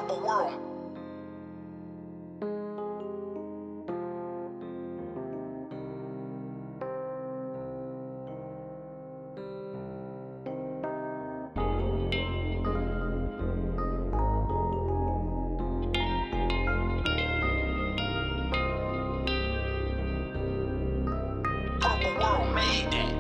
Purpleworld. Purpleworld made that.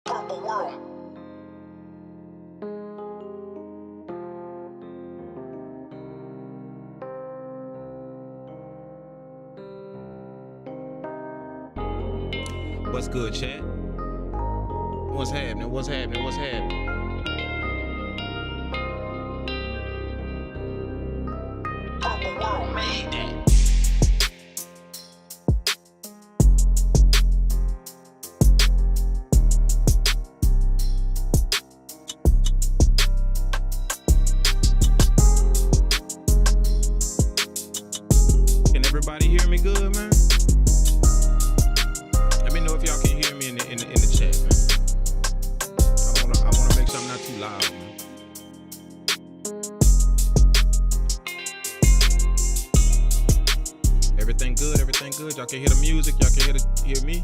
Purpleworld. What's good, chat? What's happening? What's happening? What's happening? Purpleworld made that. Can everybody hear me good, man? Let me know if y'all can hear me in the chat, man. I wanna make sure I'm not too loud, man. Everything good, everything good. Y'all can hear the music, y'all can hear me.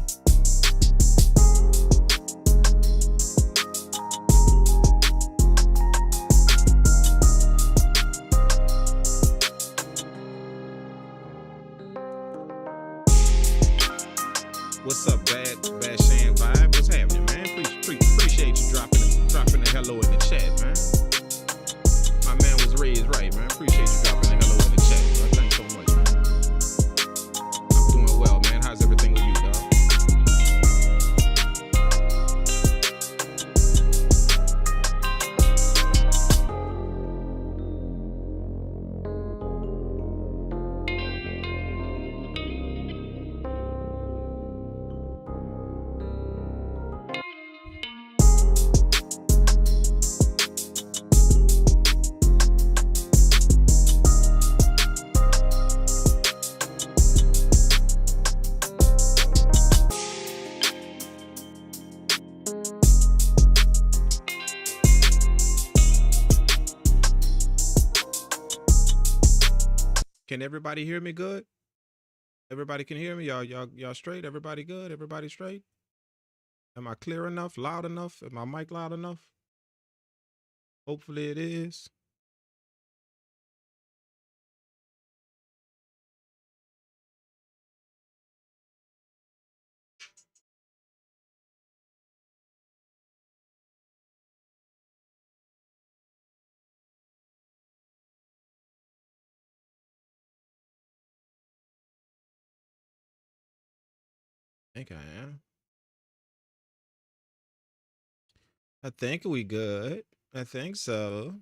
What's up, bad Shan vibe? What's happening, man? Appreciate you dropping a hello in the chat, man. My man was raised right, man. Appreciate you dropping a hello in the chat, bro. Thanks so much, man. I'm doing well, man. How's everything with you, dog? Can everybody hear me good? Everybody can hear me? Y'all straight? Everybody good? Everybody straight? Am I clear enough? Loud enough? Is my mic loud enough? Hopefully it is. I think I am. I think we good. I think so.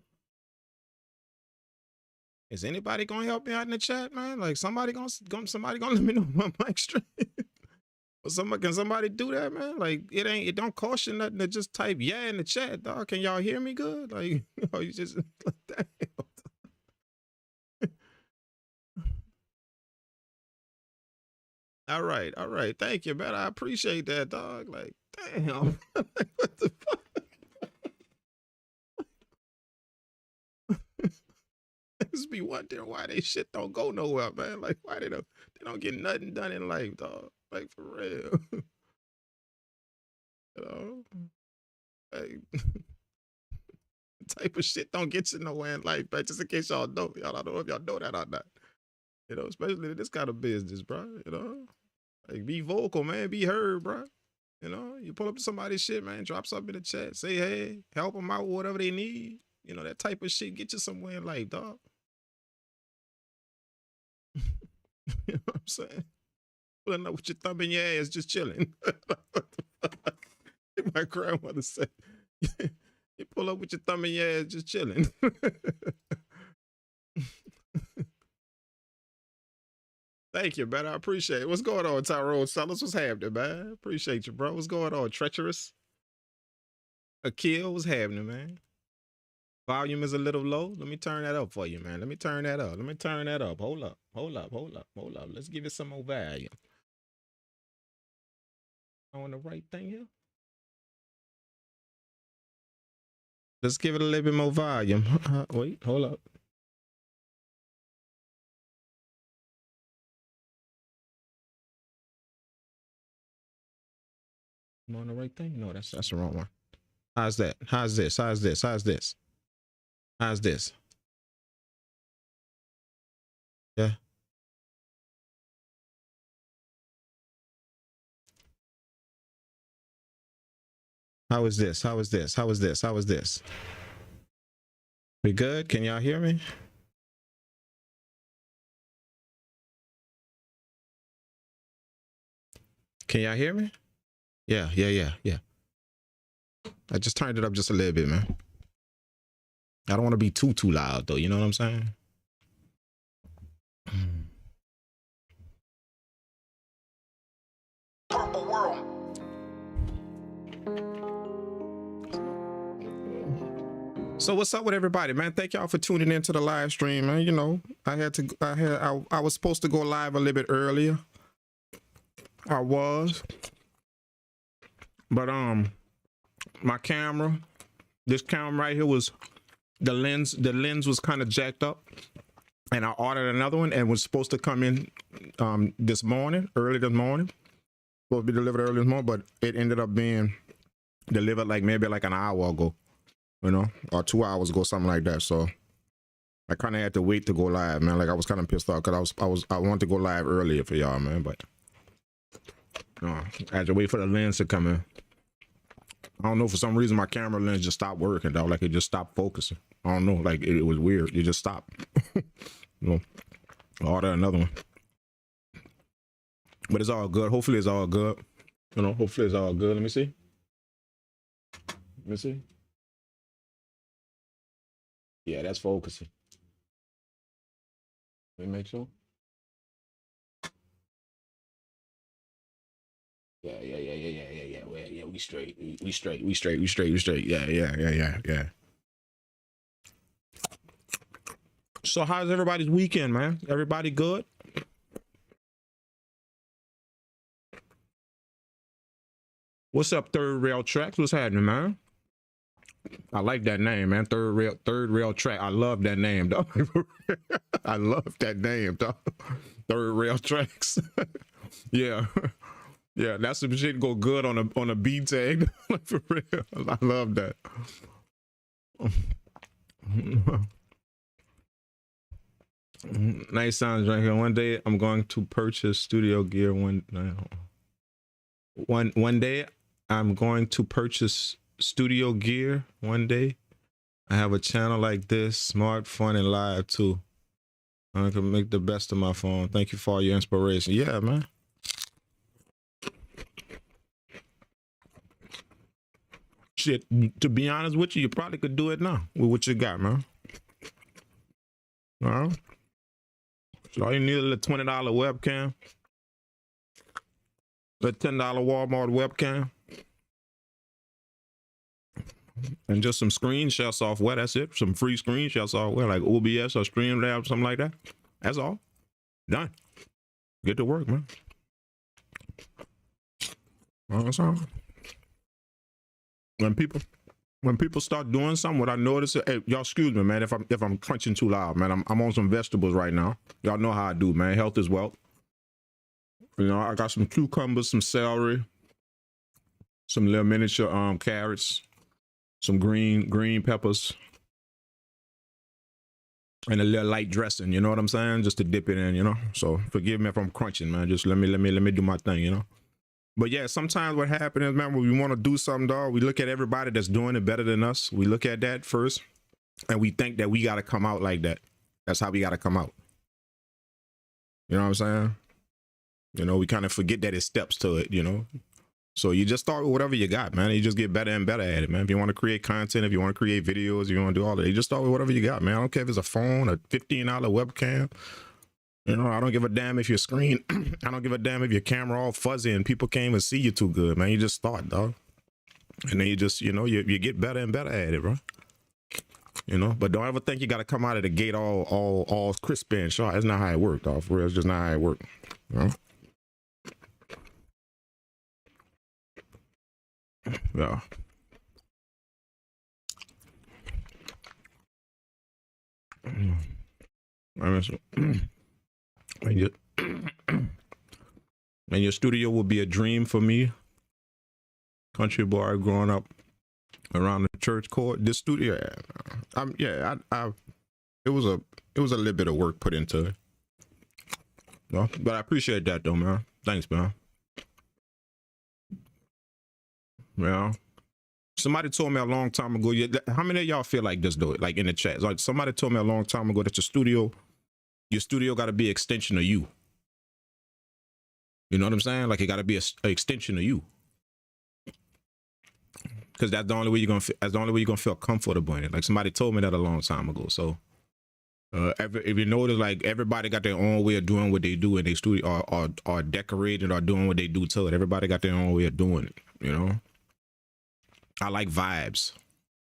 Is anybody gonna help me out in the chat, man? Like somebody gonna let me know my mic straight. Or can somebody do that, man? Like it don't cost you nothing to just type yeah in the chat, dog. Can y'all hear me good? Like you just like that. All right. Thank you, man. I appreciate that, dog. Like, damn. What the fuck? Just be wondering why they shit don't go nowhere, man. Like, why they don't get nothing done in life, dog. Like, for real. You know? Like, type of shit don't get you nowhere in life, but just in case y'all don't know if y'all know that or not. You know, especially in this kind of business, bro. You know? Like, be vocal, man. Be heard, bro. You know, you pull up to somebody's shit, man. Drop something in the chat. Say, hey, help them out with whatever they need. You know, that type of shit get you somewhere in life, dog. You know what I'm saying? Pulling up with your thumb in your ass, just chilling. My grandmother said, you pull up with your thumb in your ass, just chilling. Thank you, man. I appreciate it. What's going on, Tyrone Sellers? What's happening, man? Appreciate you, bro. What's going on? Treacherous? Akil, what's happening, man? Volume is a little low. Let me turn that up for you, man. Let me turn that up. Hold up. Let's give it some more volume. On the right thing here. Let's give it a little bit more volume. Wait, hold up. I'm on the right thing? No, that's the wrong one. How's that? How's this? Yeah. How is this? We good? Can y'all hear me? Can y'all hear me? Yeah. I just turned it up just a little bit, man. I don't want to be too loud though, you know what I'm saying? Purple world. So what's up with everybody, man? Thank y'all for tuning into the live stream, man. You know, I was supposed to go live a little bit earlier. I was. But my camera, this camera right here was the lens was kind of jacked up, and I ordered another one and was supposed to come in early this morning. Supposed to be delivered early this morning, but it ended up being delivered maybe an hour ago, you know, or 2 hours ago, something like that. So I kind of had to wait to go live, man. Like I was kind of pissed off because I wanted to go live earlier for y'all, man, but I had to wait for the lens to come in. I don't know, for some reason my camera lens just stopped working, though. Like it just stopped focusing. I don't know, like it was weird. It just stopped. You know, I ordered another one. But it's all good. Hopefully it's all good. You know, hopefully it's all good. Let me see. Yeah, that's focusing. Let me make sure. Yeah. We straight. Yeah. So how's everybody's weekend, man? Everybody good? What's up, Third Rail Tracks? What's happening, man? I like that name, man. Third rail track. I love that name, dog. I love that name, dog. Third rail tracks. Yeah. Yeah, that's some shit go good on a beat tag. For real. I love that. Nice sounds right here. One day I'm going to purchase studio gear. One day I'm going to purchase studio gear. One day I have a channel like this, smart, fun, and live too. I can make the best of my phone. Thank you for all your inspiration. Yeah, man. Shit, to be honest with you, you probably could do it now with what you got, man. All right. So all you need is a $20 webcam, a $10 Walmart webcam, and just some screenshot software. That's it. Some free screenshot software like OBS or Streamlabs, something like that. That's all. Done. Get to work, man. That's all. When people start doing something, what I notice, hey, y'all excuse me, man, if I'm crunching too loud, man. I'm on some vegetables right now. Y'all know how I do, man. Health is wealth. You know, I got some cucumbers, some celery, some little miniature carrots, some green peppers, and a little light dressing. You know what I'm saying? Just to dip it in, you know. So forgive me if I'm crunching, man. Just let me do my thing, you know. But yeah, sometimes what happens is, man, when we want to do something, dog, we look at everybody that's doing it better than us. We look at that first, and we think that we got to come out like that. That's how we got to come out. You know what I'm saying? You know, we kind of forget that it steps to it, you know? So you just start with whatever you got, man. You just get better and better at it, man. If you want to create content, if you want to create videos, if you want to do all that, you just start with whatever you got, man. I don't care if it's a phone, a $15 webcam. You know, I don't give a damn if your screen, I don't give a damn if your camera all fuzzy and people can't even see you too good, man. You just start, dog. And then you just, you know, you get better and better at it, bro. You know, but don't ever think you got to come out of the gate all crispy and sharp. That's not how it works, dog. For real, it's just not how it works. You know? Yeah. And your studio will be a dream for me. Country boy growing up around the church court. This studio, it was a little bit of work put into it. No, but I appreciate that though, man. Thanks, man. Yeah. Somebody told me a long time ago. How many of y'all feel like this though? Like in the chat, like somebody told me a long time ago that your studio got to be an extension of you. You know what I'm saying? Like it got to be an extension of you, because that's the only way you're gonna feel comfortable in it. Like somebody told me that a long time ago. So if you notice, like everybody got their own way of doing what they do in their studio, or decorating or doing what they do to it. Everybody got their own way of doing it. You know, I like vibes.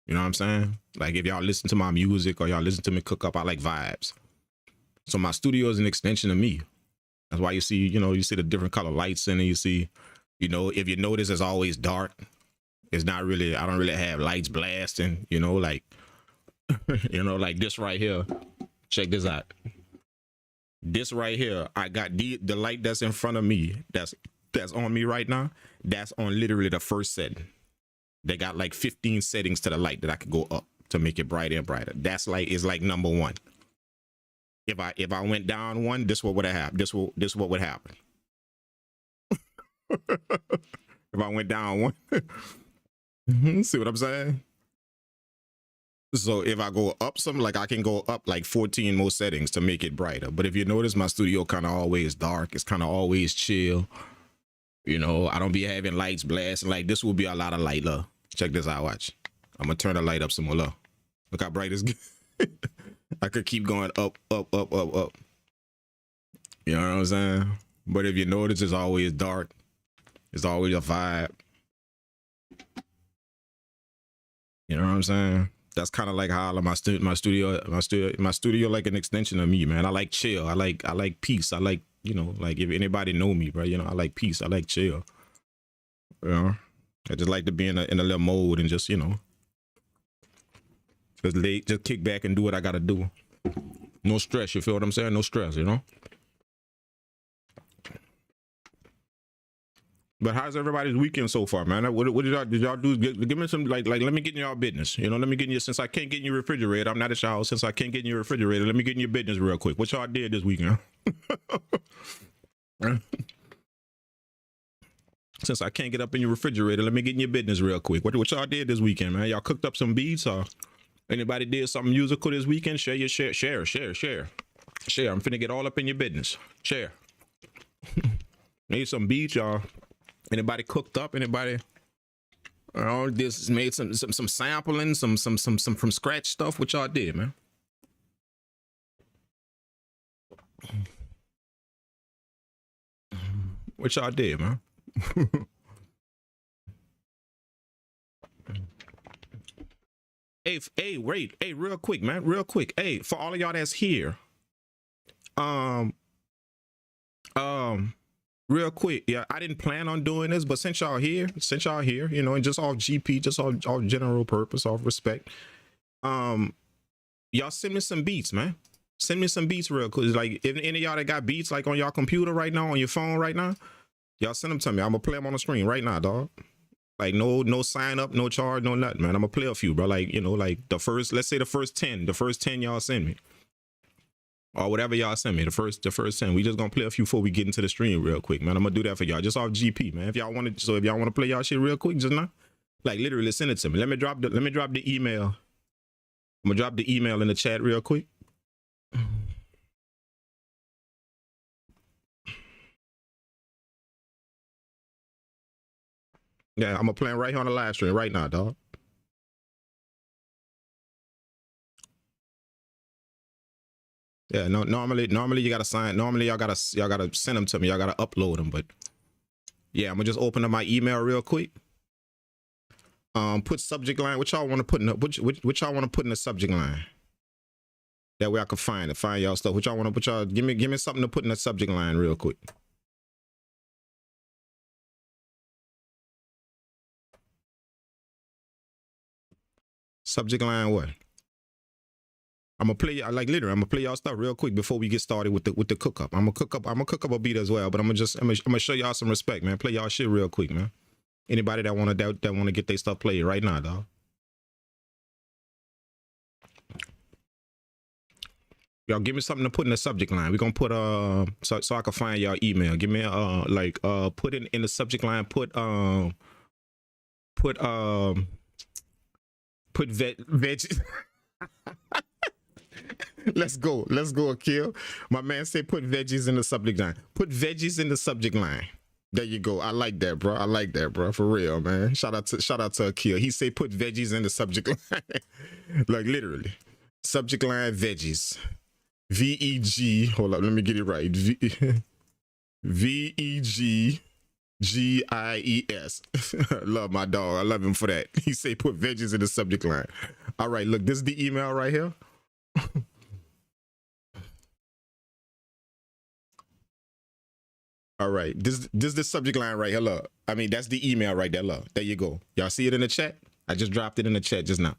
You know what I'm saying? Like if y'all listen to my music or y'all listen to me cook up, I like vibes. So my studio is an extension of me. That's why you see, you know, you see the different color lights in it. You see, you know, if you notice, it's always dark. It's not really, I don't really have lights blasting, you know, like, you know, like this right here. Check this out. This right here, I got the light that's in front of me, that's on me right now. That's on literally the first setting. They got like 15 settings to the light that I could go up to make it brighter and brighter. That's like, is like number one. If I went down one, this what would have happened. This what would happen. If I went down one. See what I'm saying? So if I go up something, like I can go up like 14 more settings to make it brighter. But if you notice, my studio kind of always dark. It's kind of always chill. You know, I don't be having lights blasting. Like this will be a lot of light, look. Check this out, watch. I'm gonna turn the light up some more, look. Look how bright it's getting. I could keep going up, up, up, up, up. You know what I'm saying? But if you notice, it's always dark. It's always a vibe. You know what I'm saying? That's kind of like how I like my studio like an extension of me, man. I like chill. I like peace. I like, you know, like if anybody know me, bro, you know, I like peace. I like chill. You know, I just like to be in a little mode and just, you know, Just late, just kick back and do what I gotta do. No stress, you feel what I'm saying? No stress, you know? But how's everybody's weekend so far, man? What did y'all do? Give me some, like, let me get in y'all business. You know, let me get in your, since I can't get in your refrigerator, I'm not at your house, since I can't get in your refrigerator, let me get in your business real quick. What y'all did this weekend? Since I can't get up in your refrigerator, let me get in your business real quick. What y'all did this weekend, man? Y'all cooked up some beats, or anybody did something musical this weekend? Share. I'm finna get all up in your business. Share. Made some beats, y'all. Anybody cooked up? Anybody? This made some sampling, some from scratch stuff. What y'all did, man? What y'all did, man? Hey, real quick, man, real quick. Hey, for all of y'all that's here, real quick, yeah, I didn't plan on doing this, but since y'all here, you know, and just off GP, just off general purpose, off respect, y'all send me some beats, man. Send me some beats real quick. Like, if any of y'all that got beats like on y'all computer right now, on your phone right now, y'all send them to me. I'm gonna play them on the screen right now, dog. Like, no sign up, no charge, no nothing, man. I'm gonna play a few, bro. Like, you know, like let's say the first 10 y'all send me, or whatever y'all send me, the first 10. We just gonna play a few before we get into the stream real quick, man. I'm gonna do that for y'all, just off GP, man. If y'all want to play y'all shit real quick, just now, like, literally send it to me. Let me drop the email. I'm gonna drop the email in the chat real quick. Yeah, I'm gonna play right here on the live stream right now, dog. Yeah, no, normally you gotta sign. Normally y'all gotta send them to me. Y'all gotta upload them. But yeah, I'm gonna just open up my email real quick. Put subject line. What y'all want to put in? What y'all want to put in the subject line? That way I can find y'all stuff. What y'all want to put? Y'all give me something to put in the subject line real quick. Subject line what? I'm gonna play, like, literally, I'm gonna play y'all stuff real quick before we get started with the cook up. I'm gonna cook up a beat as well, but I'm gonna show y'all some respect, man. Play y'all shit real quick, man. Anybody that wanna get their stuff played right now, dog. Y'all give me something to put in the subject line. We're gonna put so I can find y'all email. Give me put in the subject line, put veggies. Let's go, Akil. My man said put veggies in the subject line. Put veggies in the subject line. There you go. I like that, bro. For real, man. Shout out to Akil. He said put veggies in the subject line. Like, literally. Subject line veggies. VEG. Hold up, let me get it right. VEGGIES. Love my dog. I love him for that. He say put veggies in the subject line. All right, look, this is the email right here. All right, this is the subject line right here. Look, I mean, that's the email right there. Look, there you go. Y'all see it in the chat? I just dropped it in the chat just now.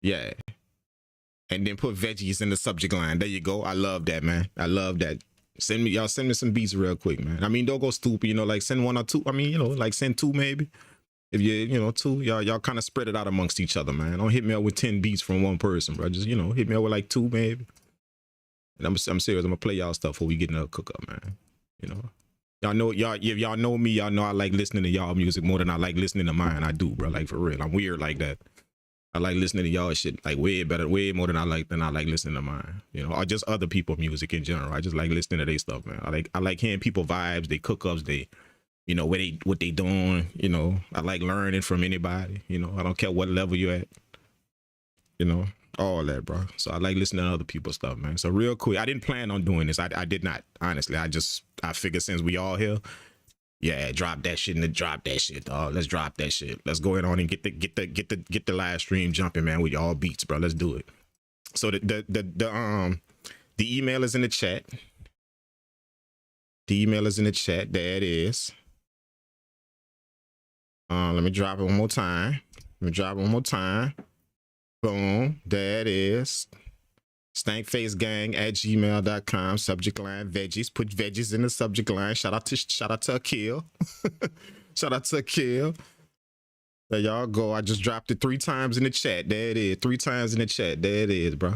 Yeah. And then put veggies in the subject line. There you go. I love that, man. I love that. Send me some beats real quick, man. I mean, don't go stupid, you know, like send 1 or 2. I mean, you know, like send 2 maybe. If you know, 2, y'all kind of spread it out amongst each other, man. Don't hit me up with 10 beats from one person, bro. Just, you know, hit me up with like 2 maybe. And I'm serious. I'm gonna play y'all stuff before we get into a cook up, man. You know, if y'all know me, y'all know I like listening to y'all music more than I like listening to mine. I do, bro. Like, for real. I'm weird like that. I like listening to y'all shit like way more than I like listening to mine, you know, or just other people's music in general. I just like listening to their stuff, man. I like hearing people vibes, they cook ups, they, you know, what they doing, you know. I like learning from anybody, you know. I don't care what level you're at, you know, all that, bro. So I like listening to other people's stuff, man. So real quick, I didn't plan on doing this. I did not, honestly. I figured since we all here, yeah, drop that shit, dog. Let's drop that shit. Let's go on and get the live stream jumping, man, with y'all beats, bro. Let's do it. So the email is in the chat. The email is in the chat. There it is. Let me drop it one more time. Let me drop it one more time. Boom. There it is. Stankfacegang@gmail.com. Subject line veggies. Put veggies in the subject line. Shout out to Akil. Shout out to Akil. There y'all go. I just dropped it 3 times in the chat. There it is. 3 times in the chat. There it is, bro.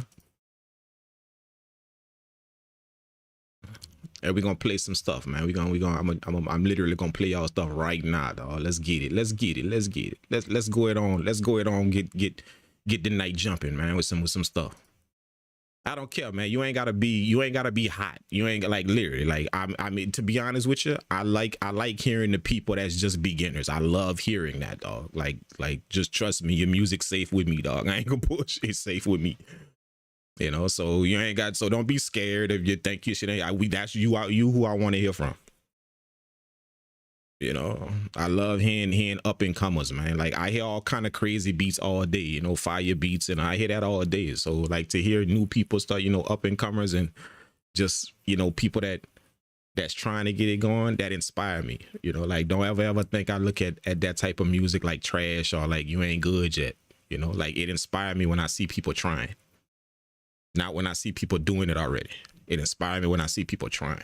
And we're gonna play some stuff, man. I'm literally gonna play y'all stuff right now, dog. Let's get it. Let's get it. Let's get it. Let's go it on. Let's go it on. Get the night jumping, man, with some stuff. I don't care, man. You ain't gotta be hot. You ain't like literally like I mean, to be honest with you, I like hearing the people that's just beginners. I love hearing that, dog. Like just trust me, your music's safe with me, dog. I ain't gonna bullshit. It's safe with me. You know, so you ain't got, so don't be scared if you think you should. That's you who I want to hear from. You know, I love hearing up and comers, man. Like I hear all kind of crazy beats all day, you know, fire beats, and I hear that all day. So like to hear new people start, you know, up and comers and just, you know, people that's trying to get it going, that inspire me. You know, like don't ever think I look at that type of music like trash or like you ain't good yet. You know, like it inspired me when I see people trying. Not when I see people doing it already. It inspires me when I see people trying.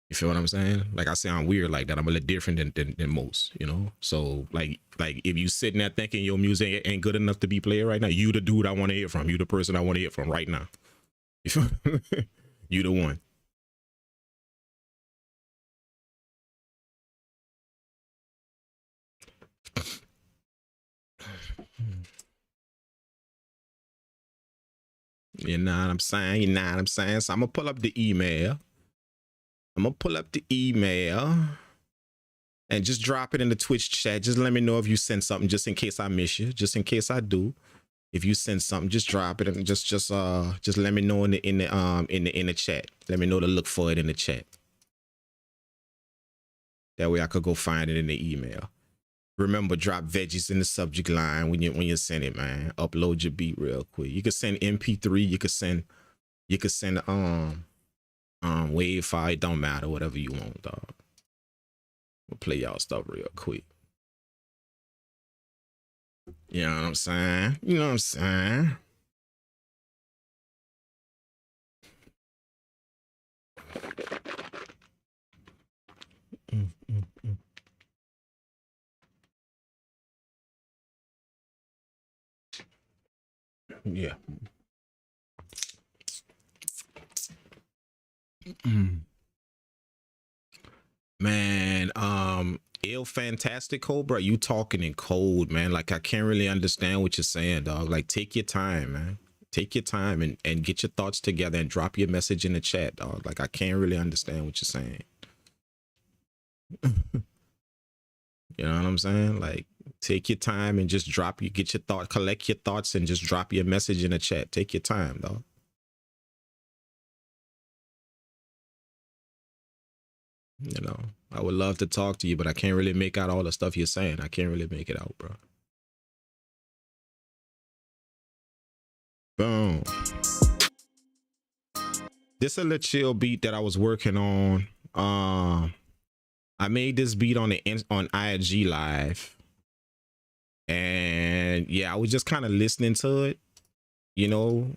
You feel what I'm saying? Like I sound weird like that. I'm a little different than most, you know? So like if you sitting there thinking your music ain't good enough to be played right now, you the dude I want to hear from. You the person I want to hear from right now. You feel you the one. You know what I'm saying? You know what I'm saying? So I'm gonna pull up the email. And just drop it in the Twitch chat. Just let me know if you send something, just in case I miss you. Just in case I do. If you send something, just drop it and just let me know in the chat. Let me know to look for it in the chat. That way I could go find it in the email. Remember, drop veggies in the subject line when you send it, man. Upload your beat real quick. You can send MP3. You could send wave file. It don't matter. Whatever you want, dog. We'll play y'all stuff real quick. You know what I'm saying? You know what I'm saying? Yeah. Man, ill fantastic Cobra, you talking in code, man. Like I can't really understand what you're saying, dog. Like take your time, man. Take your time and get your thoughts together and drop your message in the chat, dog. Like I can't really understand what you're saying. You know what I'm saying? Like take your time and just get your thought, collect your thoughts and just drop your message in the chat. Take your time, dog. You know, I would love to talk to you, but I can't really make out all the stuff you're saying. I can't really make it out, bro. Boom. This is a little chill beat that I was working on. I made this beat on IG Live. And yeah, I was just kind of listening to it, you know,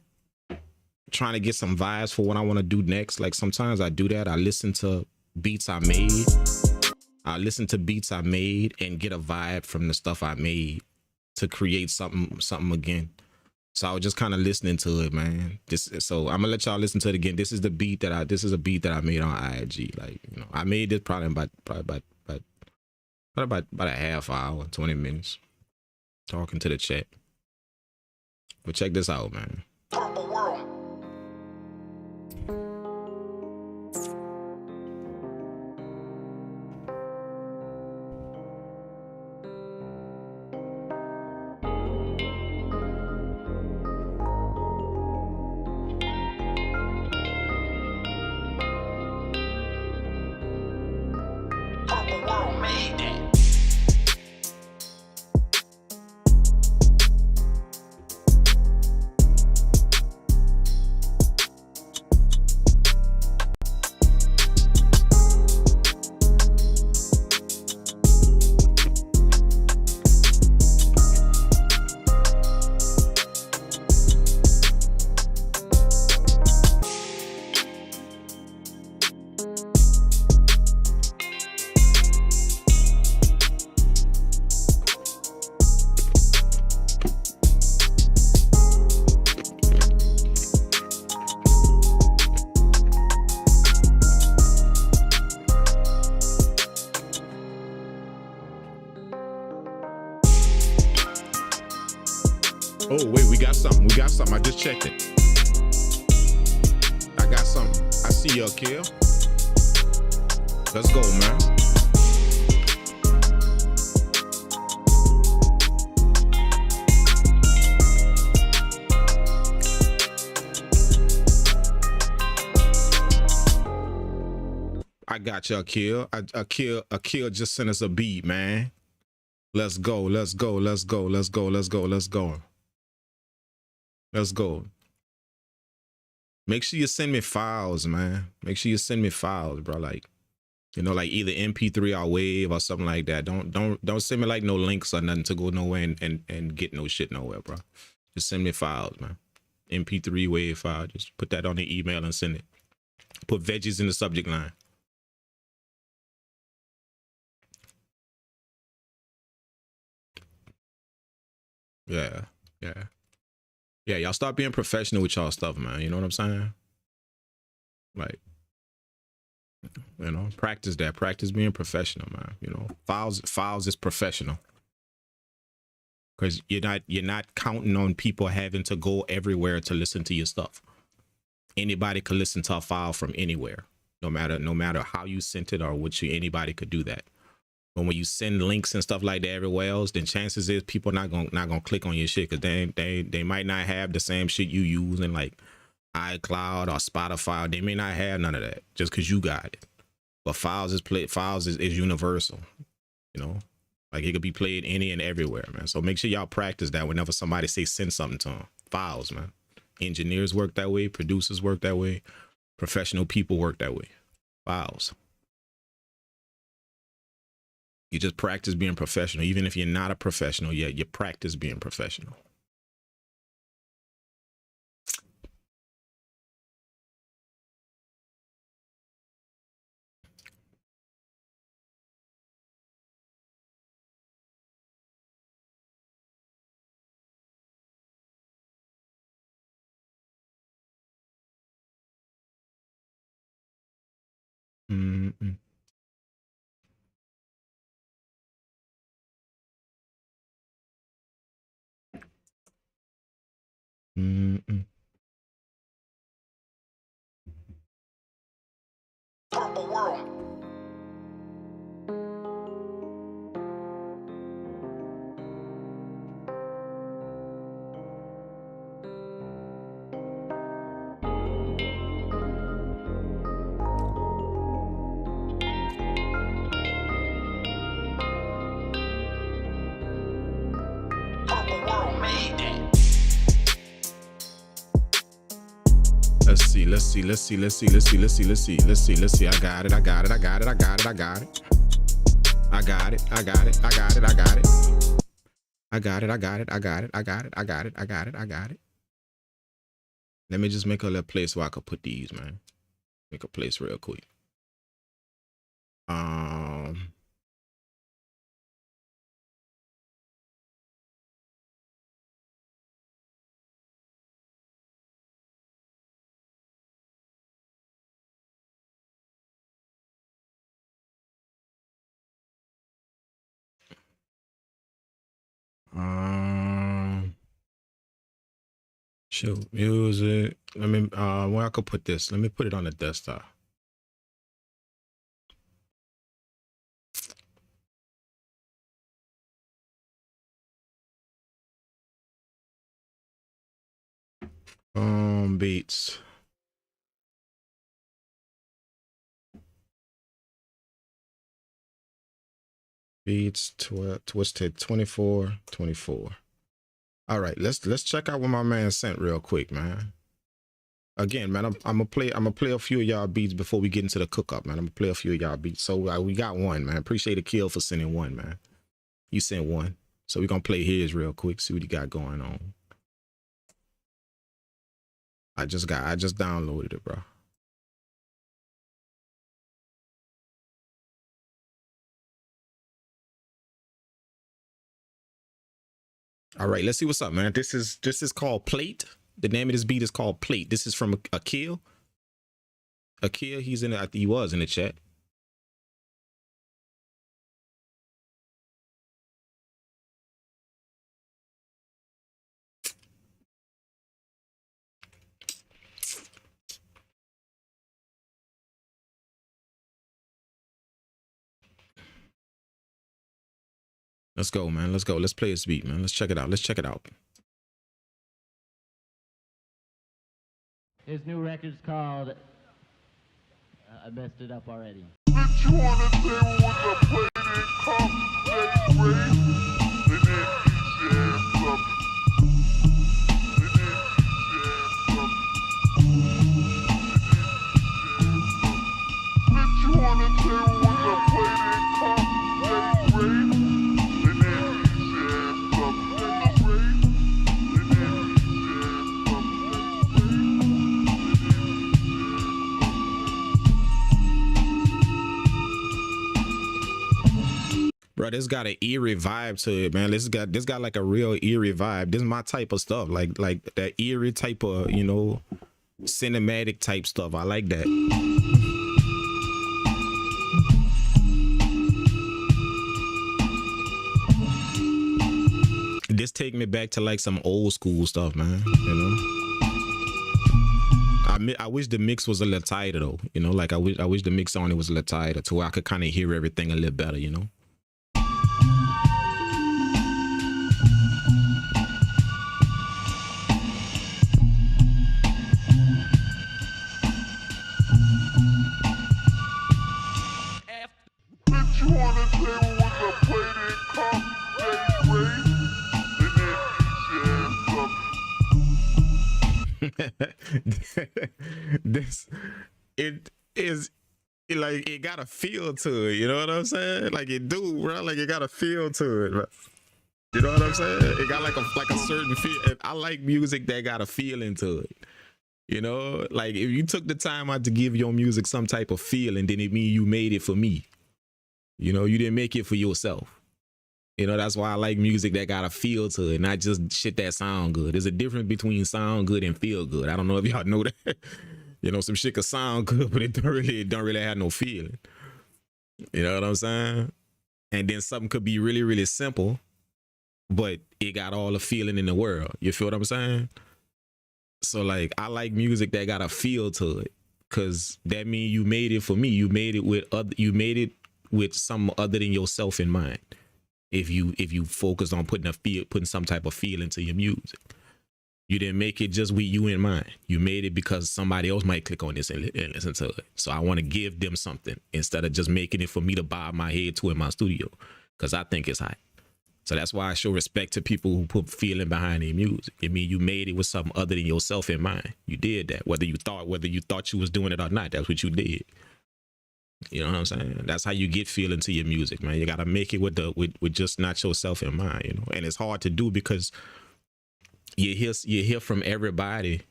trying to get some vibes for what I want to do next. Like sometimes I do that. I listen to beats I made. I listen to beats I made and get a vibe from the stuff I made to create something again. So I was just kind of listening to it, man. So I'm gonna let y'all listen to it again. This is a beat that I made on IG. Like, you know, I made this probably about a half hour, 20 minutes. Talking to the chat. But check this out, man. Purpleworld. Purpleworld made that. Oh wait, we got something. We got something. I just checked it. I got something. I see you, Akil. Let's go, man. I got you, Akil. Akil just sent us a beat, man. Let's go. Let's go. Let's go. Let's go. Let's go. Let's go. Let's go. Make sure you send me files, man. Make sure you send me files, bro. Like, you know, like either MP3 or Wave or something like that. Don't send me like no links or nothing to go nowhere and get no shit nowhere, bro. Just send me files, man. MP3 Wave file. Just put that on the email and send it. Put veggies in the subject line. Yeah, yeah. Yeah, y'all start being professional with y'all stuff, man. You know what I'm saying? Like, you know, practice that. Practice being professional, man. You know, files is professional. Because you're not counting on people having to go everywhere to listen to your stuff. Anybody could listen to a file from anywhere, no matter how you sent it or what anybody could do that. But when you send links and stuff like that everywhere else, then chances is people not gonna click on your shit because they might not have the same shit you use in like iCloud or Spotify. They may not have none of that just because you got it. But files is universal, you know. Like it could be played any and everywhere, man. So make sure y'all practice that whenever somebody say send something to them. Files, man. Engineers work that way, producers work that way, professional people work that way. Files. You just practice being professional. Even if you're not a professional yet, you practice being professional. Mm-mm. Mm-mm. Purple world. Purple world made that. Let's see. I got it. I got it. Let me just make a little place where I could put these, man. Make a place real quick. Shoot, music. Let me where I could put this. Let me put it on the desktop. Beats. Beats 12 twisted 24. All right, let's check out what my man sent real quick, man. Again, man, I'm gonna play a few of y'all beats before we get into the cook up, man. I'm gonna play a few of y'all beats. So we got one, man. Appreciate Akil for sending one, man. You sent one, so we're gonna play his real quick. See what he got going on. I just downloaded it, bro. All right, let's see what's up, man. This is called Plate. The name of this beat is called Plate. This is from Akil. Akil, he was in the chat. Let's go, man. Let's go. Let's play this beat, man. Let's check it out. Let's check it out. His new record's called I messed it up already. Bro, this got an eerie vibe to it, man. This got like a real eerie vibe. This is my type of stuff, like that eerie type of, you know, cinematic type stuff. I like that. This take me back to like some old school stuff, man. You know, I wish the mix was a little tighter though. You know, like I wish the mix on it was a little tighter to where I could kind of hear everything a little better. You know. This it is like it got a feel to it, you know what I'm saying? Like it do, bro. Like it got a feel to it, bro. You know what I'm saying? It got like a certain feel. I like music that got a feeling to it. You know, like if you took the time out to give your music some type of feeling, then it mean you made it for me. You know, you didn't make it for yourself. You know, that's why I like music that got a feel to it, not just shit that sound good. There's a difference between sound good and feel good. I don't know if y'all know that. You know, some shit could sound good, but it don't really have no feeling. You know what I'm saying? And then something could be really, really simple, but it got all the feeling in the world. You feel what I'm saying? So like, I like music that got a feel to it, cause that means you made it for me. You made it with some other than yourself in mind. If you focus on putting some type of feel into your music, you didn't make it just with you in mind. You made it because somebody else might click on this and listen to it. So I want to give them something instead of just making it for me to bob my head to in my studio, because I think it's hot. So that's why I show respect to people who put feeling behind their music. I mean, you made it with something other than yourself in mind. You did that, whether you thought you was doing it or not. That's what you did. You know what I'm saying? That's how you get feeling to your music, man. You gotta make it with just not yourself in mind, you know. And it's hard to do because you hear from everybody.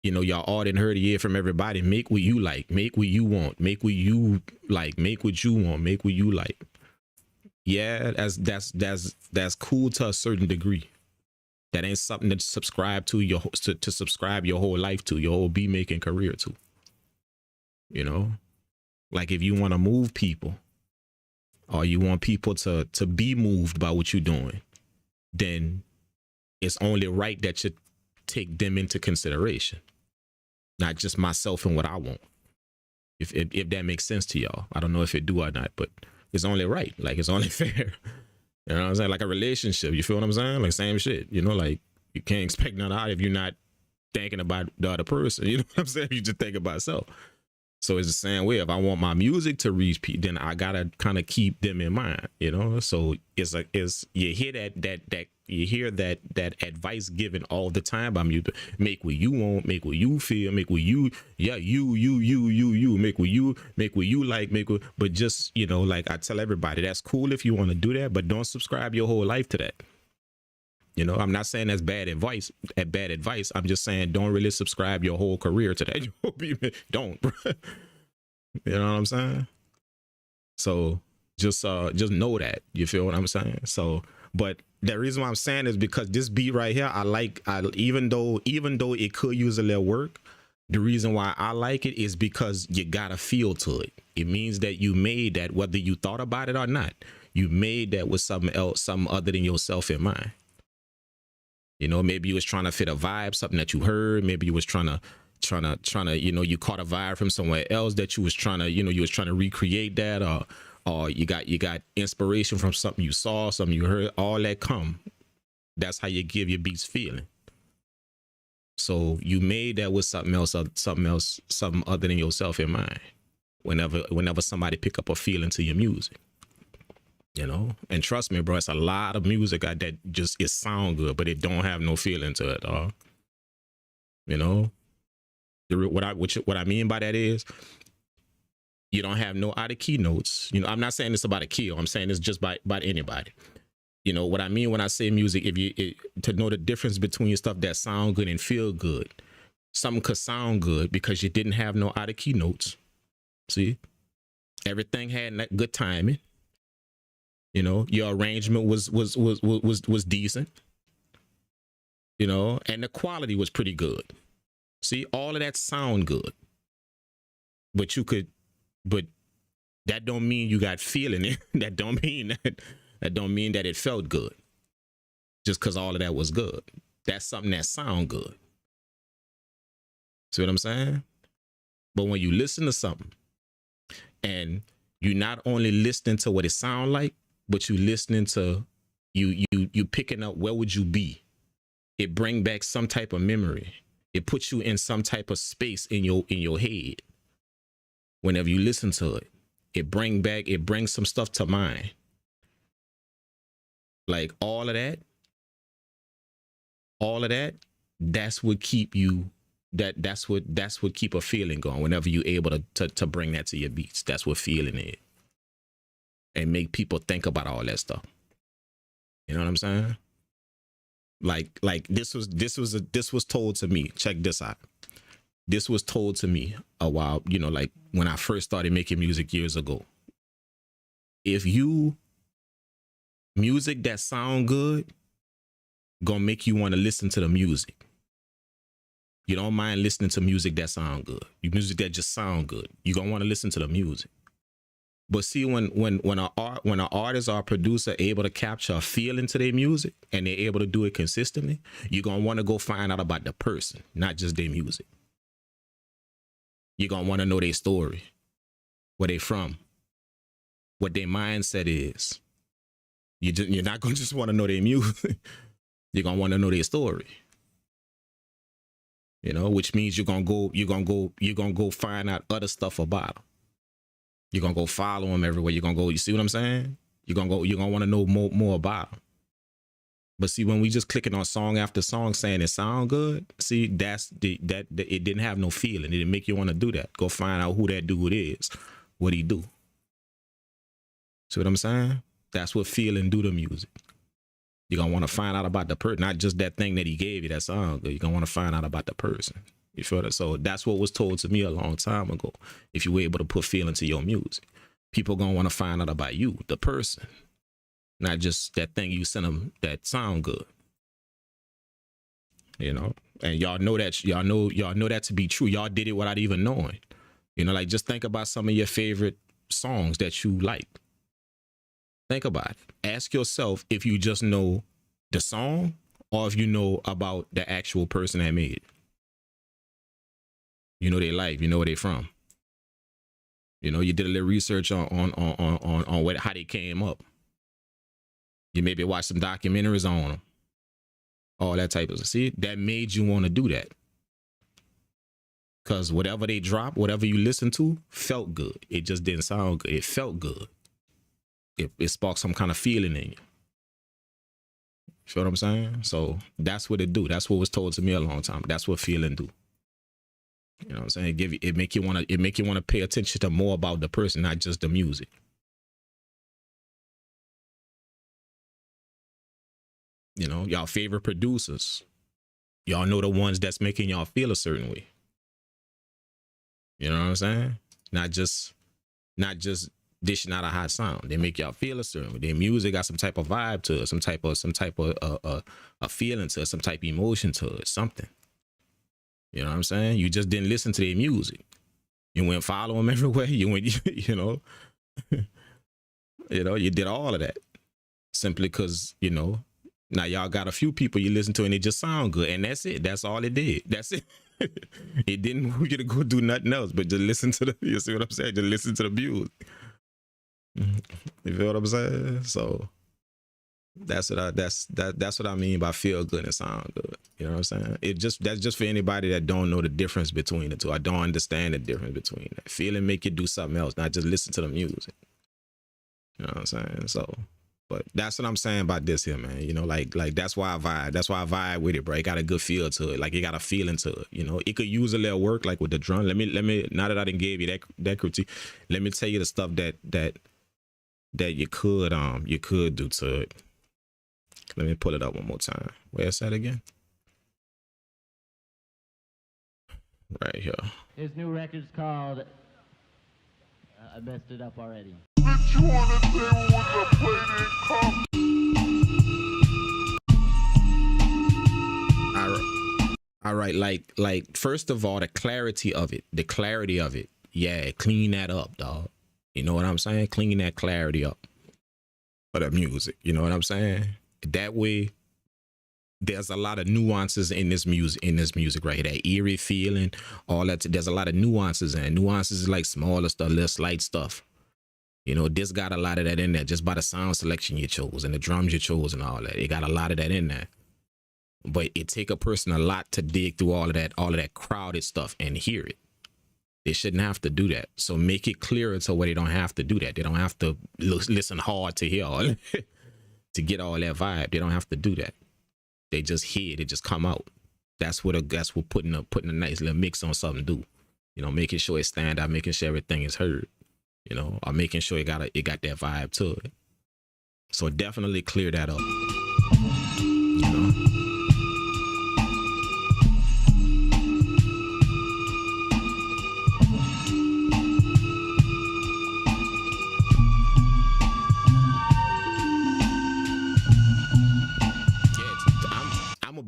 You know, y'all all didn't heard it hear from everybody. Make what you like, make what you want, make what you like, make what you want, make what you like. Yeah, that's cool to a certain degree. That ain't something to subscribe to subscribe your whole life to, your whole beat making career to. You know? Like if you want to move people or you want people to be moved by what you're doing, then it's only right that you take them into consideration, not just myself and what I want. If that makes sense to y'all. I don't know if it do or not, but it's only right. Like it's only fair. You know what I'm saying? Like a relationship. You feel what I'm saying? Like same shit. You know, like you can't expect nothing out if you're not thinking about the other person. You know what I'm saying? You just think about yourself. So it's the same way. If I want my music to reach people, then I gotta kind of keep them in mind, you know. So it's like you hear that advice given all the time by music. Make what you want, make what you feel, make what you make what you like, but just, you know, like I tell everybody, that's cool if you want to do that, but don't subscribe your whole life to that. You know, I'm not saying that's bad advice. I'm just saying don't really subscribe your whole career to that. Don't. You know what I'm saying? So just know that. You feel what I'm saying? So, but the reason why I'm saying is because this beat right here, even though it could use a little work, the reason why I like it is because you got a feel to it. It means that you made that, whether you thought about it or not. You made that with something else, something other than yourself in mind. You know, maybe you was trying to fit a vibe, something that you heard. Maybe you was trying to, you know, you caught a vibe from somewhere else that you was trying to, you know, you was trying to recreate that, or you got inspiration from something you saw, something you heard, all that come. That's how you give your beats feeling. So you made that with something other than yourself in mind. Whenever somebody pick up a feeling to your music, you know. And trust me, bro, it's a lot of music that just it sound good, but it don't have no feeling to it, dog. You know, what I mean by that is, you don't have no out of key notes. You know, I'm not saying this about a key. I'm saying this just about anybody. You know what I mean when I say music, to know the difference between stuff that sound good and feel good. Something could sound good because you didn't have no out of key notes. See, everything had good timing. You know, your arrangement was decent. You know, and the quality was pretty good. See, all of that sound good. But that don't mean you got feeling it. That don't mean that it felt good. Just because all of that was good. That's something that sound good. See what I'm saying? But when you listen to something and you not only listening to what it sound like, but you listening to you picking up where would you be? It bring back some type of memory. It puts you in some type of space in your head. Whenever you listen to it, it brings some stuff to mind. Like all of that, that's what keep you, that's what keep a feeling going. Whenever you able to bring that to your beats, that's what feeling is. And make people think about all that stuff. You know what I'm saying? Like this was told to me. Check this out. This was told to me a while, you know, like when I first started making music years ago. If music that sound good gonna make you want to listen to the music. You don't mind listening to music that sound good. Music that just sound good. You gonna want to listen to the music. But see, when an artist or a producer able to capture a feeling to their music and they're able to do it consistently, you're gonna want to go find out about the person, not just their music. You're gonna want to know their story, where they from, what their mindset is. You're not gonna just want to know their music. You're gonna want to know their story. You know, which means you're gonna go find out other stuff about them. You're gonna go follow them everywhere. You're gonna go. You see what I'm saying? You're gonna want to know more about them. But see, when we just clicking on song after song saying it sound good, see, it didn't have no feeling. It didn't make you want to do that. Go find out who that dude is, what he do. See what I'm saying? That's what feeling do to music. You're gonna want to find out about the person, not just that thing that he gave you that sound good. You're gonna want to find out about the person. You feel that? So that's what was told to me a long time ago. If you were able to put feeling to your music, people gonna want to find out about you, the person, not just that thing you sent them that sound good. You know, and y'all know that to be true. Y'all did it without even knowing. You know, like just think about some of your favorite songs that you like. Think about it. Ask yourself if you just know the song or if you know about the actual person that made it. You know their life. You know where they from. You know, you did a little research on how they came up. You maybe watched some documentaries on them. All that type of stuff. See, that made you want to do that. Because whatever they drop, whatever you listen to, felt good. It just didn't sound good. It felt good. It sparked some kind of feeling in you. You know what I'm saying? So that's what it do. That's what was told to me a long time. That's what feeling do. You know what I'm saying? It make you want to pay attention to more about the person, not just the music. You know, y'all favorite producers. Y'all know the ones that's making y'all feel a certain way. You know what I'm saying? Not just dishing out a hot sound. They make y'all feel a certain way. Their music got some type of vibe to it, some type of a feeling to it, some type of emotion to it, something. You know what I'm saying? You just didn't listen to their music. You went follow them everywhere. You went, you know, you did all of that simply because, you know, now y'all got a few people you listen to and they just sound good, and that's it. That's all it did. That's it. It didn't want you to go do nothing else but just listen to the. You see what I'm saying? Just listen to the music. You feel what I'm saying? So that's what I mean by feel good and sound good. You know what I'm saying? That's just for anybody that don't know the difference between the two. I don't understand the difference between that. Feeling make you do something else, not just listen to the music. You know what I'm saying? So, but that's what I'm saying about this here, man. You know, like that's why I vibe. That's why I vibe with it, bro. It got a good feel to it. Like it got a feeling to it. You know, it could use a little work, like with the drum. Let me. Now that I didn't give you that critique, let me tell you the stuff that you could do to it. Let me pull it up one more time. Where's that again? Right here. His new record's called I Messed It Up Already. All right, like first of all, the clarity of it. Yeah, clean that up, dog. You know what I'm saying? Clean that clarity up for the music. You know what I'm saying? That way, there's a lot of nuances in this music right here. That eerie feeling, all that. There's a lot of nuances in it. Nuances is like smaller stuff, little slight stuff. You know, this got a lot of that in there just by the sound selection you chose and the drums you chose and all that. It got a lot of that in there. But it take a person a lot to dig through all of that crowded stuff and hear it. They shouldn't have to do that. So make it clearer to where they don't have to do that. They don't have to listen hard to hear all to get all that vibe. They don't have to do that. They just hear it. It just come out. That's what putting a nice little mix on something do. You know, making sure it stand out, making sure everything is heard. You know, or making sure it got that vibe to it. So definitely clear that up. You know.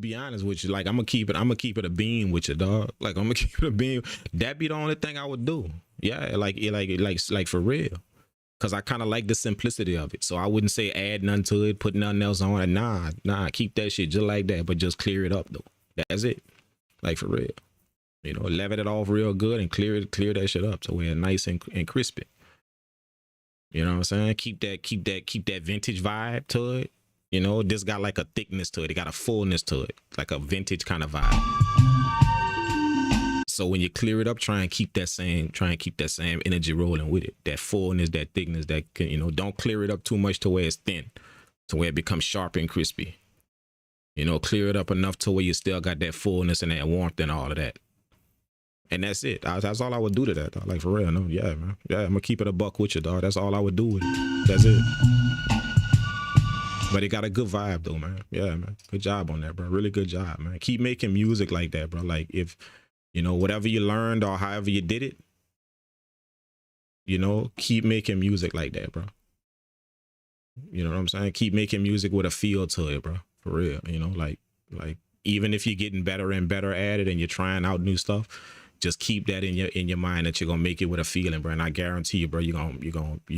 Be honest with you, like I'm gonna keep it a beam with you, dog. Like I'm gonna keep it a beam. That be the only thing I would do. Yeah, like for real. Cause I kind of like the simplicity of it. So I wouldn't say add nothing to it, put nothing else on it. Nah, keep that shit just like that, but just clear it up though. That's it. Like for real. You know, level it off real good and clear that shit up so we're nice and crispy. You know what I'm saying? Keep that vintage vibe to it. You know, this got like a thickness to it. It got a fullness to it, like a vintage kind of vibe. So when you clear it up, try and keep that same energy rolling with it. That fullness, that thickness, that can, you know, don't clear it up too much to where it's thin, to where it becomes sharp and crispy. You know, clear it up enough to where you still got that fullness and that warmth and all of that. And that's it. That's all I would do to that, dog. Like for real, no, yeah, man. Yeah, I'm gonna keep it a buck with you, dog. That's all I would do with it. That's it. But it got a good vibe though, man. Yeah, man. Good job on that, bro. Really good job, man. Keep making music like that, bro. Like if, you know, whatever you learned or however you did it, you know, keep making music like that, bro. You know what I'm saying? Keep making music with a feel to it, bro. For real. You know, like even if you're getting better and better at it and you're trying out new stuff, just keep that in your mind that you're gonna make it with a feeling, bro. And I guarantee you, bro, you're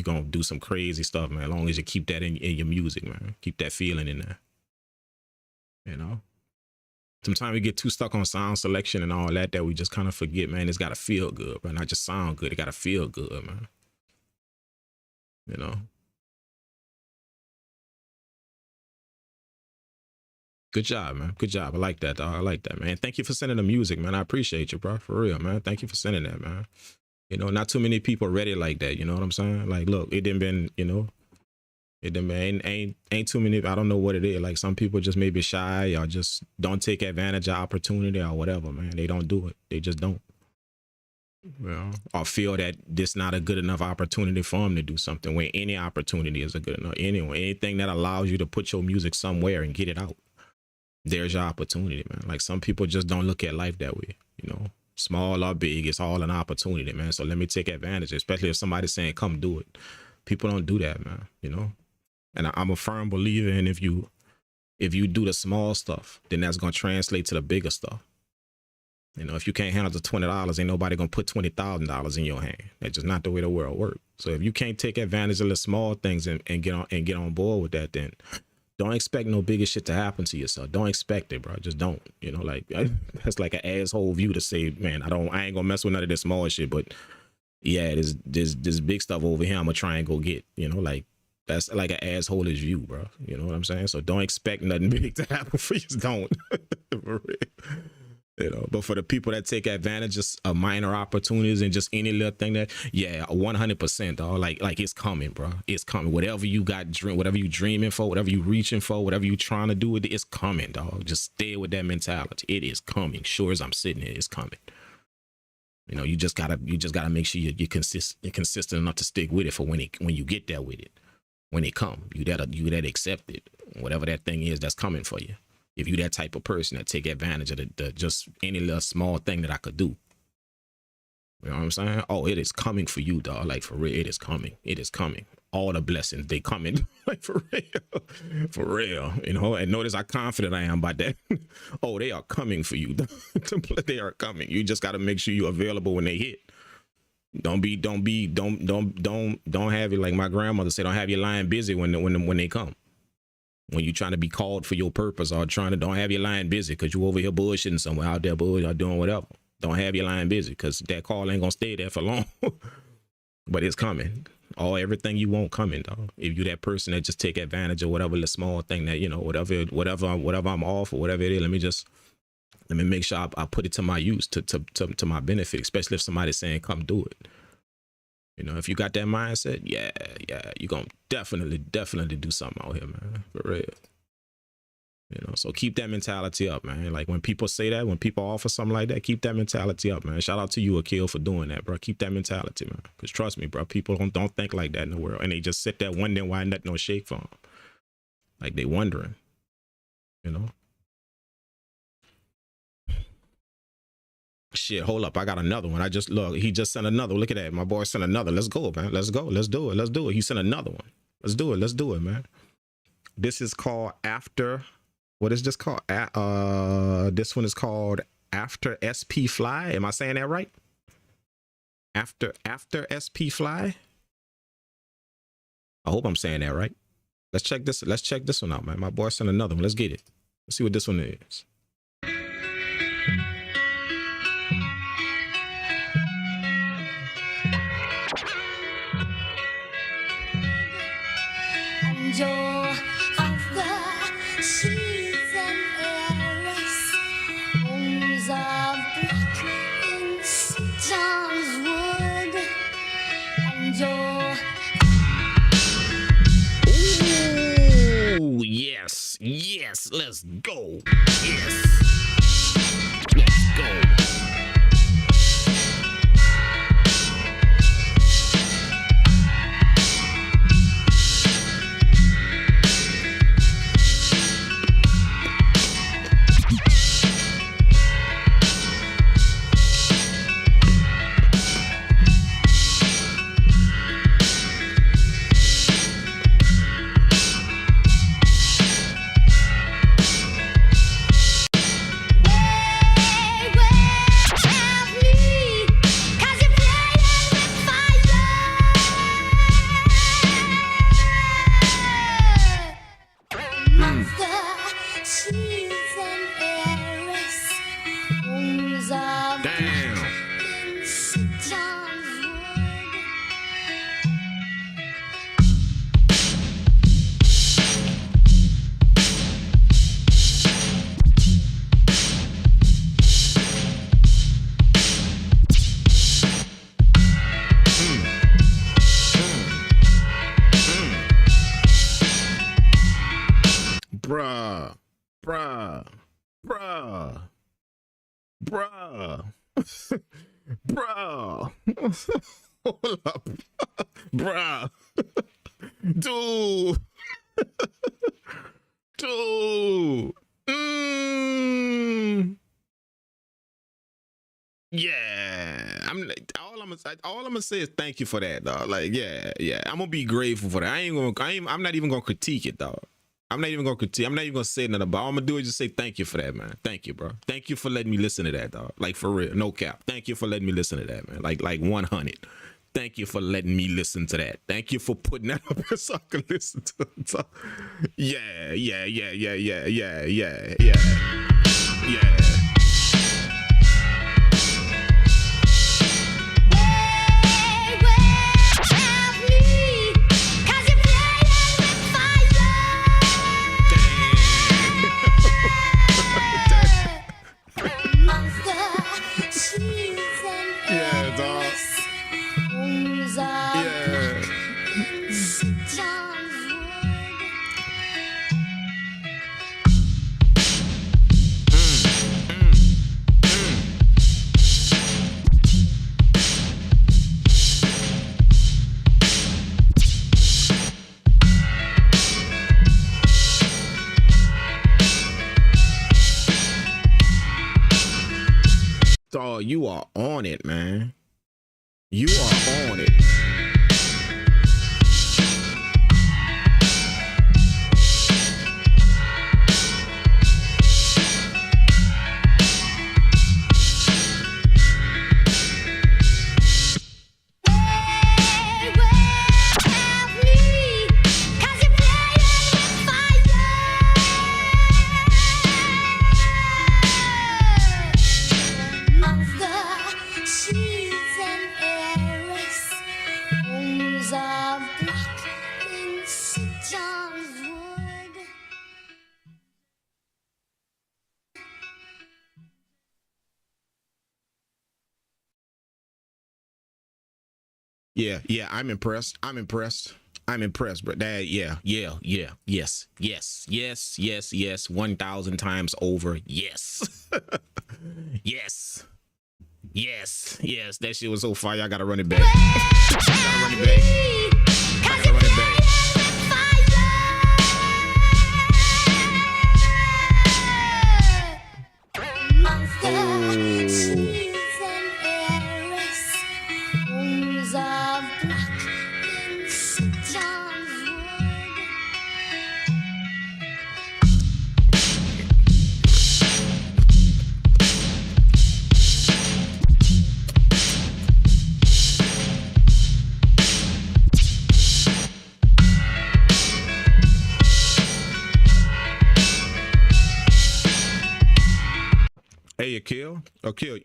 gonna do some crazy stuff, man. As long as you keep that in your music, man. Keep that feeling in there. You know? Sometimes we get too stuck on sound selection and all that we just kind of forget, man. It's gotta feel good, bro. Not just sound good. It gotta feel good, man. You know? Good job, man. Good job. I like that, dog. I like that, man. Thank you for sending the music, man. I appreciate you, bro. For real, man. Thank you for sending that, man. You know, not too many people ready like that. You know what I'm saying? Like, look, it didn't been, you know, it didn't been, ain't too many. I don't know what it is. Like some people just may be shy or just don't take advantage of opportunity or whatever, man. They don't do it. They just don't. Well, or feel that this not a good enough opportunity for them to do something when any opportunity is a good enough. Anyway, anything that allows you to put your music somewhere and get it out. There's your opportunity, man. Like some people just don't look at life that way, you know, small or big, it's all an opportunity, man. So let me take advantage, especially if somebody's saying, come do it. People don't do that, man, you know? And I'm a firm believer in if you do the small stuff, then that's going to translate to the bigger stuff. You know, if you can't handle the $20, ain't nobody going to put $20,000 in your hand. That's just not the way the world works. So if you can't take advantage of the small things and get on board with that, then don't expect no bigger shit to happen to yourself. Don't expect it, bro. Just don't. You know, like that's like an asshole view to say, man, I ain't gonna mess with none of this small shit, but yeah, this big stuff over here I'm gonna try and go get, you know, like that's like an asshole-ish view, bro. You know what I'm saying? So don't expect nothing big to happen for you. Just don't. For real. You know, but for the people that take advantage of minor opportunities and just any little thing that, yeah, 100%, dog. Like it's coming, bro. It's coming. Whatever you got, whatever you dreaming for, whatever you reaching for, whatever you trying to do with it, it's coming, dog. Just stay with that mentality. It is coming. Sure as I'm sitting here, it's coming. You know, you just gotta make sure you're consistent enough to stick with it for when you get there with it. When it come, you that accept it, whatever that thing is that's coming for you. If you that type of person that take advantage of the just any little small thing that I could do. You know what I'm saying? Oh, it is coming for you, dog. Like for real, it is coming. It is coming. All the blessings, they coming. Like for real. For real. You know, and notice how confident I am about that. Oh, they are coming for you. They are coming. You just gotta make sure you're available when they hit. Don't have it like my grandmother said, don't have you lying busy when they come. When you're trying to be called for your purpose or don't have you lying busy because you over here bullshitting somewhere out there, bullshit or doing whatever. Don't have you lying busy because that call ain't gonna stay there for long. But it's coming. Everything you want coming, dog. If you that person that just take advantage of whatever the small thing that, you know, whatever I'm off or whatever it is, let me make sure I put it to my use, to my benefit, especially if somebody's saying, come do it. You know, if you got that mindset, yeah, you're going to definitely do something out here, man, for real. You know, so keep that mentality up, man. Like when people say that, when people offer something like that, keep that mentality up, man. Shout out to you, Akil, for doing that, bro. Keep that mentality, man. Because trust me, bro, people don't think like that in the world. And they just sit there wondering why nothing don't shake for them. Like they wondering, you know. Shit, hold up. I got another one. He just sent another. Look at that. My boy sent another. Let's go, man. Let's go. Let's do it. He sent another one. Let's do it, man. This is called After. What is this called? This one is called After SP Fly. Am I saying that right? After SP Fly? I hope I'm saying that right. Let's check this one out, man. My boy sent another one. Let's get it. Let's see what this one is. Yes, let's go. Yes, let's go. Bruh. Hold up. Bruh. Dude. Dude. Yeah. All I'm gonna say is thank you for that, dog. Like, yeah. I'm gonna be grateful for that. I'm not even gonna critique it, dog. I'm not even gonna say nothing about it. All I'm gonna do is just say thank you for that, man. Thank you, bro. Thank you for letting me listen to that, dog. Like, for real, no cap. Thank you for letting me listen to that, man. Like 100. Thank you for letting me listen to that. Thank you for putting that up here so I can listen to it. So, yeah. Dog, you are on it, man. You are on it. Yeah, I'm impressed. I'm impressed, but that, yeah, yes, 1,000 times over, yes. yes, that shit was so fire. I gotta run it back. Hey, Akil,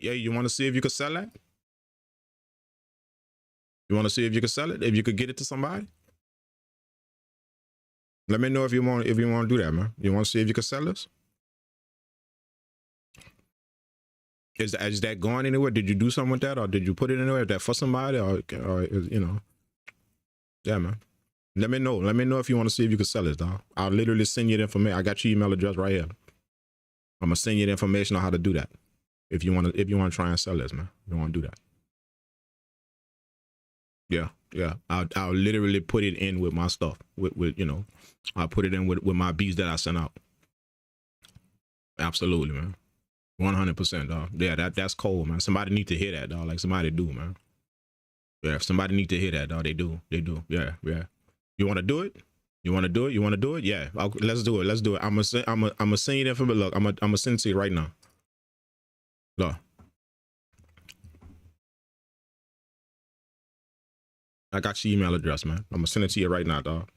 yeah, you want to see if you could sell that? You want to see if you could sell it? If you could get it to somebody? Let me know if you want to do that, man. You want to see if you could sell this? Is that going anywhere? Did you do something with that, or did you put it anywhere? Is that for somebody, or you know? Yeah, man. Let me know. Let me know if you want to see if you could sell it, dog. I'll literally send you the information. I got your email address right here. I'm gonna send you the information on how to do that. If you want to try and sell this, man. You want to do that? Yeah. I'll literally put it in with my stuff. With you know, I'll put it in with my beats that I sent out. Absolutely, man. 100%, dog. Yeah, that's cold, man. Somebody need to hear that, dog. Like somebody do, man. Yeah, if somebody need to hear that, dog, they do. Yeah. You want to do it? You want to do it? Yeah. Let's do it. I'm gonna send you that from. Look, I'm gonna send it to you right now. Look. I got your email address, man. I'm gonna send it to you right now, dog.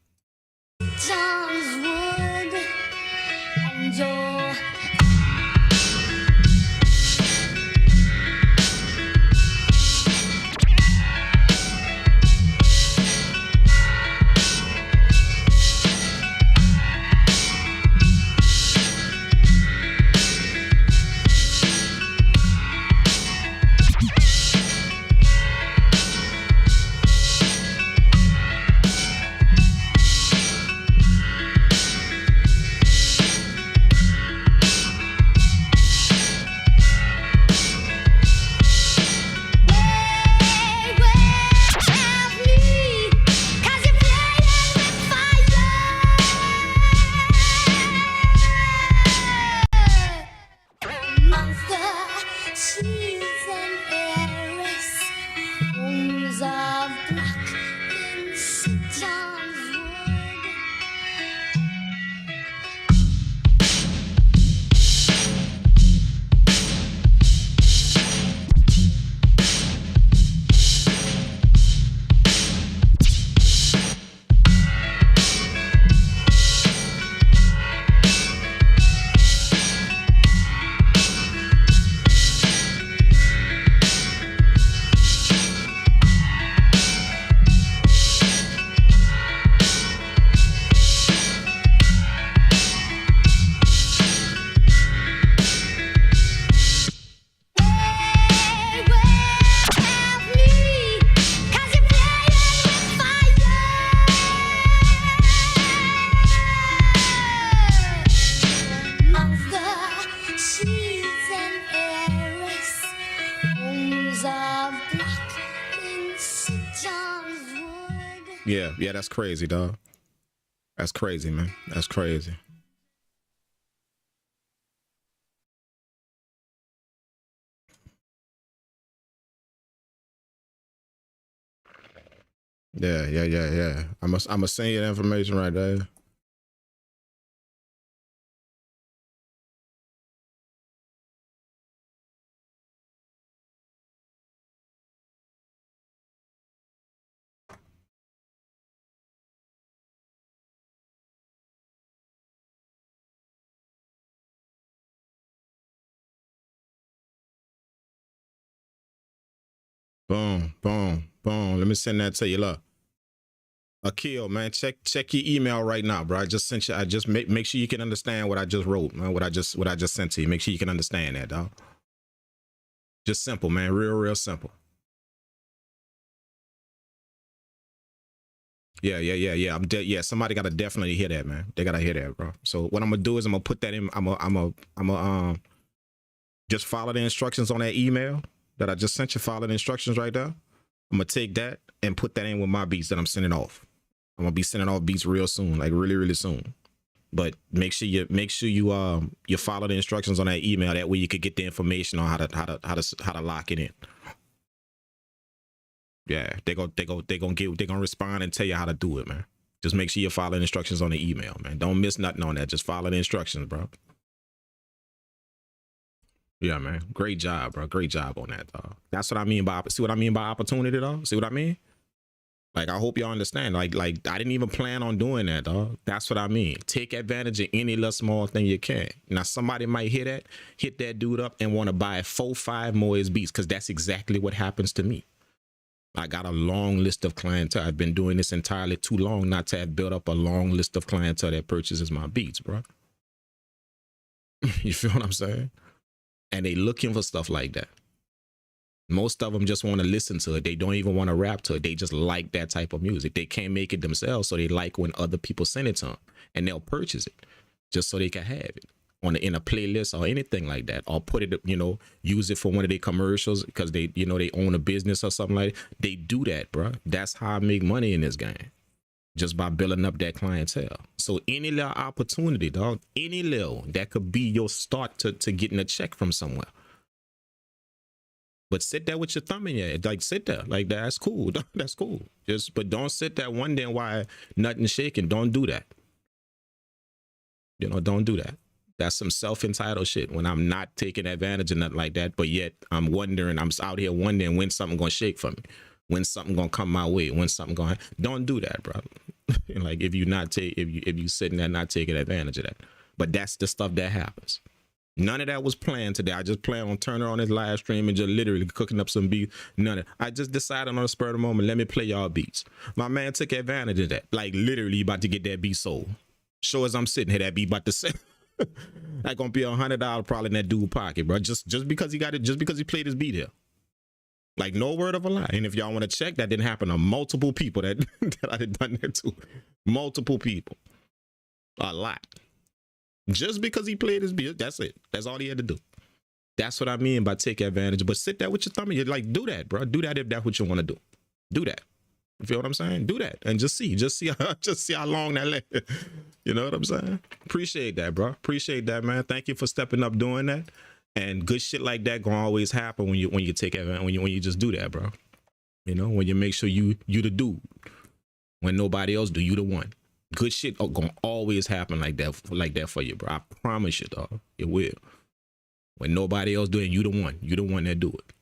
Yeah, that's crazy, dog. That's crazy, man. That's crazy. Yeah. I'm send you the information right there. Boom. Let me send that to you. Look. Akil, man, check your email right now, bro. I just sent you. I just make sure you can understand what I just wrote, man. What I just sent to you. Make sure you can understand that, dog. Just simple, man. Real simple. Yeah. Yeah. Somebody gotta definitely hear that, man. They gotta hear that, bro. So what I'm gonna do is I'm gonna put that in. I'm gonna just follow the instructions on that email that I just sent you. Follow the instructions right there. I'm gonna take that and put that in with my beats that I'm sending off. I'm gonna be sending off beats real soon, like really soon. But make sure you follow the instructions on that email. That way you could get the information on how to lock it in. Yeah, they're gonna respond and tell you how to do it, man. Just make sure you follow the instructions on the email, man. Don't miss nothing on that. Just follow the instructions, bro. Yeah, man. Great job, bro. Great job on that, dog. That's what I mean by, see what I mean by opportunity, dog? See what I mean? Like, I hope y'all understand. Like I didn't even plan on doing that, dog. That's what I mean. Take advantage of any little small thing you can. Now, somebody might hit that dude up and want to buy 4-5 more of his beats, because that's exactly what happens to me. I got a long list of clientele. I've been doing this entirely too long not to have built up a long list of clientele that purchases my beats, bro. You feel what I'm saying? And they looking for stuff like that. Most of them just want to listen to it. They don't even want to rap to it. They just like that type of music. They can't make it themselves, so they like when other people send it to them, and they'll purchase it just so they can have it in a playlist or anything like that, or put it, use it for one of their commercials because they, they own a business or something like that. They do that, bro. That's how I make money in this game, just by building up that clientele. So any little opportunity, dog, any little, that could be your start to getting a check from somewhere. But sit there with your thumb in your head. Like, sit there. Like, that's cool. That's cool. But don't sit there wondering why nothing's shaking. Don't do that. Don't do that. That's some self-entitled shit when I'm not taking advantage of nothing like that, but yet I'm out here wondering when something gonna shake for me, when something gonna come my way, when something gonna, don't do that, bro. Like, if you sitting there not taking advantage of that. But that's the stuff that happens. None of that was planned today. I just planned on turning on this live stream and just literally cooking up some beats. None of it. I just decided on the spur of the moment, let me play y'all beats. My man took advantage of that. Like, literally about to get that beat sold. Sure as I'm sitting here, that beat about to sell. That gonna be $100 probably in that dude pocket, bro. Just because he got it, just because he played his beat here. Like, no word of a lie. And if y'all want to check, that didn't happen to multiple people that I had done that to. Multiple people. A lot. Just because he played his beat, that's it. That's all he had to do. That's what I mean by take advantage. But sit there with your thumb. You're like, do that, bro. Do that if that's what you want to do. Do that. You feel what I'm saying? Do that and just see how long that lasts. You know what I'm saying? Appreciate that, bro. Appreciate that, man. Thank you for stepping up doing that. And good shit like that gonna always happen when you take advantage, when you just do that, bro. When you make sure you the dude. When nobody else do, you the one. Good shit gonna always happen like that for you, bro. I promise you, dog. It will. When nobody else doing, you the one. You the one that do it.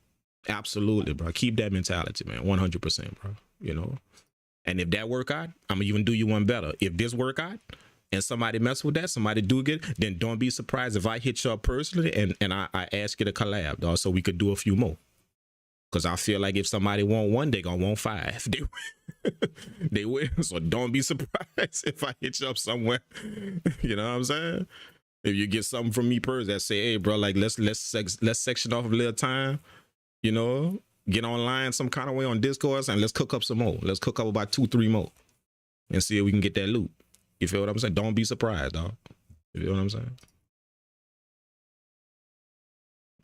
Absolutely, bro. Keep that mentality, man. 100%, bro. And if that work out, I'm gonna even do you one better. If this work out and somebody mess with that, somebody do good, then don't be surprised if I hit you up personally and I ask you to collab, dog, so we could do a few more. Because I feel like if somebody want one, they gonna want 5. They will. So don't be surprised if I hit you up somewhere. You know what I'm saying? If you get something from me personally that say, hey, bro, like let's section off a little time, get online some kind of way on Discord and let's cook up some more. Let's cook up about 2-3 more and see if we can get that loot. You feel what I'm saying? Don't be surprised, dog. You feel what I'm saying?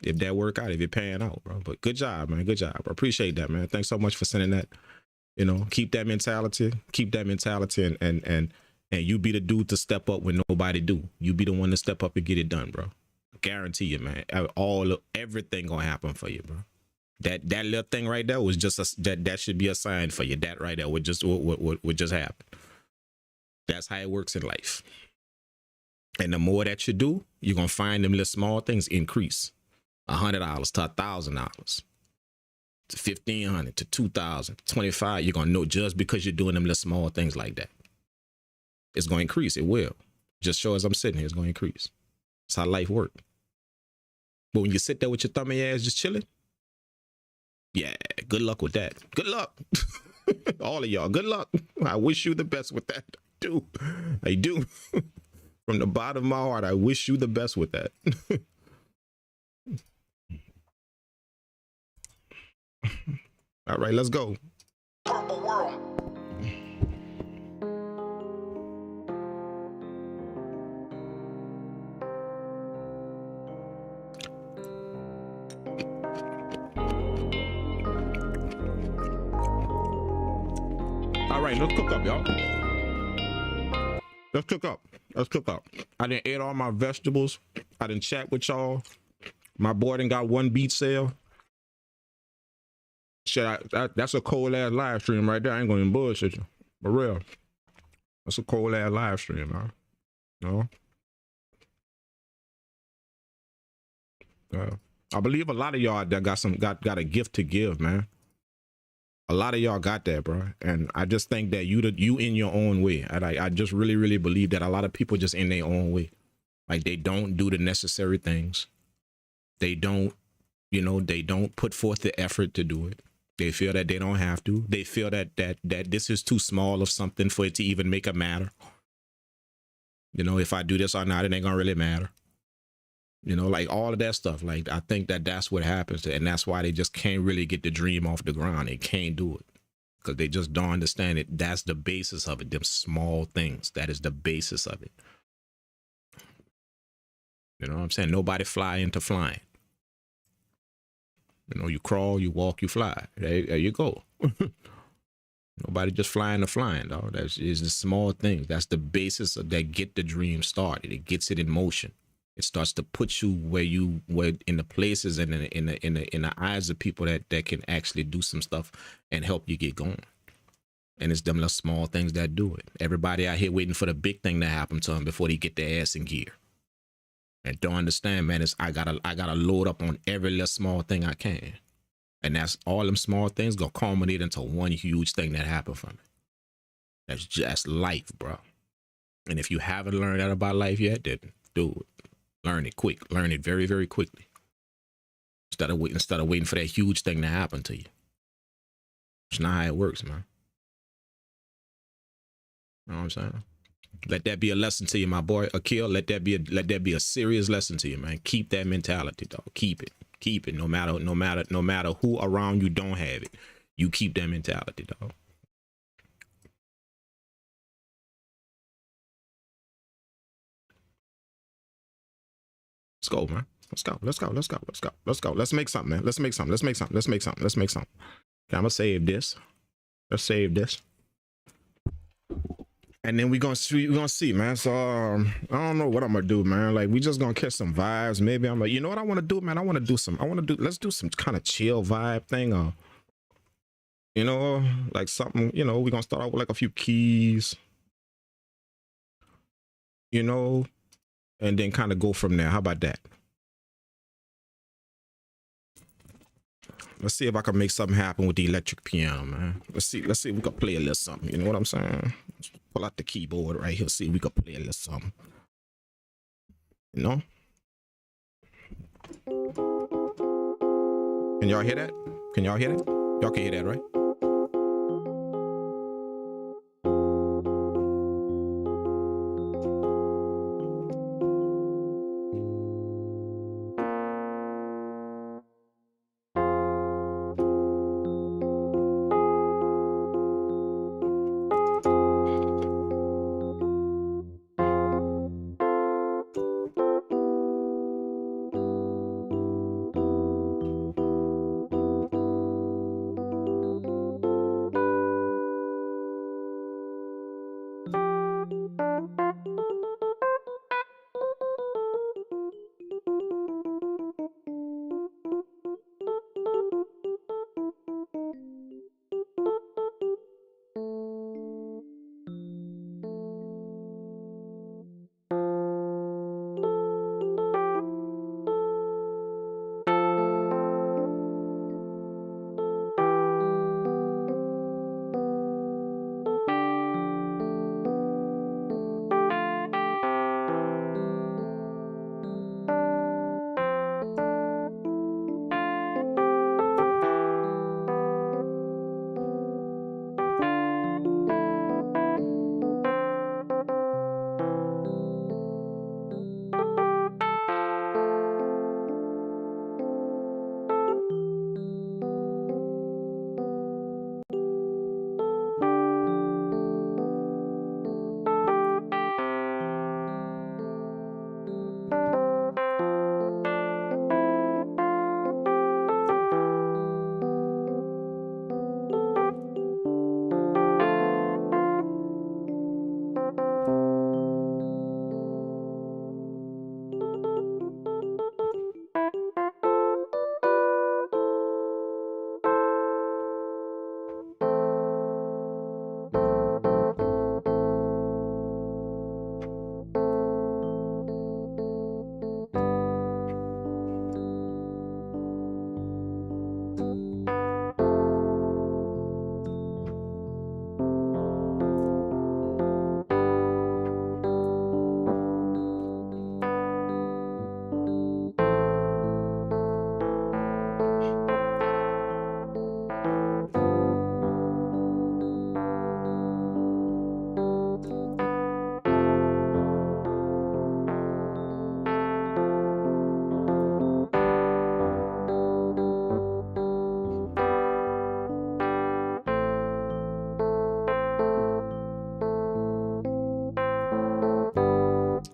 If that work out, if it pan out, bro. But good job, man. Good job, bro. Appreciate that, man. Thanks so much for sending that. Keep that mentality. Keep that mentality, and you be the dude to step up when nobody do. You be the one to step up and get it done, bro. Guarantee you, man. Everything gonna happen for you, bro. That little thing right there was just that should be a sign for you. That right there would just happen. That's how it works in life. And the more that you do, you're gonna find them little small things increase. $100 to $1,000 to 1,500 to 2,000, 25. You're gonna know just because you're doing them little small things like that. It's gonna increase. It will. Just show as I'm sitting here, it's gonna increase. That's how life works. But when you sit there with your thumb in your ass just chilling, yeah, good luck with that. Good luck. All of y'all, good luck. I wish you the best with that. I do. From the bottom of my heart, I wish you the best with that. All right, let's go. Purple world. All right, let's cook up, y'all. Let's cook up. Let's cook up. I done ate all my vegetables. I done chat with y'all. My boy done got one beat sale. Shit, that's a cold ass live stream right there. I ain't gonna even bullshit you. For real. That's a cold ass live stream, man. You know? I believe a lot of y'all that got a gift to give, man. A lot of y'all got that, bro. And I just think that you in your own way. I just really believe that a lot of people just in their own way. Like they don't do the necessary things. They don't, they don't put forth the effort to do it. They feel that they don't have to. They feel that this is too small of something for it to even make a matter. If I do this or not, it ain't gonna really matter. Like all of that stuff. Like I think that's what happens, and that's why they just can't really get the dream off the ground. They can't do it because they just don't understand it. That's the basis of it. Them small things. That is the basis of it. You know what I'm saying? Nobody fly into flying. You crawl, you walk, you fly. There you go. Nobody just flying to flying, dog. That is the small things. That's the basis of that. Get the dream started. It gets it in motion. It starts to put you where in the places and in the eyes of people that can actually do some stuff and help you get going. And it's them little small things that do it. Everybody out here waiting for the big thing to happen to them before they get their ass in gear. And don't understand, man, I gotta load up on every little small thing I can. And that's all them small things gonna culminate into one huge thing that happened for me. That's just life, bro. And if you haven't learned that about life yet, then do it. Learn it quick. Learn it very, very quickly. Instead of waiting for that huge thing to happen to you. It's not how it works, man. You know what I'm saying? Let that be a lesson to you, my boy. Akil, let that be a serious lesson to you, man. Keep that mentality, dog. Keep it. Keep it. No matter who around you don't have it. You keep that mentality, dog. Let's go, man. Let's go. Let's make something, man. Let's make something. Okay, I'm gonna save this. Let's save this. And then we're gonna see, man. So I don't know what I'm gonna do, man. Like we just gonna catch some vibes. Maybe I'm like, you know what I want to do, man? Let's do some kind of chill vibe thing, or like something. We're gonna start out with like a few keys, and then kind of go from there. How about that? Let's see if I can make something happen with the electric piano, man. Let's see if we can play a little something. You know what I'm saying? Let's pull out the keyboard right here. See if we can play a little something. Can y'all hear that? Y'all can hear that, right?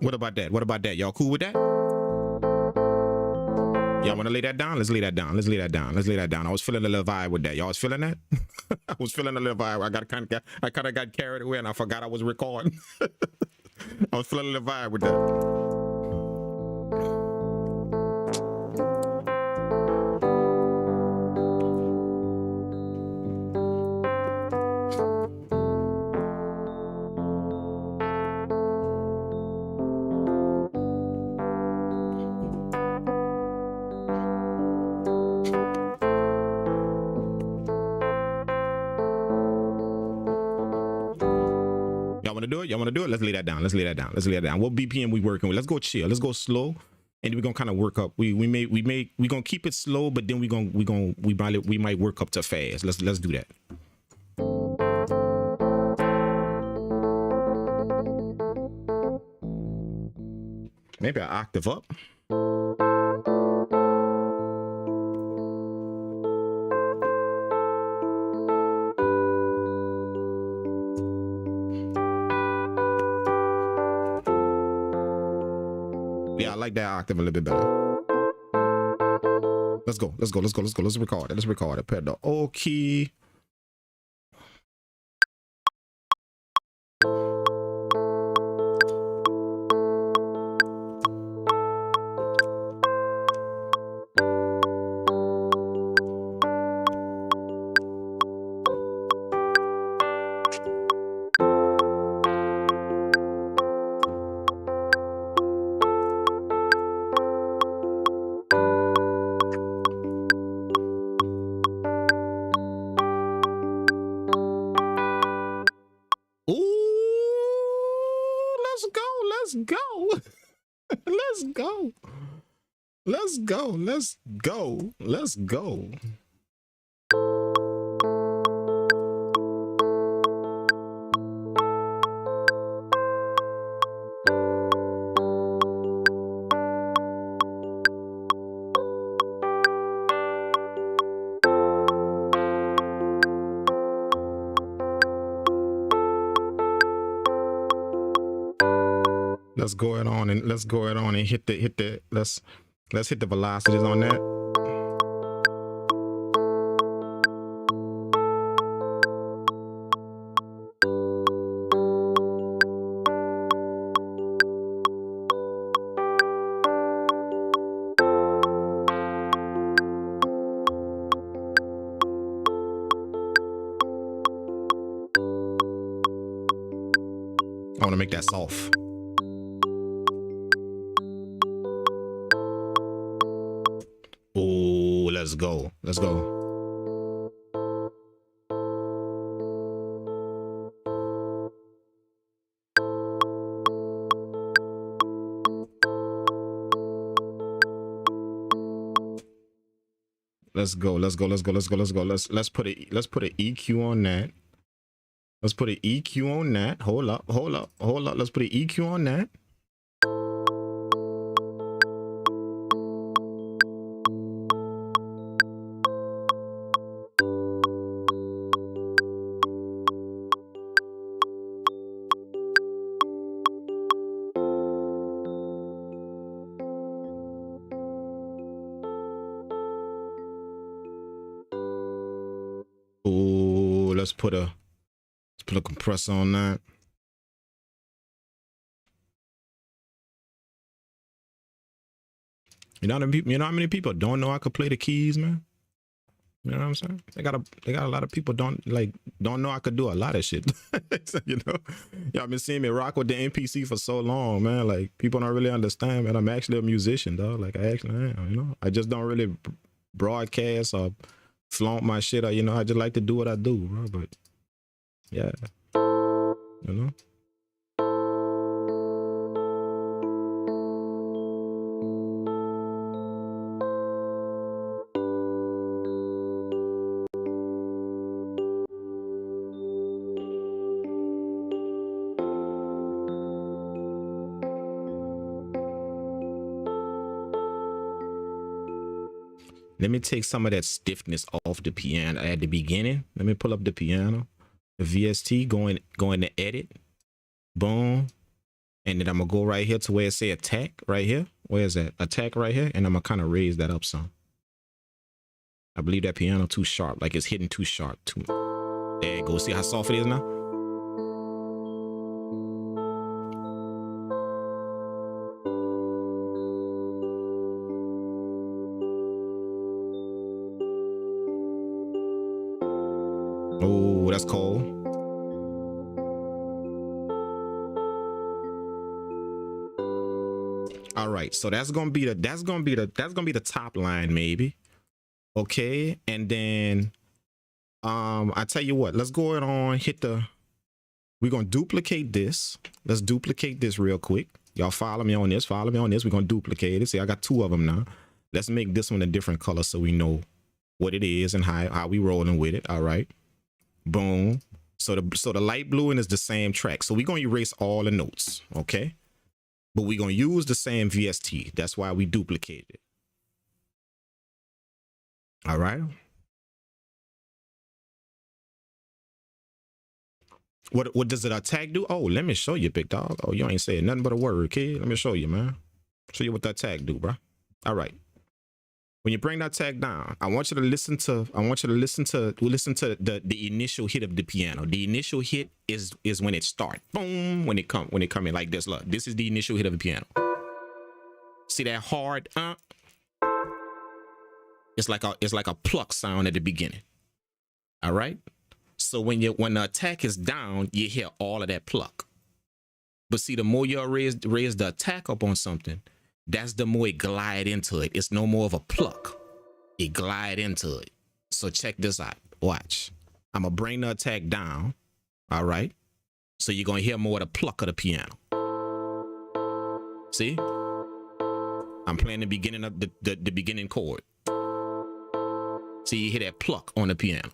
What about that? What about that? Y'all cool with that? Y'all want to lay that down? Let's lay that down. Let's lay that down. Let's lay that down. I was feeling a little vibe with that. Y'all was feeling that? I was feeling a little vibe. I kind of got carried away and I forgot I was recording. I was feeling a little vibe with that. Y'all want to do it? Let's lay that down. Let's lay that down. Let's lay that down. What BPM we working with? Let's go chill. Let's go slow, and we're gonna kind of work up. We gonna keep it slow, but then we might work up to fast. Let's do that. Maybe an octave up. I like that octave a little bit better. Let's go. Let's record it. Let's record it. Put the O key. Let's go. Let's go it on and hit the let's hit the velocities on that. I want to make that soft. Oh, let's go. Let's go. Let's go. Let's go. Let's go. Let's go. Let's go. Let's put an EQ on that. Let's put an EQ on that. Hold up. Let's put an EQ on that. Oh, let's put a compressor on that. You know how many people don't know I could play the keys, man? You know what I'm saying? They got a lot of people don't know I could do a lot of shit. You know, y'all been seeing me rock with the MPC for so long, man. Like, people don't really understand, man. I'm actually a musician, dog. Like, I actually am, you know. I just don't really broadcast or flaunt my shit, or, you know, I just like to do what I do, bro. But yeah, you know. Let me take some of that stiffness off the piano at the beginning. Let me pull up the piano, the VST, going to edit. Boom. And then I'm gonna go right here to where it say attack right here. Where is that? Attack right here. And I'm gonna kind of raise that up some. I believe that piano too sharp, like it's hitting too sharp. There you go. See how soft it is now? Oh, that's cold. All right, so that's gonna be the top line maybe. Okay, and then I tell you what, let's go ahead on we're gonna duplicate this. Let's duplicate this real quick. Y'all follow me on this, We're gonna duplicate it. See, I got 2 of them now. Let's make this one a different color so we know what it is and how we rolling with it. All right, boom. So the light blue one is the same track. So we're gonna erase all the notes, okay? But we're gonna use the same VST. That's why we duplicated it. All right. What does it attack do? Oh, let me show you, big dog. Oh, you ain't saying nothing but a word, kid. Let me show you, man. Show you what the attack do, bro. All right. When you bring that attack down, I want you to listen to the initial hit of the piano. The initial hit is when it starts. Boom, when it come in like this. Look, this is the initial hit of the piano. See that hard it's like a pluck sound at the beginning. All right. So when the attack is down, you hear all of that pluck. But see, the more you raise the attack up on something, that's the more it glide into it. It's no more of a pluck. It glide into it. So check this out. Watch. I'm gonna bring the attack down. All right. So you're gonna hear more of the pluck of the piano. See? I'm playing the beginning of the beginning chord. See, you hear that pluck on the piano.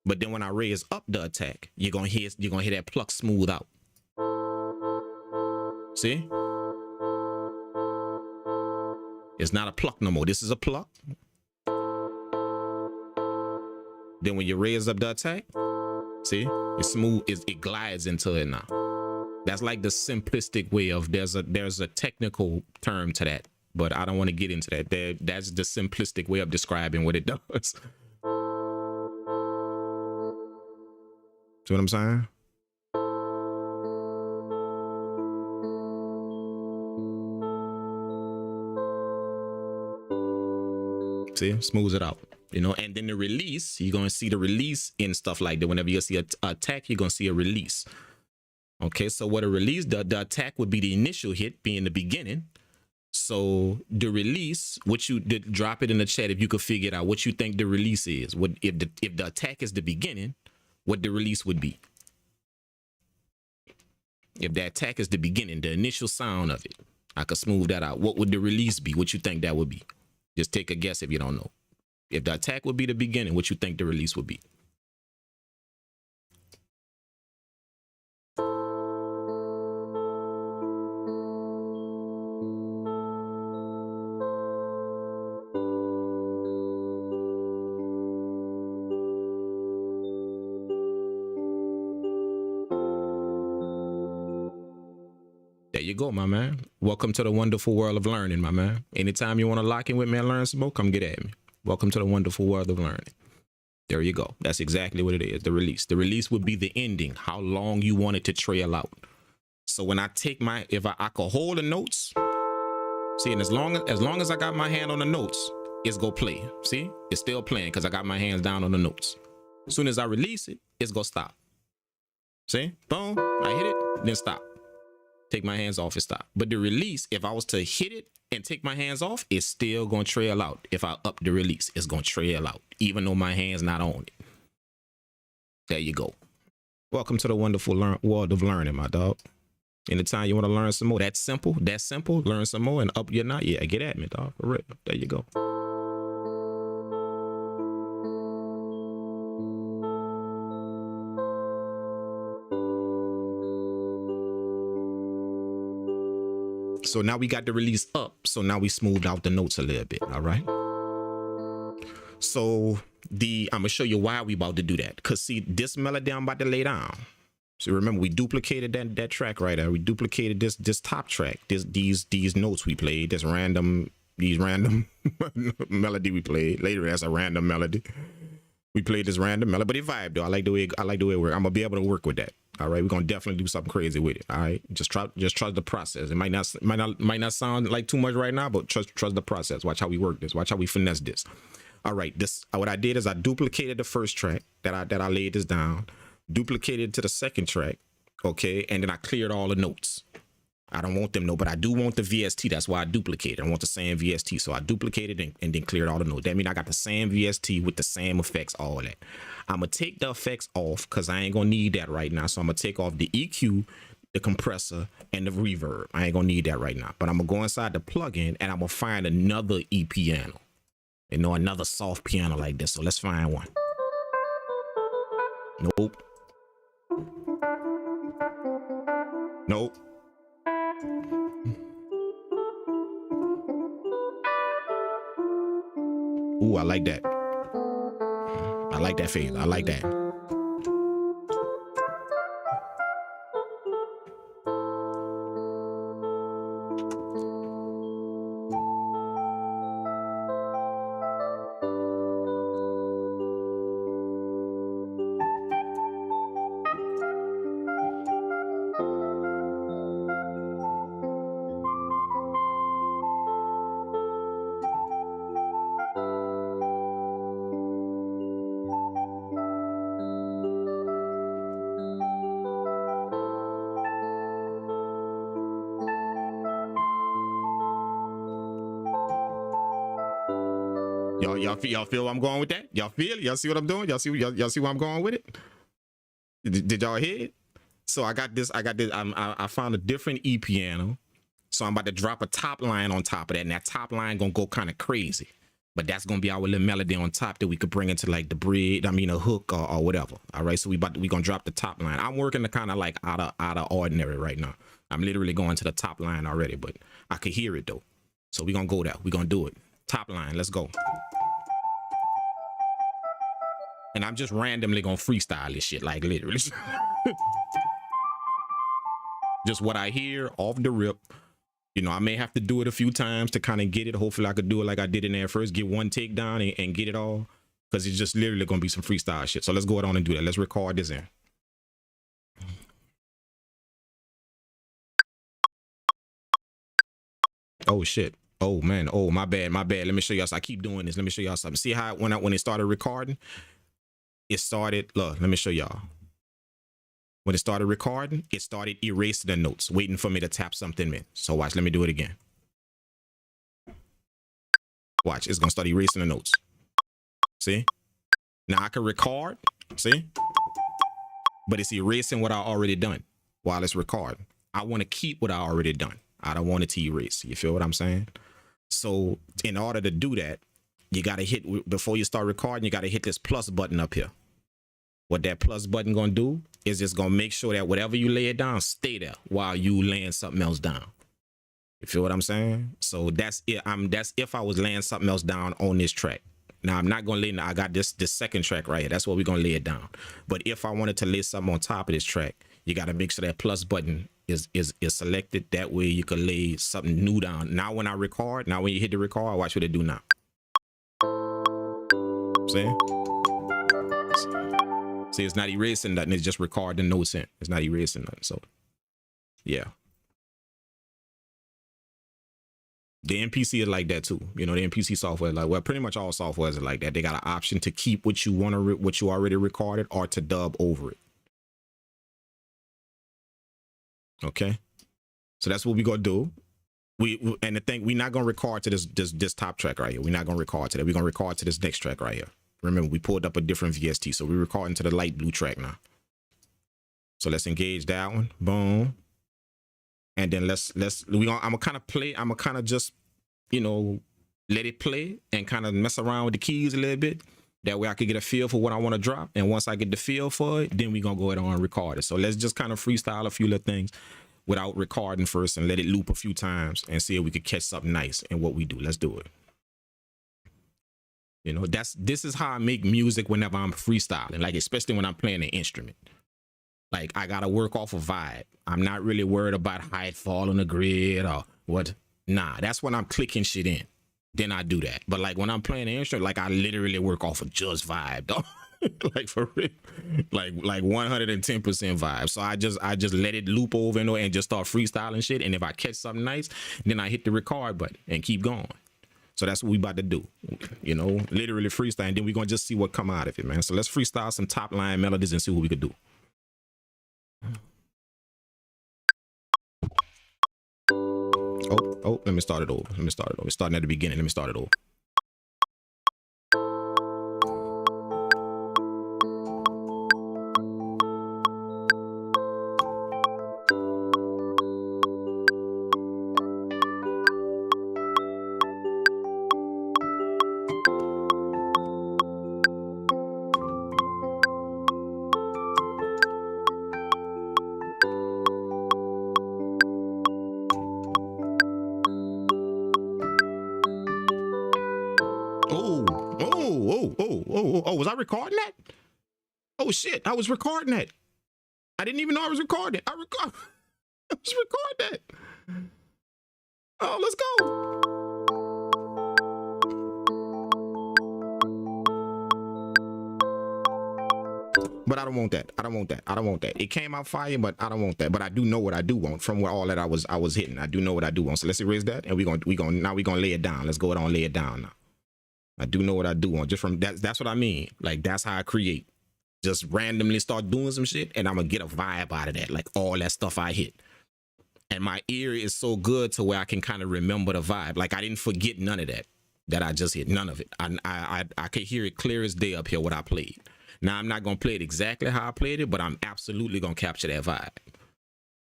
But then when I raise up the attack, you're gonna hear that pluck smooth out. See? It's not a pluck no more. This is a pluck. Then when you raise up the attack, see, it's smooth. It glides into it now. That's like the simplistic way of there's a technical term to that, but I don't want to get into that. That's the simplistic way of describing what it does. See what I'm saying? See, smooths it out, you know. And then the release, you're gonna see the release in stuff like that. Whenever you see a attack, you're gonna see a release. Okay, so what a release, the attack would be the initial hit, being the beginning. So the release, what you did, drop it in the chat if you could figure it out. What you think the release is? What if the attack is the beginning? What the release would be? If the attack is the beginning, the initial sound of it, I could smooth that out. What would the release be? What you think that would be? Just take a guess if you don't know. If the attack would be the beginning, what you think the release would be? There you go, my man. Welcome to the wonderful world of learning, my man. Anytime you want to lock in with me and learn some more, come get at me. Welcome to the wonderful world of learning. There you go. That's exactly what it is, the release. The release would be the ending, how long you want it to trail out. So when I take if I could hold the notes, see, and as long as I got my hand on the notes, it's go play. See, it's still playing because I got my hands down on the notes. As soon as I release it, it's go stop. See, boom, I hit it, then stop. Take my hands off and stop. But the release, if I was to hit it and take my hands off, it's still going to trail out. If I up the release, it's going to trail out, even though my hand's not on it. There you go. Welcome to the wonderful world of learning, my dog. Anytime you want to learn some more, that's simple, learn some more and up your knot. Yeah, get at me, dog. For real. There you go. So now we got the release up. So now we smoothed out the notes a little bit. All right. So I'm going to show you why we about to do that. Because see, this melody I'm about to lay down. So remember, we duplicated that track right there. We duplicated this top track, these notes we played, these random melody we played. Later, that's a random melody. We played this random melody, but it vibe though. I like the way it works. I'm gonna be able to work with that. All right, we're gonna definitely do something crazy with it. All right, just trust the process. It might not sound like too much right now, but trust the process. Watch how we work this. Watch how we finesse this. All right, what I did is I duplicated the first track that I laid this down, duplicated to the second track, okay, and then I cleared all the notes. I don't want them, no, but I do want the VST. That's why I duplicated. I want the same VST. So I duplicated and then cleared all the notes. That means I got the same VST with the same effects, all that. I'm going to take the effects off because I ain't going to need that right now. So I'm going to take off the EQ, the compressor, and the reverb. I ain't going to need that right now. But I'm going to go inside the plugin and I'm going to find another E piano. You know, another soft piano like this. So let's find one. Nope. Nope. Ooh, I like that. I like that phase. I like that. Y'all feel where I'm going with that? Y'all feel? Y'all see what I'm doing? Y'all see where I'm going with it? Did y'all hear it? So I got this. I found a different E piano. So I'm about to drop a top line on top of that, and that top line gonna go kind of crazy. But that's gonna be our little melody on top that we could bring into like the bridge. I mean a hook or whatever. All right. So we gonna drop the top line. I'm working the kind of like out of ordinary right now. I'm literally going to the top line already, but I could hear it though. So we gonna go there. We gonna do it. Top line. Let's go. And I'm just randomly gonna freestyle this shit, like literally. Just what I hear off the rip. You know, I may have to do it a few times to kind of get it. Hopefully I could do it like I did in there first, get one take down and get it all. Because it's just literally gonna be some freestyle shit. So let's go on and do that. Let's record this in. Oh shit. Oh man. Oh, my bad. Let me show y'all. So I keep doing this. Let me show y'all something. See how when it started recording? It started, look, let me show y'all. When it started recording, it started erasing the notes, waiting for me to tap something in. So watch, let me do it again. Watch, it's gonna start erasing the notes. See? Now I can record, see? But it's erasing what I already done while it's recording. I wanna keep what I already done. I don't want it to erase. You feel what I'm saying? So in order to do that, you gotta hit, before you start recording, you gotta hit this plus button up here. What that plus button gonna do is just gonna make sure that whatever you lay it down, stay there while you laying something else down. You feel what I'm saying? So that's it. That's if I was laying something else down on this track. Now I'm not gonna lay. I got this second track right here. That's what we're gonna lay it down. But if I wanted to lay something on top of this track, you gotta make sure that plus button is selected. That way you can lay something new down. Now when I record, now when you hit the record, watch what it do now. See? See, it's not erasing nothing. It's just recording notes in. It's not erasing nothing. So, yeah. The MPC is like that too. You know, the MPC software is like, well, pretty much all softwares are like that. They got an option to keep what you want to, what you already recorded, or to dub over it. Okay. So that's what we gonna do. And the thing, we're not gonna record to this top track right here. We're not gonna record to that. We're gonna record to this next track right here. Remember, we pulled up a different VST, so we're recording to the light blue track now. So let's engage that one. Boom. And then I'm gonna kind of play. I'm gonna kind of just, you know, let it play and kind of mess around with the keys a little bit. That way I could get a feel for what I want to drop. And once I get the feel for it, then we're gonna go ahead and record it. So let's just kind of freestyle a few little things without recording first and let it loop a few times and see if we could catch something nice in what we do. Let's do it. You know, this is how I make music whenever I'm freestyling, like especially when I'm playing an instrument. Like I gotta work off a vibe. I'm not really worried about how it fall on the grid or what. Nah, that's when I'm clicking shit in. Then I do that. But like when I'm playing the instrument, like I literally work off of just vibe, dog. Like for real, like 110% vibe. So I just let it loop over and just start freestyling shit. And if I catch something nice, then I hit the record button and keep going. So that's what we about to do, you know, literally freestyle. And then we're gonna just see what come out of it, man. So let's freestyle some top line melodies and see what we could do. Oh, let me start it over. Starting at the beginning. Let me start it over. Oh, was I recording that? Oh shit, I was recording that. I didn't even know I was recording it. I was recording that. Oh, let's go. But I don't want that. I don't want that. It came out fire, but I don't want that. But I do know what I do want from what all that I was hitting. I do know what I do want. So let's erase that, and we're gonna lay it down. Let's go ahead and lay it down now. I do know what I do want. Just from that's what I mean. Like that's how I create. Just randomly start doing some shit, and I'm gonna get a vibe out of that. Like all that stuff I hit, and my ear is so good to where I can kind of remember the vibe. Like I didn't forget none of that I just hit. None of it. I could hear it clear as day up here what I played. Now I'm not gonna play it exactly how I played it, but I'm absolutely gonna capture that vibe.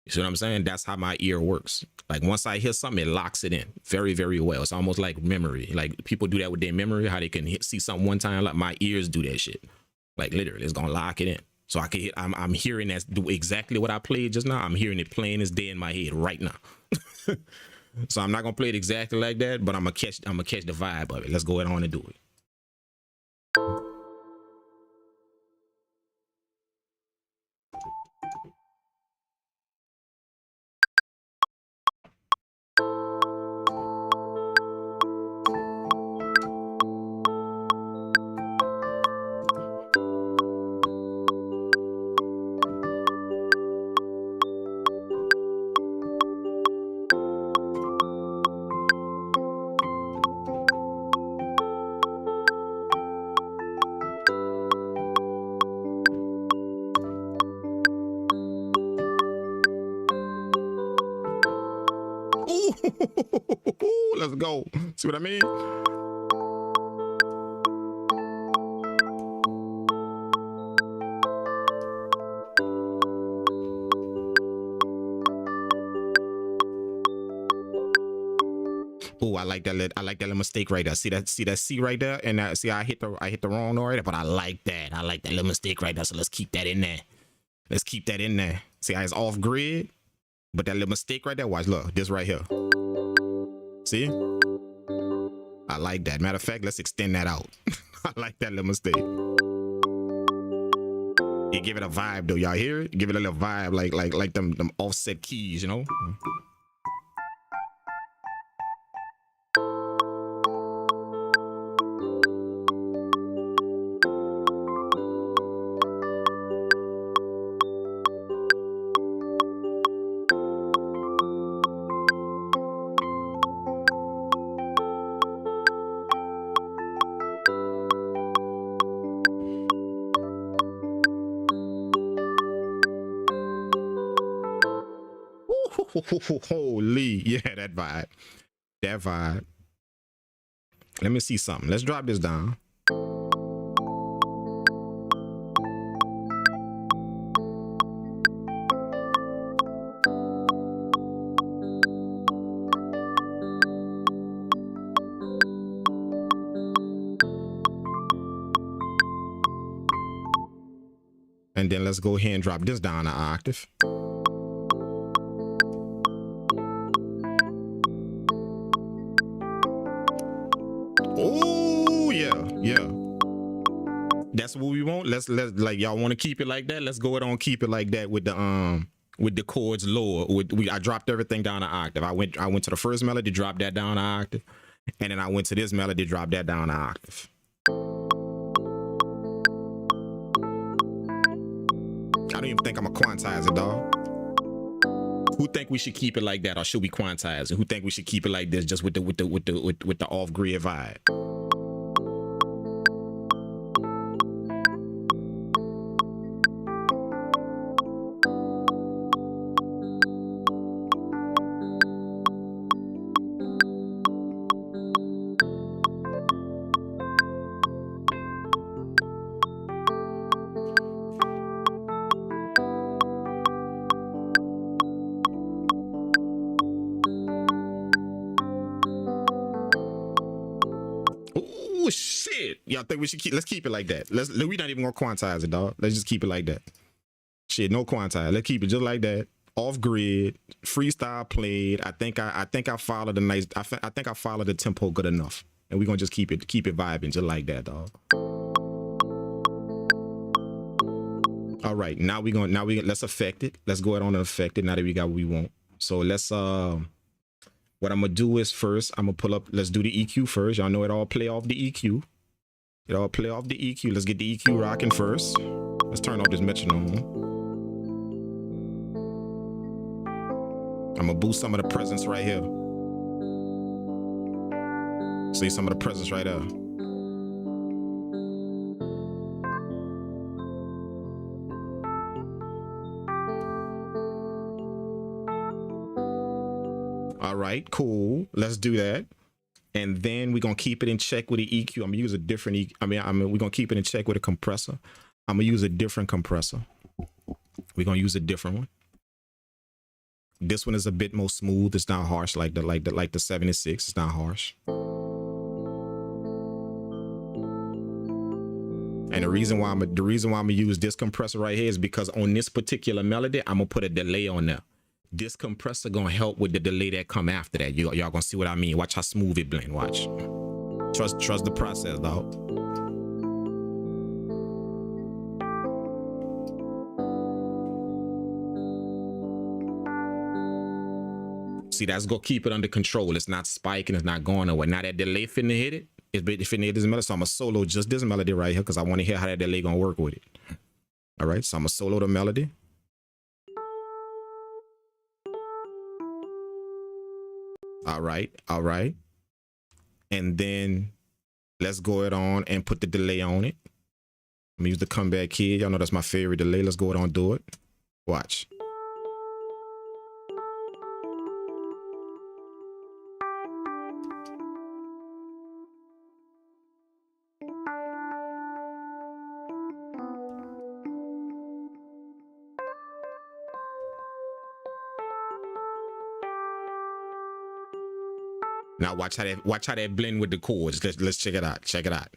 You see what I'm saying? That's how my ear works. Like once I hear something, it locks it in very, very well. It's almost like memory. Like people do that with their memory, how they can see something one time. Like my ears do that shit. Like literally, it's gonna lock it in. So I can hit. I'm hearing that do exactly what I played just now. I'm hearing it plain as day in my head right now. So I'm not gonna play it exactly like that, but I'm gonna catch the vibe of it. Let's go ahead on and do it. Let's go. See what I mean? Oh, I like that little mistake right there. See that C right there, and see I hit the wrong note right there, but I like that little mistake right there. So let's keep that in there. See how it's off grid, but that little mistake right there. Watch, look, this right here. See? I like that. Matter of fact, let's extend that out. I like that little mistake. It give it a vibe though. Y'all hear it? Give it a little vibe, like them offset keys, you know? Holy, yeah, that vibe. Let me see something. Let's drop this down. And then let's go ahead and drop this down an octave. That's what we want. Let's like y'all want to keep it like that. Let's go ahead on keep it like that with the chords lower. I dropped everything down an octave. I went to the first melody, dropped that down an octave, and then I went to this melody, dropped that down an octave. I don't even think I'm gonna quantize it, dog. Who think we should keep it like that, or should we quantize it? Who think we should keep it like this, just with the off grid vibe? Oh shit! Y'all think we should let's keep it like that. We not even gonna quantize it, dog. Let's just keep it like that. Shit, no quantize. Let's keep it just like that. Off grid, freestyle played. I think I followed the nice. I think I followed the tempo good enough, and we're gonna just keep it vibing just like that, dog. All right, now let's affect it. Let's go ahead on and affect it. Now that we got what we want, so let's what I'm gonna do is first I'm gonna pull up. Let's do the EQ first. Y'all know it all play off the EQ. It all play off the EQ. Let's get the EQ rocking first. Let's turn off this metronome. I'm gonna boost some of the presence right here. See some of the presence right there. All right, cool. Let's do that. And then we're gonna keep it in check with the EQ. I'm gonna use a different we're gonna keep it in check with a compressor. I'm gonna use a different compressor. We're gonna use a different one. This one is a bit more smooth. It's not harsh like the 76. It's not harsh. And the reason why I'm gonna use this compressor right here is because on this particular melody, I'm gonna put a delay on there. This compressor gonna help with the delay that come after that. Y'all gonna see what I mean. Watch how smooth it blend. Watch. Trust the process, dog. See, that's gonna keep it under control. It's not spiking. It's not going nowhere. Now that delay finna hit it. It's finna hit this melody. So I'm gonna solo just this melody right here because I want to hear how that delay gonna work with it. All right. So I'm gonna solo the melody. All right. And then let's go ahead on and put the delay on it. I'm gonna use the comeback kid. Y'all know that's my favorite delay. Let's go ahead on and do it. Watch. Now watch how that blend with the chords. Let's check it out. Check it out.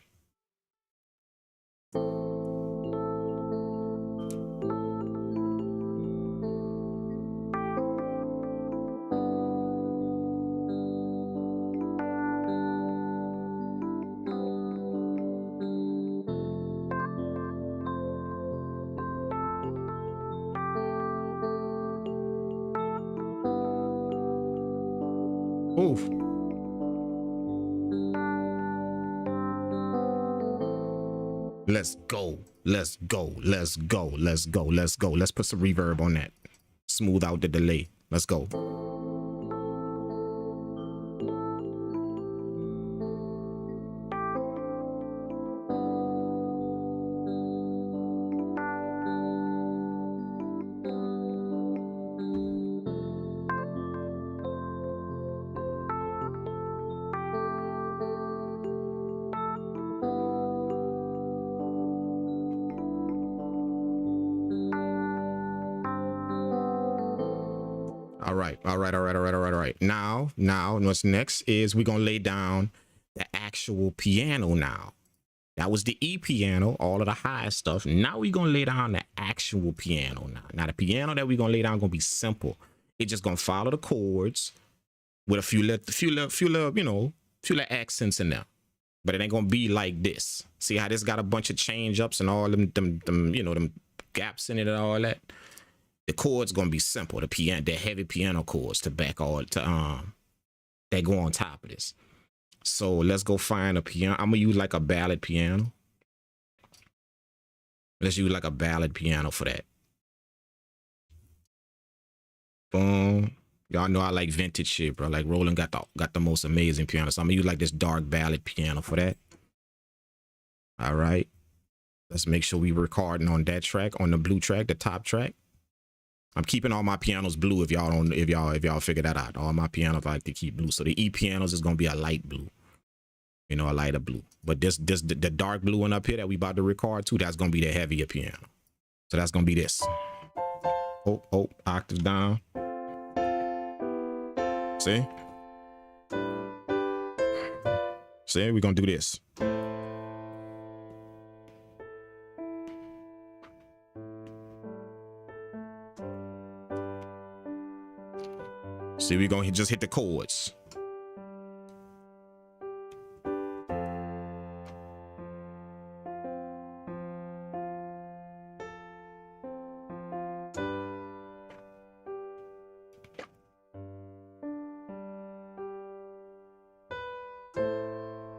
Oof. Let's go. Let's go. Let's go. Let's go. Let's go. Let's put some reverb on that. Smooth out the delay. Let's go. All right. Now, what's next is we're gonna lay down the actual piano now. That was the E piano, all of the high stuff. Now we're gonna lay down the actual piano now. Now the piano that we're gonna lay down gonna be simple. It's just gonna follow the chords with a few little accents in there. but it ain't gonna be like this. See how this got a bunch of change ups and all them you know, them gaps in it and all that. The chords gonna be simple. The heavy piano chords to back all to that go on top of this. So let's go find a piano. I'm gonna use like a ballad piano. Let's use like a ballad piano for that. Boom. Y'all know I like vintage shit, bro. Like Roland got the most amazing piano. So I'm gonna use like this dark ballad piano for that. All right. Let's make sure we recording on that track, on the blue track, the top track. I'm keeping all my pianos blue if y'all figure that out. All my pianos I like to keep blue. So the E pianos is gonna be a light blue. You know, a lighter blue. But the dark blue one up here that we about to record to, that's gonna be the heavier piano. So that's gonna be this. Oh, octave down. See? See, we're gonna do this. See, we're gonna just hit the chords.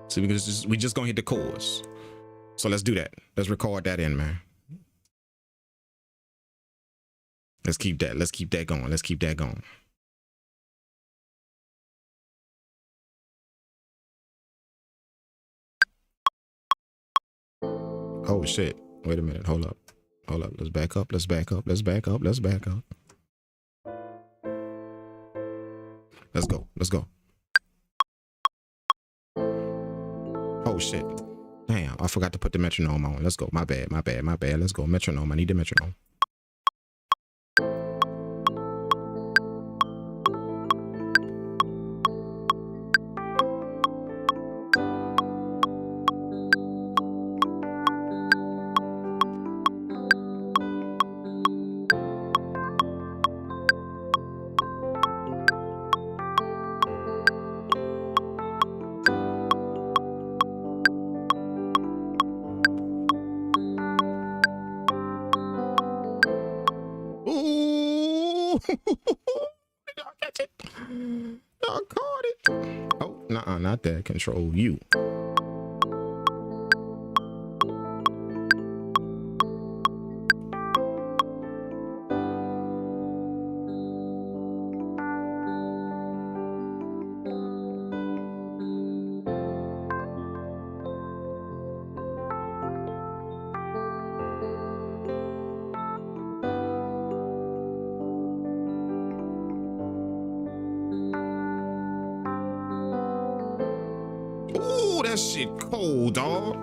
So we just gonna hit the chords. So let's do that. Let's record that in, man. Let's keep that. Let's keep that going. Let's keep that going. Oh shit. Wait a minute. Hold up. Hold up. Let's back up. Let's back up. Let's back up. Let's back up. Let's go. Let's go. Oh shit. Damn, I forgot to put the metronome on. Let's go. My bad, my bad, my bad. Let's go. Metronome. I need the metronome. Y'all catch it? Y'all caught it? Oh, nuh-uh, not that. Control U. That shit cold, dog.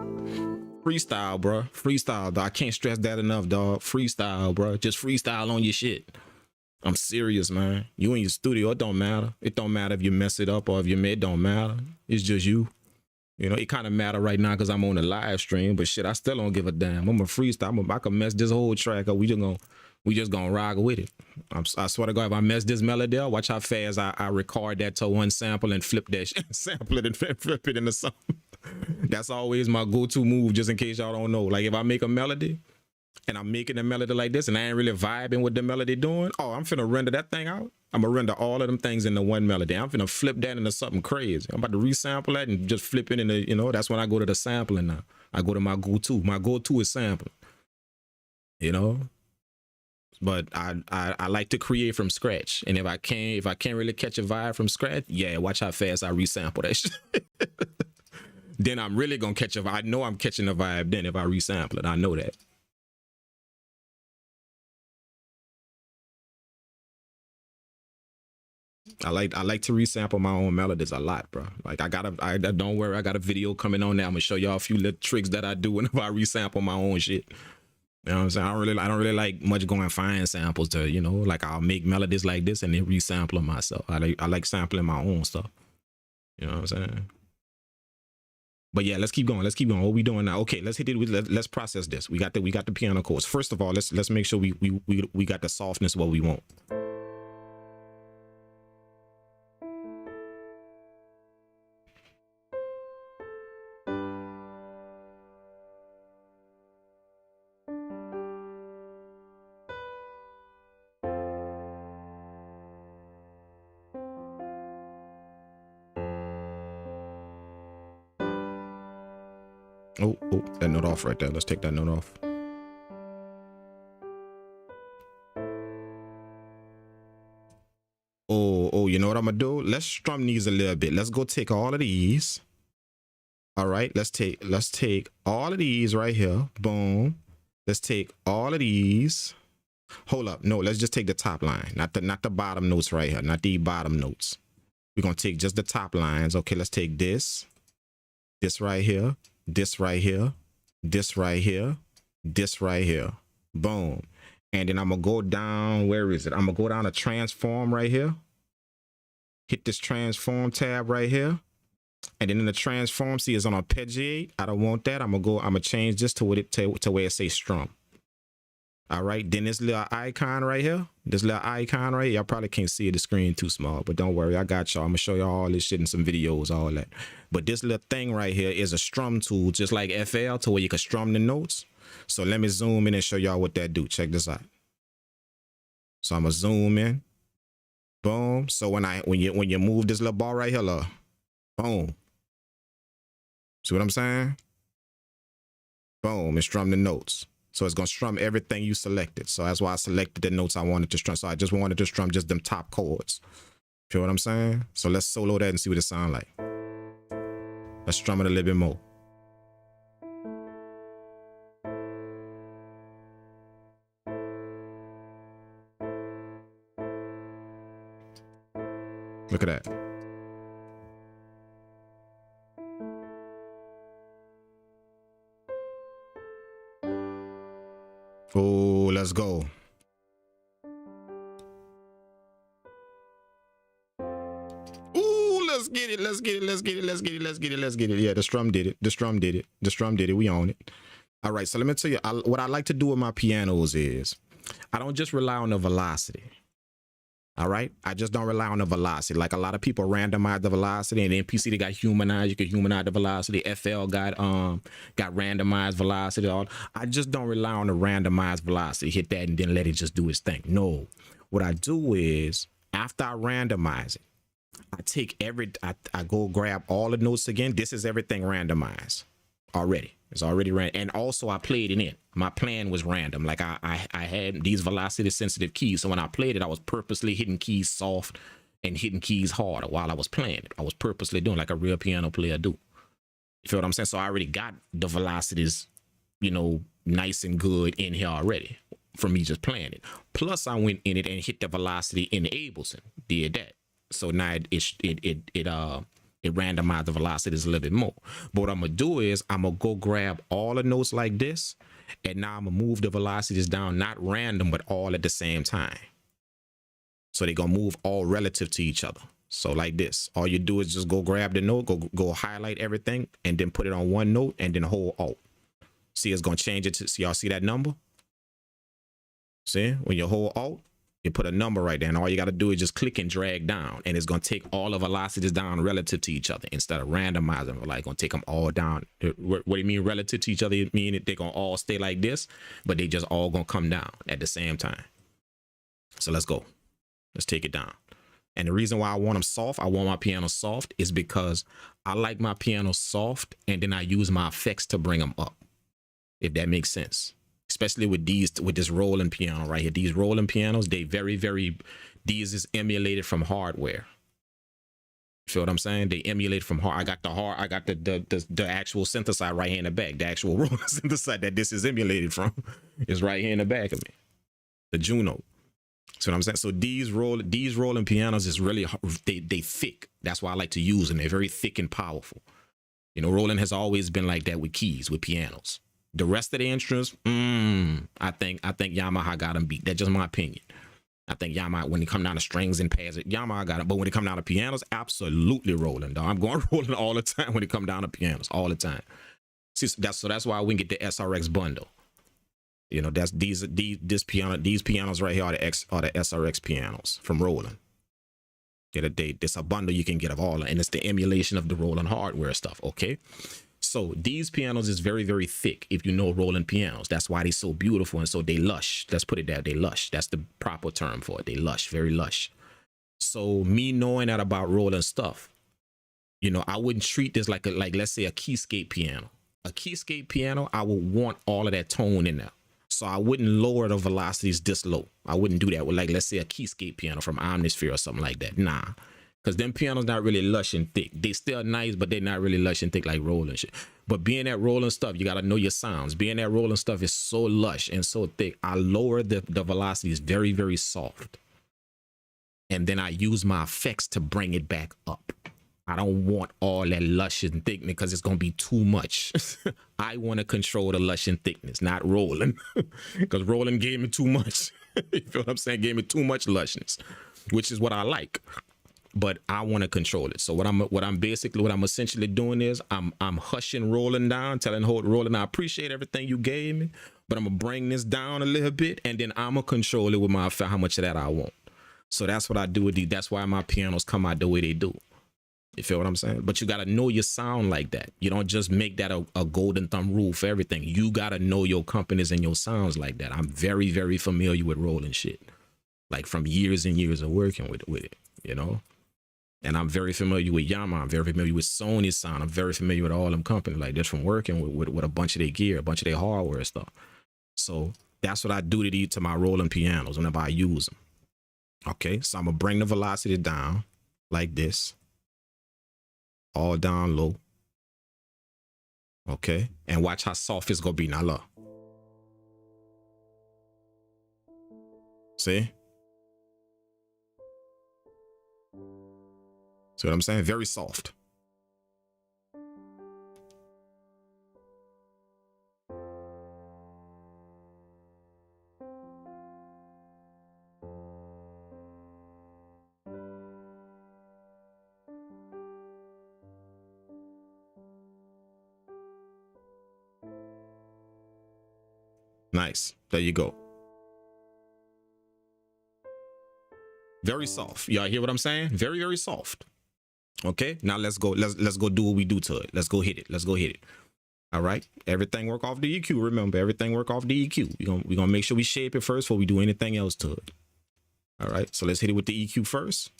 Freestyle, bro. Freestyle, dog. I can't stress that enough, dog. Freestyle, bro. Just freestyle on your shit. I'm serious, man. You in your studio, it don't matter. It don't matter if you mess it up or if you made. It don't matter. It's just you. You know, it kind of matter right now because I'm on a live stream, but shit, I still don't give a damn. I'm a freestyle. I can mess this whole track up. We just gonna rock with it. I swear to God, if I mess this melody up, watch how fast I record that to one sample and flip that shit, sample it and flip it into something. That's always my go-to move, just in case y'all don't know. Like if I make a melody and I'm making a melody like this and I ain't really vibing with the melody doing, oh, I'm finna render that thing out. I'm gonna render all of them things into one melody. I'm finna flip that into something crazy. I'm about to resample that and just flip it into, you know, that's when I go to the sampling now. I go to my go-to. My go-to is sampling. You know? But I like to create from scratch. And if I can't really catch a vibe from scratch, yeah, watch how fast I resample that shit. Then I'm really gonna catch a vibe. I know I'm catching a vibe then if I resample it. I know that. I like to resample my own melodies a lot, bro. Like don't worry, I got a video coming on now. I'm gonna show y'all a few little tricks that I do whenever I resample my own shit. You know what I'm saying? I don't really like much going find samples to, you know, like I'll make melodies like this and then resample them myself. I like sampling my own stuff. You know what I'm saying? But yeah, let's keep going. Let's keep going. What we doing now? Okay, let's hit it with let's process this. We got the piano chords. First of all, let's make sure we got the softness what we want. Oh, that note off right there. Let's take that note off. Oh, you know what I'm gonna do? Let's strum these a little bit. Let's go take all of these. All right, let's take all of these right here. Boom. Let's take all of these. Hold up. No, let's just take the top line, not the bottom notes right here, not the bottom notes. We're gonna take just the top lines. Okay, let's take this right here, this right here, this right here, this right here. Boom. And then I'm gonna go down, where is it? I'm gonna go down to transform right here. Hit this transform tab right here. And then in the transform, see it's on arpeggiate. I don't want that. I'm gonna change this to what it to where it says strum. All right, then this little icon right here, y'all probably can't see it, the screen too small, but don't worry, I got y'all. I'm gonna show y'all all this shit in some videos, all that. But this little thing right here is a strum tool, just like FL, to where you can strum the notes. So let me zoom in and show y'all what that do. Check this out. So I'm gonna zoom in. Boom. So when you move this little bar right here, look, boom. See what I'm saying? Boom, and strum the notes. So it's gonna strum everything you selected. So that's why I selected the notes I wanted to strum. So I just wanted to strum just them top chords. Feel what I'm saying? So let's solo that and see what it sounds like. Let's strum it a little bit more. Look at that. Oh, let's go. Ooh, let's get it. Yeah, the strum did it. We own it. All right, so let me tell you, what I like to do with my pianos is I don't just rely on the velocity. All right, I just don't rely on the velocity. Like a lot of people randomize the velocity, and then PC they got humanized. You can humanize the velocity. FL got randomized velocity. I just don't rely on the randomized velocity. Hit that and then let it just do its thing. No, what I do is after I randomize it, I take I go grab all the notes again. This is everything randomized already. It's already random, and also I played it in. My plan was random. Like I had these velocity sensitive keys, so when I played it, I was purposely hitting keys soft and hitting keys harder while I was playing it. I was purposely doing like a real piano player do. You feel what I'm saying? So I already got the velocities, you know, nice and good in here already from me just playing it. Plus I went in it and hit the velocity in Ableton. Did that. So now it randomized the velocities a little bit more. But what I'm gonna do is I'm gonna go grab all the notes like this, and now I'm gonna move the velocities down, not random, but all at the same time. So they're gonna move all relative to each other. So like this, all you do is just go grab the note, go highlight everything, and then put it on one note, and then hold Alt. See, it's gonna change it to, see, y'all see that number? See, when you hold Alt, you put a number right there, and all you got to do is just click and drag down, and it's going to take all the velocities down relative to each other instead of randomizing. Like, going to take them all down. What do you mean relative to each other? It mean they're going to all stay like this, but they just all going to come down at the same time. So let's go. Let's take it down. And the reason why I want them soft, I want my piano soft, is because I like my piano soft, and then I use my effects to bring them up, if that makes sense. Especially with this rolling piano right here. These rolling pianos, they these is emulated from hardware. You feel what I'm saying? They emulate from hard. I got the actual synthesizer right here in the back. The actual rolling synthesizer that this is emulated from is right here in the back of me. The Juno. See what I'm saying? So these rolling pianos is really, they thick. That's why I like to use them. They're very thick and powerful. You know, Roland has always been like that with keys, with pianos. The rest of the instruments, I think Yamaha got them beat. That's just my opinion. I think Yamaha, when it come down to strings and pads, Yamaha got them. But when it come down to pianos, absolutely Roland, dog. I'm going Roland all the time when it come down to pianos, all the time. See, that's why we get the SRX bundle. You know, that's these pianos right here are the SRX pianos from Roland. It's a bundle you can get of all, and it's the emulation of the Roland hardware stuff. Okay. So these pianos is very, very thick. If you know Roland pianos, that's why they're so beautiful and so they lush. Let's put it there. They lush. That's the proper term for it. They lush, very lush. So me knowing that about Roland stuff, you know, I wouldn't treat this like let's say a keyscape piano. A keyscape piano, I would want all of that tone in there. So I wouldn't lower the velocities this low. I wouldn't do that with, like, let's say a keyscape piano from Omnisphere or something like that. Nah, because them pianos not really lush and thick. They still nice, but they're not really lush and thick like Roland shit. But being that Roland stuff, you got to know your sounds. Being that Roland stuff is so lush and so thick, I lower the velocities very, very soft. And then I use my effects to bring it back up. I don't want all that lush and thickness because it's going to be too much. I want to control the lush and thickness, not Roland. Because Roland gave me too much. You feel what I'm saying? Gave me too much lushness, which is what I like. But I want to control it. So what I'm essentially doing is I'm hushing Roland down, telling Roland, I appreciate everything you gave me, but I'm going to bring this down a little bit, and then I'm going to control it with my effect, how much of that I want. So that's what I do with these. That's why my pianos come out the way they do. You feel what I'm saying? But you got to know your sound like that. You don't just make that a golden thumb rule for everything. You got to know your companies and your sounds like that. I'm very, very familiar with Roland shit. Like from years and years of working with it, you know? And I'm very familiar with Yamaha. I'm very familiar with Sony's sound. I'm very familiar with all them companies like this from working with a bunch of their gear, a bunch of their hardware and stuff. So that's what I do to my Roland pianos whenever I use them. Okay, so I'm going to bring the velocity down like this. All down low. Okay, and watch how soft it's gonna be now. Look. See? See what I'm saying? Very soft. Nice. There you go. Very soft. Y'all hear what I'm saying? Very, very soft. Okay. Now let's go. Let's go do what we do to it. Let's go hit it. Let's go hit it. All right. Everything work off the EQ. Remember, everything work off the EQ. We're gonna make sure we shape it first before we do anything else to it. All right. So let's hit it with the EQ first.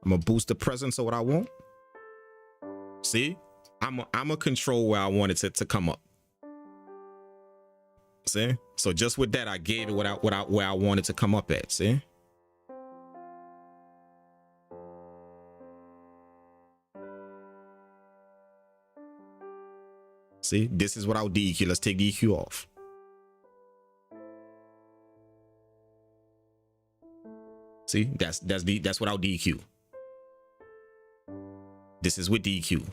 I'm gonna boost the presence of what I want. See? I'm a control where I want it to come up. See? So just with that, I gave it where I wanted to come up at. See? See? This is without DEQ. Let's take DEQ off. See? That's without DEQ. This is with DEQ.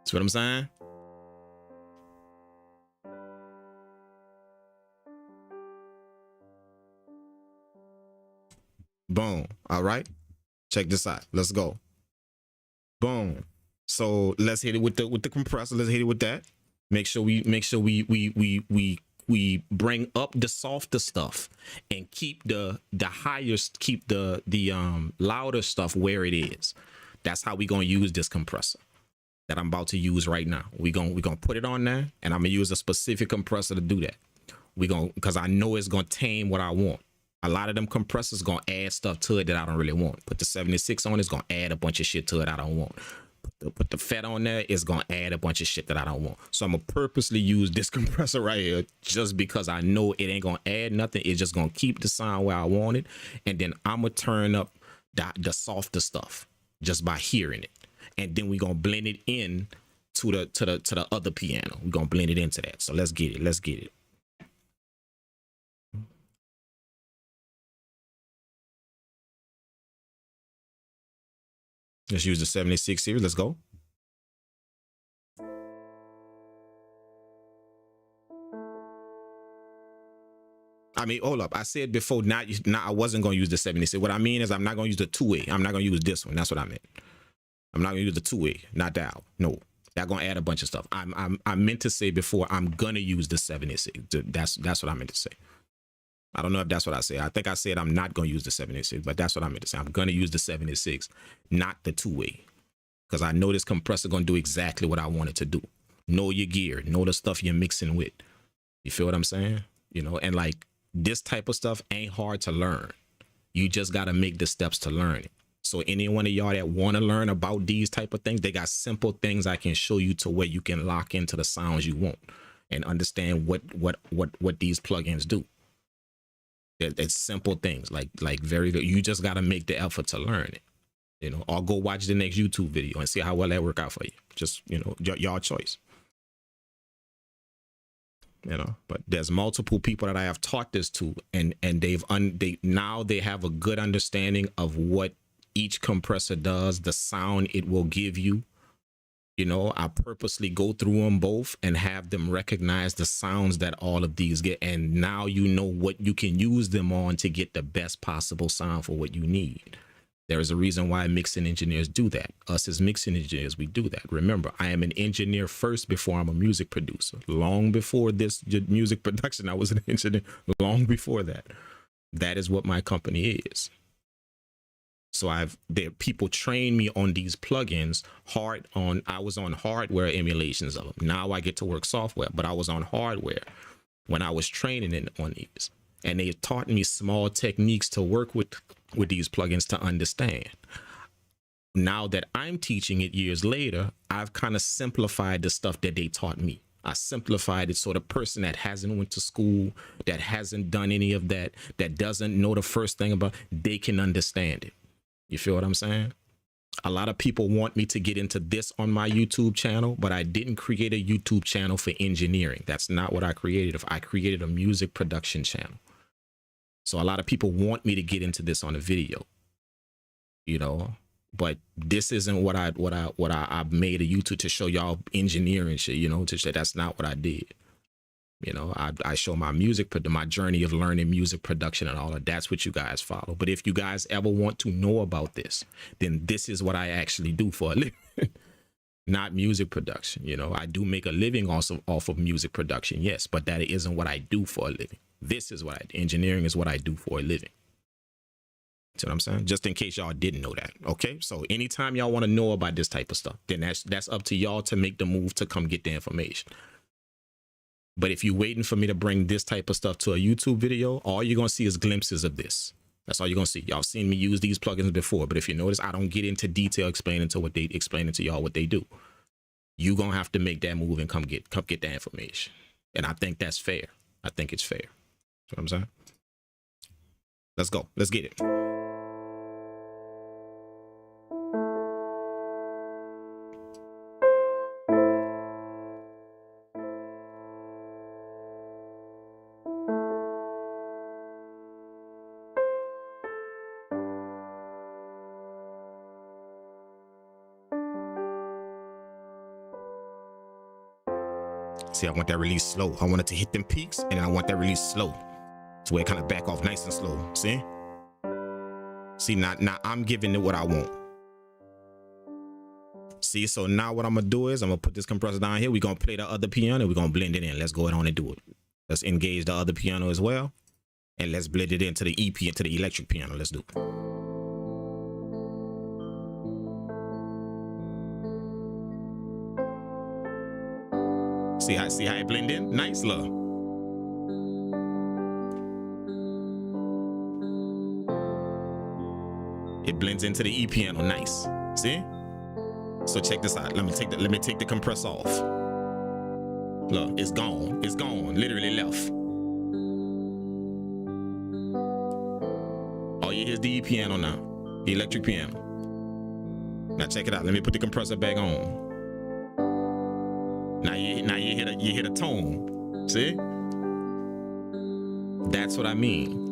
See what I'm saying? Boom. All right. Check this out. Let's go. Boom. So let's hit it with the compressor. Let's hit it with that. Make sure we bring up the softer stuff and keep the higher, keep the louder stuff where it is. That's how we gonna use this compressor that I'm about to use right now. We're gonna put it on there, and I'm gonna use a specific compressor to do that. Because I know it's gonna tame what I want. A lot of them compressors gonna add stuff to it that I don't really want. Put the 76 on, it's gonna add a bunch of shit to it I don't want. Put the FET on there, it's gonna add a bunch of shit that I don't want. So I'm gonna purposely use this compressor right here just because I know it ain't gonna add nothing. It's just gonna keep the sound where I want it, and then I'm gonna turn up the softer stuff just by hearing it. And then we're gonna blend it in to the other piano. We're gonna blend it into that. So let's get it. Let's get it. Let's use the 76 series. Let's go. I mean, hold up. I said before, not I wasn't going to use the 76. What I mean is I'm not going to use the 2A. I'm not going to use this one. That's what I meant. I'm not going to use the 2A, not DAW. No, that's going to add a bunch of stuff. I meant to say before, I'm going to use the 76. That's what I meant to say. I don't know if that's what I said. I think I said I'm not going to use the 76, but that's what I meant to say. I'm going to use the 76, not the 2A, because I know this compressor going to do exactly what I want it to do. Know your gear. Know the stuff you're mixing with. You feel what I'm saying? You know, and like this type of stuff ain't hard to learn. You just got to make the steps to learn it. So any one of y'all that want to learn about these type of things, they got simple things I can show you to where you can lock into the sounds you want and understand what these plugins do. It's simple things like very, you just got to make the effort to learn it, you know, or go watch the next YouTube video and see how well that work out for you. Just, you know, y'all choice. You know, but there's multiple people that I have taught this to, and now they have a good understanding of what each compressor does, the sound it will give you. You know, I purposely go through them both and have them recognize the sounds that all of these get, and now you know what you can use them on to get the best possible sound for what you need. There is a reason why mixing engineers do that. Us as mixing engineers, we do that. Remember, I am an engineer first before I'm a music producer. Long before this music production, I was an engineer. Long before that. That is what my company is. So people train me on these plugins I was on hardware emulations of them. Now I get to work software, but I was on hardware when I was training on these. And they taught me small techniques to work with these plugins to understand. Now that I'm teaching it years later, I've kind of simplified the stuff that they taught me. I simplified it so the person that hasn't went to school, that hasn't done any of that, that doesn't know the first thing about, they can understand it. You feel what I'm saying? A lot of people want me to get into this on my YouTube channel, but I didn't create a YouTube channel for engineering. That's not what I created. I created a music production channel. So a lot of people want me to get into this on a video, you know, but this isn't what I made a YouTube to show y'all engineering shit, you know, that's not what I did. You know, I show my my journey of learning music production and all of that's what you guys follow. But if you guys ever want to know about this, then this is what I actually do for a living, not music production. You know, I do make a living also off of music production. Yes, but that isn't what I do for a living. This is what engineering is what I do for a living. See what I'm saying? Just in case y'all didn't know that. Okay. So anytime y'all want to know about this type of stuff, then that's up to y'all to make the move to come get the information. But if you're waiting for me to bring this type of stuff to a YouTube video, all you're going to see is glimpses of this. That's all you're going to see. Y'all seen me use these plugins before, but if you notice, I don't get into detail explaining to y'all what they do. You're going to have to make that move and come get that information. And I think that's fair. I think it's fair. That's what I'm saying. Let's go. Let's get it. See, I want that release slow. I want it to hit them peaks, and I want that release slow. So where it kind of back off nice and slow. See? See, now I'm giving it what I want. See, so now what I'm going to do is I'm going to put this compressor down here. We're going to play the other piano. We're going to blend it in. Let's go ahead on and do it. Let's engage the other piano as well. And let's blend it into the EP, into the electric piano. Let's do it. See how it blend in? Nice, love. It blends into the E piano, nice. See? So check this out. Let me take the compressor off. Look, it's gone. It's gone. Literally left. All you hear is the E piano now. The electric piano. Now check it out. Let me put the compressor back on. Now you hear the tone. See? That's what I mean.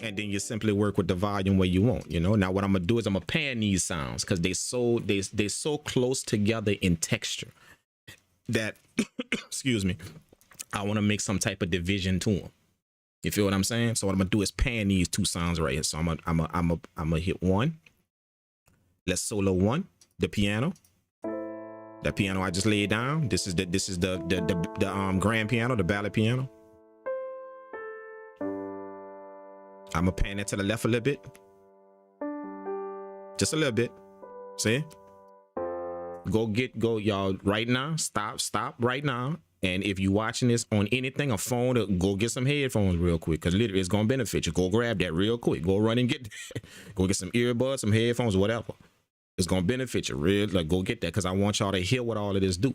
And then you simply work with the volume where you want, you know. Now what I'm gonna do is I'm gonna pan these sounds because they so close together in texture that excuse me, I want to make some type of division to them. You feel what I'm saying? So what I'm gonna do is pan these two sounds right here. So I'm gonna hit one. Let's solo one, the piano. That piano I just laid down. This is the grand piano, the ballad piano. I'm gonna pan it to the left a little bit. Just a little bit. See? Go, y'all, right now. Stop right now. And if you're watching this on anything, a phone, go get some headphones real quick, because literally it's gonna benefit you. Go grab that real quick. Go run and get that. Go get some earbuds, some headphones, whatever. It's gonna benefit you. Real, like, go get that, because I want y'all to hear what all of this do.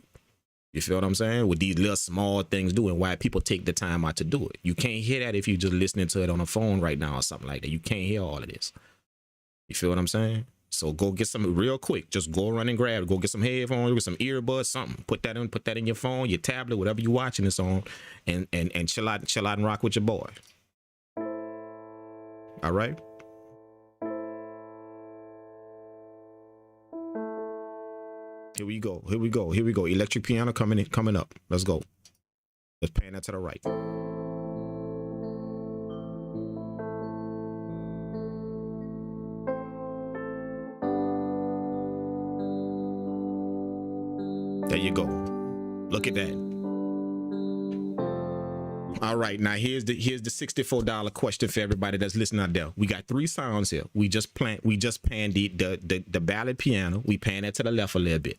You feel what I'm saying? What these little small things do and why people take the time out to do it. You can't hear that if you're just listening to it on a phone right now or something like that. You can't hear all of this. You feel what I'm saying? So go get some real quick. Just go run and grab it. Go get some headphones, get some earbuds, something. Put that in your phone, your tablet, whatever you're watching this on, and chill out and rock with your boy. All right. Here we go. Electric piano coming up. Let's go. Let's pan that to the right. There you go. Look at that. All right, now here's the $64 question for everybody that's listening out there. We got 3 sounds here. We just panned the ballad piano. We pan that to the left a little bit.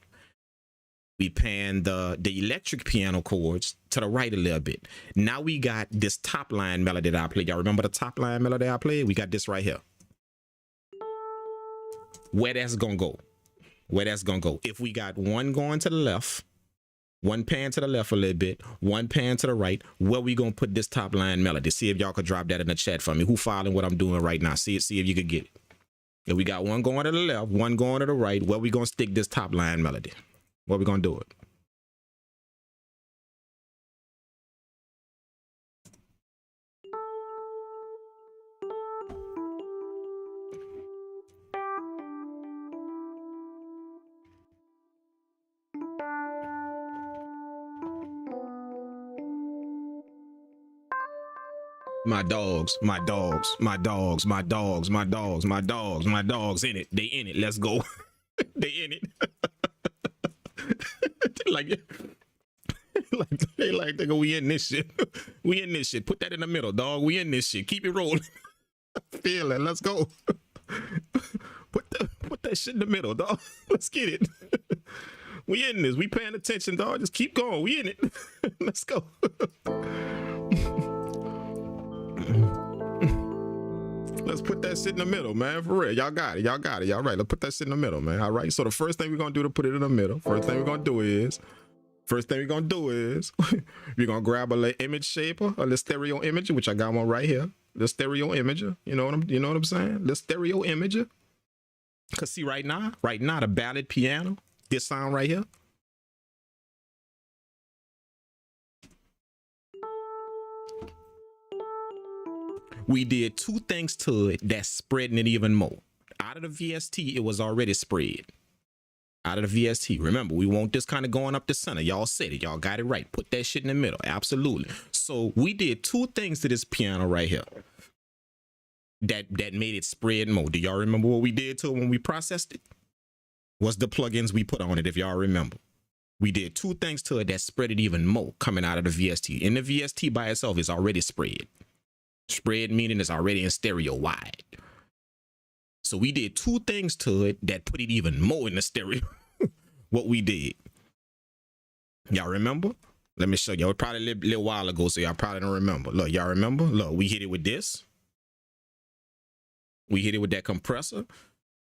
We pan the electric piano chords to the right a little bit. Now we got this top line melody that I played. Y'all remember the top line melody I played? We got this right here. Where that's gonna go. If we got one going to the left, one pan to the left a little bit, one pan to the right, where we gonna put this top line melody? See if y'all could drop that in the chat for me. Who following what I'm doing right now? See if you could get it. If we got one going to the left, one going to the right, where we gonna stick this top line melody? Where we gonna do it? My dogs in it. They in it. Let's go. They in it. they go, we in this shit. We in this shit. Put that in the middle, dog. We in this shit. Keep it rolling. Feel it. Let's go. Put that shit in the middle, dog. Let's get it. We in this. We paying attention, dog. Just keep going. We in it. Let's go. Let's put that shit in the middle, man. For real. Y'all got it. Y'all right. Let's put that shit in the middle, man. All right. So the first thing we're going to do to put it in the middle, first thing we're going to do is we're going to grab a little image shaper, a little stereo imager, which I got one right here. The stereo imager. You know what I'm saying? The stereo imager. Cause see right now, the ballad piano, this sound right here. We did 2 things to it that's spreading it even more. Out of the VST, it was already spread. Out of the VST. Remember, we want this kind of going up the center. Y'all said it. Y'all got it right. Put that shit in the middle. Absolutely. So we did 2 things to this piano right here that made it spread more. Do y'all remember what we did to it when we processed it? What's the plugins we put on it, if y'all remember? We did 2 things to it that spread it even more coming out of the VST. In the VST by itself is already spread. Spread meaning it's already in stereo wide. So we did 2 things to it that put it even more in the stereo. What we did. Y'all remember? Let me show you. It was probably a little while ago, so y'all probably don't remember. Look, y'all remember? Look, we hit it with this. We hit it with that compressor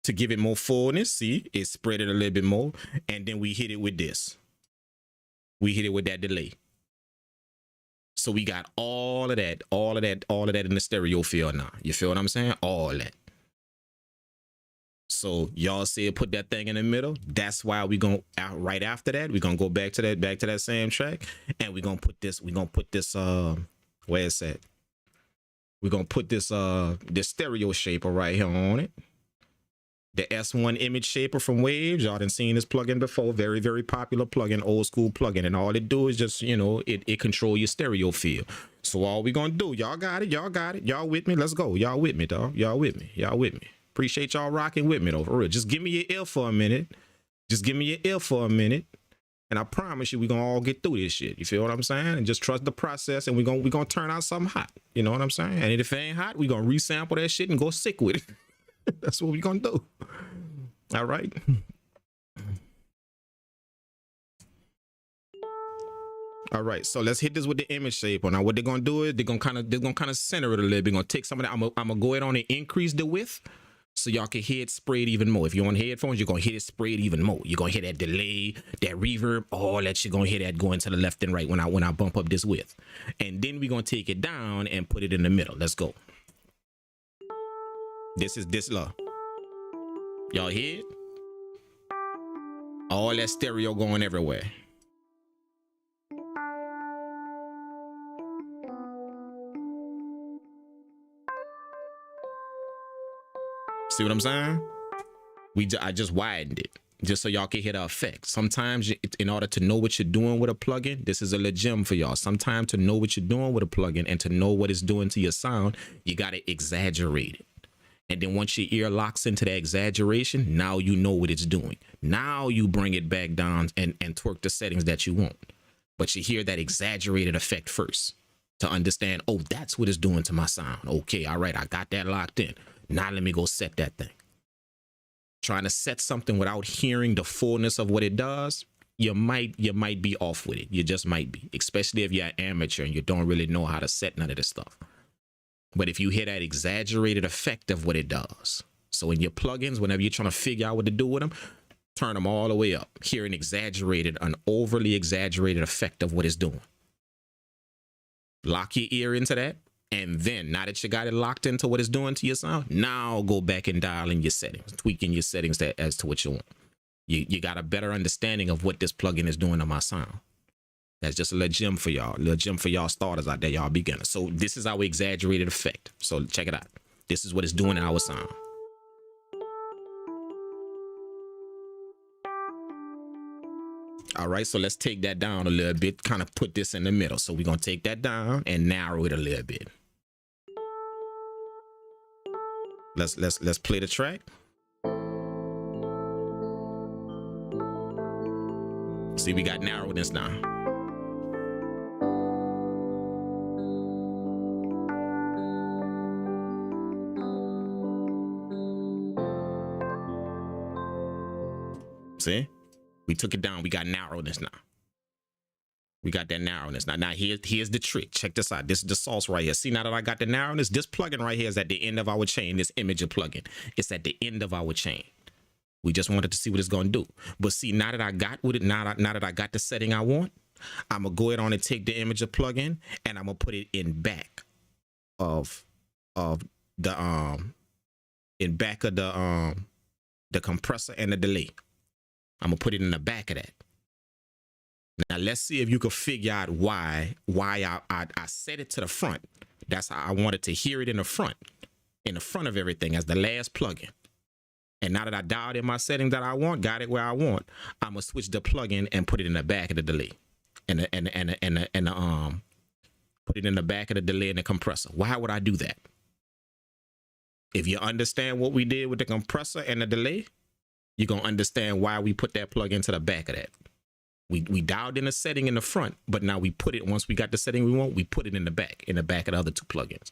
to give it more fullness. See, it spread it a little bit more. And then we hit it with this. We hit it with that delay. So we got all of that in the stereo field now. You feel what I'm saying? All that. So y'all said put that thing in the middle. That's why we gonna right after that, we're gonna go back to that same track, and we're gonna put this, where is that? We're gonna put this stereo shaper right here on it. The S1 image shaper from Waves. Y'all done seen this plugin before. Very, very popular plugin, old school plugin. And all it do is just, it control your stereo field. So all we gonna do, y'all got it. Y'all with me? Let's go. Y'all with me, dog. Y'all with me. Appreciate y'all rocking with me, though, for real. Just give me your ear for a minute. And I promise you, we're gonna all get through this shit. You feel what I'm saying? And just trust the process, and we're gonna turn out something hot. You know what I'm saying? And if it ain't hot, we're gonna resample that shit and go sick with it. That's what we gonna do. All right. All right, so let's hit this with the image shape. Now, what they're gonna do is they're gonna kind of center it a little bit. They're gonna take some of that. I'm gonna go ahead on and increase the width so y'all can hear it sprayed even more. If you're on headphones, you're gonna hear it sprayed even more. You're gonna hear that delay, that reverb, all that. You're gonna hear that going to the left and right when I bump up this width. And then we're gonna take it down and put it in the middle. Let's go. This is this low. Y'all hear it? All that stereo going everywhere. See what I'm saying? I just widened it just so y'all can hear the effect. Sometimes in order to know what you're doing with a plugin, this is a little gem for y'all. Sometimes to know what you're doing with a plugin and to know what it's doing to your sound, you got to exaggerate it. And then once your ear locks into that exaggeration, now you know what it's doing. Now you bring it back down and twerk the settings that you want. But you hear that exaggerated effect first to understand, oh, that's what it's doing to my sound. Okay, all right, I got that locked in. Now let me go set that thing. Trying to set something without hearing the fullness of what it does, you might be off with it. You just might be, especially if you're an amateur and you don't really know how to set none of this stuff. But if you hear that exaggerated effect of what it does, so in your plugins, whenever you're trying to figure out what to do with them, turn them all the way up. Hear an overly exaggerated effect of what it's doing. Lock your ear into that. And then now that you got it locked into what it's doing to your sound, now go back and dial in your settings, tweaking your settings as to what you want. You got a better understanding of what this plugin is doing to my sound. That's just a little gem for y'all, starters out there, y'all beginners. So this is our exaggerated effect. So check it out. This is what it's doing in our sound. All right, so let's take that down a little bit, kind of put this in the middle. So we're gonna take that down and narrow it a little bit. Let's play the track. See, we got narrowness now. See? We took it down. We got narrowness now. We got that narrowness. Now here's the trick. Check this out. This is the sauce right here. See, now that I got the narrowness, this plugin right here is at the end of our chain. This imager plugin. It's at the end of our chain. We just wanted to see what it's going to do. But see, now that I got with it, now that I got the setting I want, I'm going to go ahead on and take the imager plugin and I'm going to put it in back of the compressor and the delay. I'm gonna put it in the back of that. Now let's see if you can figure out why I set it to the front. That's how I wanted to hear it in the front of everything as the last plugin. And now that I dialed in my setting that I want, got it where I want, I'm gonna switch the plugin and put it in the back of the delay, and put it in the back of the delay and the compressor. Why would I do that? If you understand what we did with the compressor and the delay, you're going to understand why we put that plug into the back of that. We dialed in a setting in the front, but now we put it, once we got the setting we want, we put it in the back of the other two plugins.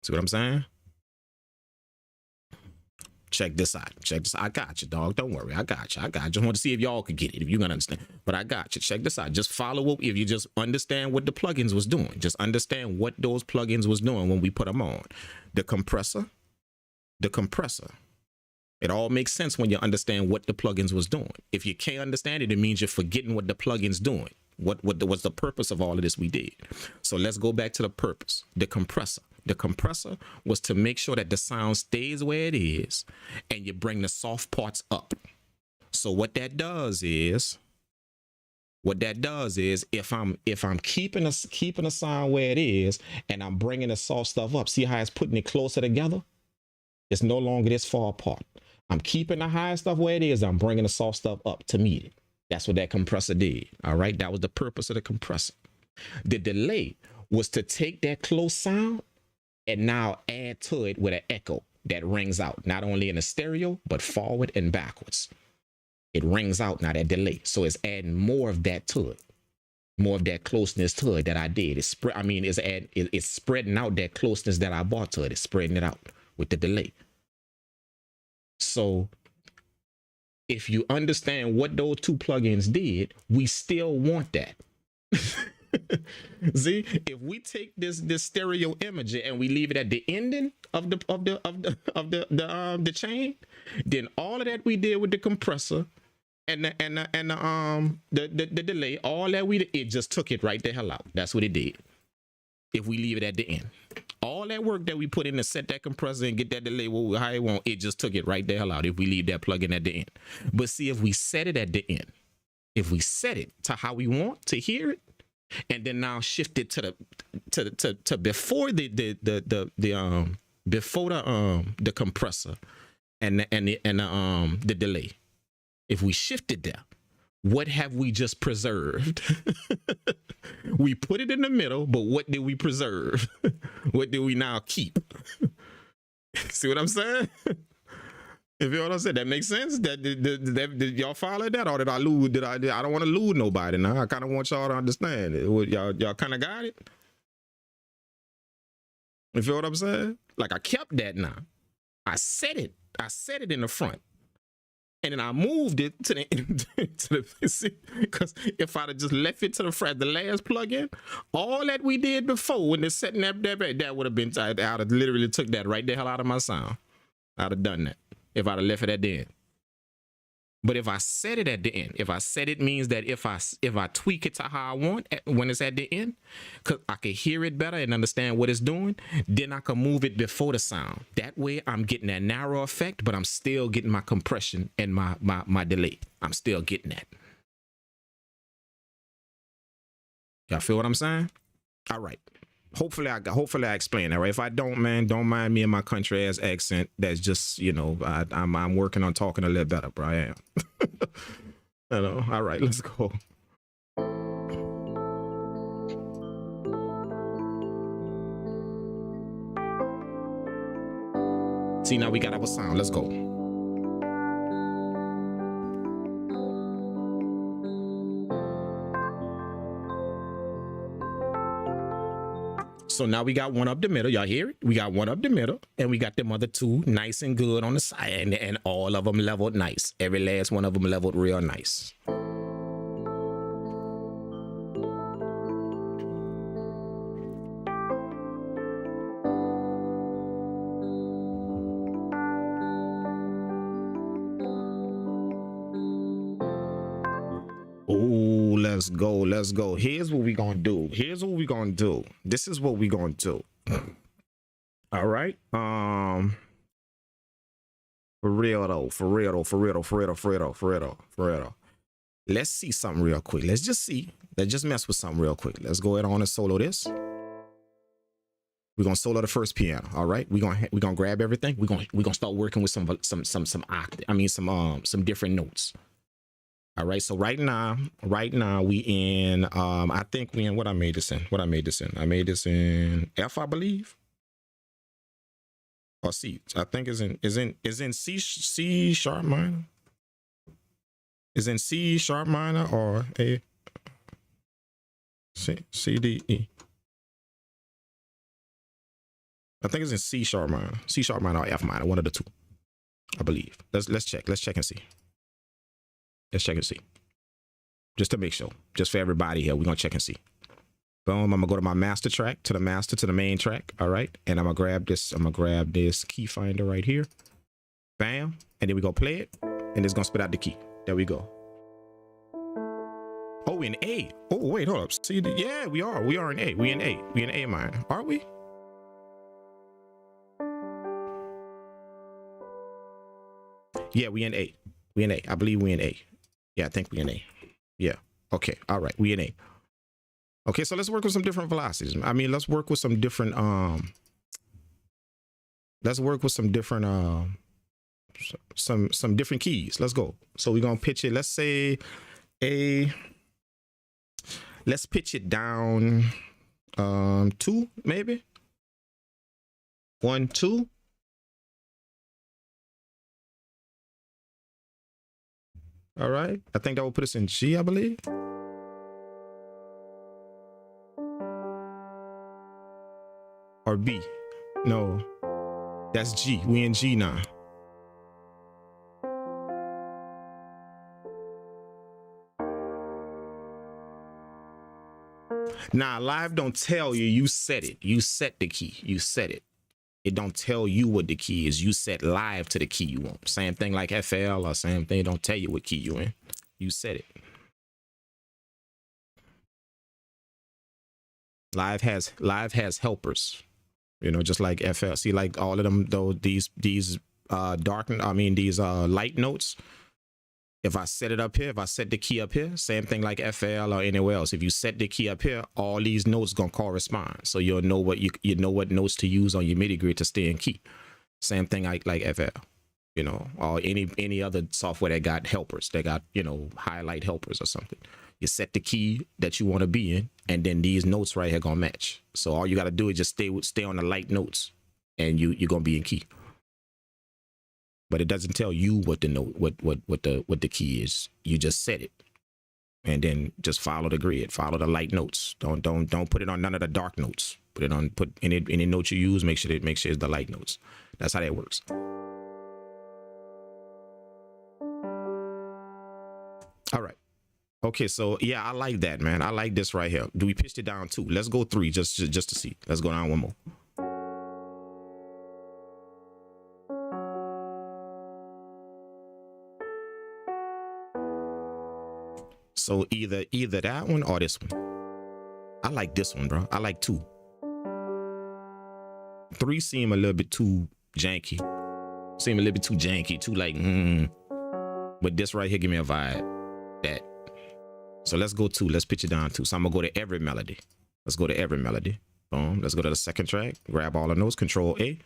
See what I'm saying? Check this out. Check this out. I got you, dog. Don't worry. I got you. I just want to see if y'all could get it, if you're going to understand. But I got you. Check this out. Just follow up. If you just understand what the plugins was doing, just understand what those plugins was doing when we put them on. The compressor. It all makes sense when you understand what the plugins was doing. If you can't understand it, it means you're forgetting what the plugin's doing. What was the purpose of all of this we did? So let's go back to the purpose. The compressor. The compressor was to make sure that the sound stays where it is and you bring the soft parts up. So what that does is if I'm keeping a sound where it is and I'm bringing the soft stuff up, see how it's putting it closer together? It's no longer this far apart. I'm keeping the high stuff where it is. I'm bringing the soft stuff up to meet it. That's what that compressor did. All right. That was the purpose of the compressor. The delay was to take that close sound and now add to it with an echo that rings out, not only in the stereo, but forward and backwards. It rings out now, that delay. So it's adding more of that to it. More of that closeness to it that I did. It's spreading out that closeness that I brought to it. It's spreading it out with the delay. So if you understand what those two plugins did, we still want that. See, if we take this stereo imager and we leave it at the ending of the chain, then all of that we did with the compressor and the delay, all that it just took it right the hell out. That's what it did. If we leave it at the end, all that work that we put in to set that compressor and get that delay how it want, it just took it right the hell out. If we leave that plugin at the end, but see, if we set it at the end, if we set it to how we want to hear it, and then now shift it to before the compressor and the delay. If we shifted there, what have we just preserved? We put it in the middle, but what did we preserve? What do we now keep? See what I'm saying? If you know what I'm saying, that makes sense. Did y'all follow that, or did I lose? I don't want to lose nobody now. I kind of want y'all to understand it. Y'all kind of got it. You feel what I'm saying? Like I kept that now. I set it in the front, and then I moved it to the because if I'd have just left it to the front, the last plug-in, all that we did before when they're setting that would have been tight. I'd have literally took that right the hell out of my sound. I'd have done that if I'd have left it at the end. But if I set it at the end, if I set it means that if I tweak it to how I want when it's at the end, because I can hear it better and understand what it's doing, then I can move it before the sound. That way I'm getting that narrow effect, but I'm still getting my compression and my delay. I'm still getting that. Y'all feel what I'm saying? All right. Hopefully I explain that right. If I don't, man, don't mind me and my country ass accent. That's just, you know, I'm working on talking a little better, bro. I am. You know. All right, let's go. See, now we got our sound. Let's go. So now we got one up the middle. Y'all hear it? We got one up the middle, and we got them other two nice and good on the side, and all of them leveled nice. Every last one of them leveled real nice. Oh, let's go. Let's go. Here's what we gonna do. Here's what we gonna do. This is what we gonna do. All right. For real though. For real. Let's see something real quick. Let's just see. Let's just mess with something real quick. Let's go ahead on and solo this. We're gonna solo the first piano. All right. We're gonna grab everything. We're gonna start working with some octave. I mean some different notes. All right, so right now we in I think we in what I made this in. I made this in F, I believe, or C. I think is in C sharp minor. Is in C sharp minor or A C D E. I think it's in C sharp minor or F minor, one of the two, I believe. Let's check and see. Let's check and see. Just to make sure. Just for everybody here. We're going to check and see. Boom. I'm going to go to my master track, to the main track. All right. And I'm going to grab this key finder right here. Bam. And then we go play it. And it's going to spit out the key. There we go. Oh, in A. Oh, wait, hold up. See, yeah, we are. We are in A. We in A minor. Aren't we? Yeah, we in A. I believe we in A. Yeah, I think we in A. Yeah. Okay. All right. We in A. Okay, so let's work with some different velocities. I mean, let's work with some different some different keys. Let's go. So we're gonna pitch it. Let's say let's pitch it down 2, maybe. 1, 2. All right. I think that will put us in G, I believe. Or B. No, that's G. We in G now. Nah, live don't tell you. You set it. You set the key. You set it. It don't tell you what the key is. You set live to the key you want. Same thing like FL or same thing. It don't tell you what key you in. You set it. Live has helpers. You know, just like FL. See, like all of them though. These light notes. If I set it up here, if I set the key up here, same thing like FL or anywhere else. If you set the key up here, all these notes gonna correspond. So you'll know what you know what notes to use on your MIDI grid to stay in key. Same thing like FL, you know, or any other software that got helpers, that got, you know, highlight helpers or something. You set the key that you want to be in, and then these notes right here gonna match. So all you gotta do is just stay on the light notes, and you're gonna be in key. But it doesn't tell you what the note, what the key is. You just set it, and then just follow the grid, follow the light notes. Don't put it on none of the dark notes. Put any note you use. Make sure it's the light notes. That's how that works. All right. Okay. So yeah, I like that, man. I like this right here. Do we pitch it down 2? Let's go 3 just to see. Let's go down 1 more. So either that one or this one. I like this one, bro. I like 2. 3 seem a little bit too janky. Seem a little bit too janky, too like, But this right here give me a vibe. That. So let's go 2. Let's pitch it down 2. So I'm gonna go to every melody. Let's go to every melody. Boom. Let's go to the second track. Grab all of those. Control A.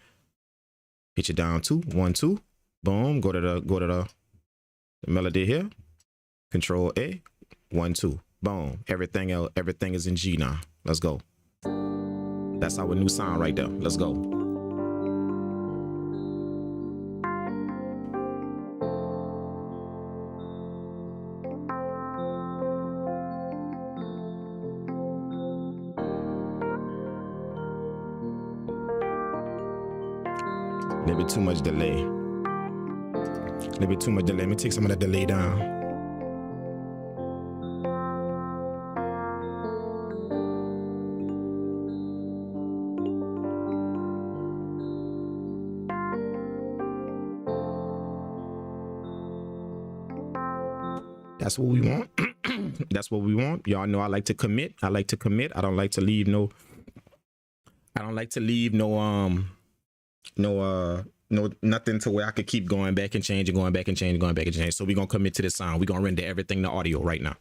Pitch it down 2. 1, 2. Boom. Go to the melody here. Control A. 1, 2. Boom. Everything is in G now. Let's go. That's our new sound right there. Let's go. A little bit too much delay. Let me take some of that delay down. That's what we want. That's what we want. Y'all know I like to commit. I don't like to leave no nothing to where I could keep going back and changing. So we're gonna commit to this sound. We're gonna render everything to audio right now.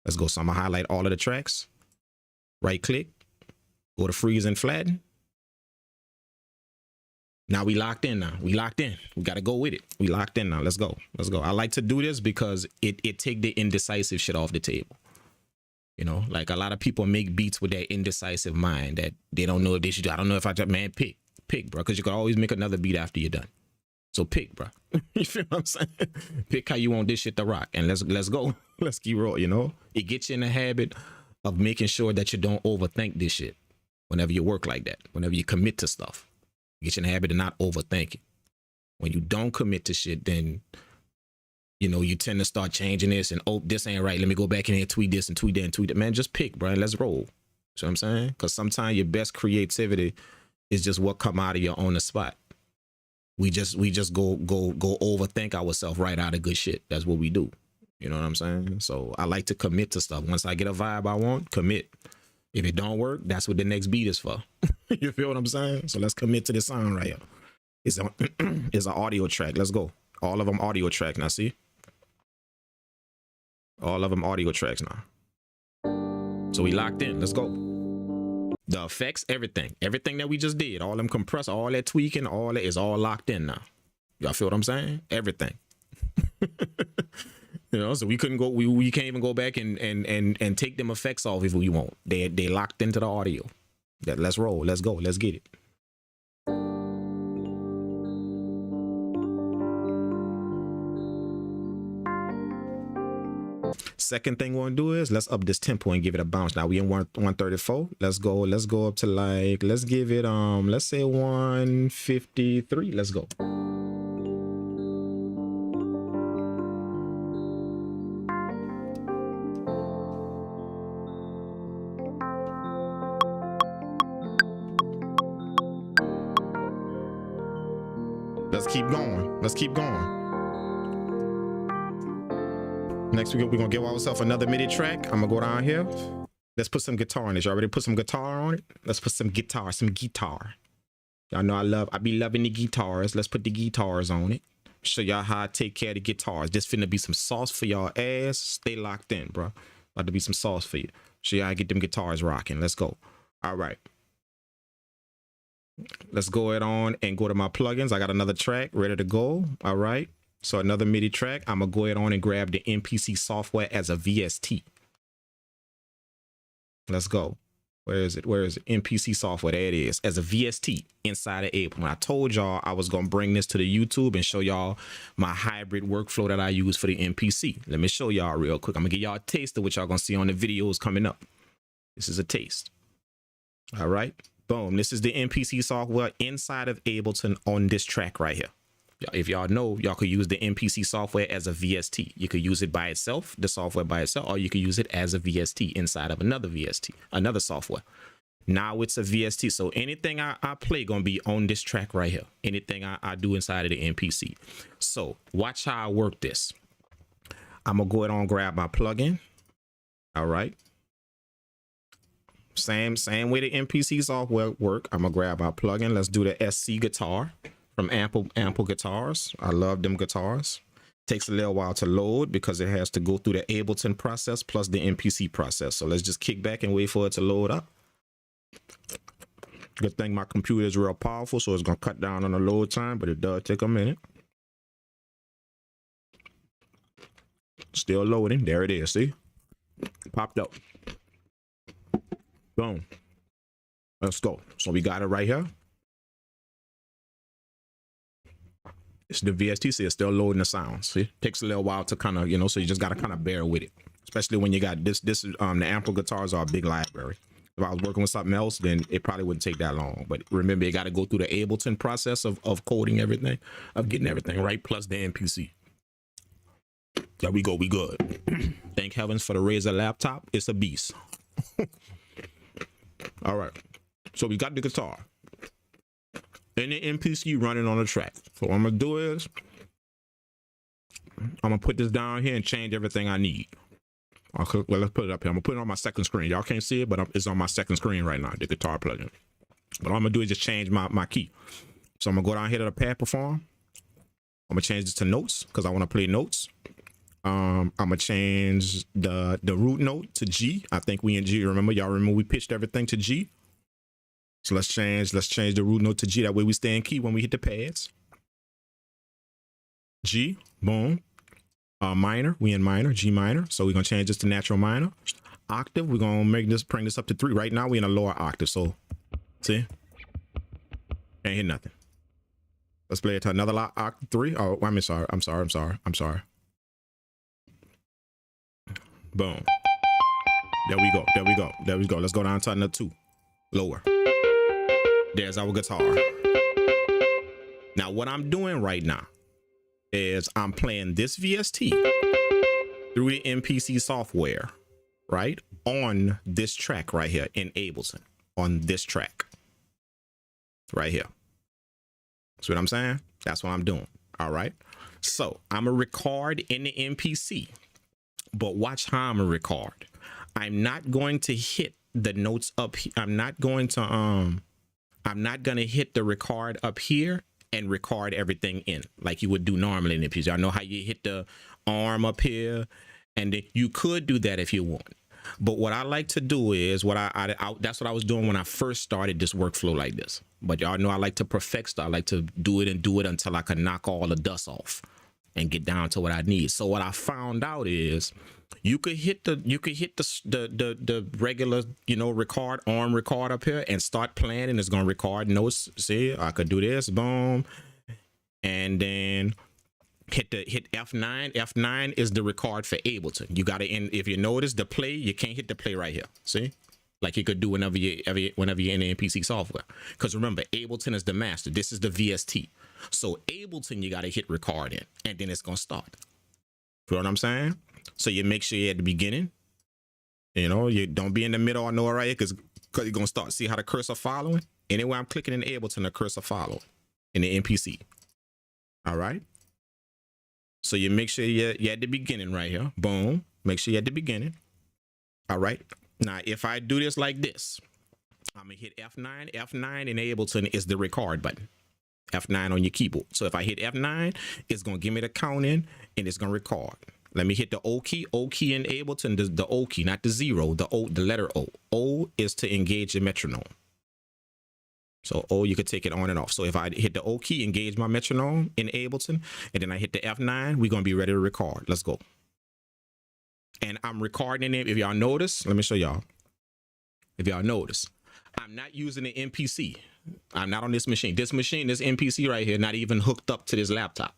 Let's go. So I'm gonna highlight all of the tracks. Right click, go to freeze and flatten. Now we locked in now. We got to go with it. We locked in now. Let's go. I like to do this because it take the indecisive shit off the table. You know, like a lot of people make beats with that indecisive mind that they don't know if they should do. I don't know if I just, man, pick, bro. Because you can always make another beat after you're done. So pick, bro. You feel what I'm saying? Pick how you want this shit to rock. And let's go. Let's keep rolling, you know? It gets you in the habit of making sure that you don't overthink this shit whenever you work like that. Whenever you commit to stuff. Get you in the habit of not overthinking. When you don't commit to shit, then, you know, you tend to start changing this and, oh, this ain't right. Let me go back in here and tweet this and tweet that and tweet that. Man, just pick, bro. Let's roll. See what I'm saying? Because sometimes your best creativity is just what come out of you on the spot. We just go overthink ourselves right out of good shit. That's what we do. You know what I'm saying? So I like to commit to stuff. Once I get a vibe I want, commit. If it don't work, that's what the next beat is for. You feel what I'm saying? So let's commit to the sound right here. It's an audio track. Let's go. All of them audio track now, see? All of them audio tracks now. So we locked in. Let's go. The effects, everything that we just did, all them compressor, all that tweaking, all that is all locked in now. Y'all feel what I'm saying? Everything. You know, so we couldn't go, we can't even go back and take them effects off if we want. They locked into the audio. Let's roll. Let's go. Let's get it. Second thing we want to do is let's up this tempo and give it a bounce. Now we in 134. Let's go up to like, let's give it let's say 153. Let's go. let's keep going. Let's keep going. Next, we're gonna give ourselves another MIDI track. I'm gonna go down here. Let's put some guitar in it. You already put some guitar on it? Let's put some guitar, Y'all know I be loving the guitars. Let's put the guitars on it. Show y'all how I take care of the guitars. This finna be some sauce for y'all ass. Stay locked in, bro. About to be some sauce for you. Show y'all how I get them guitars rocking. Let's go. All right. Let's go ahead on and go to my plugins. I got another track ready to go. All right. So another MIDI track. I'm gonna go ahead on and grab the MPC software as a VST. Let's go. Where is it? Where is it? MPC software. There it is. As a VST inside of Ableton. I told y'all I was going to bring this to the YouTube and show y'all my hybrid workflow that I use for the MPC. Let me show y'all real quick. I'm going to give y'all a taste of what y'all going to see on the videos coming up. This is a taste. All right. Boom. This is the MPC software inside of Ableton on this track right here. If y'all know, y'all could use the MPC software as a VST. You could use it by itself, the software by itself, or you could use it as a VST inside of another VST, another software. Now it's a VST. So anything I play gonna be on this track right here. Anything I do inside of the MPC. So watch how I work this. I'm gonna go ahead and grab my plugin. All right. Same way the MPC software work. I'm gonna grab my plugin. Let's do the SC guitar from Ample Guitars. I love them guitars. Takes a little while to load because it has to go through the Ableton process plus the MPC process. So let's just kick back and wait for it to load up. Good thing my computer is real powerful, so it's gonna cut down on the load time, but it does take a minute. Still loading. There it is. See? Popped up. Boom. Let's go. So we got it right here. It's the VST, so it's still loading the sound. See, takes a little while to kind of, you know, so you just got to kind of bear with it, especially when you got this the Ample guitars are a big library. If I was working with something else, then it probably wouldn't take that long. But remember, you got to go through the Ableton process of coding everything, of getting everything right, plus the MPC. There we go. We good. Thank heavens for the Razer laptop. It's a beast. All right. So we got the guitar and the MPC running on the track. So what I'm gonna do is I'm gonna put this down here and change everything I need. Okay, well, let's put it up here. I'm gonna put it on my second screen. Y'all can't see it, but it's on my second screen right now, the guitar plugin. But all I'm gonna do is just change my key. So I'm gonna go down here to the pad perform. I'm gonna change this to notes because I want to play notes. I'm gonna change the root note to G. I think we in G. Y'all remember we pitched everything to G. So let's change the root note to G. That way we stay in key when we hit the pads. G, boom. Minor, we in minor, G minor. So we're gonna change this to natural minor. Octave, we're gonna bring this up to 3. Right now we in a lower octave. So see, ain't hit nothing. Let's play it to another octave 3. Oh, I'm sorry. Boom. There we go. Let's go down to another 2. Lower. There's our guitar. Now what I'm doing right now is I'm playing this VST through the MPC software, right? On this track right here in Ableton. On this track. Right here. See what I'm saying? That's what I'm doing. All right. So I'm gonna record in the MPC. But watch how I'm gonna record. I'm not going to hit the notes up here. I'm not gonna hit the record up here and record everything in like you would do normally in the piece. I know how you hit the arm up here, and you could do that if you want. But what I like to do is that's what I was doing when I first started this workflow like this. But y'all know I like to perfect stuff. I like to do it until I can knock all the dust off and get down to what I need. So what I found out is you could hit the regular, you know, arm record up here and start playing, and it's gonna record notes. See, I could do this, boom, and then hit F9. F9 is the record for Ableton. You gotta if you notice the play, you can't hit the play right here. See, like you could do whenever you're in the MPC software. Because remember, Ableton is the master. This is the VST. So Ableton, you gotta hit record in, and then it's gonna start. You know what I'm saying? So you make sure you're at the beginning. You know, you don't be in the middle or nowhere right here, because you're gonna start. See how the cursor following? Anywhere I'm clicking in Ableton, the cursor follow in the MPC. All right. So you make sure you're at the beginning right here. Boom. Make sure you're at the beginning. All right. Now, if I do this like this, I'm going to hit F9. F9 in Ableton is the record button. F9 on your keyboard. So if I hit F9, it's going to give me the count in and it's going to record. Let me hit the O key. O key in Ableton, the O key, not the 0, the letter O. O is to engage the metronome. So O, you could take it on and off. So if I hit the O key, engage my metronome in Ableton, and then I hit the F9, we're going to be ready to record. Let's go. And I'm recording it. If y'all notice, let me show y'all. If y'all notice, I'm not using the MPC. I'm not on this machine. This MPC right here, not even hooked up to this laptop.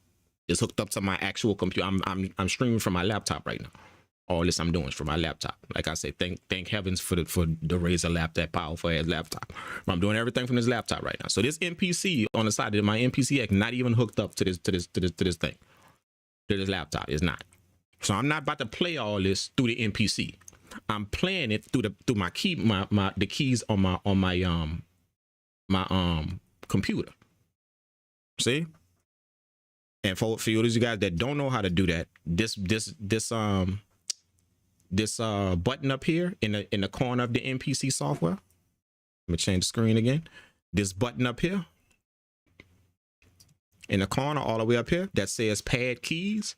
It's hooked up to my actual computer. I'm streaming from my laptop right now. All this I'm doing is from my laptop. Like I say, thank heavens for the Razer laptop, that powerful ass laptop. I'm doing everything from this laptop right now. So this MPC on the side of my MPC X not even hooked up to this thing. To this laptop. It's not. So I'm not about to play all this through the MPC. I'm playing it through my key, the keys on my computer. See? And for those of you guys that don't know how to do that, this button up here in the corner of the MPC software. Let me change the screen again. This button up here in the corner, all the way up here, that says pad keys.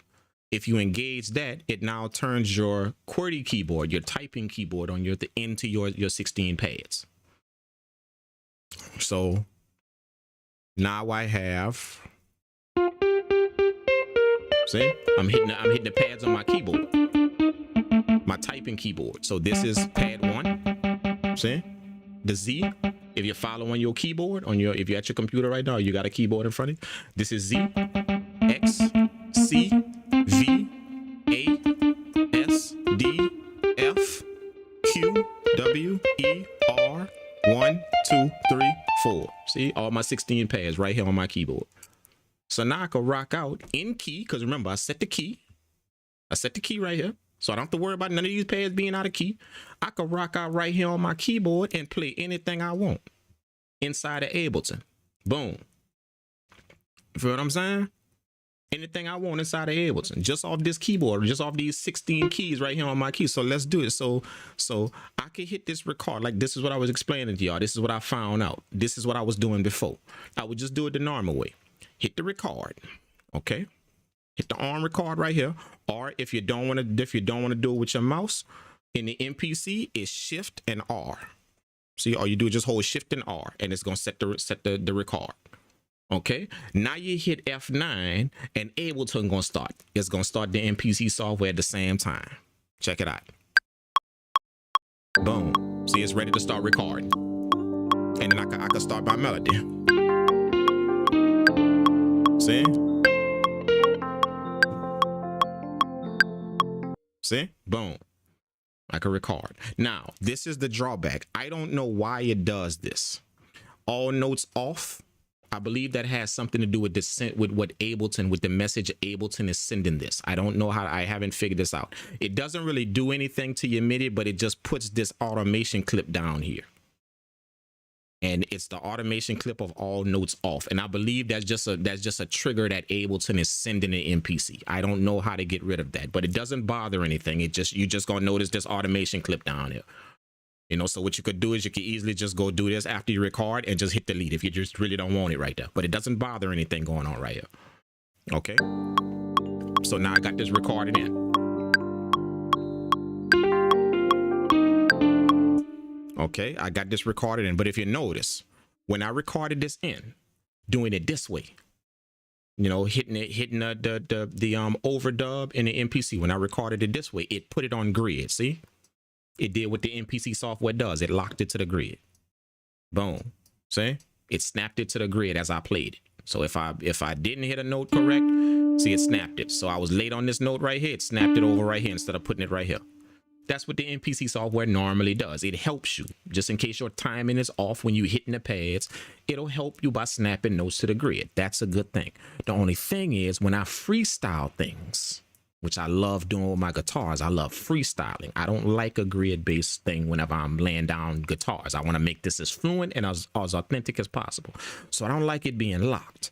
If you engage that, it now turns your QWERTY keyboard, your typing keyboard on into your 16 pads. So now I have, see, I'm hitting the pads on my keyboard, my typing keyboard. So this is pad 1. See, the Z. If you're following your keyboard if you're at your computer right now, you got a keyboard in front of you. This is Z, X, C, V, A, S, D, F, Q, W, E, R, 1, 2, 3, 4. See, all my 16 pads right here on my keyboard. So now I can rock out in key, because remember, I set the key. I set the key right here. So I don't have to worry about none of these pads being out of key. I can rock out right here on my keyboard and play anything I want inside of Ableton. Boom. You feel what I'm saying? Anything I want inside of Ableton, just off this keyboard, just off these 16 keys right here on my key. So let's do it. So I can hit this record. Like, this is what I was explaining to y'all. This is what I found out. This is what I was doing before. I would just do it the normal way. Hit the record. Okay. Hit the arm record right here. Or if you don't want to do it with your mouse, in the MPC, it's Shift and R. See, all you do is just hold Shift and R, and it's gonna set the record. Okay, now you hit F9 and Ableton gonna start. It's gonna start the MPC software at the same time. Check it out. Boom. See, it's ready to start recording. And then I can start my melody. See? See? Boom. I can record. Now, this is the drawback. I don't know why it does this. All notes off. I believe that has something to do with what Ableton, with the message Ableton is sending this. I don't know how, I haven't figured this out. It doesn't really do anything to your MIDI, but it just puts this automation clip down here. And it's the automation clip of all notes off. And I believe that's just a trigger that Ableton is sending an MPC. I don't know how to get rid of that, but it doesn't bother anything. You just gonna notice this automation clip down here. You know, so what you could do is you could easily just go do this after you record and just hit delete if you just really don't want it right there. But it doesn't bother anything going on right here. Okay. So now I got this recorded in. Okay, I got this recorded in. But if you notice, when I recorded this in, doing it this way, you know, hitting the overdub in the MPC, when I recorded it this way, it put it on grid. See? It did what the MPC software does. It locked it to the grid. Boom. See? It snapped it to the grid as I played it. So if I didn't hit a note correct, see, it snapped it. So I was late on this note right here. It snapped it over right here instead of putting it right here. That's what the MPC software normally does. It helps you. Just in case your timing is off when you're hitting the pads, it'll help you by snapping notes to the grid. That's a good thing. The only thing is, when I freestyle things, which I love doing with my guitars, I love freestyling. I don't like a grid-based thing whenever I'm laying down guitars. I want to make this as fluent and as authentic as possible. So I don't like it being locked.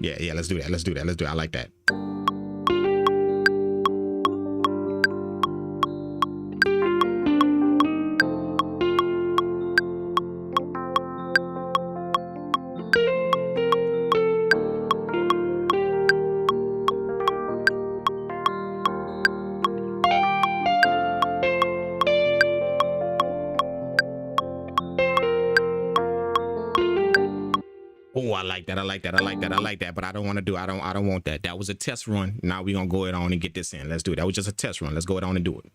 Yeah, let's do that. Let's do that. Let's do it. I like that. Oh, I like that. I like that. I like that. I like that. But I don't want to do. I don't want that. That was a test run. Now we're gonna go ahead on and get this in. Let's do it. That was just a test run. Let's go ahead on and do it.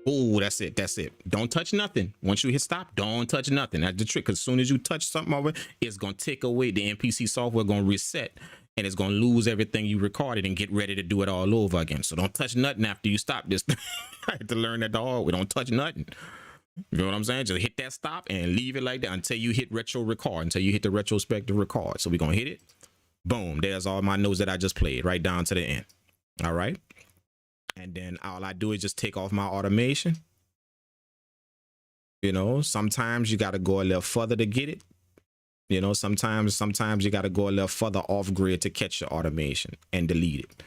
Oh, that's it. That's it. Don't touch nothing. Once you hit stop, don't touch nothing. That's the trick. Because as soon as you touch something over, it's going to take away the MPC software, going to reset, and it's going to lose everything you recorded and get ready to do it all over again. So don't touch nothing after you stop this. I had to learn that the hard way. Don't touch nothing. You know what I'm saying? Just hit that stop and leave it like that until you hit retro record, until you hit the retrospective record. So we're going to hit it. Boom. There's all my notes that I just played right down to the end. All right. And then all I do is just take off my automation. You know, sometimes you got to go a little further to get it. You know, sometimes you got to go a little further off grid to catch your automation and delete it.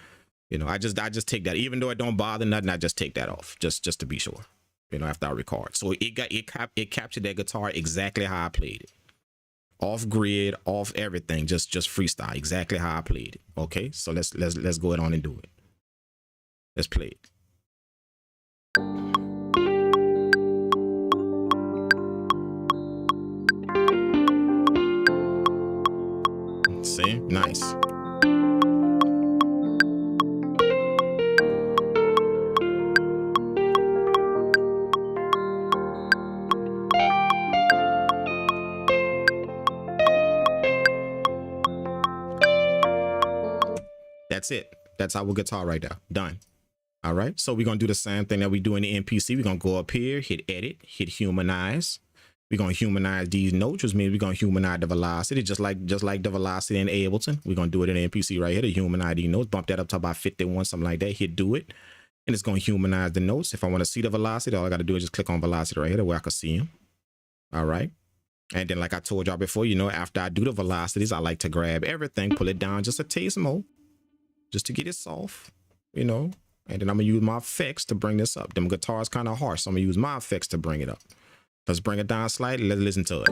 You know, I just take that, even though it don't bother nothing, I just take that off just to be sure, you know, after I record. So it captured that guitar exactly how I played it. Off grid, off everything, just freestyle, exactly how I played it. Okay, so let's go ahead on and do it. Let's play it. See? Nice. That's it. That's our guitar right there. Done. All right, so we're gonna do the same thing that we do in the MPC. We're gonna go up here, hit edit, hit humanize. We're gonna humanize these notes, which means we're gonna humanize the velocity, just like the velocity in Ableton. We're gonna do it in the MPC right here to humanize these notes, bump that up to about 51, something like that. Hit do it, and it's gonna humanize the notes. If I want to see the velocity, all I gotta do is just click on velocity right here where I can see them. All right, and then like I told y'all before, you know, after I do the velocities, I like to grab everything, pull it down just a taste more, just to get it soft, you know. And then I'm gonna use my effects to bring this up. Them guitars kind of harsh, so I'm gonna use my effects to bring it up. Let's bring it down slightly. Let's listen to it.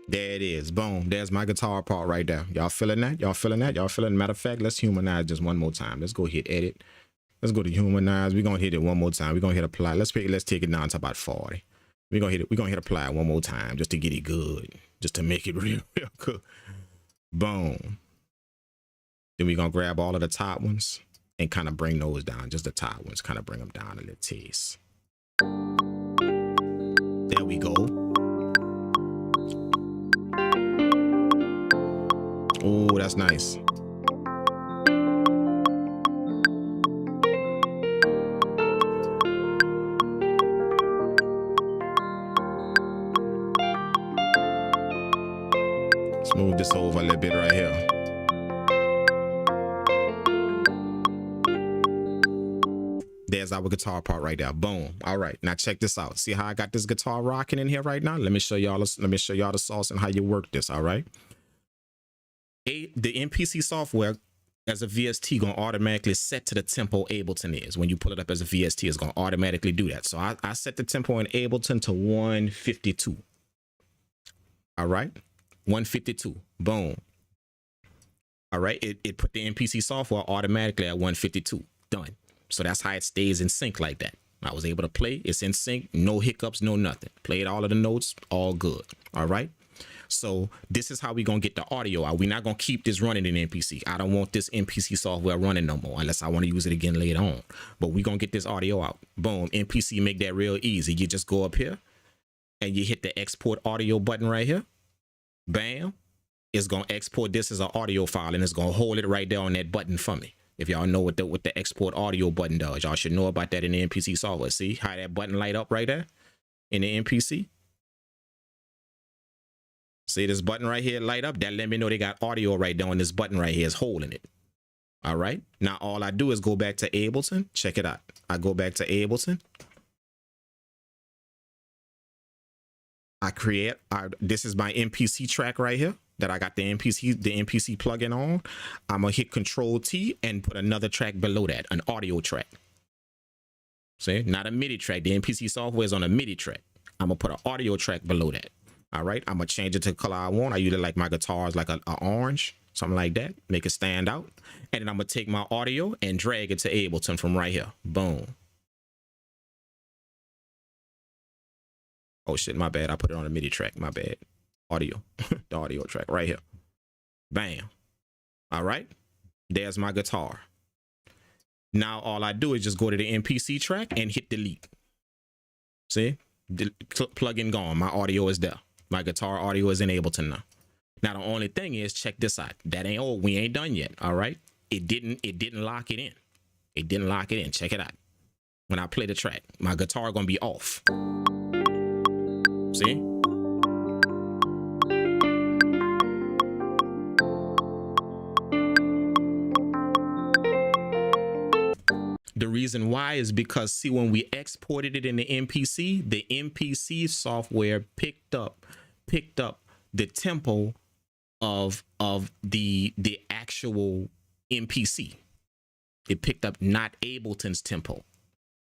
There it is. Boom. There's my guitar part right there. Y'all feeling that? Y'all feeling that? Y'all feeling? Matter of fact, let's humanize just one more time. Let's go hit edit. Let's go to humanize. We're gonna hit it one more time. We're gonna hit apply. Let's take it down to about 40. We're gonna hit it. We're gonna hit apply one more time just to get it good. Just to make it real good. Boom. Then we're gonna grab all of the top ones and kind of bring those down. Just the top ones, kind of bring them down a little taste. There we go. Oh, that's nice. Let's move this over a little bit right here. There's our guitar part right there. Boom. All right. Now check this out. See how I got this guitar rocking in here right now? Let me show y'all the sauce and how you work this. All right. The MPC software as a VST gonna automatically set to the tempo Ableton is. When you pull it up as a VST, it's gonna automatically do that. So I set the tempo in Ableton to 152. All right, 152. Boom. All right, it put the MPC software automatically at 152. Done. So that's how it stays in sync like that. I was able to play. It's in sync, no hiccups, no nothing. Played all of the notes, all good. All right. So this is how we gonna get the audio out. We're not gonna keep this running in MPC. I don't want this MPC software running no more unless I want to use it again later on. But we're gonna get this audio out. Boom. MPC make that real easy. You just go up here and you hit the export audio button right here. Bam. It's gonna export this as an audio file and it's gonna hold it right there on that button for me. If y'all know what the export audio button does, y'all should know about that in the MPC software. See how that button light up right there in the MPC? See this button right here light up? That let me know they got audio right there on this button right here is holding it. All right. Now all I do is go back to Ableton. Check it out. I go back to Ableton. I create this is my MPC track right here that I got the MPC plugin on. I'm gonna hit Control T and put another track below that, an audio track. See, not a MIDI track. The MPC software is on a MIDI track. I'm gonna put an audio track below that. All right, I'm gonna change it to the color I want. I usually like my guitars like a orange, something like that, make it stand out. And then I'm gonna take my audio and drag it to Ableton from right here. Boom. Oh shit, my bad. I put it on a MIDI track. My bad. Audio, the audio track right here. Bam. All right. There's my guitar. Now all I do is just go to the MPC track and hit delete. See, plugin gone. My audio is there. My guitar audio is in Ableton now. Now the only thing is, check this out. That ain't all. We ain't done yet. All right. It didn't lock it in. It didn't lock it in. Check it out. When I play the track, my guitar gonna be off. See? The reason why is because, see, when we exported it in the MPC software picked up the tempo of the actual MPC. It picked up not Ableton's tempo.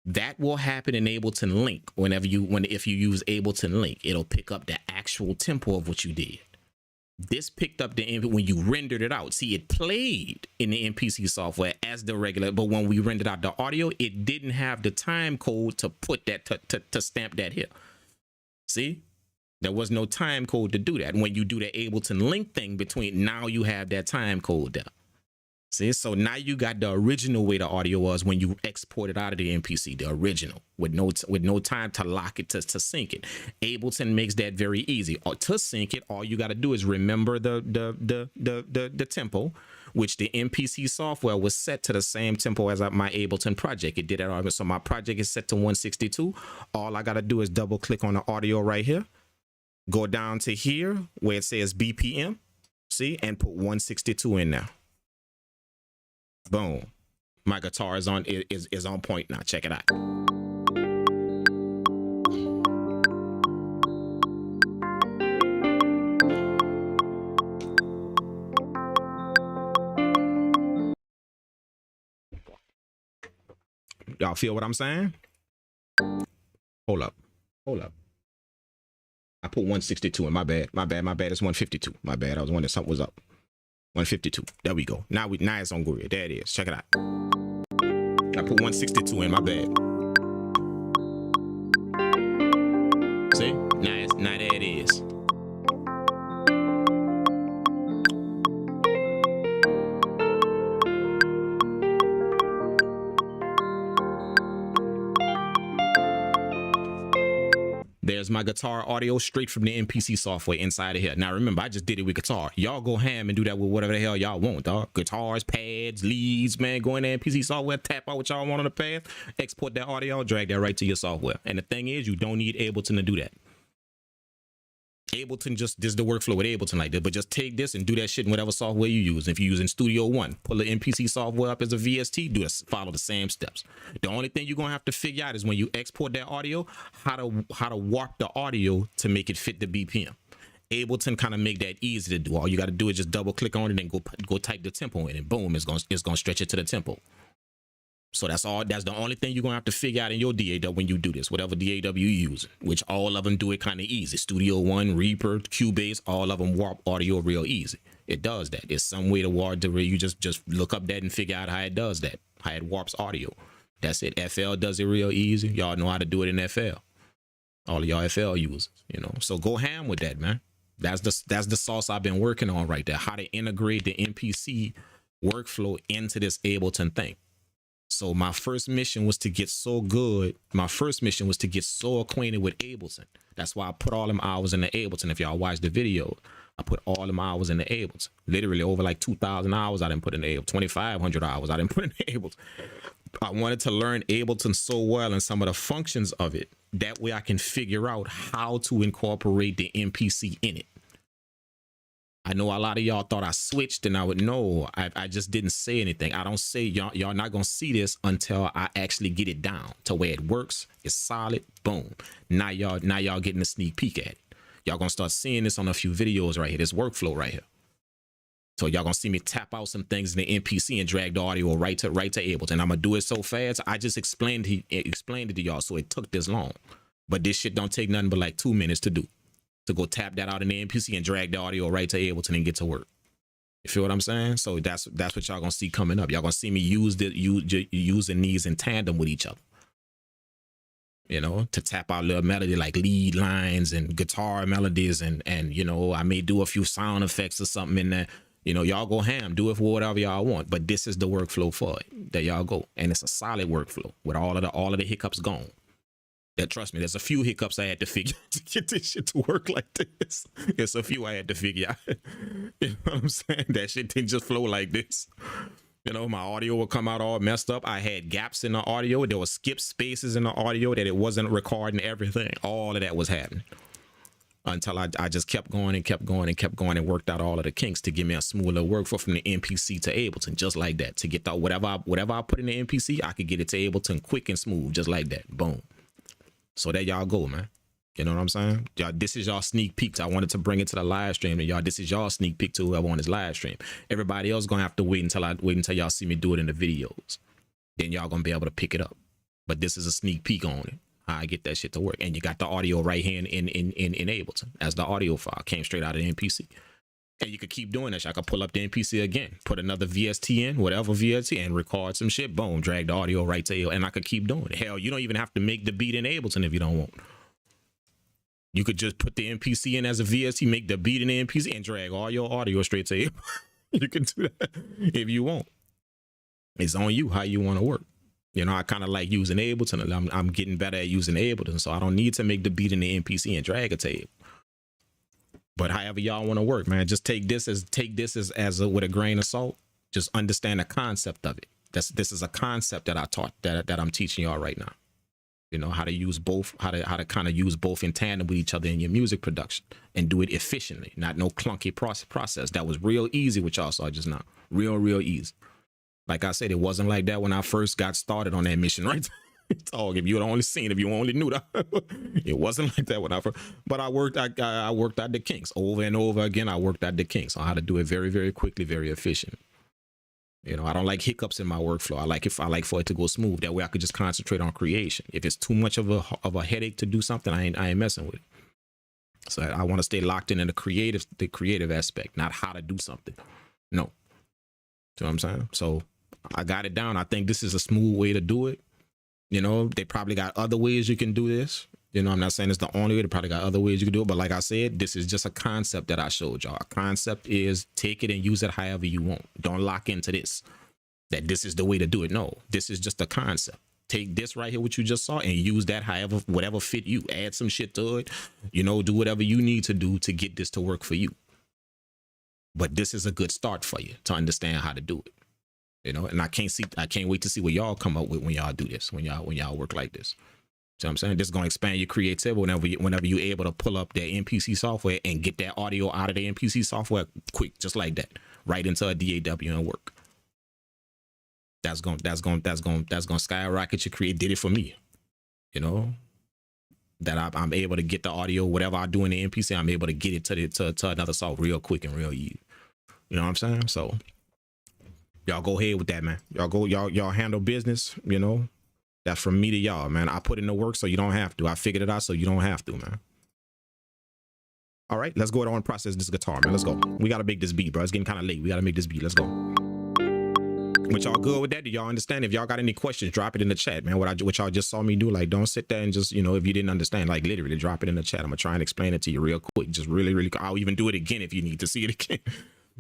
That will happen in Ableton Link if you use Ableton Link, it'll pick up the actual tempo of what you did. This picked up when you rendered it out. See, it played in the MPC software as the regular, but when we rendered out the audio, it didn't have the time code to put that to stamp that here. See, there was no time code to do that. When you do the Ableton Link thing now you have that time code there. See, so now you got the original way the audio was when you export it out of the MPC, the original, with no time to lock it to sync it. Ableton makes that very easy. To sync it, all you got to do is remember the tempo, which the MPC software was set to the same tempo as my Ableton project. It did it already. So my project is set to 162. All I got to do is double click on the audio right here, go down to here where it says BPM, see, and put 162 in there. Boom. My guitar is on point now. Check it out. Y'all feel what I'm saying? Hold up. I put 162 in. My bad. It's 152. My bad. I was wondering something was up. 152. There we go. Now it's on Guru. There it is. Check it out. I put 162 in. My bad. See? Now there it is. There's my guitar audio straight from the MPC software inside of here. Now remember, I just did it with guitar. Y'all go ham and do that with whatever the hell y'all want, dog. Guitars, pads, leads, man. Go in the MPC software, tap out what y'all want on the pad, export that audio, drag that right to your software. And the thing is, you don't need Ableton to do that. Ableton this is the workflow with Ableton like this, but just take this and do that shit in whatever software you use. If you're using Studio One, pull the MPC software up as a VST, follow the same steps. The only thing you're gonna have to figure out is when you export that audio, how to warp the audio to make it fit the BPM. Ableton kind of make that easy to do. All you got to do is just double click on it and go type the tempo in, and boom, it's gonna stretch it to the tempo. So that's the only thing you're gonna have to figure out in your DAW when you do this, whatever DAW you use, which all of them do it kind of easy. Studio One, Reaper, Cubase, all of them warp audio real easy. It does that. There's some way to warp the you just look up that and figure out how it does that, how it warps audio. That's it. FL does it real easy. Y'all know how to do it in FL. All of y'all FL users, you know. So go ham with that, man. That's the sauce I've been working on right there. How to integrate the MPC workflow into this Ableton thing. So my first mission was to get so good. My first mission was to get so acquainted with Ableton. That's why I put all them hours in the Ableton. If y'all watch the video, I put all them hours in the Ableton. Literally over like 2,000 hours I didn't put in the Ableton. 2,500 hours I didn't put in the Ableton. I wanted to learn Ableton so well and some of the functions of it. That way I can figure out how to incorporate the MPC in it. I know a lot of y'all thought I switched, and I would know. I just didn't say anything. I don't say y'all not gonna see this until I actually get it down to where it works. It's solid. Boom. Now y'all getting a sneak peek at it. Y'all gonna start seeing this on a few videos right here. This workflow right here. So y'all gonna see me tap out some things in the MPC and drag the audio right to Ableton. I'm gonna do it so fast. I just explained it to y'all, so it took this long. But this shit don't take nothing but like 2 minutes to do. To go tap that out in the MPC and drag the audio right to Ableton and get to work. You feel what I'm saying? So that's what y'all gonna see coming up. Y'all gonna see me using these in tandem with each other. You know, to tap out little melody like lead lines and guitar melodies and you know, I may do a few sound effects or something in there. You know, y'all go ham, do it for whatever y'all want, but this is the workflow for it. There y'all go, and it's a solid workflow with all of the hiccups gone. Yeah, trust me, there's a few hiccups I had to figure out to get this shit to work like this. There's a few I had to figure out. You know what I'm saying? That shit didn't just flow like this. You know, my audio would come out all messed up. I had gaps in the audio. There were skip spaces in the audio that it wasn't recording everything. All of that was happening. Until I just kept going and kept going and kept going and worked out all of the kinks to give me a smoother workflow from the MPC to Ableton, just like that. To get the whatever I put in the MPC, I could get it to Ableton quick and smooth, just like that. Boom. So there y'all go, man. You know what I'm saying? Y'all, this is y'all sneak peeks. I wanted to bring it to the live stream, and y'all, this is y'all sneak peek to whoever on this live stream. Everybody else gonna have to wait until y'all see me do it in the videos. Then y'all gonna be able to pick it up. But this is a sneak peek on it. How I get that shit to work. And you got the audio right here in Ableton as the audio file. Came straight out of the MPC. And you could keep doing that shit. I could pull up the MPC again, put another VST in, whatever VST, and record some shit. Boom, drag the audio right to you, and I could keep doing it. Hell, you don't even have to make the beat in Ableton if you don't want. You could just put the MPC in as a VST, make the beat in the MPC, and drag all your audio straight to you. You can do that if you want. It's on you how you want to work. You know, I kind of like using Ableton. I'm getting better at using Ableton, so I don't need to make the beat in the MPC and drag it to you. But however y'all want to work, man, just take this as with a grain of salt. Just understand the concept of it. This is a concept that I taught that I'm teaching y'all right now. You know, how to use both, how to kind of use both in tandem with each other in your music production and do it efficiently, not no clunky process. That was real easy, which y'all saw just now. Real easy. Like I said, it wasn't like that when I first got started on that mission, right? Dog, if you had only seen, if you only knew that, it wasn't like that when I first. But I worked out the kinks over and over again. I worked out the kinks on how to do it very quickly, very efficient. You know, I don't like hiccups in my workflow. I like for it to go smooth. That way I could just concentrate on creation. If it's too much of a headache to do something, I ain't messing with it. So I want to stay locked in the creative aspect, not how to do something. No. See what I'm saying? So I got it down. I think this is a smooth way to do it. You know, they probably got other ways you can do this. You know, I'm not saying it's the only way. They probably got other ways you can do it. But like I said, this is just a concept that I showed y'all. A concept is take it and use it however you want. Don't lock into this, that this is the way to do it. No, this is just a concept. Take this right here, what you just saw, and use that however, whatever fit you. Add some shit to it. You know, do whatever you need to do to get this to work for you. But this is a good start for you to understand how to do it. You know, and I can't wait to see what y'all come up with when y'all do this, when y'all work like this. So I'm saying this is gonna expand your creativity whenever you're able to pull up that MPC software and get that audio out of the MPC software quick, just like that, right into a DAW and work. That's gonna skyrocket your creativity. Did it for me, you know. That I'm able to get the audio, whatever I do in the MPC, I'm able to get it to another software real quick and real easy. You know what I'm saying? So y'all go ahead with that, man. Y'all handle business, you know. That's from me to y'all, man. I put in the work so you don't have to. I figured it out so you don't have to, man. All right, let's go ahead and process this guitar, man. Let's go. We got to make this beat, bro. It's getting kind of late. We got to make this beat. Let's go. y'all good with that? Do y'all understand? If y'all got any questions, drop it in the chat, man. What y'all just saw me do, like, don't sit there and just, you know, if you didn't understand, like, literally drop it in the chat. I'm gonna try and explain it to you real quick. Just really, really. I'll even do it again if you need to see it again.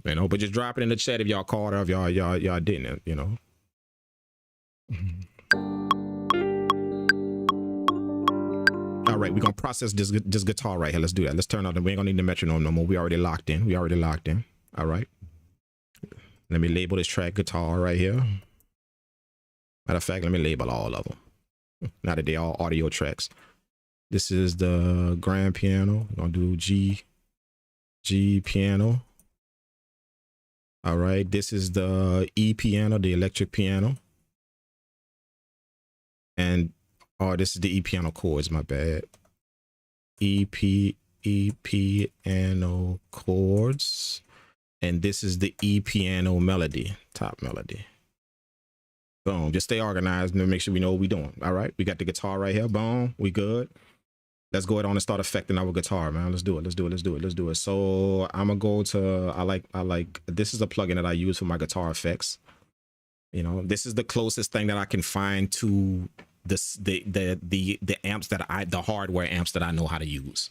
You know, but just drop it in the chat if y'all caught or if y'all didn't. You know. All right, we're gonna process this guitar right here. Let's do that. Let's turn on. We ain't gonna need the metronome no more. We already locked in. All right. Let me label this track guitar right here. Matter of fact, let me label all of them. Now that they're all audio tracks. This is the grand piano. We're gonna do G piano. All right, this is the E piano, the electric piano. And oh, this is the E piano chords, my bad. E piano chords. And this is the E piano melody, top melody. Boom, just stay organized and make sure we know what we're doing. All right, we got the guitar right here. Boom, we good. Let's go ahead on and start affecting our guitar, man. Let's do it. So I'm gonna go to, I like, this is a plugin that I use for my guitar effects. You know, this is the closest thing that I can find to this, the amps that the hardware amps that I know how to use.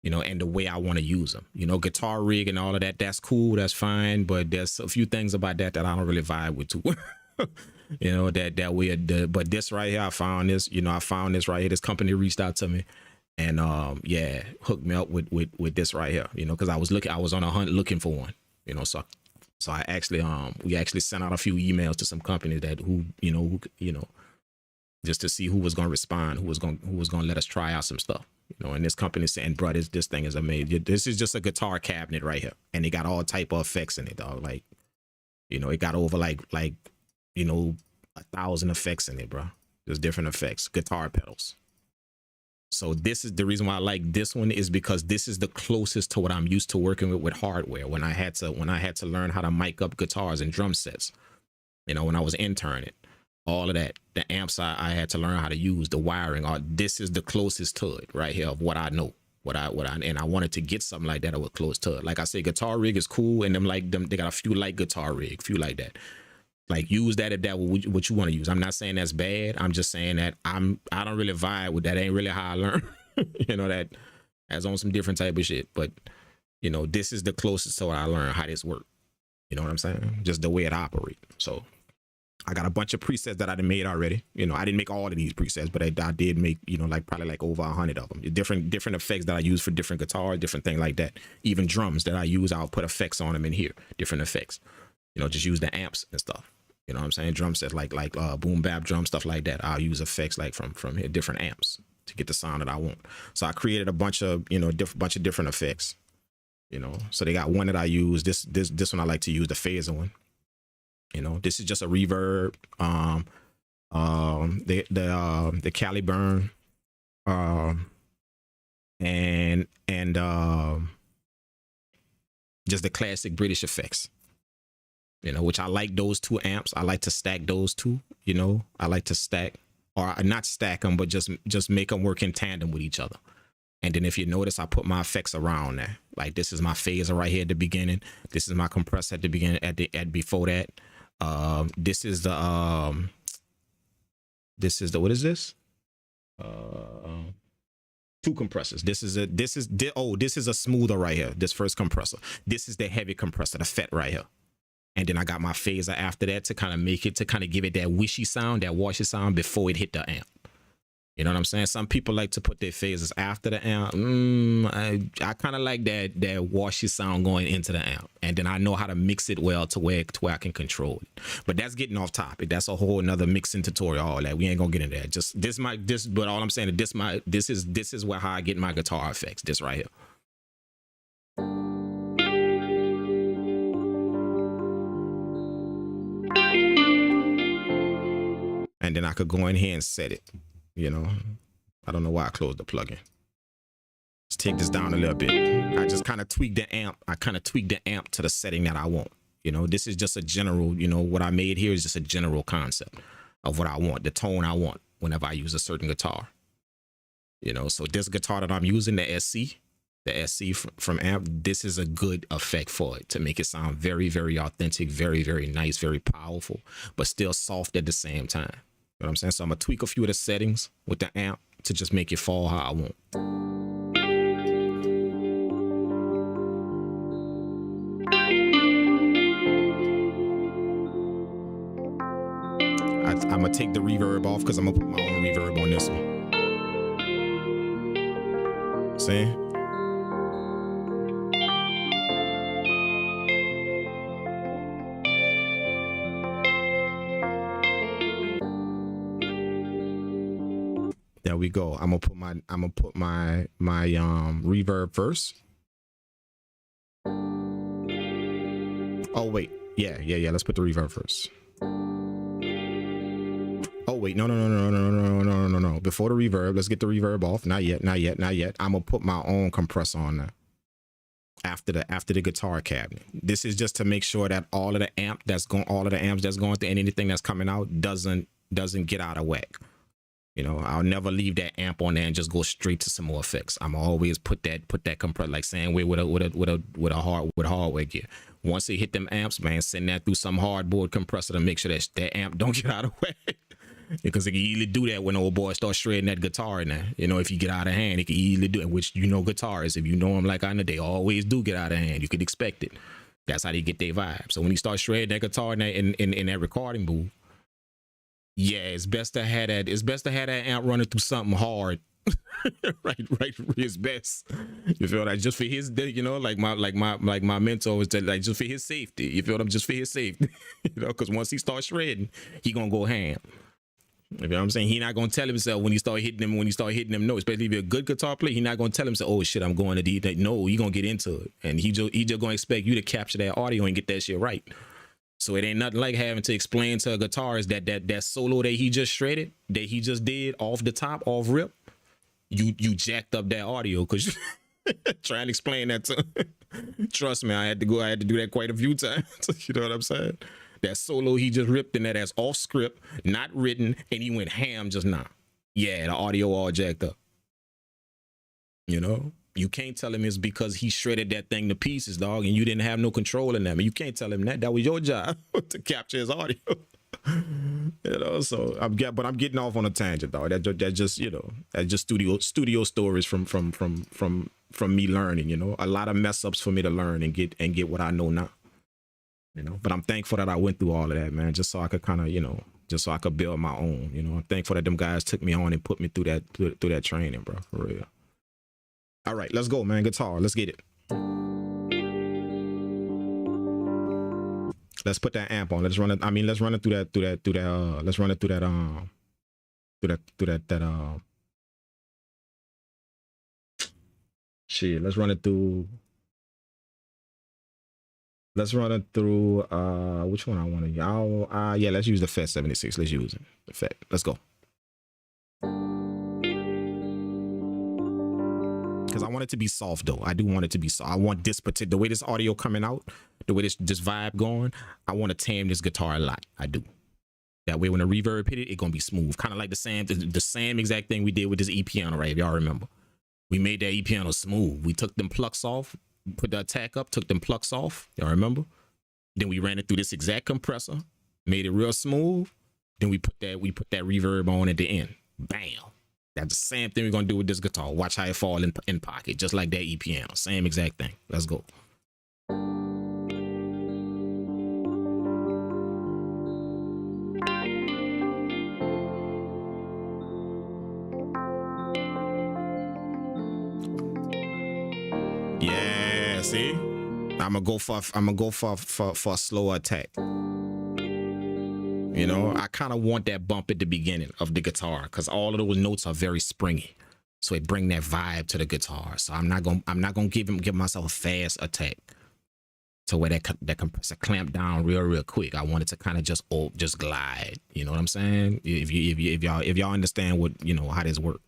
You know, and the way I want to use them. You know, guitar rig and all of that, that's cool, that's fine, but there's a few things about that I don't really vibe with too. You know, that weird, but this right here, I found this right here. This company reached out to me and yeah, hooked me up with this right here, you know, because I was on a hunt looking for one, you know, so I actually we actually sent out a few emails to some companies that who just to see who was gonna respond, who was gonna let us try out some stuff. You know, and this company saying, bro, this thing is amazing. This is just a guitar cabinet right here. And it got all type of effects in it, dog. Like, you know, it got over like, you know, 1,000 effects in it, bro. There's different effects, guitar pedals. So this is the reason why I like this one, is because this is the closest to what I'm used to working with hardware. When I had to learn how to mic up guitars and drum sets, you know, when I was interning. All of that, the amps I had to learn how to use, the wiring, this is the closest to it right here of what I know, and I wanted to get something like that that was close to it. Like I say, guitar rig is cool, and they got a few like guitar rig, few like that. Like use that if that what you want to use. I'm not saying that's bad. I'm just saying that I don't really vibe with that. Ain't really how I learn. You know, that as on some different type of shit. But you know, this is the closest to what I learned how this work. You know what I'm saying? Just the way it operates. So I got a bunch of presets that I done made already. You know, I didn't make all of these presets, but I did make, you know, like probably like over 100 of them. Different effects that I use for different guitars, different thing like that. Even drums that I use, I'll put effects on them in here. Different effects. You know, just use the amps and stuff. You know what I'm saying? Drum sets like boom bap drum, stuff like that. I'll use effects like from here, different amps to get the sound that I want. So I created a bunch of, you know, bunch of different effects. You know, so they got one that I use. This one I like to use, the phaser one. You know, this is just a reverb, the Caliburn, and just the classic British effects. You know, which I like those two amps. I like to stack those two. You know, I like to stack, or not stack them, but just make them work in tandem with each other. And then if you notice, I put my effects around there. Like this is my phaser right here at the beginning. This is my compressor at the beginning. Before that. This is the what is this? Two compressors. This is a smoother right here. This first compressor. This is the heavy compressor, the FET right here. And then I got my phaser after that to kind of give it that wishy sound, that washy sound before it hit the amp. You know what I'm saying? Some people like to put their phasers after the amp. I kind of like that washy sound going into the amp, and then I know how to mix it well to where I can control it. But that's getting off topic. That's a whole another mixing tutorial. All that we ain't gonna get into that. Just but all I'm saying is this is how I get my guitar effects. This right here. And then I could go in here and set it. You know, I don't know why I closed the plugin. Let's take this down a little bit. I just kind of tweak the amp. I kind of tweak the amp to the setting that I want. You know, this is just a general, you know, what I made here is just a general concept of what I want, the tone I want whenever I use a certain guitar. You know, so this guitar that I'm using, the SC, the SC from amp, this is a good effect for it to make it sound very, very authentic, very, very nice, very powerful, but still soft at the same time. You know what I'm saying? So I'm gonna tweak a few of the settings with the amp to just make it fall how I want. I'm gonna take the reverb off because I'm gonna put my own reverb on this one. See? There we go. I'm gonna put my reverb first. Oh wait, yeah. Let's put the reverb first. Oh wait, no. Before the reverb, let's get the reverb off. Not yet. I'm gonna put my own compressor on there. After the guitar cabinet. This is just to make sure that all of the amps that's going through and anything that's coming out doesn't get out of whack. You know, I'll never leave that amp on there and just go straight to some more effects. I'm always put that compressor, like same way with hardware gear. Once it hit them amps, man, send that through some hardboard compressor to make sure that amp don't get out of whack. Because it can easily do that when old boy starts shredding that guitar in there. You know, if you get out of hand, it can easily do it, which, you know, guitarists, if you know them like I know, they always do get out of hand. You could expect it. That's how they get their vibe. So when he starts shredding that guitar in that recording booth, yeah, it's best to have that amp running through something hard. right, it's best. You feel like just for his, you know, like my mentor was like just for his safety. You feel them, just for his safety. You know, because once he starts shredding, he gonna go ham. You know what I'm saying? He not gonna tell himself when he start hitting them notes, especially if you're a good guitar player, he not gonna tell himself, oh shit, I'm going to D. No, he gonna get into it. And he just gonna expect you to capture that audio and get that shit right. So it ain't nothing like having to explain to a guitarist that solo that he just shredded, that he just did off the top, off rip, you jacked up that audio because trying to explain that to him. Trust me, I had to do that quite a few times. You know what I'm saying? That solo he just ripped in that's off script, not written, and he went ham just now. Yeah, the audio all jacked up. You know? You can't tell him it's because he shredded that thing to pieces, dog, and you didn't have no control in that. You can't tell him that. That was your job to capture his audio. You know, so I'm getting off on a tangent, dog. That just, you know, that's just studio stories from me learning, you know. A lot of mess ups for me to learn and get what I know now. You know, but I'm thankful that I went through all of that, man, just so I could kind of, you know, just so I could build my own, you know. I'm thankful that them guys took me on and put me through that training, bro, for real. All right, let's go, man. Guitar, let's get it. Let's put that amp on. Let's run it. I mean, let's run it through that. Let's run it through that. Shit. Let's run it through. Let's run it through. Which one I want to use? Yeah, let's use the FET 76. Let's use it. The FET. Let's go. Because I want it to be soft, though. I do want it to be soft. I want this particular, the way this audio coming out, the way this vibe going, I want to tame this guitar a lot. I do. That way when the reverb hit it, it's going to be smooth. Kind of like the same exact thing we did with this E piano, right? If y'all remember. We made that E piano smooth. We took them plucks off, put the attack up, took them plucks off. Y'all remember? Then we ran it through this exact compressor, made it real smooth. Then we put that reverb on at the end. Bam. That's the same thing we're going to do with this guitar. Watch how it fall in pocket, just like that E piano. Same exact thing. Let's go. Yeah, see? I'm going to go for a slower attack. You know, I kind of want that bump at the beginning of the guitar because all of those notes are very springy, so it bring that vibe to the guitar. So I'm not gonna give myself a fast attack to where that compressor clamp down real quick. I want it to kind of just glide. You know what I'm saying? If y'all understand what, you know, how this works.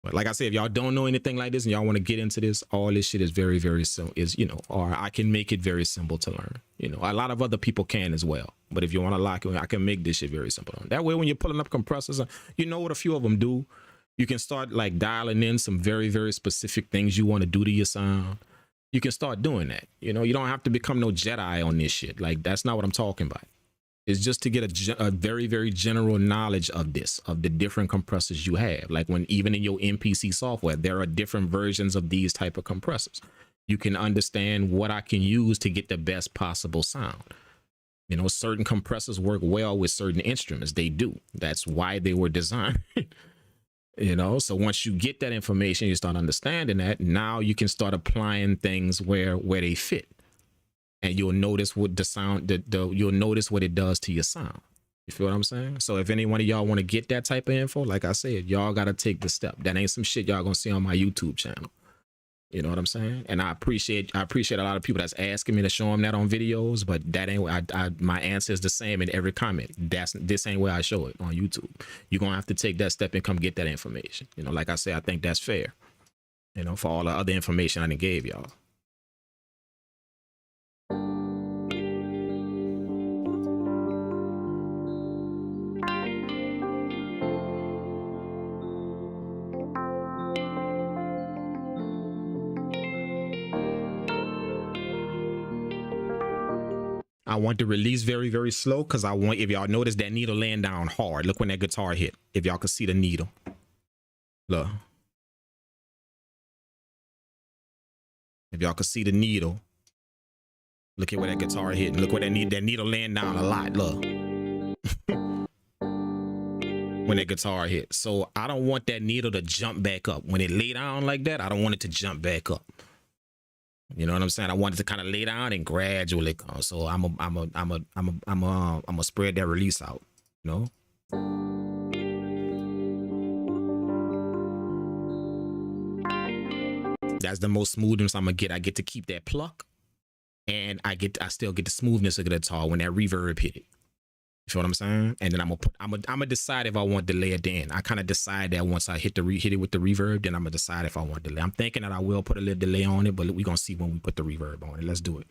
But like I said, if y'all don't know anything like this and y'all want to get into this, all this shit is very simple. You know, or I can make it very simple to learn. You know, a lot of other people can as well. But if you want to lock it, I can make this shit very simple. That way, when you're pulling up compressors, you know what a few of them do. You can start like dialing in some very, very specific things you want to do to your sound. You can start doing that. You know, you don't have to become no Jedi on this shit. Like, that's not what I'm talking about. It's just to get a very, very general knowledge of this, of the different compressors you have. Like when even in your MPC software, there are different versions of these type of compressors. You can understand what I can use to get the best possible sound. You know, certain compressors work well with certain instruments. They do. That's why they were designed. You know, so once you get that information, you start understanding that. Now you can start applying things where they fit. And you'll notice what the sound, you'll notice what it does to your sound. You feel what I'm saying? So if any one of y'all want to get that type of info, like I said, y'all got to take the step. That ain't some shit y'all gonna see on my YouTube channel. You know what I'm saying? And I appreciate a lot of people that's asking me to show them that on videos, but that ain't my answer is the same in every comment. This ain't where I show it on YouTube. You're gonna have to take that step and come get that information. You know, like I said, I think that's fair. You know, for all the other information I done gave y'all. I want the release very, very slow because I want, if y'all notice that needle laying down hard, look when that guitar hit. If y'all can see the needle. Look. If y'all can see the needle, look at where that guitar hit. And look where that needle laying down a lot. Look. When that guitar hit. So I don't want that needle to jump back up. When it lay down like that, I don't want it to jump back up. You know what I'm saying? I wanted to kind of lay down and gradually go. So I'm a spread that release out, you know? That's the most smoothness I'm gonna get. I get to keep that pluck, and I still get the smoothness of the guitar when that reverb hit it. You feel what I'm saying? And then I'm gonna decide if I want delay at the end. I kind of decide that once I hit it with the reverb, then I'm gonna decide if I want delay. I'm thinking that I will put a little delay on it, but we're gonna see when we put the reverb on it. Let's do it.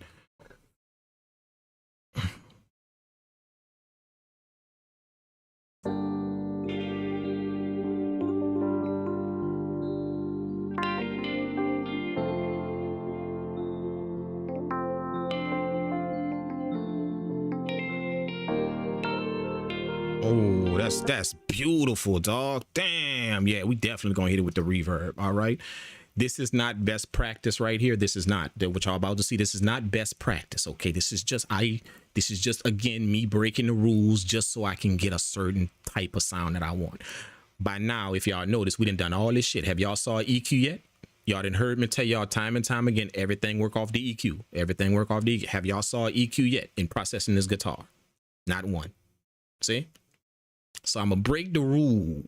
Oh, that's beautiful, dog. Damn. Yeah, we definitely gonna hit it with the reverb. All right. This is not best practice right here. This is not what y'all about to see. This is not best practice. Okay. This is just again me breaking the rules just so I can get a certain type of sound that I want. By now, if y'all notice, we done all this shit. Have y'all saw EQ yet? Y'all done heard me tell y'all time and time again, everything work off the EQ. Everything work off the EQ. Have y'all saw EQ yet in processing this guitar? Not one. See? So I'm gonna break the rule.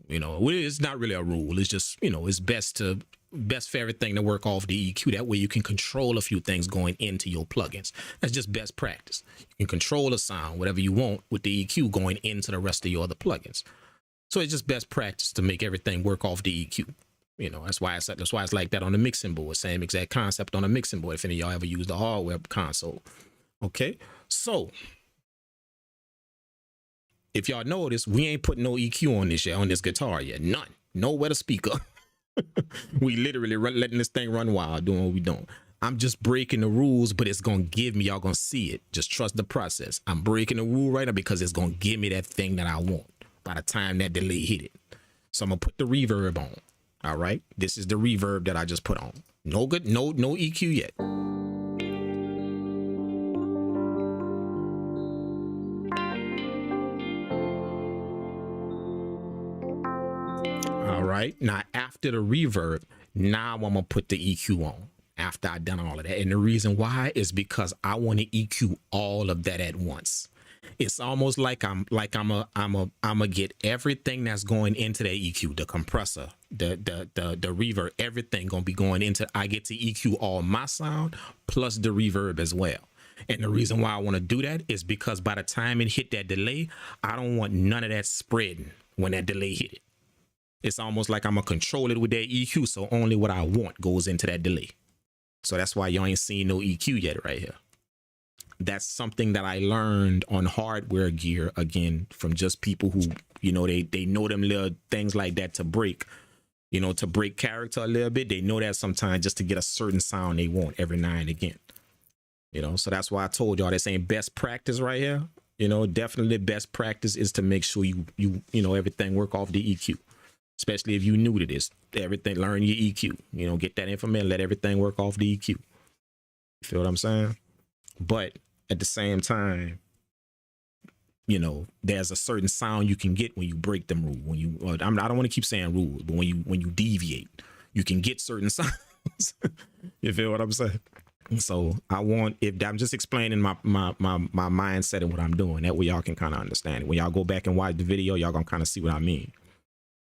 You know, it's not really a rule. It's just, you know, it's best for everything to work off the EQ. That way you can control a few things going into your plugins. That's just best practice. You can control the sound, whatever you want, with the EQ going into the rest of your other plugins. So it's just best practice to make everything work off the EQ. You know, that's why it's like that on the mixing board. Same exact concept on the mixing board. If any of y'all ever use the hardware console. Okay, so if y'all notice, we ain't putting no EQ on this yet, on this guitar yet. None. Nowhere to speak up. We literally letting this thing run wild, doing what we doing. I'm just breaking the rules, but it's gonna give me, y'all gonna see it. Just trust the process. I'm breaking the rule right now because it's gonna give me that thing that I want by the time that delay hit it. So I'm gonna put the reverb on. All right. This is the reverb that I just put on. No EQ yet. All right, now after the reverb, now I'm gonna put the EQ on after I done all of that. And the reason why is because I want to EQ all of that at once. It's almost like I'm a get everything that's going into that EQ, the compressor, the reverb, everything gonna be going into, I get to EQ all my sound plus the reverb as well. And the reason why I want to do that is because by the time it hit that delay, I don't want none of that spreading when that delay hit it. It's almost like I'm gonna control it with that EQ, so only what I want goes into that delay. So that's why y'all ain't seen no EQ yet right here. that's something that I learned on hardware gear, again, from just people who, you know, they know them little things like that to break, you know, to break character a little bit. They know that sometimes just to get a certain sound they want every now and again, you know. So that's why I told y'all this ain't best practice right here. You know, definitely best practice is to make sure you know, everything work off the EQ, especially if you new to this. Everything, learn your EQ, you know, get that information, let everything work off the EQ. You feel what I'm saying? But at the same time, you know, there's a certain sound you can get when you break them rules. When you, I don't want to keep saying rules, but when you deviate, you can get certain sounds. You feel what I'm saying? So I want, if I'm just explaining my mindset and what I'm doing, that way y'all can kind of understand it. When y'all go back and watch the video, y'all gonna kind of see what I mean.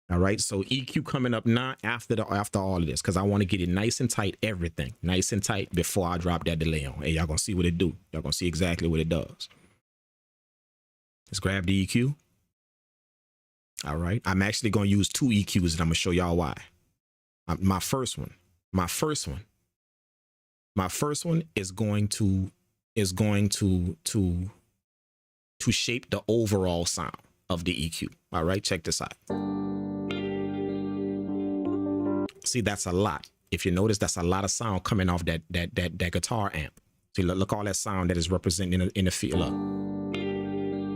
All right, so EQ coming up now after all of this, because I want to get it nice and tight, everything nice and tight before I drop that delay on. Hey, y'all gonna see what it do. Y'all gonna see exactly what it does. Let's grab the EQ. All right, I'm actually gonna use 2 EQs, and I'm gonna show y'all why. My first one is going to shape the overall sound of the EQ. All right, check this out. See, that's a lot. If you notice, that's a lot of sound coming off that guitar amp. See, look all that sound that is represented in the field up.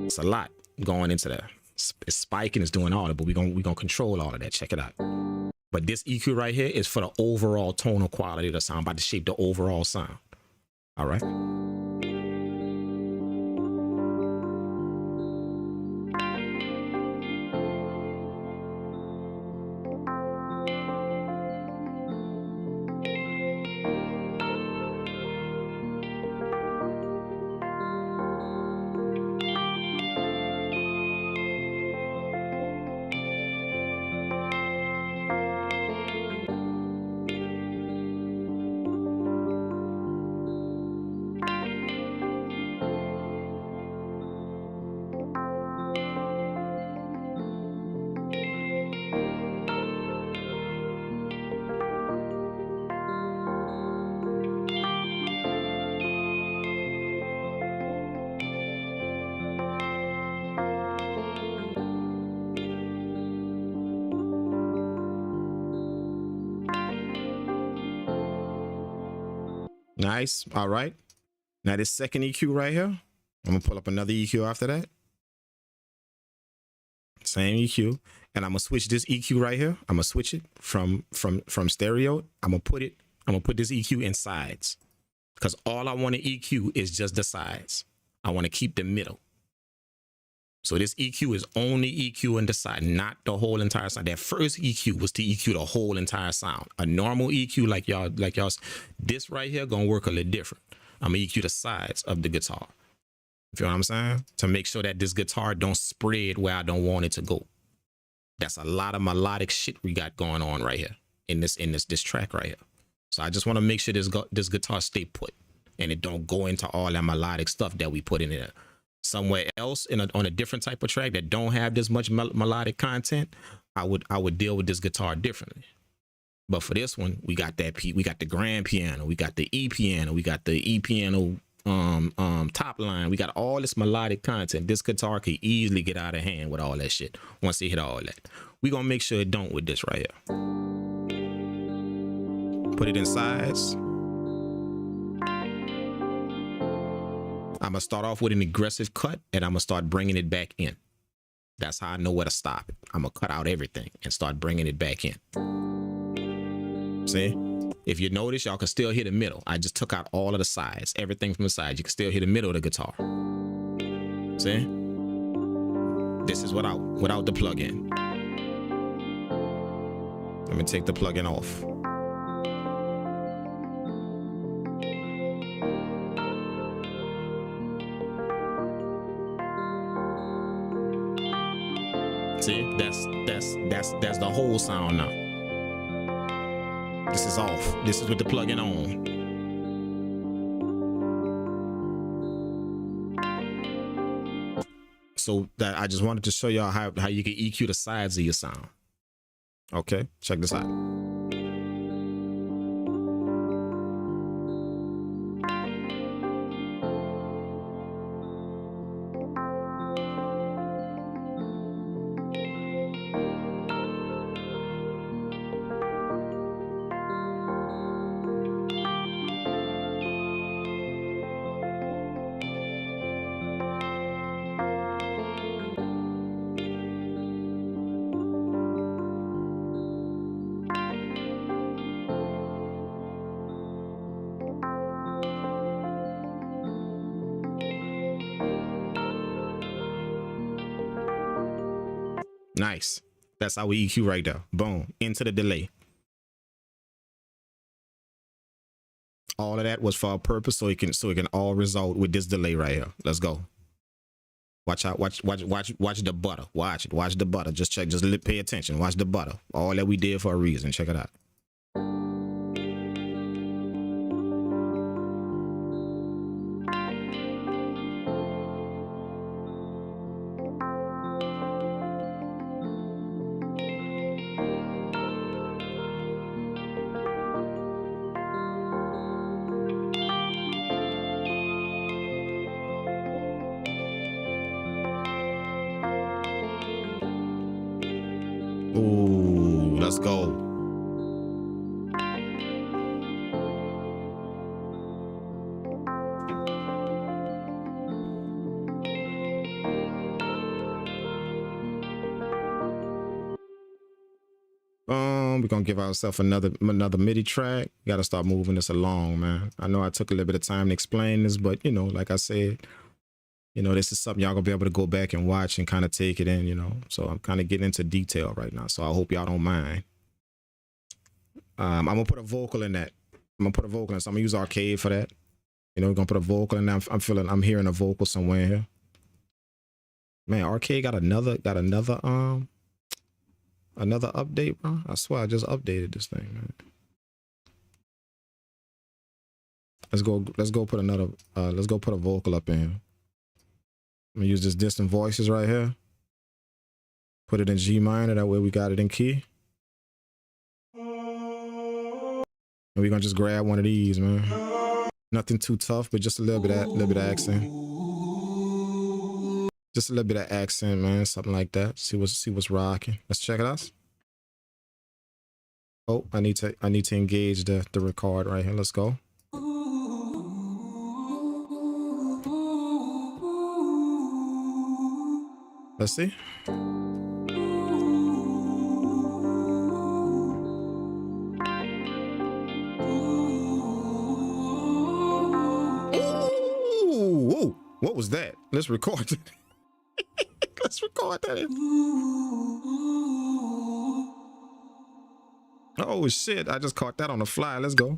It's a lot going into there. It's spiking, it's doing all that, but we're gonna control all of that. Check it out. But this EQ right here is for the overall tonal quality of the sound, about to shape the overall sound. All right. Nice. All right. Now this second EQ right here, I'm gonna pull up another EQ after that. Same EQ, and I'm gonna switch this EQ right here. I'm gonna switch it from stereo. I'm gonna put this EQ in sides, because all I want to EQ is just the sides. I want to keep the middle. So this EQ is only EQ in the side, not the whole entire sound. That first EQ was to EQ the whole entire sound. A normal EQ like y'all, this right here gonna work a little different. I'm gonna EQ the sides of the guitar. You feel what I'm saying? To make sure that this guitar don't spread where I don't want it to go. That's a lot of melodic shit we got going on right here in this track right here. So I just want to make sure this guitar stay put and it don't go into all that melodic stuff that we put in it. Somewhere else on a different type of track that don't have this much melodic content, I would deal with this guitar differently. But for this one, we got the grand piano, we got the E piano, we got the E piano top line, we got all this melodic content. This guitar could easily get out of hand with all that shit once it hit all that. We gonna make sure it don't with this right here. Put it in sides. I'm gonna start off with an aggressive cut, and I'm gonna start bringing it back in. That's how I know where to stop it. I'm gonna cut out everything and start bringing it back in. See? If you notice, y'all can still hear the middle. I just took out all of the sides, everything from the sides. You can still hear the middle of the guitar. See? This is without the plug-in. Let me take the plug-in off. See, that's the whole sound now. This is off. This is with the plug-in on. So that I just wanted to show y'all how you can EQ the sides of your sound. Okay, check this out. Nice. That's our EQ right there. Boom. Into the delay. All of that was for a purpose, so it can all result with this delay right here. Let's go. Watch out. Watch the butter. Watch the butter. Just pay attention. Watch the butter. All that we did for a reason. Check it out. Ooh, let's go. We're gonna give ourselves another MIDI track. Gotta start moving this along, man. I know I took a little bit of time to explain this, but you know, like I said, you know, this is something y'all gonna be able to go back and watch and kind of take it in, you know. So I'm kind of getting into detail right now. So I hope y'all don't mind. I'm gonna put a vocal in that. So I'm gonna use Arcade for that. You know, we're gonna put a vocal in that. I'm hearing a vocal somewhere here. Man, Arcade got another update, bro. I swear I just updated this thing, man. Let's go put a vocal up in here. I'm gonna use this distant voices right here. Put it in G minor, that way we got it in key. And we're gonna just grab one of these, man. Nothing too tough, but just a little bit of accent. Just a little bit of accent, man. Something like that. See what's rocking. Let's check it out. Oh, I need to engage the record right here. Let's go. Let's see. Ooh, what was that? Let's record it. Let's record that. Oh shit, I just caught that on the fly. Let's go.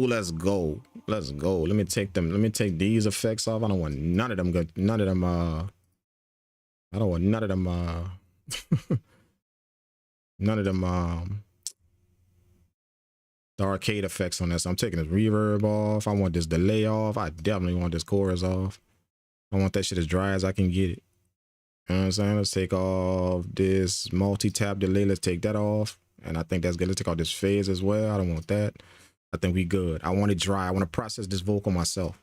Let's go. Let's go. Let me take these effects off. I don't want none of them good. I don't want none of them the arcade effects on this. I'm taking this reverb off. I want this delay off. I definitely want this chorus off. I want that shit as dry as I can get it. You know what I'm saying? Let's take off this multi-tap delay. Let's take that off. And I think that's good. Let's take off this phase as well. I don't want that. I think we good. I want it dry. I want to process this vocal myself.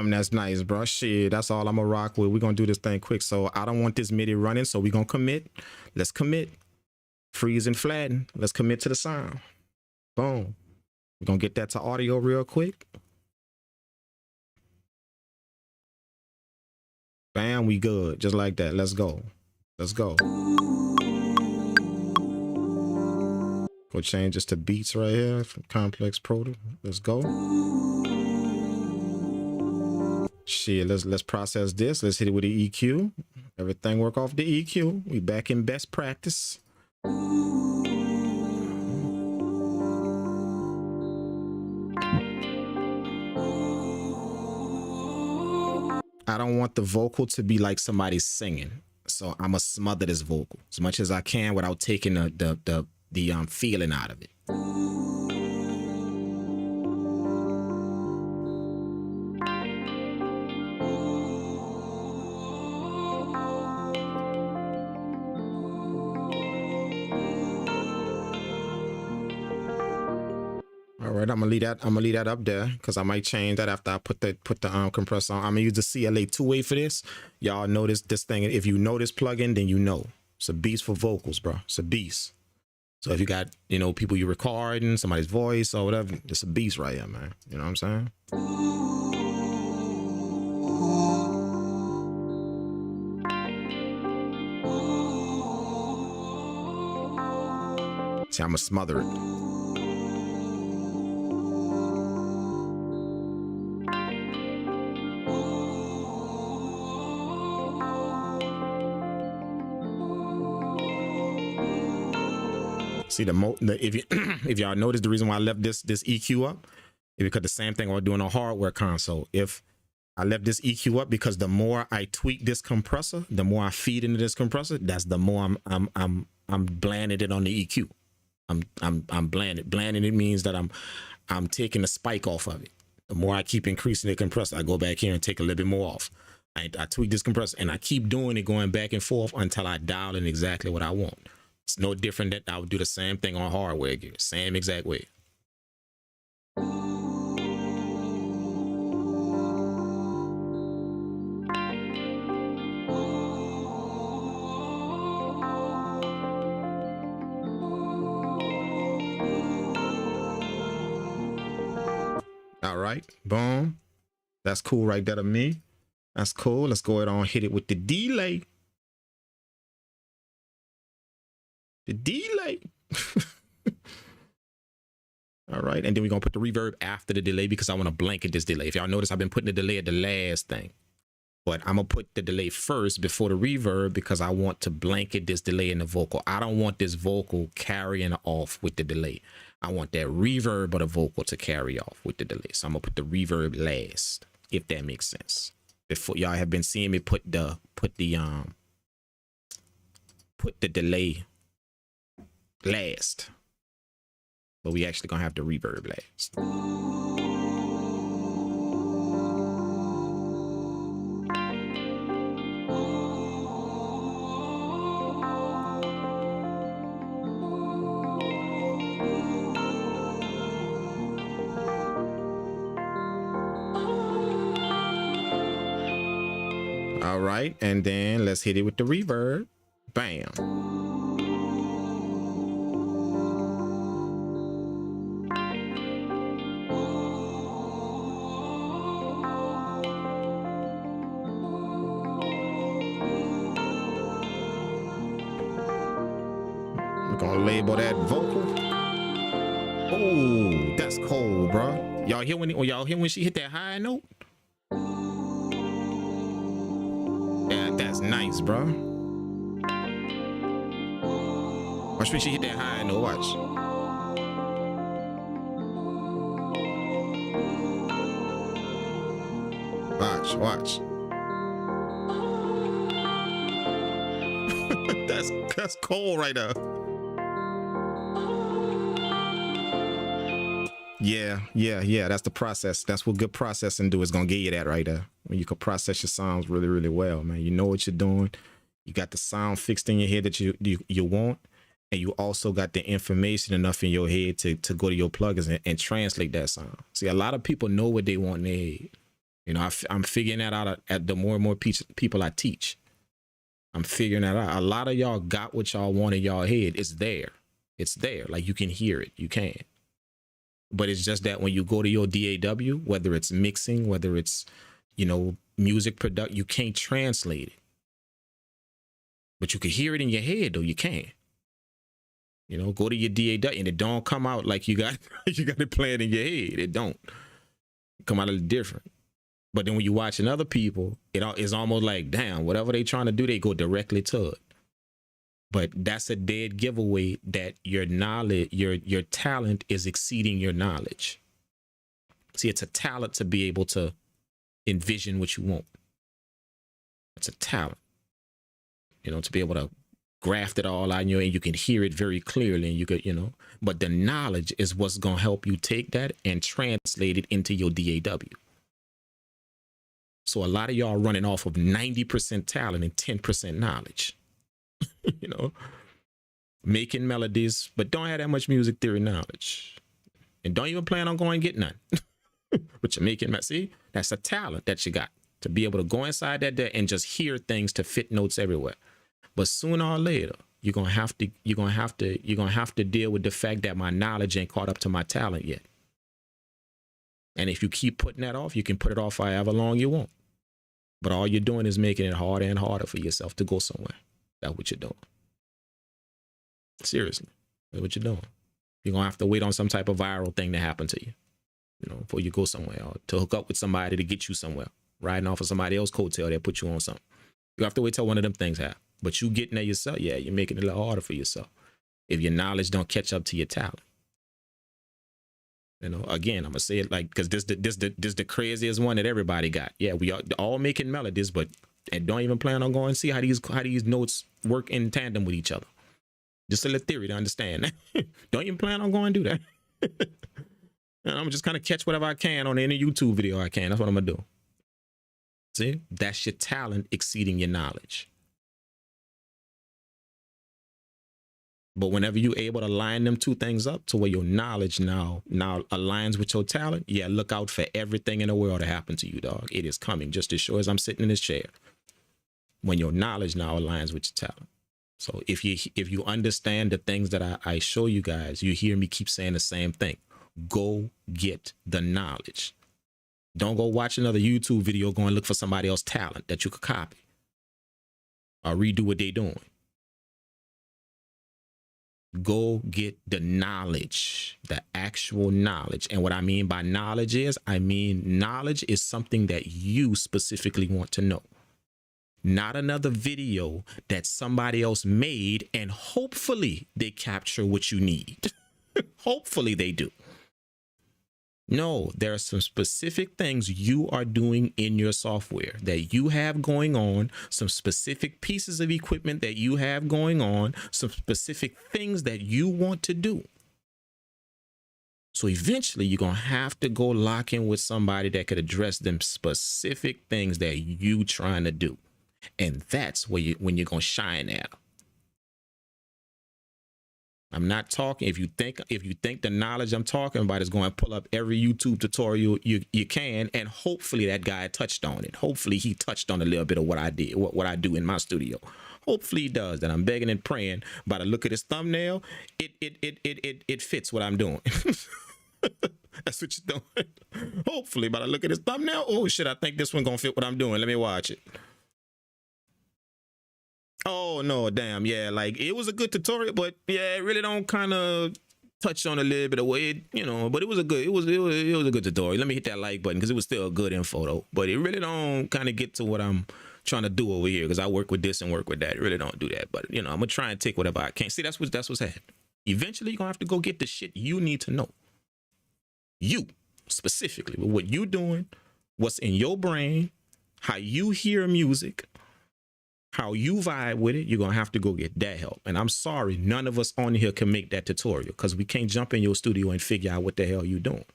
That's nice, bro. Shit, that's all I'm gonna rock with. We're gonna do this thing quick. So I don't want this MIDI running, so we're gonna commit. Let's commit. Freeze and flatten. Let's commit to the sound. Boom. We're gonna get that to audio real quick. Bam, we good. Just like that. Let's go. Let's go. We'll change this to beats right here from Complex Proto. Let's go. Shit, let's process this. Let's hit it with the EQ. Everything work off the EQ. We back in best practice. I don't want the vocal to be like somebody singing, so I'm gonna smother this vocal as much as I can without taking the feeling out of it. right, I'm gonna leave that up there because I might change that after I put the compressor on. I'm gonna use the CLA 2-way for this. Y'all notice this thing. If you know this plugin, then you know it's a beast for vocals, bro. It's a beast. So if you got, you know, people you're recording, somebody's voice or whatever, it's a beast right here, man. You know what I'm saying? See, I'm gonna smother it. See if you if y'all notice the reason why I left this EQ up is because the same thing I was doing on hardware console. If I left this EQ up because the more I tweak this compressor, the more I feed into this compressor, that's the more I'm blanding it on the EQ. I'm blanding it means that I'm taking the spike off of it. The more I keep increasing the compressor, I go back here and take a little bit more off. I tweak this compressor and I keep doing it, going back and forth until I dial in exactly what I want. It's no different that I would do the same thing on hardware gear, same exact way. All right, boom. That's cool right there to me. That's cool. Let's go ahead and hit it with the delay. The delay. All right, and then we're gonna put the reverb after the delay because I want to blanket this delay. If y'all notice, I've been putting the delay at the last thing, but I'm gonna put the delay first before the reverb because I want to blanket this delay in the vocal. I don't want this vocal carrying off with the delay. I want that reverb of the vocal to carry off with the delay. So I'm gonna put the reverb last, if that makes sense. Before y'all have been seeing me put the delay last, but we actually gonna have the reverb last. All right, and then let's hit it with the reverb. Bam. We're gonna label that vocal. Oh, that's cold, bro. Y'all hear when she hit that high note? Yeah, that's nice, bro. Watch when she hit that high note. Watch. Watch. that's cold right there. Yeah. That's the process. That's what good processing do. Is gonna get you that right there. When you can process your sounds really, really well, man. You know what you're doing. You got the sound fixed in your head that you want, and you also got the information enough in your head to go to your plugins and translate that sound. See, a lot of people know what they want in their head. You know, I'm figuring that out at the more and more people I teach. I'm figuring that out. A lot of y'all got what y'all want in y'all head. It's there. It's there. Like, you can hear it. You can. But it's just that when you go to your DAW, whether it's mixing, whether it's, you know, music production, you can't translate it. But you can hear it in your head, though. You can. You know, go to your DAW and it don't come out like you got it playing in your head. It don't come out a little different. But then when you're watching other people, it's almost like, damn, whatever they trying to do, they go directly to it. But that's a dead giveaway that your knowledge, your talent is exceeding your knowledge. See, it's a talent to be able to envision what you want. It's a talent, you know, to be able to graft it all out in your, and you can hear it very clearly, and you could, you know, but the knowledge is what's going to help you take that and translate it into your DAW. So a lot of y'all running off of 90% talent and 10% knowledge. You know, making melodies, but don't have that much music theory knowledge. and don't even plan on going and get none. But you're making, see, that's a talent that you got to be able to go inside that there and just hear things to fit notes everywhere. But sooner or later, you're gonna have to deal with the fact that my knowledge ain't caught up to my talent yet. And if you keep putting that off, you can put it off however long you want. But all you're doing is making it harder and harder for yourself to go somewhere. That's what you're doing. Seriously, that's what you're doing. You're gonna have to wait on some type of viral thing to happen to you, you know, before you go somewhere, or to hook up with somebody to get you somewhere, riding off of somebody else's coattail that put you on something. You have to wait till one of them things happen. But you getting there yourself, yeah, you're making it a little harder for yourself if your knowledge don't catch up to your talent. You know, again, I'm gonna say it like, because this the craziest one that everybody got. Yeah, we are all making melodies, but and don't even plan on going and see how these notes work in tandem with each other. Just a little theory to understand. Don't even plan on going and do that. And I'm just kind of catch whatever I can on any YouTube video I can. That's what I'm gonna do. See, that's your talent exceeding your knowledge. But whenever you're able to line them two things up to where your knowledge now aligns with your talent, yeah, look out for everything in the world to happen to you, dog. It is coming just as sure as I'm sitting in this chair. When your knowledge now aligns with your talent. So if you understand the things that I show you guys, you hear me keep saying the same thing. Go get the knowledge. Don't go watch another YouTube video, go and look for somebody else's talent that you could copy or redo what they're doing. Go get the knowledge, the actual knowledge. And what I mean by knowledge is, knowledge is something that you specifically want to know. Not another video that somebody else made and hopefully they capture what you need. Hopefully they do. No, there are some specific things you are doing in your software that you have going on, some specific pieces of equipment that you have going on, some specific things that you want to do. So eventually you're going to have to go lock in with somebody that could address them specific things that you trying to do. And that's where when you're going to shine at. I'm not talking, if you think the knowledge I'm talking about is going to pull up every YouTube tutorial you can, and hopefully that guy touched on it. Hopefully he touched on a little bit of what I did, what I do in my studio. Hopefully he does. That I'm begging and praying by the look at his thumbnail, it fits what I'm doing. That's what you're doing. Hopefully by the look at his thumbnail, oh shit, I think this one gonna fit what I'm doing. Let me watch it. Oh no, damn, yeah, like it was a good tutorial, but yeah, it really don't kind of touch on a little bit of what it, you know, but it was a good tutorial. Let me hit that like button because it was still good info though, but it really don't kind of get to what I'm trying to do over here because I work with this and work with that. It really don't do that, but you know, I'm gonna try and take whatever I can. See, that's what's happening. Eventually you're gonna have to go get the shit you need to know. You specifically, with what you doing, what's in your brain, how you hear music, how you vibe with it, you're going to have to go get that help. And I'm sorry, none of us on here can make that tutorial because we can't jump in your studio and figure out what the hell you're doing.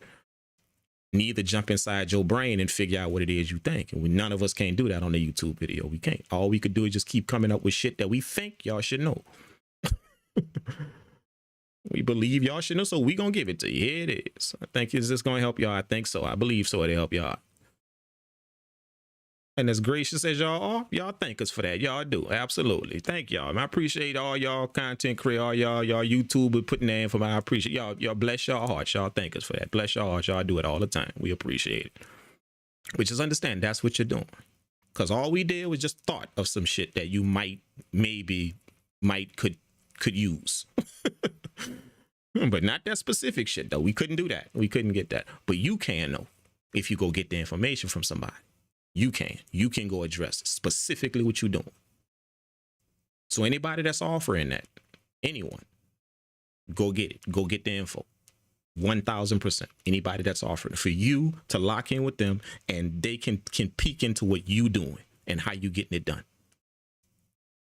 Neither jump inside your brain and figure out what it is you think. And none of us can do that on the YouTube video. We can't. All we could do is just keep coming up with shit that we think y'all should know. We believe y'all should know, so we going to give it to you. Here it is. I think is this going to help y'all? I think so. I believe so. It'll help y'all. And as gracious as y'all are, y'all thank us for that. Y'all do. Absolutely. Thank y'all. And I appreciate all y'all content creators, all y'all YouTubers putting that in for me. I appreciate y'all. Y'all bless y'all hearts. Y'all thank us for that. Bless y'all hearts. Y'all do it all the time. We appreciate it. Which is understand that's what you're doing. Because all we did was just thought of some shit that you could use. But not that specific shit though. We couldn't do that. We couldn't get that. But you can though. If you go get the information from somebody. You can go address specifically what you're doing. So anybody that's offering that, anyone, go get it. Go get the info. 1000%. Anybody that's offering it for you to lock in with them and they can peek into what you doing and how you getting it done.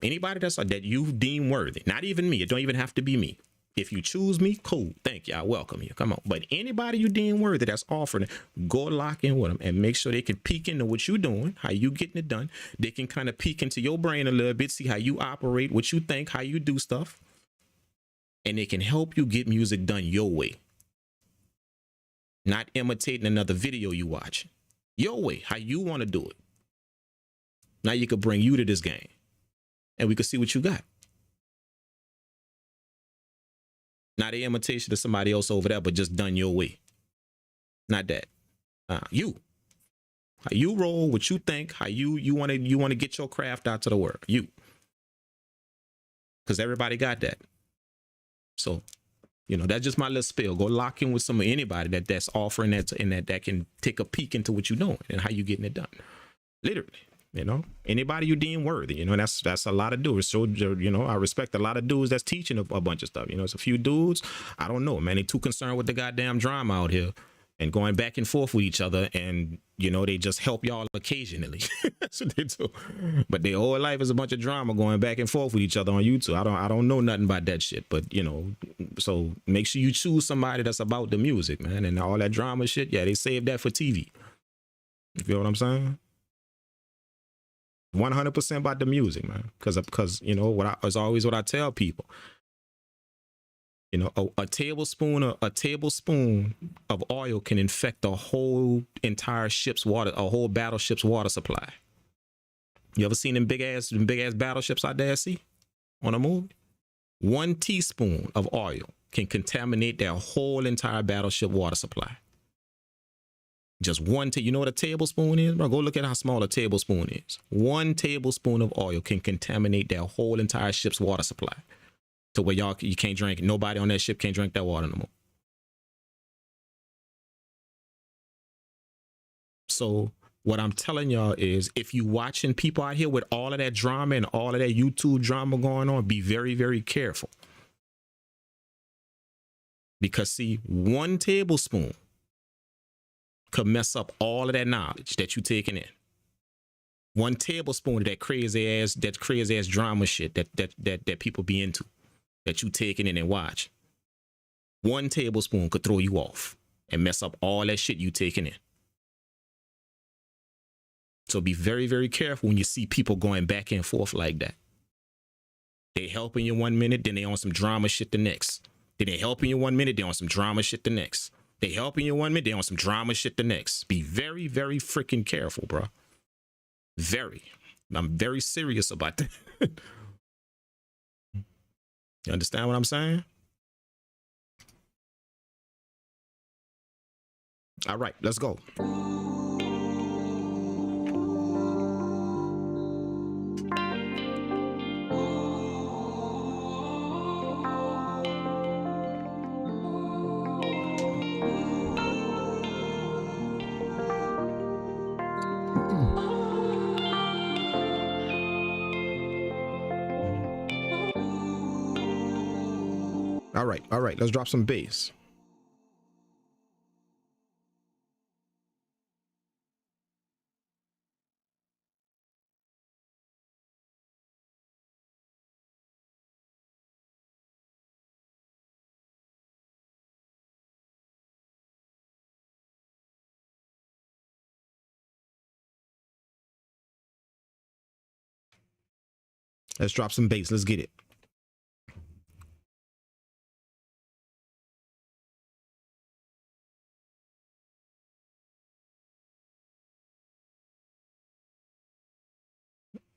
Anybody that you deem worthy, not even me. It don't even have to be me. If you choose me, cool. Thank you. I welcome you. Come on. But anybody you deem worthy that's offering it, go lock in with them and make sure they can peek into what you're doing, how you getting it done. They can kind of peek into your brain a little bit, see how you operate, what you think, how you do stuff. And they can help you get music done your way. not imitating another video you watch. Your way, how you want to do it. Now you could bring you to this game and we could see what you got. Not an imitation of somebody else over there, but just done your way. Not that. You. How you roll, what you think, how you want to get your craft out to the world. You. Because everybody got that. So, you know, that's just my little spill. Go lock in with anybody that's offering that and that can take a peek into what you're doing and how you getting it done. Literally. You know, anybody you deem worthy, you know, that's a lot of dudes. So, you know, I respect a lot of dudes that's teaching a bunch of stuff. You know, it's a few dudes, I don't know, man, they too concerned with the goddamn drama out here and going back and forth with each other. And, you know, they just help y'all occasionally. That's what they do. But their whole life is a bunch of drama going back and forth with each other on YouTube. I don't know nothing about that shit. But, you know, so make sure you choose somebody that's about the music, man. And all that drama shit, yeah, they save that for TV. You feel what I'm saying? 100% about the music, man. Because you know what is always what I tell people. You know, a tablespoon of oil can infect a whole entire ship's water, a whole battleship's water supply. You ever seen them big ass battleships out there at sea on a movie? 1 teaspoon of oil can contaminate their whole entire battleship water supply. Just you know what a tablespoon is, bro? Go look at how small a tablespoon is. 1 tablespoon of oil can contaminate their whole entire ship's water supply to where you can't drink. Nobody on that ship can't drink that water no more. So what I'm telling y'all is, if you watching people out here with all of that drama and all of that YouTube drama going on, be very, very careful. Because see, 1 tablespoon could mess up all of that knowledge that you taking in. 1 tablespoon of that crazy ass drama shit that people be into, that you taking in and watch. 1 tablespoon could throw you off and mess up all that shit you taking in. So be very, very careful when you see people going back and forth like that. They helping you 1 minute, then they on some drama shit the next. Then they helping you 1 minute, they on some drama shit the next. They helping you 1 minute, they on some drama shit the next. Be very, very freaking careful, bro. Very. I'm very serious about that. You understand what I'm saying? All right, let's go. All right, let's drop some bass. Let's drop some bass. Let's get it.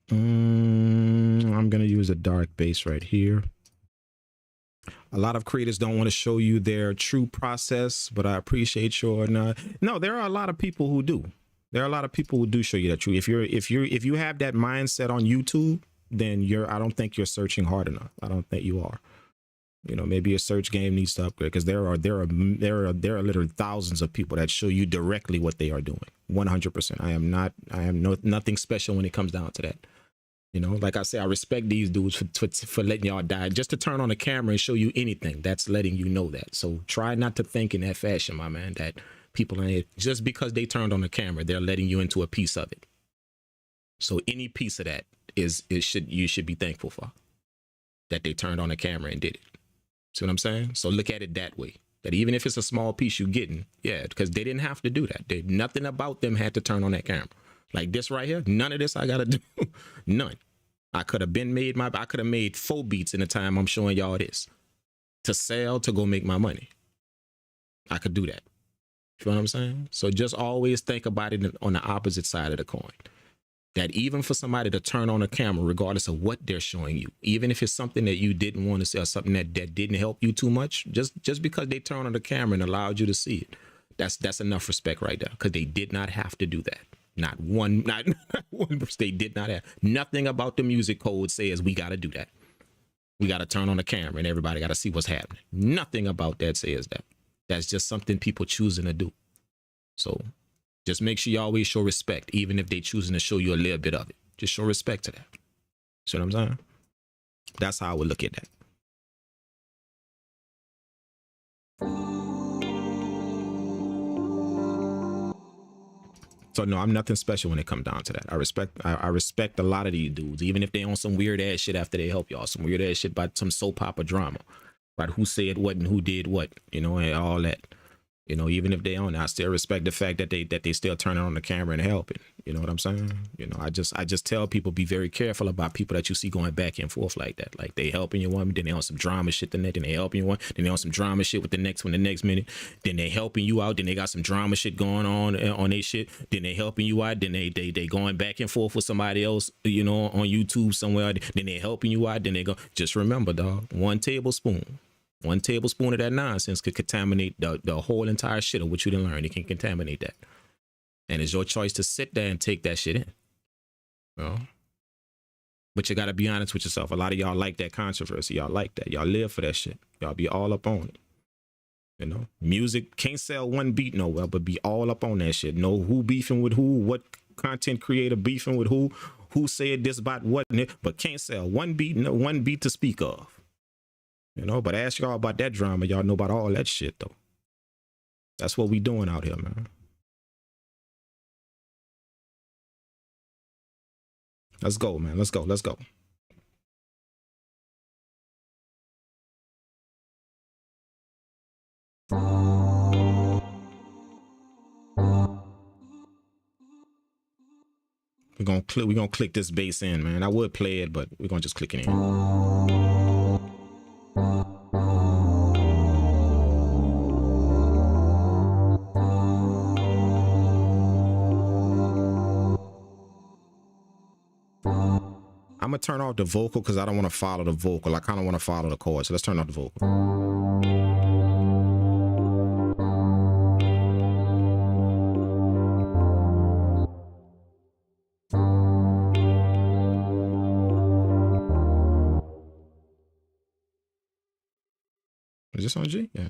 I'm going to use a dark bass right here. A lot of creators don't want to show you their true process, but I appreciate your no, there are a lot of people who do. There are a lot of people who do show you that true. If you have that mindset on YouTube, then I don't think you're searching hard enough. I don't think you are. You know, maybe your search game needs to upgrade, because there are literally thousands of people that show you directly what they are doing. 100%. I am nothing special when it comes down to that. You know, like I say, I respect these dudes for letting y'all die. Just to turn on the camera and show you anything, that's letting you know that. So try not to think in that fashion, my man, that people just because they turned on the camera, they're letting you into a piece of it. So any piece of that you should be thankful for, that they turned on the camera and did it. See what I'm saying? So look at it that way. That even if it's a small piece you're getting, yeah, because they didn't have to do that. Nothing about them had to turn on that camera. Like this right here, none of this I gotta do. None. I could have made 4 beats in the time I'm showing y'all this to sell, to go make my money. I could do that. You feel what I'm saying? So just always think about it on the opposite side of the coin. That even for somebody to turn on a camera, regardless of what they're showing you, even if it's something that you didn't want to see or something that didn't help you too much, just because they turned on the camera and allowed you to see it, that's enough respect right there, because they did not have to do that. Not one, they did not have. Nothing about the music code says we got to do that. We got to turn on the camera and everybody got to see what's happening. Nothing about that says that. That's just something people choosing to do. So just make sure you always show respect, even if they choosing to show you a little bit of it. Just show respect to that. See what I'm saying? That's how I would look at that. So no, I'm nothing special when it comes down to that. I respect a lot of these dudes, even if they on some weird ass shit after they help y'all, some weird ass shit about some soap opera drama, about who said what and who did what, you know, and all that. You know, even if they own it, I still respect the fact that they still turning on the camera and helping. You know what I'm saying? You know, I just tell people, be very careful about people that you see going back and forth like that. Like they helping you one, then they on some drama shit the next, then they helping you one, then they on some drama shit with the next one the next minute, then they helping you out, then they got some drama shit going on their shit, then they helping you out, then they going back and forth with somebody else, you know, on YouTube somewhere, then they helping you out, then they go. Just remember, dog, one tablespoon of that nonsense could contaminate the whole entire shit of what you didn't learn. It can contaminate that. And it's your choice to sit there and take that shit in. You know? But you got to be honest with yourself. A lot of y'all like that controversy. Y'all like that. Y'all live for that shit. Y'all be all up on it. You know, music can't sell one beat nowhere, but be all up on that shit. Know who beefing with who, what content creator beefing with who said this about what, but can't sell one beat, no one beat to speak of. You know, but ask y'all about that drama. Y'all know about all that shit, though. That's what we doing out here, man. Let's go, man. Let's go. Let's go. We're gonna click this bass in, man. I would play it, but we're gonna just click it in. I'm gonna turn off the vocal because I don't want to follow the vocal. I kind of want to follow the chord. So let's turn off the vocal. Is this on G? Yeah.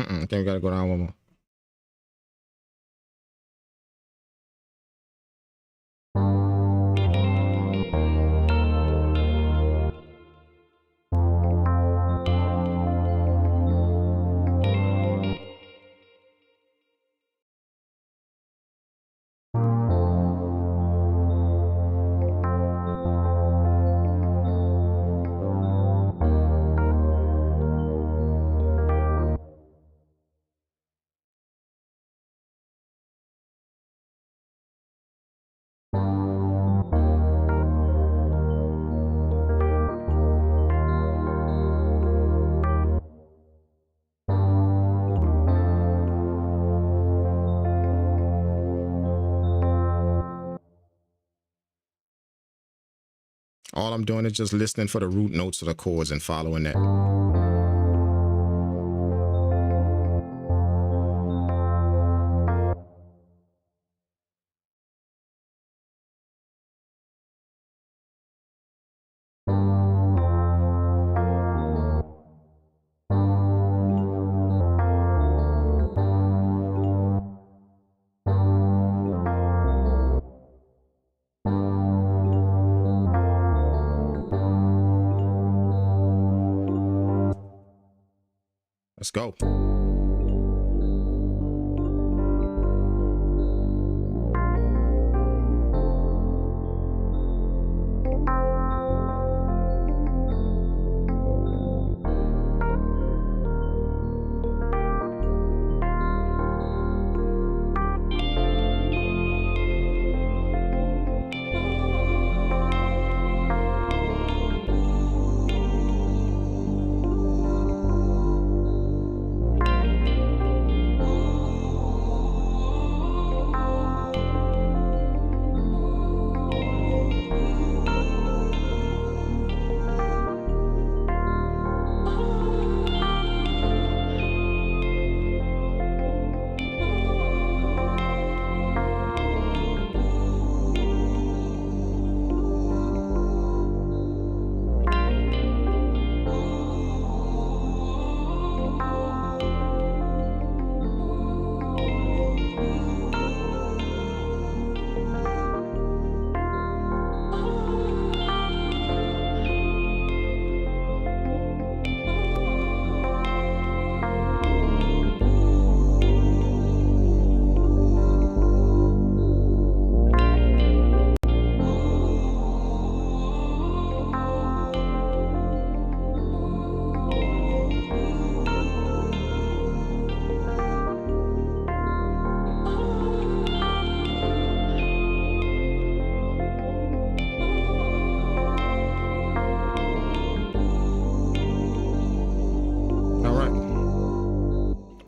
I think we gotta go down one more. All I'm doing is just listening for the root notes of the chords and following that. Let's go.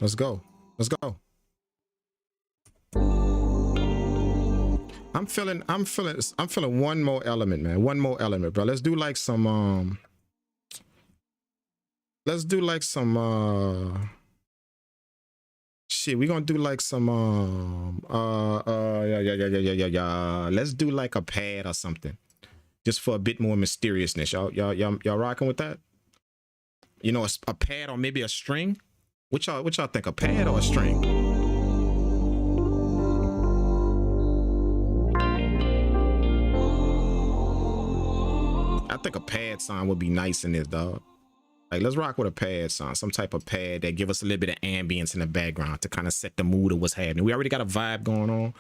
Let's go. Let's go. I'm feeling one more element, man. One more element, bro. Let's do like some shit. We're gonna do like some yeah. Let's do like a pad or something. Just for a bit more mysteriousness. Y'all rocking with that? You know, a pad or maybe a string? What y'all think, a pad or a string? I think a pad sound would be nice in this, dog. Like, let's rock with a pad sound, some type of pad that give us a little bit of ambience in the background to kind of set the mood of what's happening. We already got a vibe going on,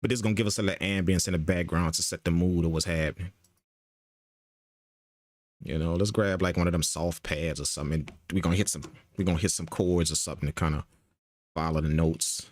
but this is gonna give us a little ambience in the background to set the mood of what's happening. You know, let's grab like one of them soft pads or something. We're gonna hit some chords or something to kind of follow the notes.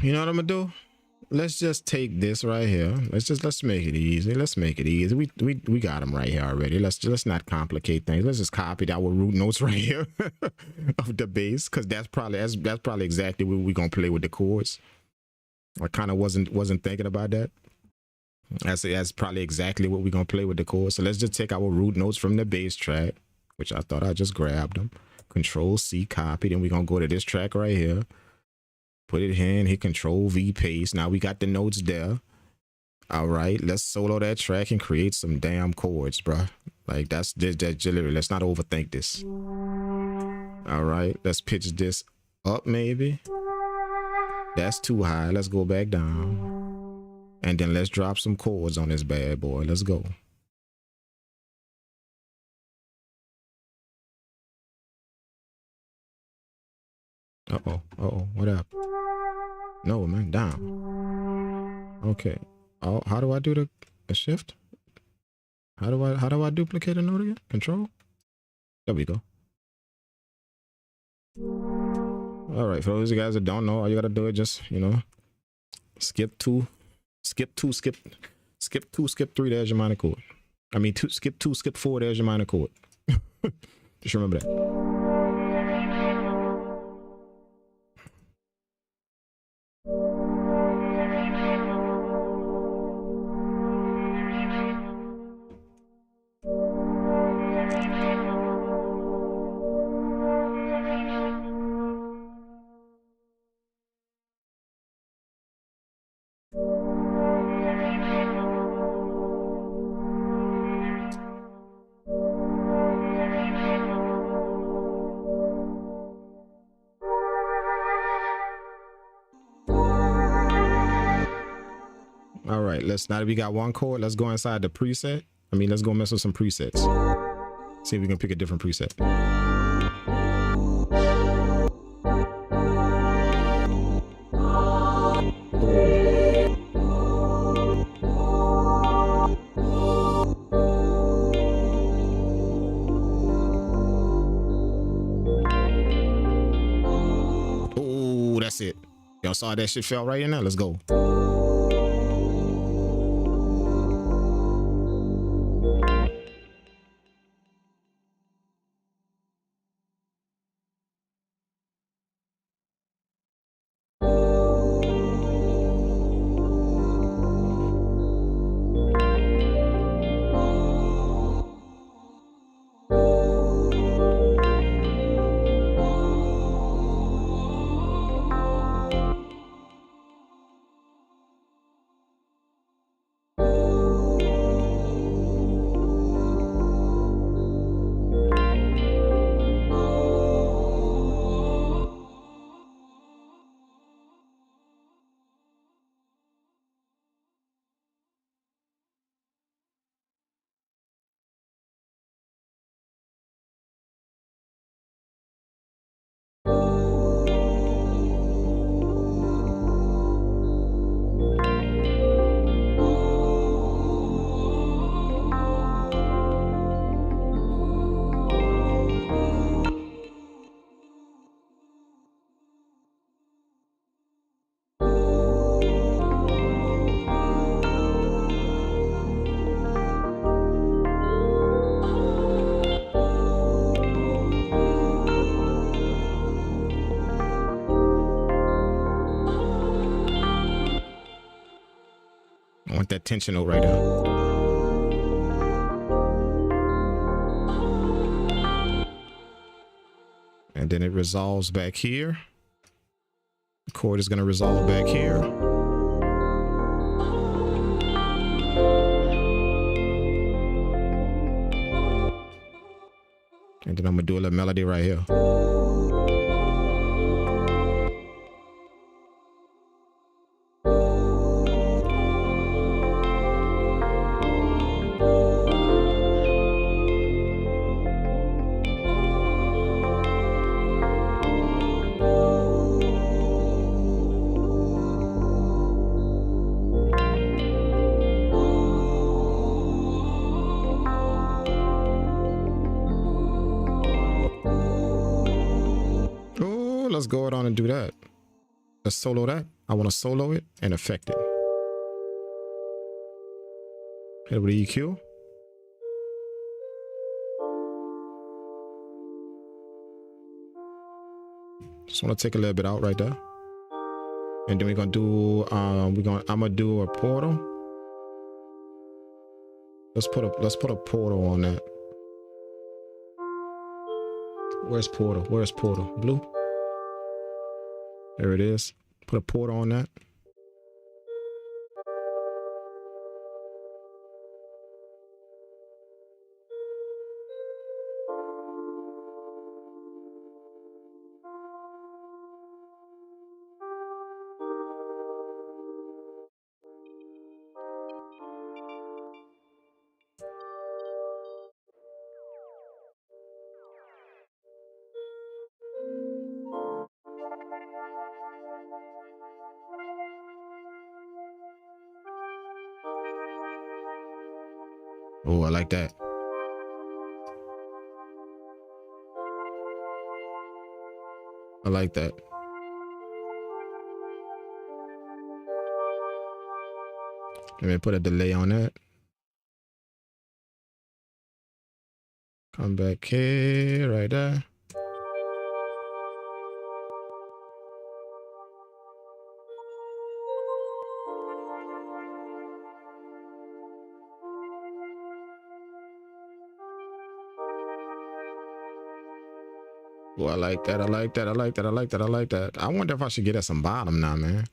You know what I'm gonna do? Let's just take this right here. Let's make it easy. Let's make it easy. We got them right here already. Let's not complicate things. Let's just copy our root notes right here of the bass, because that's probably exactly what we're gonna play with the chords. I kind of wasn't thinking about that. That's probably exactly what we're gonna play with the chords. So let's just take our root notes from the bass track, which I thought I just grabbed them. Control C, copy. Then we're gonna go to this track right here. Put it in, hit Control V, paste. Now we got the notes there. All right, let's solo that track and create some damn chords, bruh. Like that's just literally, let's not overthink this. All right, let's pitch this up maybe. That's too high. Let's go back down. And then let's drop some chords on this bad boy. Let's go. Uh-oh, uh-oh, what up? No, man, down. Okay. Oh, how do I do the shift? How do I duplicate a note again? Control? There we go. All right, for those of you guys that don't know, all you gotta do is just, you know, skip two, skip 3, there's your minor chord. I mean, skip 2, skip 4, there's your minor chord. Just remember that. All right, now that we got one chord, let's go inside the preset. I mean, let's go mess with some presets. See if we can pick a different preset. Oh, that's it. Y'all saw that shit fell right in there? Let's go. I want that tension note right now. And then it resolves back here. The chord is going to resolve back here. And then I'm going to do a little melody right here. Let's go on and do that. Let's solo that. I want to solo it and affect it. Hit it with EQ. Just want to take a little bit out right there. And then we're gonna do I'm gonna do a portal. Let's put a portal on that. Where's Portal? Where's Portal? Blue? There it is. Put a Portal on that. Oh, I like that. I like that. Let me put a delay on that. Come back here, right there. Oh, I like that. I like that. I like that. I like that. I like that. I wonder if I should get at some bottom now, man.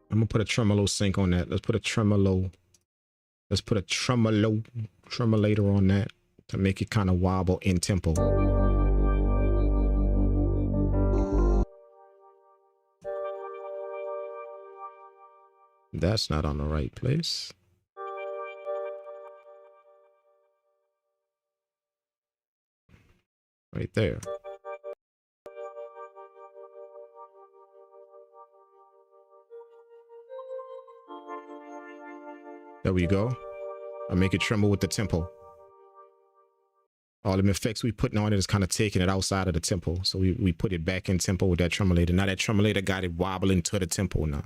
I'm gonna put a tremolo sync on that. Let's put a tremolo. Let's put a tremolator on that to make it kind of wobble in tempo. That's not on the right place. Right there. There we go. I make it tremble with the tempo. All the effects we putting on it is kind of taking it outside of the tempo. So we put it back in tempo with that tremolator. Now that tremolator got it wobbling to the tempo now.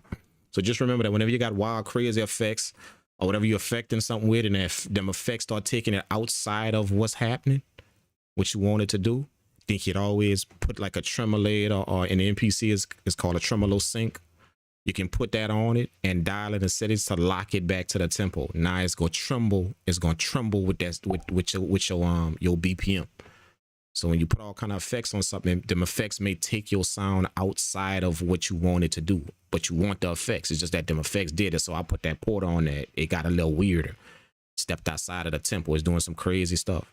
So just remember that whenever you got wild, crazy effects or whatever you're affecting something with, and if them effects start taking it outside of what's happening, what you want it to do, think you'd always put like a tremolator, or in the MPC is called a tremolo sync. You can put that on it and dial it and set it to lock it back to the tempo. Now it's gonna tremble. It's gonna tremble with that with your BPM. So when you put all kind of effects on something, them effects may take your sound outside of what you want it to do, but you want the effects. It's just that them effects did it. So I put that Portal on that. It got a little weirder. Stepped outside of the tempo. It's doing some crazy stuff.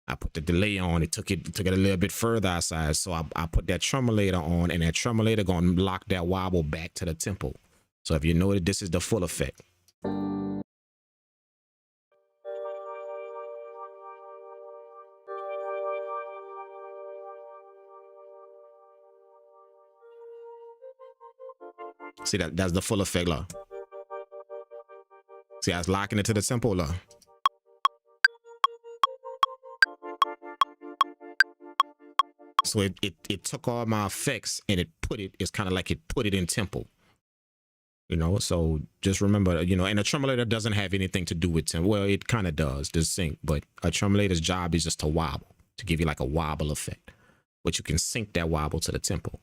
I put the delay on. It took it a little bit further outside. So I put that tremolator on, and that tremolator gonna lock that wobble back to the tempo. So if you know that this is the full effect. See that's the full effect, look. See, I was locking it to the tempo, look. So it took all my effects and it's kind of like it put it in tempo. You know, so just remember, you know, and a tremolator doesn't have anything to do with tempo. Well, it kind of does, the sync, but a tremolator's job is just to wobble, to give you like a wobble effect. But you can sync that wobble to the tempo.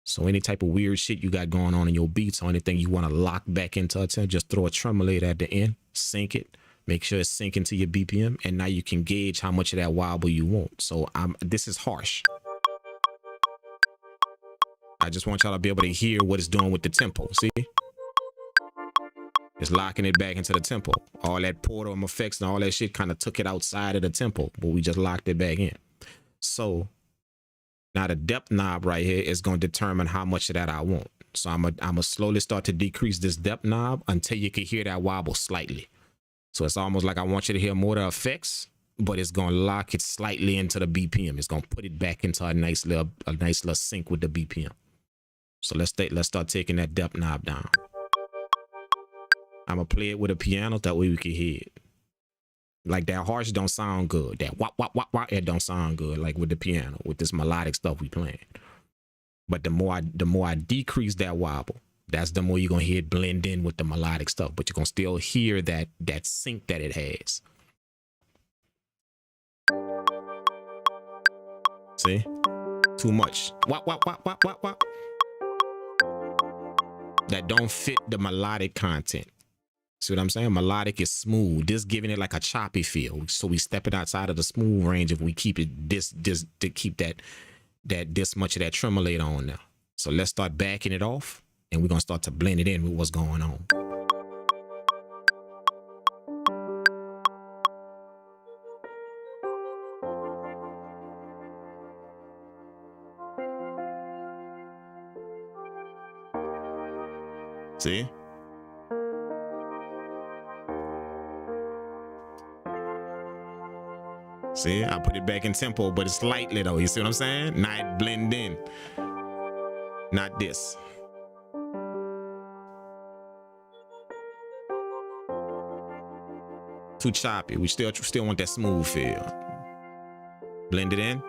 So any type of weird shit you got going on in your beats or anything you want to lock back into a tempo, just throw a tremolator at the end, sync it, make sure it's syncing to your BPM, and now you can gauge how much of that wobble you want. So this is harsh. I just want y'all to be able to hear what it's doing with the tempo. See? It's locking it back into the tempo. All that Portal effects and all that shit kind of took it outside of the tempo, but we just locked it back in. So now the depth knob right here is going to determine how much of that I want. So I'm gonna slowly start to decrease this depth knob until you can hear that wobble slightly. So it's almost like I want you to hear more of the effects, but it's gonna lock it slightly into the BPM. It's gonna put it back into a nice little sync with the BPM. So let's start taking that depth knob down. I'm gonna play it with a piano, that way we can hear it. Like that harsh don't sound good. That wop wop wop wop, it don't sound good like with the piano, with this melodic stuff we playing. But the more I decrease that wobble, that's the more you're gonna hear it blend in with the melodic stuff. But you're gonna still hear that sync that it has. See? Too much. Wop wop wop wop wop wop. That don't fit the melodic content. See what I'm saying? Melodic is smooth. This giving it like a choppy feel. So we step it outside of the smooth range if we keep it this to keep that this much of that tremolate on now. So let's start backing it off, and we're gonna start to blend it in with what's going on. See? See, I put it back in tempo, but it's slightly though. You see what I'm saying? Not blend in. Not this. Too choppy. We still want that smooth feel. Blend it in.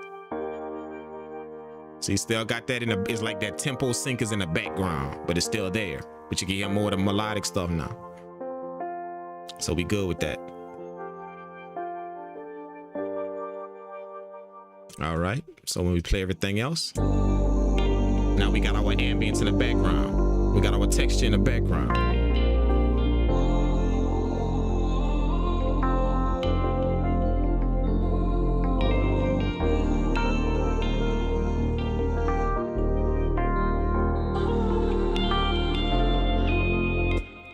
See, still got that in the, it's like that tempo sync is in the background, but it's still there. But you can hear more of the melodic stuff now. So we good with that. All right, so when we play everything else, now we got our ambience in the background. We got our texture in the background.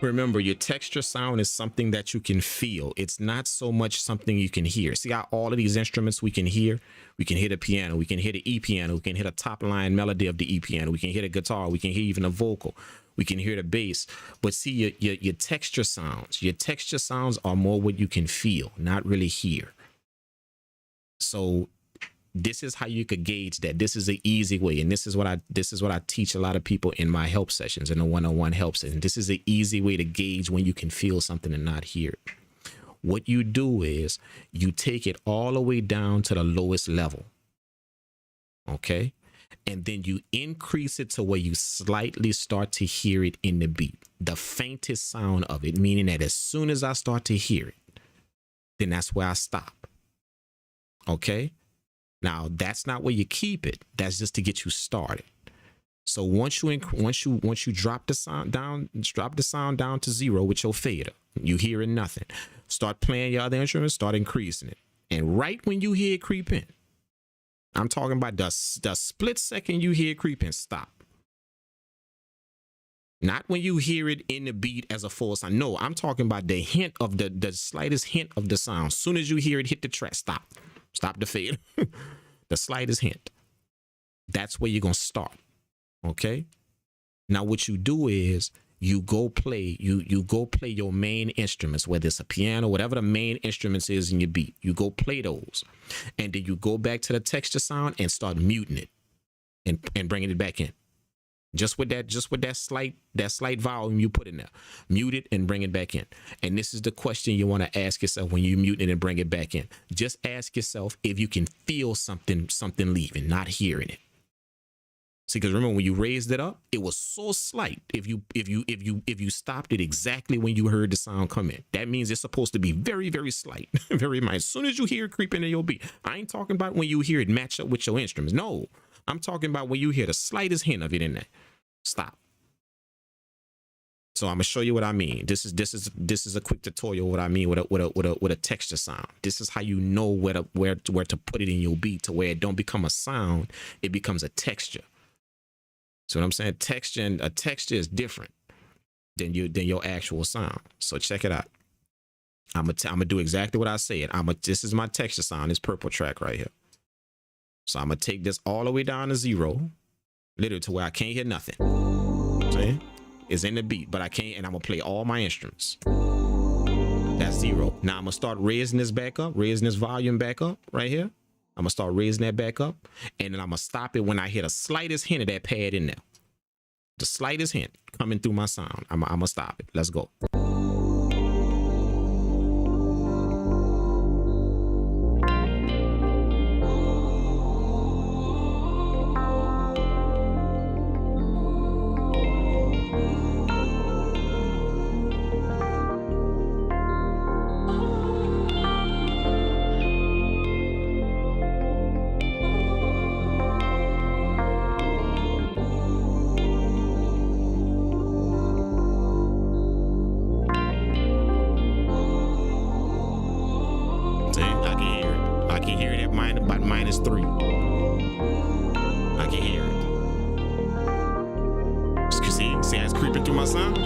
Remember, your texture sound is something that you can feel. It's not so much something you can hear. See how all of these instruments we can hear? We can hear the piano, we can hear the E piano, we can hear the top line melody of the E piano, we can hear the guitar, we can hear even the vocal, we can hear the bass. But see, your texture sounds are more what you can feel, not really hear. So this is how you could gauge that. This is an easy way, and this is what I teach a lot of people in my help sessions, in the one-on-one help sessions. This is an easy way to gauge when you can feel something and not hear it. What you do is you take it all the way down to the lowest level, okay, and then you increase it to where you slightly start to hear it in the beat, the faintest sound of it, meaning that as soon as I start to hear it, then that's where I stop. Okay. Now that's not where you keep it. That's just to get you started. So once you drop the sound down to 0 with your fader, you hearing nothing. Start playing your other instruments, start increasing it. And right when you hear it creep in, I'm talking about the split second you hear it creep in, stop. Not when you hear it in the beat as a full sound. No, I'm talking about the hint of the slightest hint of the sound. As soon as you hear it hit the track, stop. Stop the fade. The slightest hint. That's where you're going to start. Okay. Now what you do is you go play your main instruments, whether it's a piano, whatever the main instruments is in your beat. You go play those. And then you go back to the texture sound and start muting it and bringing it back in. Just with that slight volume you put in there. Mute it and bring it back in. And this is the question you want to ask yourself when you mute it and bring it back in. Just ask yourself if you can feel something leaving, not hearing it. See, because remember when you raised it up, it was so slight. If you stopped it exactly when you heard the sound come in, that means it's supposed to be very, very slight, very minor. As soon as you hear it creeping in your beat, I ain't talking about when you hear it match up with your instruments. No. I'm talking about when you hear the slightest hint of it in there. Stop. So I'm gonna show you what I mean. This is a quick tutorial of what I mean with a texture sound. This is how you know where to put it in your beat to where it don't become a sound, it becomes a texture. So what I'm saying, a texture is different than your actual sound. So check it out. I'm gonna do exactly what I said. This is my texture sound. This purple track right here. So I'm going to take this all the way down to 0, literally to where I can't hear nothing. See? It's in the beat, but I can't, and I'm going to play all my instruments. That's 0. Now I'm going to start raising this back up, raising this volume back up right here. I'm going to start raising that back up, and then I'm going to stop it when I hear the slightest hint of that pad in there. The slightest hint coming through my sound. I'm going to stop it. Let's go. I can hear it at about -3. I can hear it. See how it's creeping through my sound?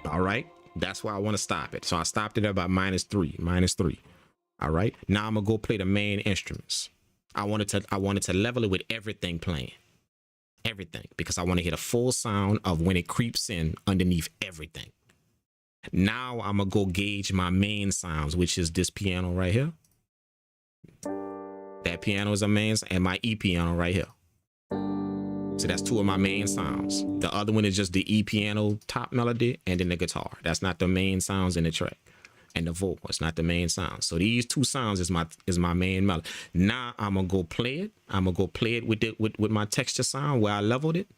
All right, that's why I want to stop it. So I stopped it at about -3. All right, now I'm gonna go play the main instruments. I wanted to level it with everything playing, everything, because I want to get a full sound of when it creeps in underneath everything. Now I'm gonna go gauge my main sounds, which is this piano right here. That piano is a main, and my E piano right here. So that's 2 of my main sounds. The other one is just the E piano top melody and then the guitar. That's not the main sounds in the track. And the vocal, it's not the main sound. So these 2 sounds is my main melody. Now I'm gonna go play it. I'm gonna go play it with my texture sound where I leveled it.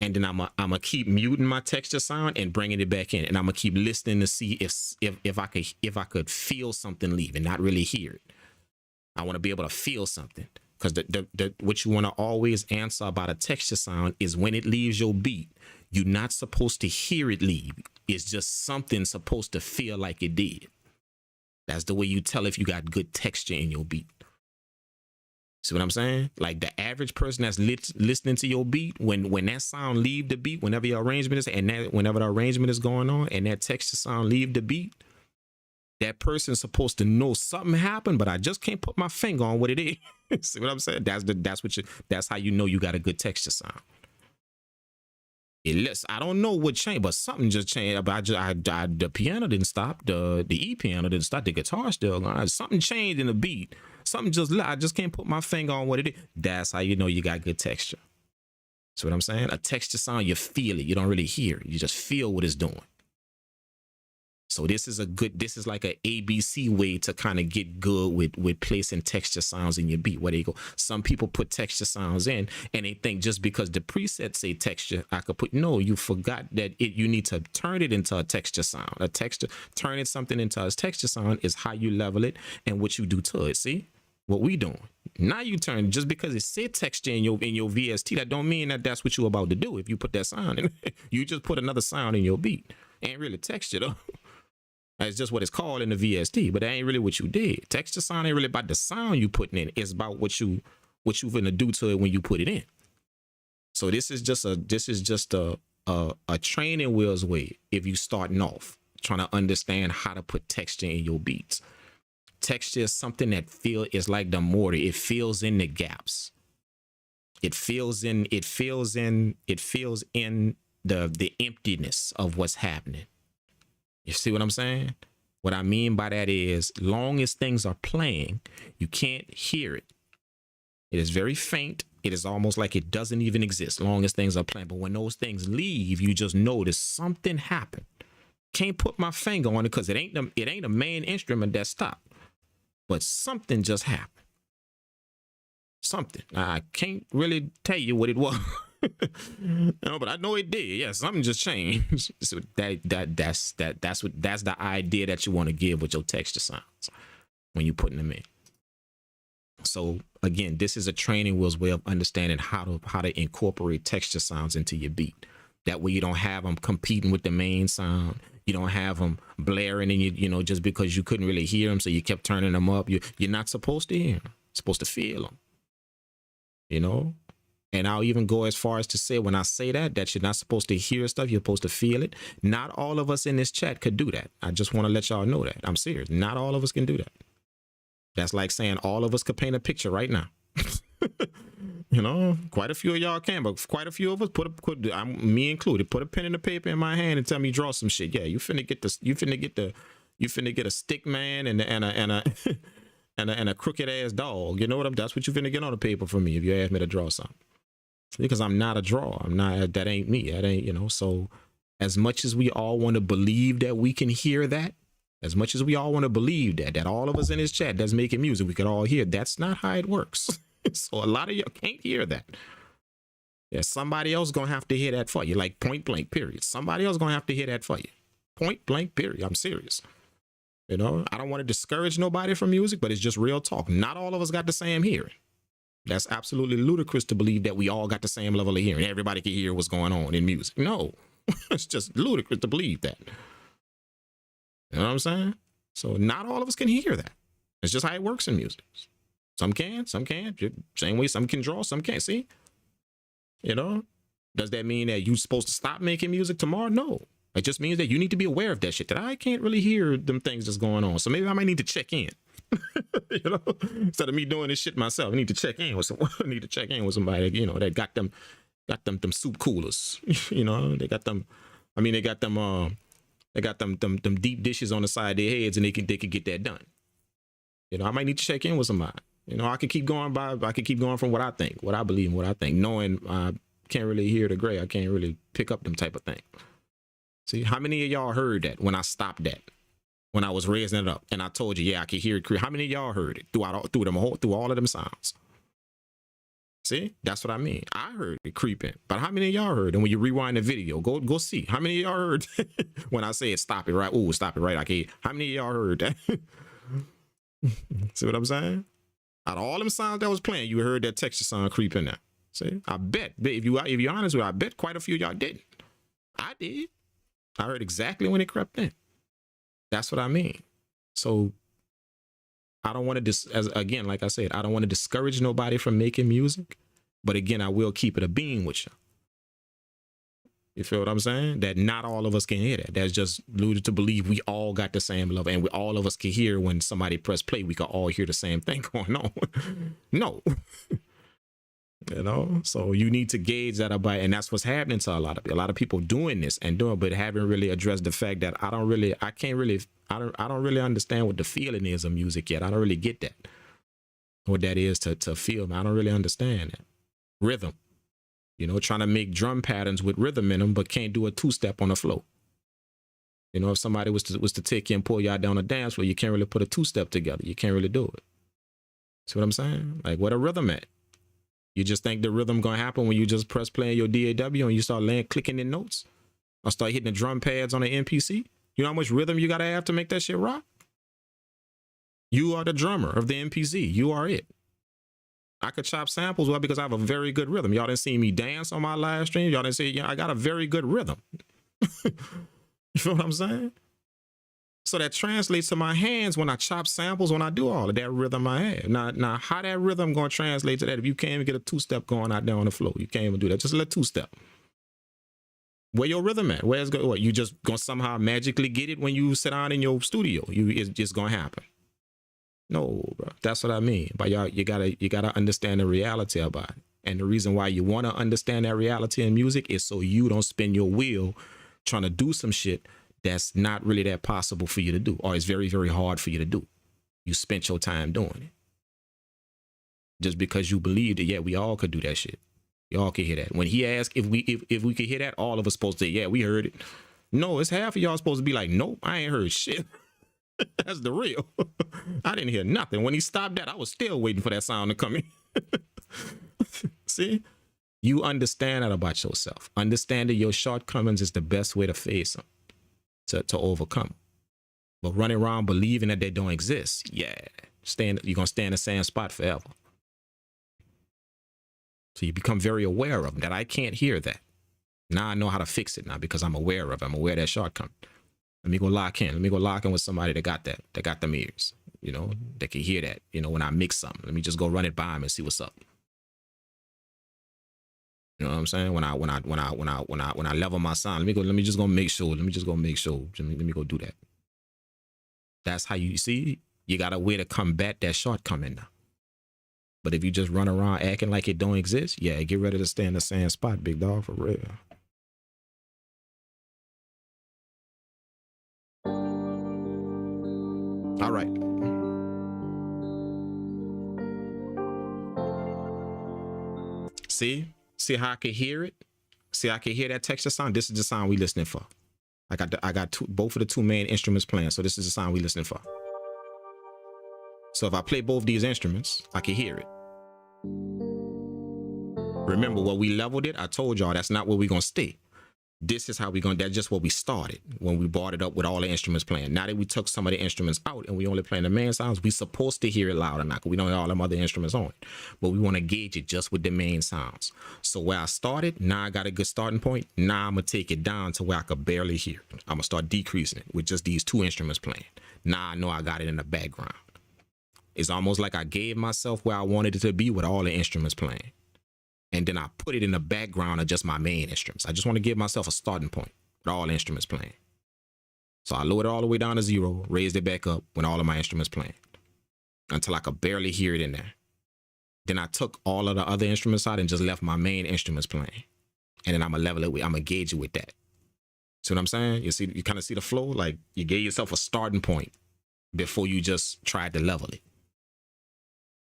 And then I'm gonna keep muting my texture sound and bringing it back in. And I'm gonna keep listening to see if I could feel something leaving, not really hear it. I want to be able to feel something, because what you want to always answer about a texture sound is when it leaves your beat, you're not supposed to hear it leave. It's just something supposed to feel like it did. That's the way you tell if you got good texture in your beat. See what I'm saying? Like the average person that's listening to your beat, when that sound leave the beat, whenever your arrangement is, whenever the arrangement is going on and that texture sound leave the beat, that person's supposed to know something happened, but I just can't put my finger on what it is. See what I'm saying? That's how you know you got a good texture sound. I don't know what changed, but something just changed. But the piano didn't stop. The E piano didn't stop. The guitar still going. Something changed in the beat. I just can't put my finger on what it is. That's how you know you got good texture. See what I'm saying? A texture sound, you feel it. You don't really hear it. You just feel what it's doing. So this is like a ABC way to kind of get good with placing texture sounds in your beat. Where they go, some people put texture sounds in and they think just because the presets say texture, I could put, no, you forgot that you need to turn it into a texture sound. Turning something into a texture sound is how you level it and what you do to it. See what we doing? Now you turn, just because it said texture in your VST, that don't mean that that's what you're about to do. If you put that sound in, you just put another sound in your beat. Ain't really texture though. That's just what it's called in the VST, but that ain't really what you did. Texture sound ain't really about the sound you putting in. It's about what you gonna do to it when you put it in. So this is just a training wheels way. If you starting off trying to understand how to put texture in your beats, texture is something that is like the mortar. It fills in the gaps. It fills in the emptiness of what's happening. You see what I'm saying? What I mean by that is, long as things are playing, you can't hear it. It is very faint. It is almost like it doesn't even exist, long as things are playing. But when those things leave, you just notice something happened. Can't put my finger on it because it ain't a main instrument that stopped. But something just happened. Something. I can't really tell you what it was. No, but I know it did. Yeah, something just changed. So that's the idea that you want to give with your texture sounds when you're putting them in. So again, this is a training wheels way of understanding how to incorporate texture sounds into your beat. That way you don't have them competing with the main sound. You don't have them blaring and you know, just because you couldn't really hear them, so you kept turning them up. You're not supposed to hear them. You're supposed to feel them. You know? And I'll even go as far as to say, when I say that you're not supposed to hear stuff, you're supposed to feel it. Not all of us in this chat could do that. I just want to let y'all know that. I'm serious. Not all of us can do that. That's like saying all of us could paint a picture right now. You know, quite a few of y'all can, but quite a few of us me included, put a pen and a paper in my hand and tell me draw some shit. Yeah, you finna get a stick man and a crooked ass dog. You know what that's what you finna get on the paper for me if you ask me to draw something. Because I'm not a drawer. That ain't me. That ain't, you know. So as much as we all want to believe that we can hear that, as much as we all want to believe that all of us in this chat that's making music, we could all hear, that's not how it works. So a lot of you can't hear that. Yeah, somebody else gonna have to hear that for you, like point blank, period. Somebody else gonna have to hear that for you. Point blank, period. I'm serious. You know, I don't want to discourage nobody from music, but it's just real talk. Not all of us got the same hearing. That's absolutely ludicrous to believe that we all got the same level of hearing. Everybody can hear what's going on in music. No, It's just ludicrous to believe that. You know what I'm saying? So not all of us can hear that. It's just how it works in music. Some can, some can't. Same way some can draw, some can't. See? You know? Does that mean that you're supposed to stop making music tomorrow? No. It just means that you need to be aware of that shit, that I can't really hear them things that's going on. So maybe I might need to check in. You know? Instead of me doing this shit myself, I need to check in with someone. I need to check in with somebody, you know, that got them soup coolers. You know, they got them, I mean, they got them deep dishes on the side of their heads, and they could get that done. You know, I might need to check in with somebody. You know, I could keep going from what I think, what I believe, and what I think, knowing I can't really hear the gray. I can't really pick up them type of thing. See, how many of y'all heard that when I stopped that, when I was raising it up, and I told you, yeah, I could hear it. How many of y'all heard it through all of them sounds? See, that's what I mean. I heard it creeping, but how many of y'all heard? And when you rewind the video, go see. How many of y'all heard when I said stop it right? Oh, stop it right. I can't. How many of y'all heard that? See what I'm saying? Out of all them sounds that was playing, you heard that texture sound creeping there. See, I bet if you're honest with it, I bet quite a few of y'all didn't. I did. I heard exactly when it crept in. That's what I mean. So I don't want to again, like I said, I don't want to discourage nobody from making music, but again, I will keep it a being with you. You feel what I'm saying? That not all of us can hear that. That's just alluded to believe we all got the same level, and all of us can hear when somebody press play. We can all hear the same thing going on. No. You know, so you need to gauge that about, and that's what's happening to a lot of people doing this and doing, but haven't really addressed the fact that I don't really understand what the feeling is of music yet. I don't really get that, what that is to feel. I don't really understand that rhythm. You know, trying to make drum patterns with rhythm in them, but can't do a two-step on the floor. You know, if somebody was to take you and pull y'all down a dance floor, you can't really put a two-step together. You can't really do it. See what I'm saying? Like, what a rhythm at? You just think the rhythm gonna happen when you just press play in your DAW and you start clicking in notes, or start hitting the drum pads on the MPC? You know how much rhythm you gotta have to make that shit rock? You are the drummer of the MPC. You are it. I could chop samples well because I have a very good rhythm. Y'all didn't see me dance on my live stream. Y'all didn't see, I got a very good rhythm. You feel what I'm saying? So that translates to my hands when I chop samples, when I do all of that rhythm I have. Now how that rhythm gonna translate to that if you can't even get a two-step going out there on the floor? You can't even do that. Just let two-step. Where your rhythm at? Where's go? What, you just gonna somehow magically get it when you sit down in your studio? It's just gonna happen. No, bro. That's what I mean. But y'all, you gotta understand the reality about it. And the reason why you want to understand that reality in music is so you don't spin your wheel trying to do some shit that's not really that possible for you to do, or it's very, very hard for you to do. You spent your time doing it. Just because you believe that, yeah, we all could do that shit. We all could hear that. When he asked if we could hear that, all of us supposed to say, yeah, we heard it. No, it's half of y'all supposed to be like, nope, I ain't heard shit. That's the real. I didn't hear nothing. When he stopped that, I was still waiting for that sound to come in. See? You understand that about yourself. Understanding your shortcomings is the best way to face them, to overcome. But running around believing that they don't exist, yeah, you're going to stay in the same spot forever. So you become very aware of them, that I can't hear that. Now I know how to fix it now because I'm aware of it. I'm aware of that shortcoming. Let me go lock in. Let me go lock in with somebody that got that, that got them ears, you know, that can hear that, you know, when I mix something. Let me just go run it by him and see what's up. You know what I'm saying? When I level my sound, let me just go make sure. Let me go do that. That's how you see, you got a way to combat that shortcoming now. But if you just run around acting like it don't exist, yeah, get ready to stay in the same spot, big dog, for real. All right. See how I can hear it? See, I can hear that texture sound. This is the sound we listening for. I got both of the two main instruments playing, so this is the sound we listening for. So if I play both these instruments, I can hear it. Remember, what we leveled it, I told y'all that's not where we're gonna stay. This is how we gonna, that's just what we started when we brought it up with all the instruments playing. Now that we took some of the instruments out and we only playing the main sounds, we supposed to hear it loud enough. We don't have all them other instruments on it, but we want to gauge it just with the main sounds. So where I started, now I got a good starting point. Now I'm gonna take it down to where I could barely hear it. I'm gonna start decreasing it with just these two instruments playing. Now I know I got it in the background. It's almost like I gave myself where I wanted it to be with all the instruments playing. And then I put it in the background of just my main instruments. I just want to give myself a starting point with all the instruments playing. So I lowered it all the way down to 0, raised it back up when all of my instruments playing until I could barely hear it in there. Then I took all of the other instruments out and just left my main instruments playing. And then I'm gonna level it with, I'm gonna gauge it with that. See what I'm saying? You see, you kind of see the flow? Like you gave yourself a starting point before you just tried to level it.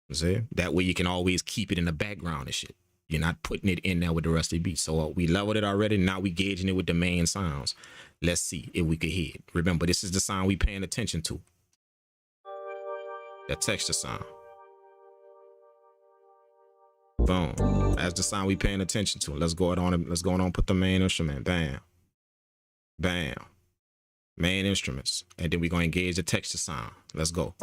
You see? That way you can always keep it in the background and shit. You're not putting it in there with the rest of the beat. So we leveled it already. Now we gauging it with the main sounds. Let's see if we can hear it. Remember, this is the sound we paying attention to. That texture sound. Boom. That's the sound we paying attention to. Let's go on and put the main instrument. Bam. Bam. Main instruments. And then we're going to engage the texture sound. Let's go.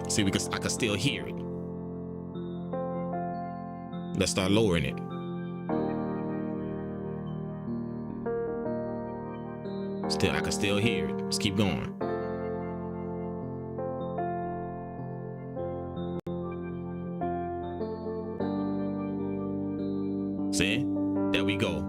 See, I can still hear it. Let's start lowering it. Still, I can still hear it. Let's keep going. See? There we go.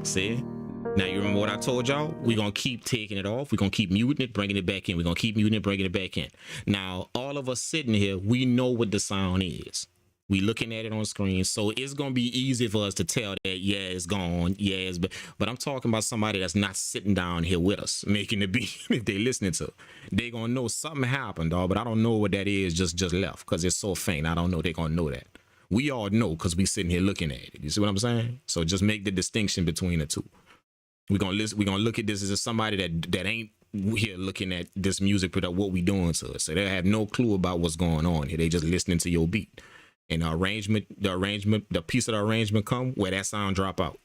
See? Now you remember what I told y'all? We're gonna keep taking it off. We're gonna keep muting it, bringing it back in. We're gonna keep muting it, bringing it back in. Now, all of us sitting here, we know what the sound is. We looking at it on screen, so it's gonna be easy for us to tell that, yeah, it's gone, yeah, it's, but I'm talking about somebody that's not sitting down here with us, making the beat. If they listening to, they gonna know something happened, dog, but I don't know what that is, just left, because it's so faint. I don't know, they gonna know that. We all know, because we sitting here looking at it. You see what I'm saying? So just make the distinction between the two. We're gonna look at this as somebody that ain't here looking at this music, but what we doing to it. So they have no clue about what's going on here. They just listening to your beat. And the piece of the arrangement come where that sound drop out.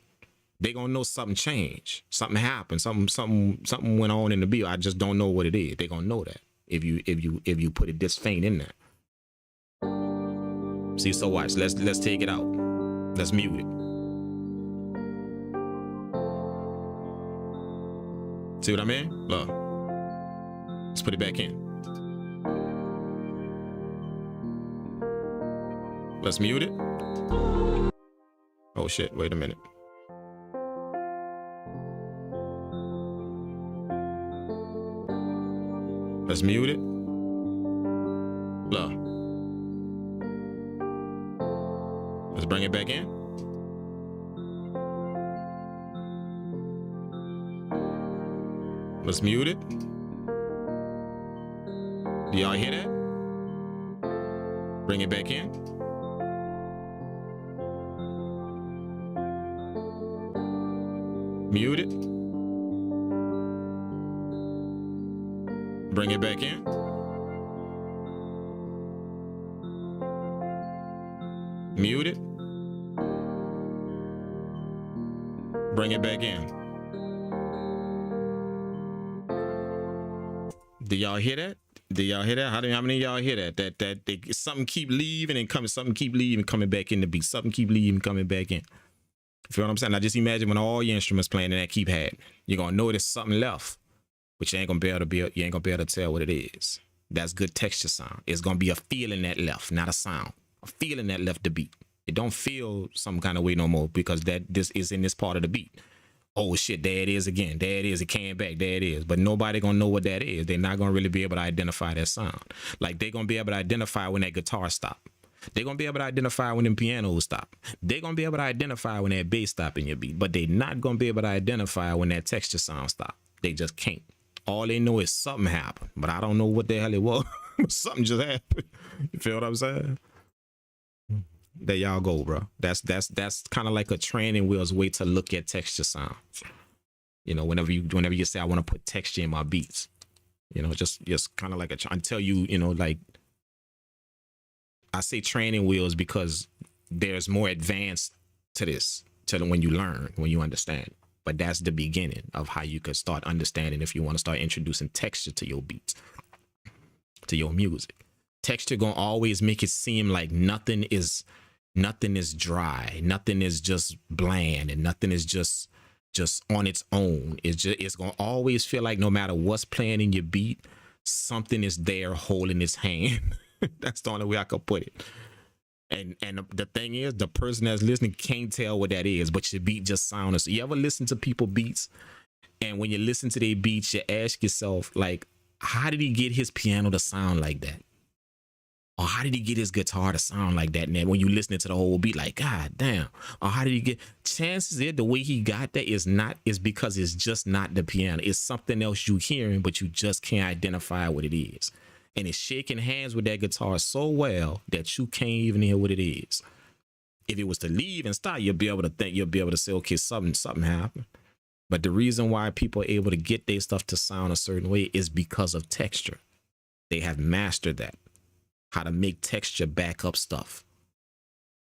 They gonna know something changed, something happened, something went on in the beat. I just don't know what it is. They gonna know that if you put it this faint in there. See, so watch. Let's take it out. Let's mute it. See what I mean? Look. Let's put it back in. Let's mute it. Oh shit, wait a minute. Let's mute it. Look. Let's bring it back in. Let's mute it. Do y'all hear that? Bring it back in. Mute it. Bring it back in. Mute it. Bring it back in. Do y'all hear that? Do y'all hear that? How many of y'all hear that? That something keep leaving and coming, something keep leaving, coming back in the beat. Something keep leaving, coming back in. You feel what I'm saying? Now just imagine when all your instruments playing and that keep happening. You're gonna notice something left, but you ain't gonna be able to tell what it is. That's good texture sound. It's gonna be a feeling that left, not a sound. A feeling that left the beat. It don't feel some kind of way no more because this is in this part of the beat. Oh shit, there it is again. There it is. It came back. There it is. But nobody gonna know what that is. They're not gonna really be able to identify that sound. Like they're gonna be able to identify when that guitar stop. They're gonna be able to identify when them pianos stop. They're gonna be able to identify when that bass stop in your beat. But they're not gonna be able to identify when that texture sound stop. They just can't. All they know is something happened. But I don't know what the hell it was. Something just happened. You feel what I'm saying? There y'all go, bro. That's kind of like a training wheels way to look at texture sound. You know, whenever you say I want to put texture in my beats, you know, just kind of like until you know, like I say training wheels because there's more advanced to this when you learn, when you understand. But that's the beginning of how you could start understanding if you want to start introducing texture to your beats, to your music. Texture gonna always make it seem like nothing is dry, nothing is just bland, and nothing is just on its own. It's gonna always feel like no matter what's playing in your beat, something is there holding its hand. That's the only way I could put it. And the thing is, the person that's listening can't tell what that is, but your beat just sounds. You ever listen to people beats, and when you listen to their beats, you ask yourself, like, how did he get his piano to sound like that? Or how did he get his guitar to sound like that? And then when you listening to the whole beat, like, God damn. Or how did he get? Chances are the way he got that is because it's just not the piano. It's something else you hearing, but you just can't identify what it is. And it's shaking hands with that guitar so well that you can't even hear what it is. If it was to leave and start, you'll be able to say, okay, something happened. But the reason why people are able to get their stuff to sound a certain way is because of texture. They have mastered that. How to make texture back up stuff.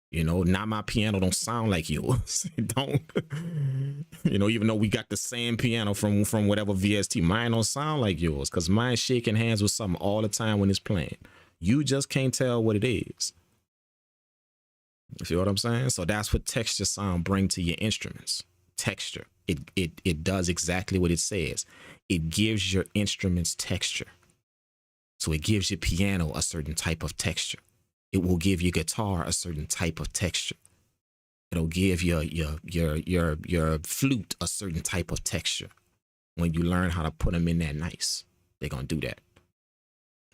You know, now my piano don't sound like yours. It don't. You know, even though we got the same piano from whatever VST, mine don't sound like yours because mine's shaking hands with something all the time when it's playing. You just can't tell what it is. You feel what I'm saying? So that's what texture sound bring to your instruments. Texture. It does exactly what it says. It gives your instruments texture. So it gives your piano a certain type of texture. It will give your guitar a certain type of texture. It'll give your flute a certain type of texture. When you learn how to put them in there nice, they're gonna do that.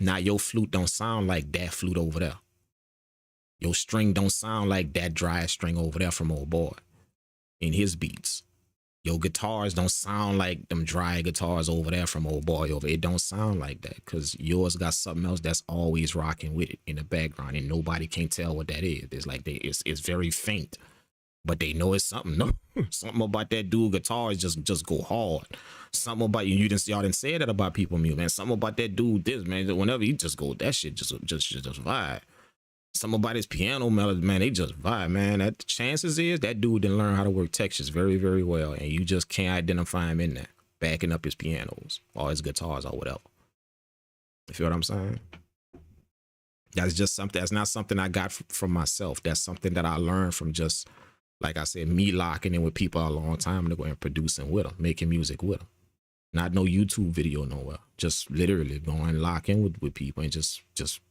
Now your flute don't sound like that flute over there. Your string don't sound like that dry string over there from old boy in his beats. Your guitars don't sound like them dry guitars over there from old boy over. It don't sound like that because yours got something else that's always rocking with it in the background, and nobody can tell what that is. It's like it's very faint, but they know it's something. No, something about that dude guitars just go hard. Something about y'all didn't say that about people, man. Something about that dude, this man. Whenever he just go, that shit just vibe. Something about his piano melody, man, they just vibe, man. That the chances is that dude didn't learn how to work textures very, very well, and you just can't identify him in there, backing up his pianos or his guitars or whatever. You feel what I'm saying? That's just something. That's not something I got from myself. That's something that I learned from just, like I said, me locking in with people a long time ago and producing with them, making music with them. Not no YouTube video nowhere. Just literally going lock in with people and just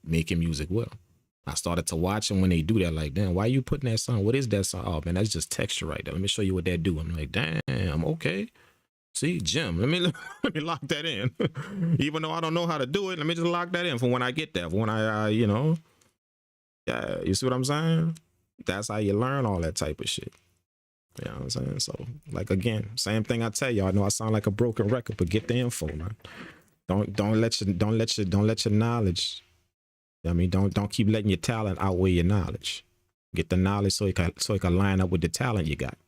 making music with them. I started to watch them when they do that, like, damn, why you putting that song? What is that song? Oh, man, that's just texture right there. Let me show you what that do. I'm like, damn, okay. See, Jim, let me lock that in. Even though I don't know how to do it, let me just lock that in for when I get there. For when I you know, yeah, you see what I'm saying? That's how you learn all that type of shit. You know what I'm saying? So, like, again, same thing I tell you. I know I sound like a broken record, but get the info, man. Don't let your knowledge. I mean, don't keep letting your talent outweigh your knowledge. Get the knowledge so it can line up with the talent you got.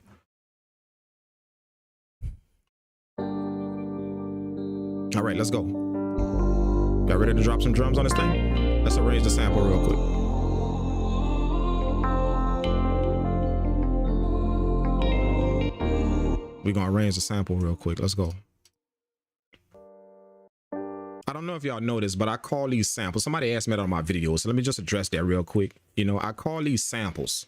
All right, let's go. Got ready to drop some drums on this thing? Let's arrange the sample real quick. We're gonna arrange the sample real quick. Let's go. I don't know if y'all know this, but I call these samples. Somebody asked me that on my videos, so let me just address that real quick. You know, I call these samples.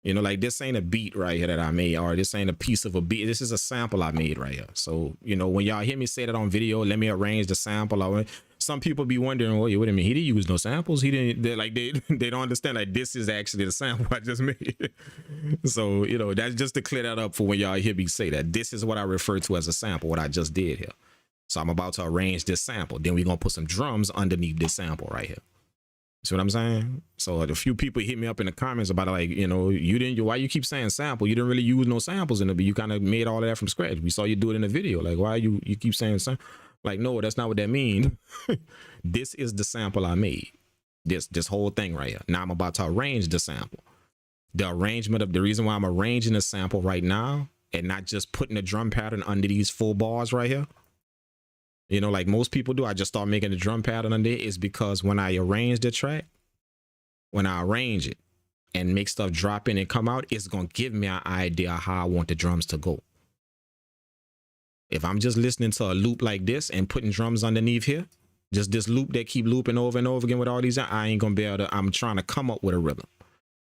You know, like this ain't a beat right here that I made, or this ain't a piece of a beat. This is a sample I made right here. So, you know, when y'all hear me say that on video, let me arrange the sample. Some people be wondering, well, wait a minute, he didn't use no samples. He didn't, they don't understand that this is actually the sample I just made. So, you know, that's just to clear that up for when y'all hear me say that. This is what I refer to as a sample, what I just did here. So I'm about to arrange this sample. Then we're going to put some drums underneath this sample right here. See what I'm saying? So a few people hit me up in the comments about, like, you know, why you keep saying sample? You didn't really use no samples in it, but you kind of made all of that from scratch. We saw you do it in the video. Like, why you keep saying sample? Like, no, that's not what that means. This is the sample I made. This whole thing right here. Now I'm about to arrange the sample. the arrangement of the reason why I'm arranging the sample right now and not just putting a drum pattern under these full bars right here, you know, like most people do, I just start making the drum pattern under it, is because when I arrange the track, when I arrange it and make stuff drop in and come out, it's going to give me an idea of how I want the drums to go. If I'm just listening to a loop like this and putting drums underneath here, just this loop that keep looping over and over again with all these, I ain't going to be able to, I'm trying to come up with a rhythm.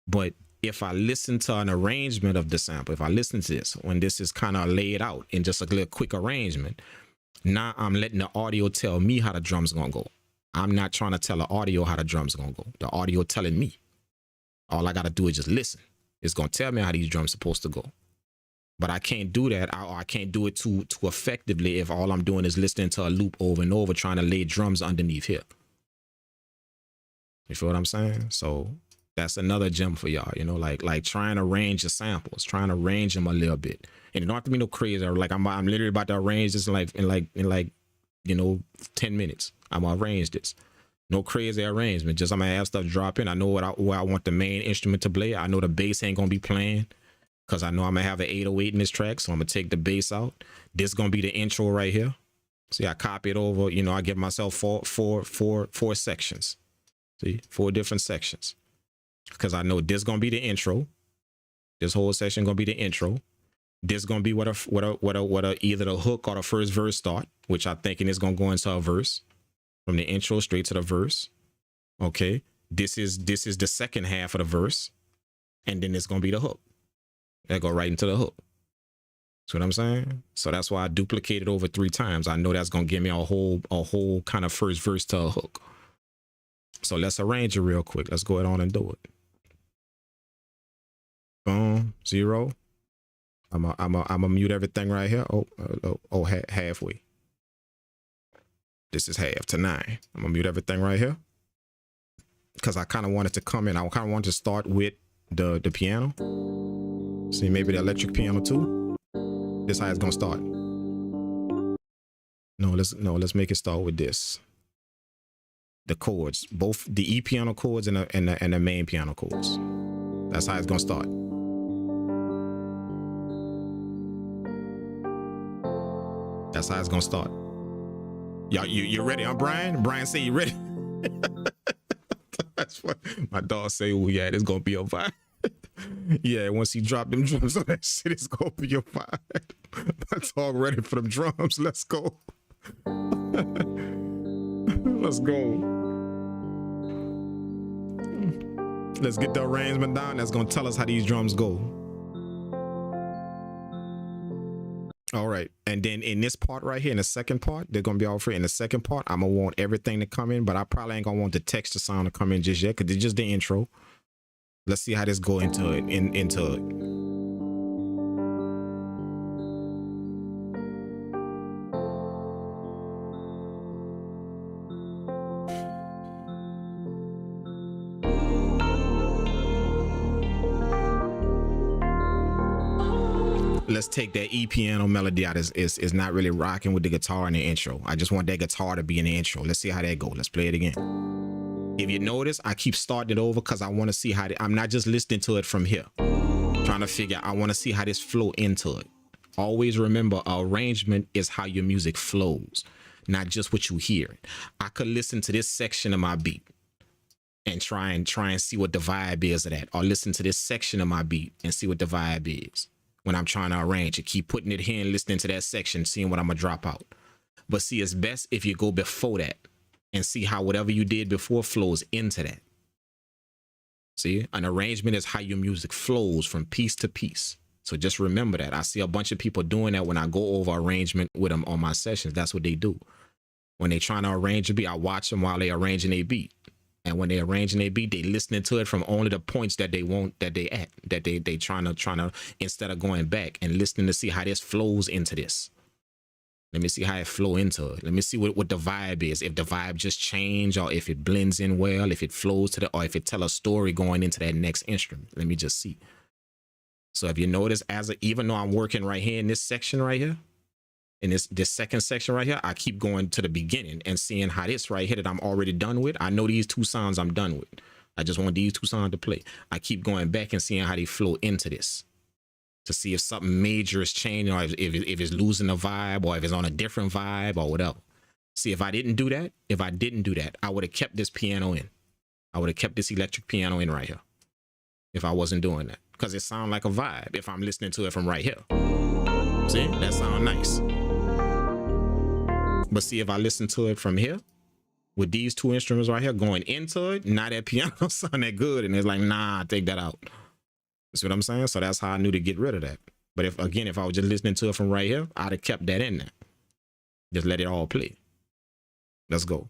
But if I listen to an arrangement of the sample, if I listen to this, when this is kind of laid out in just a little quick arrangement, now I'm letting the audio tell me how the drums going to go. I'm not trying to tell the audio how the drums going to go. The audio telling me. All I got to do is just listen. It's going to tell me how these drums supposed to go. But I can't do that. I can't do it too effectively if all I'm doing is listening to a loop over and over, trying to lay drums underneath here. You feel what I'm saying? So that's another gem for y'all, you know, like trying to arrange your samples, trying to arrange them a little bit. And it don't have to be no crazy, or like I'm literally about to arrange this in like you know, 10 minutes. I'm gonna arrange this. No crazy arrangement. Just I'm gonna have stuff drop in. I know where I want the main instrument to play. I know the bass ain't gonna be playing, because I know I'm gonna have an 808 in this track, so I'm gonna take the bass out. This is gonna be the intro right here. See, I copy it over. You know, I give myself four sections. See, 4 different sections, because I know this is gonna be the intro. This whole section gonna be the intro. This is gonna be what either the hook or the first verse start, which I'm thinking is gonna go into a verse from the intro straight to the verse. Okay, this is the second half of the verse, and then it's gonna be the hook. That go right into the hook. See what I'm saying? So that's why I duplicated over 3 times. I know that's gonna give me a whole kind of first verse to a hook. So let's arrange it real quick. Let's go ahead on and do it. Boom, 0. I'm a mute everything right here. Halfway. This is half to 9. I'm gonna mute everything right here, because I kind of wanted to come in. I kind of wanted to start with the piano. See, maybe the electric piano too. This how it's gonna start. No, let's make it start with this. The chords, both the E piano chords and the main piano chords. That's how it's gonna start. That's how it's gonna start. Y'all, you ready? Huh, Brian? Brian say you ready? That's what my dog say. Oh yeah, it's gonna be a vibe. Yeah, once he dropped them drums on that shit, it's gonna be a vibe. My dog ready for them drums. Let's go. Let's go. Let's get the arrangement down. That's gonna tell us how these drums go. All right, and then in this part right here, in the second part, they're gonna be all free. In the second part, I'm gonna want everything to come in, but I probably ain't gonna want the texture sound to come in just yet, because it's just the intro. Let's see how this go into it. Into it. Let's take that E piano melody out. Is not really rocking with the guitar in the intro. I just want that guitar to be in the intro. Let's see how that go. Let's play it again. If you notice, I keep starting it over because I want to see how I'm not just listening to it from here. Trying to figure out, I want to see how this flow into it. Always remember, arrangement is how your music flows, not just what you hear. I could listen to this section of my beat and try and see what the vibe is of that, or listen to this section of my beat and see what the vibe is. When I'm trying to arrange it, keep putting it here and listening to that section, seeing what I'm gonna drop out. But see, it's best if you go before that and see how whatever you did before flows into that. See, an arrangement is how your music flows from piece to piece. So just remember that. I see a bunch of people doing that when I go over arrangement with them on my sessions. That's what they do. When they trying to arrange a beat, I watch them while they arranging a beat. And when they arranging a beat, they listening to it from only the points that they want, that they trying to, instead of going back and listening to see how this flows into this. Let me see how it flow into it. Let me see what the vibe is. If the vibe just change, or if it blends in well, if it flows to or if it tell a story going into that next instrument. Let me just see. So if you notice, even though I'm working right here in this section right here, in this second section right here, I keep going to the beginning and seeing how this right here that I'm already done with. I know these 2 sounds I'm done with. I just want these two songs to play. I keep going back and seeing how they flow into this to see if something major is changing, or if it's losing a vibe, or if it's on a different vibe or whatever. See, if I didn't do that, I would have kept this piano in. I would have kept this electric piano in right here if I wasn't doing that, because it sounds like a vibe if I'm listening to it from right here. See, that sounds nice. But see, if I listen to it from here with these two instruments right here going into it, now that piano sound that good, and it's like, nah, take that out. See what I'm saying? So that's how I knew to get rid of that. But if I was just listening to it from right here, I'd have kept that in there. Just let it all play. Let's go.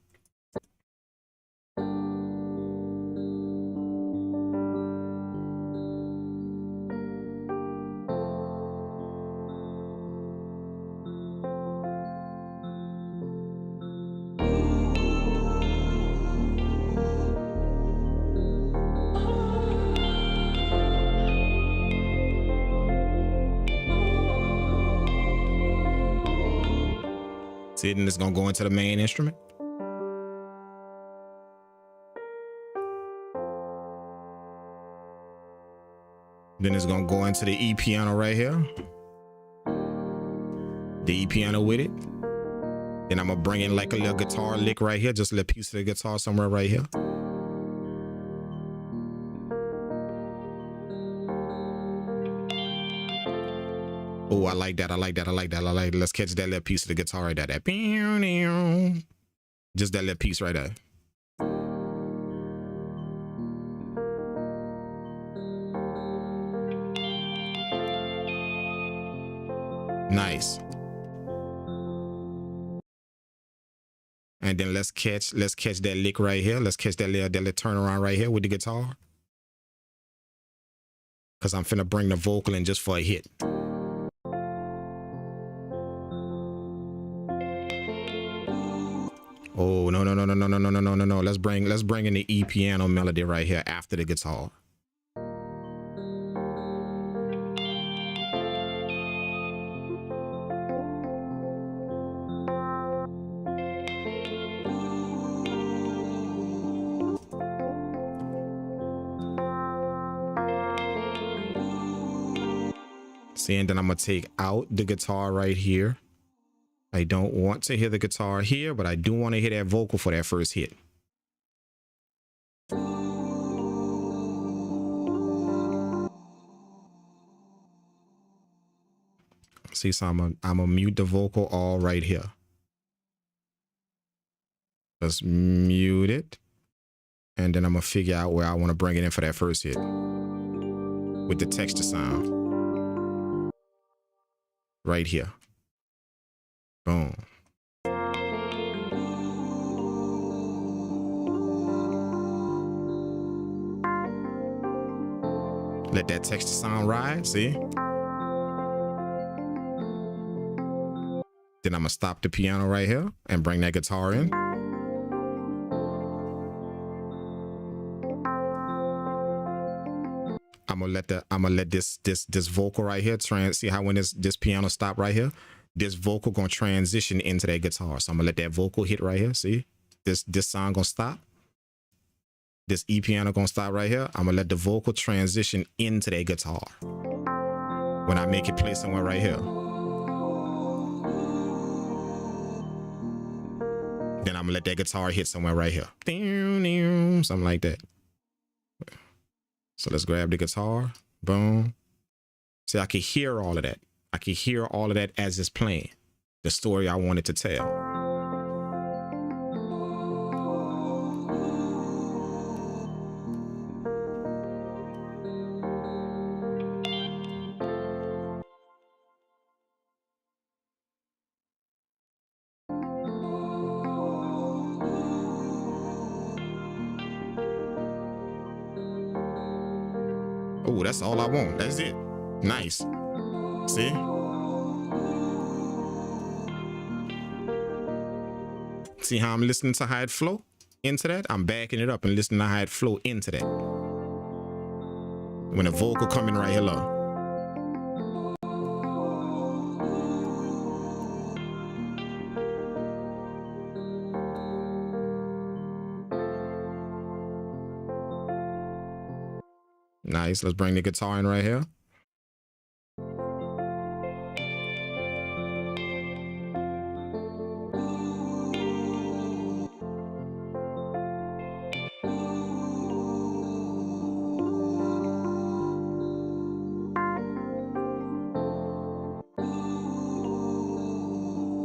See, and it's gonna go into the main instrument. Then it's gonna go into the E piano right here. The E piano with it. Then I'm gonna bring in like a little guitar lick right here, just a little piece of the guitar somewhere right here. Oh, I like that. Let's catch that little piece of the guitar right there. Just that little piece right there. Nice. And then let's catch that lick right here. Let's catch that little turnaround right here with the guitar. Cause I'm finna bring the vocal in just for a hit. Oh, no. Let's bring in the E piano melody right here after the guitar. See, and then I'm gonna take out the guitar right here. I don't want to hear the guitar here, but I do want to hear that vocal for that first hit. See, so I'm gonna mute the vocal all right here. Let's mute it. And then I'm gonna figure out where I want to bring it in for that first hit with the texture sound. Right here. Boom. Let that texture sound ride, see? Then I'm gonna stop the piano right here and bring that guitar in. I'm gonna let this vocal right here see how when this piano stop right here, this vocal gonna transition into that guitar. So I'm gonna let that vocal hit right here. See, this sound gonna stop. This E piano gonna stop right here. I'm gonna let the vocal transition into that guitar when I make it play somewhere right here. Then I'm gonna let that guitar hit somewhere right here. Something like that. So let's grab the guitar. Boom. See, I can hear all of that. I can hear all of that as it's playing. The story I wanted to tell. Oh, that's all I want. That's it. Nice. See? See how I'm listening to how it flow into that? I'm backing it up and listening to how it flow into that. When the vocal coming right here low. Nice. Let's bring the guitar in right here.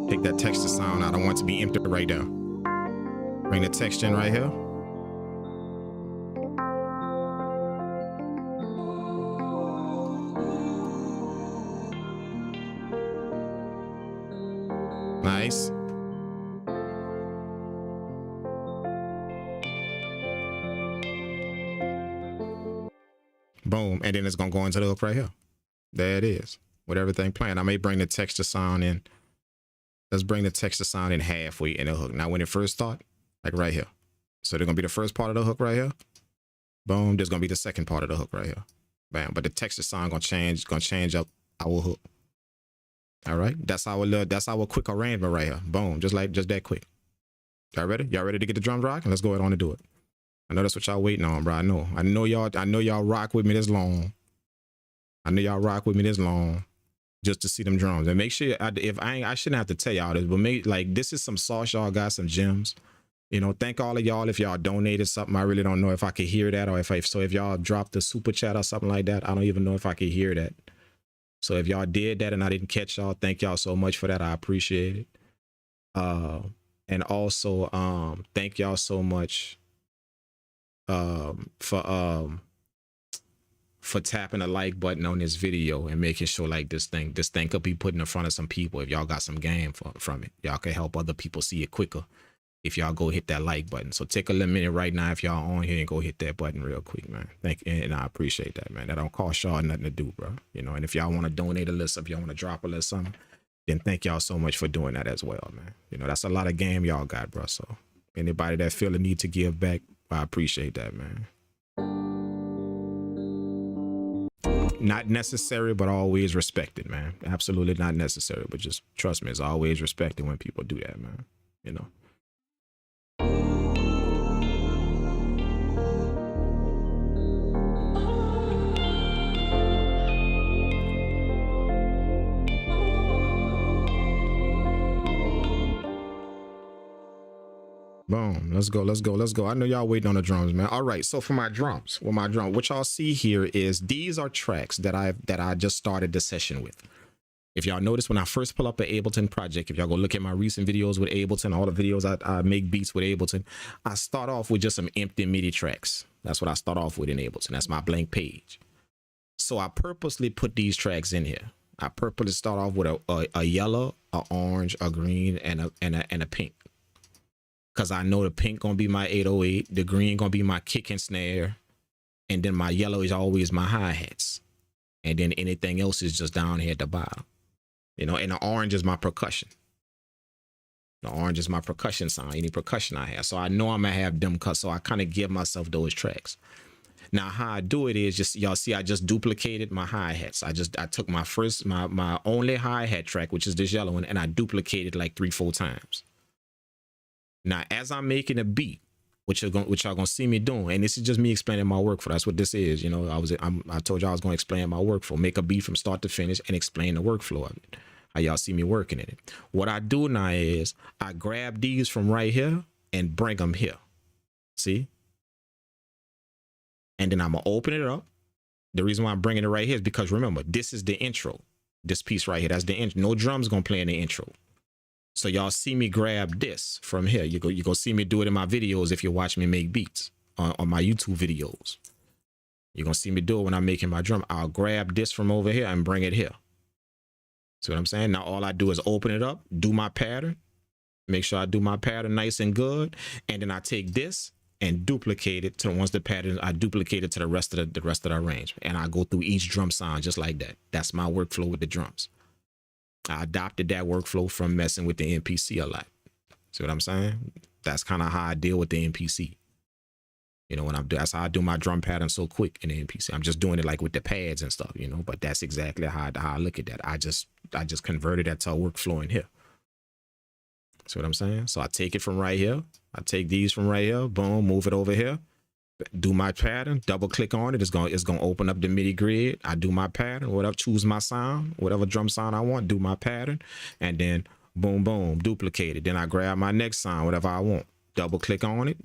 Take that texture sound out. I want it to be empty right there. Bring the texture in right here. Nice. Boom. And then it's going to go into the hook right here. There it is. With everything playing. I may bring the texture sound in. Let's bring the texture sound in halfway in the hook. Now, when it first starts, like right here. So they're going to be the first part of the hook right here. Boom. There's going to be the second part of the hook right here. Bam. But the texture sound going to change up our hook. All right. That's our quick arrangement right here. Boom. Just that quick. Y'all ready? Y'all ready to get the drums rocking? Let's go ahead on and do it. I know that's what y'all waiting on, bro. I know y'all rock with me this long. I know y'all rock with me this long just to see them drums. And make sure I shouldn't have to tell y'all this, but this is some sauce. Y'all got some gems. You know, thank all of y'all if y'all donated something. I really don't know if I could hear that, or if y'all dropped a super chat or something like that. I don't even know if I could hear that. So if y'all did that and I didn't catch y'all, thank y'all so much for that. I appreciate it. And also thank y'all so much for tapping the like button on this video and making sure like this thing could be put in front of some people. If y'all got some game from it, y'all can help other people see it quicker if y'all go hit that like button. So take a little minute right now if y'all on here and go hit that button real quick, man. Thank you, and I appreciate that, man. That don't cost y'all nothing to do, bro. You know, and if y'all want to donate a little, if y'all want to drop a little something, then thank y'all so much for doing that as well, man. You know, that's a lot of game y'all got, bro. So anybody that feel the need to give back, I appreciate that, man. Not necessary, but always respected, man. Absolutely not necessary, but just trust me, it's always respected when people do that, man. You know. Boom. Let's go. I know y'all waiting on the drums, man. All right. So for my drums, what y'all see here is these are tracks that I just started the session with. If y'all notice, when I first pull up an Ableton project, if y'all go look at my recent videos with Ableton, all the videos I make beats with Ableton, I start off with just some empty MIDI tracks. That's what I start off with in Ableton. That's my blank page. So I purposely put these tracks in here. I purposely start off with a yellow, a orange, a green, and a pink. Because I know the pink gonna be my 808, the green gonna be my kick and snare, and then my yellow is always my hi-hats, and then anything else is just down here at the bottom, you know. And the orange is my percussion. The orange is my percussion sound, any percussion I have. So I know I'm gonna have them cuts, so I kind of give myself those tracks. Now how I do it is just, y'all see, I just duplicated my hi-hats. I took my only hi-hat track, which is this yellow one, and I duplicated like 3-4 times. Now, as I'm making a beat, which y'all gonna see me doing, and this is just me explaining my workflow. That's what this is. You know, I told y'all I was gonna explain my workflow, make a beat from start to finish, and explain the workflow of it. How y'all see me working in it. What I do now is I grab these from right here and bring them here. See? And then I'm gonna open it up. The reason why I'm bringing it right here is because remember, this is the intro. This piece right here, that's the intro. No drums gonna play in the intro. So y'all see me grab this from here. You go see me do it in my videos if you watch me make beats on my YouTube videos. You're gonna see me do it when I'm making my drum. I'll grab this from over here and bring it here. See what I'm saying? Now all I do is open it up, do my pattern, make sure I do my pattern nice and good, and then I take this and duplicate it to once the pattern, I duplicate it to the rest of the arrangement, and I go through each drum sound just like that. That's my workflow with the drums. I adopted that workflow from messing with the MPC a lot. See what I'm saying? That's kind of how I deal with the MPC. You know, that's how I do my drum pattern so quick in the MPC. I'm just doing it like with the pads and stuff, you know, but that's exactly how I look at that. I just converted that to a workflow in here. See what I'm saying? So I take it from right here. I take these from right here, boom, move it over here. do my pattern, double click on it. It's gonna open up the MIDI grid. I do my pattern, whatever, choose my sound, whatever drum sound I want, do my pattern, and then boom, boom, duplicate it. Then I grab my next sound, whatever I want, double click on it,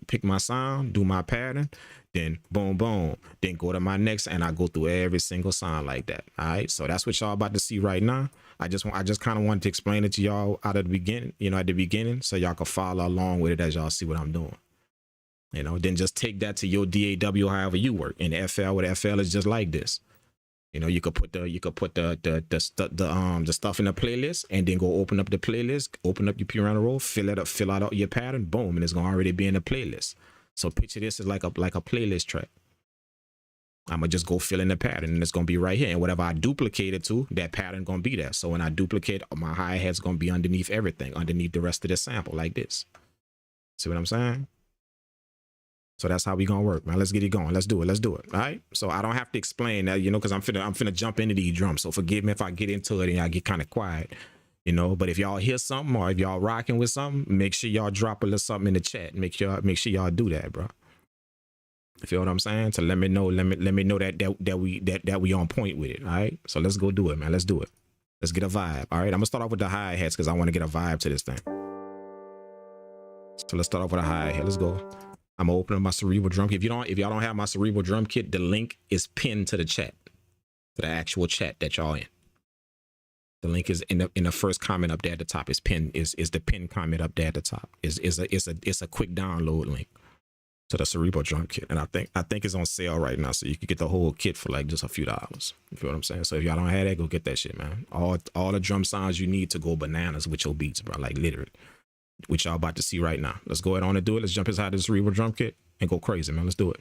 pick my sound, do my pattern, then boom, boom, then go to my next, and I go through every single sound like that. All right, so that's what y'all about to see right now. I just kind of wanted to explain it to y'all out of the beginning, at the beginning, so y'all can follow along with it as y'all see what I'm doing. Then just take that to your DAW however you work. In FL, with FL is just like this. You could put the stuff in the playlist, and then go open up the playlist, open up your piano roll, fill out your pattern, boom, and it's gonna already be in the playlist. So picture this as like a playlist track. I'm gonna just go fill in the pattern, and it's gonna be right here. And whatever I duplicate it to, that pattern gonna be there. So when I duplicate, my hi-hat's gonna be underneath everything, underneath the rest of the sample, like this. See what I'm saying? So that's how we gonna work, man. Let's get it going. Let's do it. All right. So I don't have to explain that, because I'm finna jump into these drums. So forgive me if I get into it and I get kind of quiet, But if y'all hear something, or if y'all rocking with something, make sure y'all drop a little something in the chat. Make sure y'all do that, bro. You feel what I'm saying? So let me know that we on point with it. All right. So let's go do it, man. Let's do it. Let's get a vibe. All right. I'm gonna start off with the hi-hats because I want to get a vibe to this thing. So let's start off with a hi-hat. Let's go. I'm gonna open up my Cerebral drum kit. If y'all don't have my Cerebral drum kit, the link is pinned to the chat, to the actual chat that y'all in. The link is in the first comment up there at the top. Is pinned, is the pinned comment up there at the top. It's a quick download link to the Cerebral drum kit, and I think it's on sale right now, so you can get the whole kit for like just a few dollars. You feel what I'm saying? So if y'all don't have that, go get that shit, man. All the drum sounds you need to go bananas with your beats, bro. Like literally. Which y'all about to see right now. Let's go ahead on and do it. Let's jump inside the Cerebral drum kit and go crazy, man. Let's do it.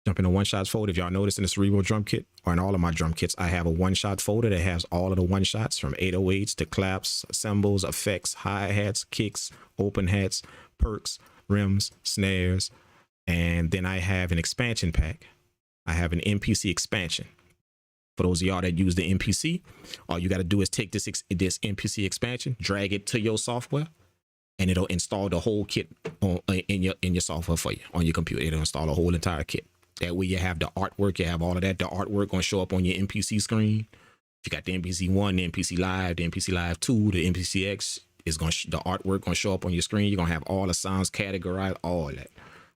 Jump in the one-shots folder. If y'all notice in the Cerebral drum kit, or in all of my drum kits, I have a one-shot folder that has all of the one-shots, from 808s to claps, cymbals, effects, hi-hats, kicks, open hats, perks, rims, snares, and then I have an expansion pack. I have an MPC expansion. For those of y'all that use the MPC, all you got to do is take this MPC expansion, drag it to your software, and it'll install the whole kit in your software for you on your computer. It'll install the whole entire kit. That way you have the artwork, you have all of that. The artwork gonna show up on your MPC screen. If you got the MPC 1, the MPC Live, the MPC Live 2, the MPC X, is gonna the artwork gonna show up on your screen. You're gonna have all the sounds categorized, all that.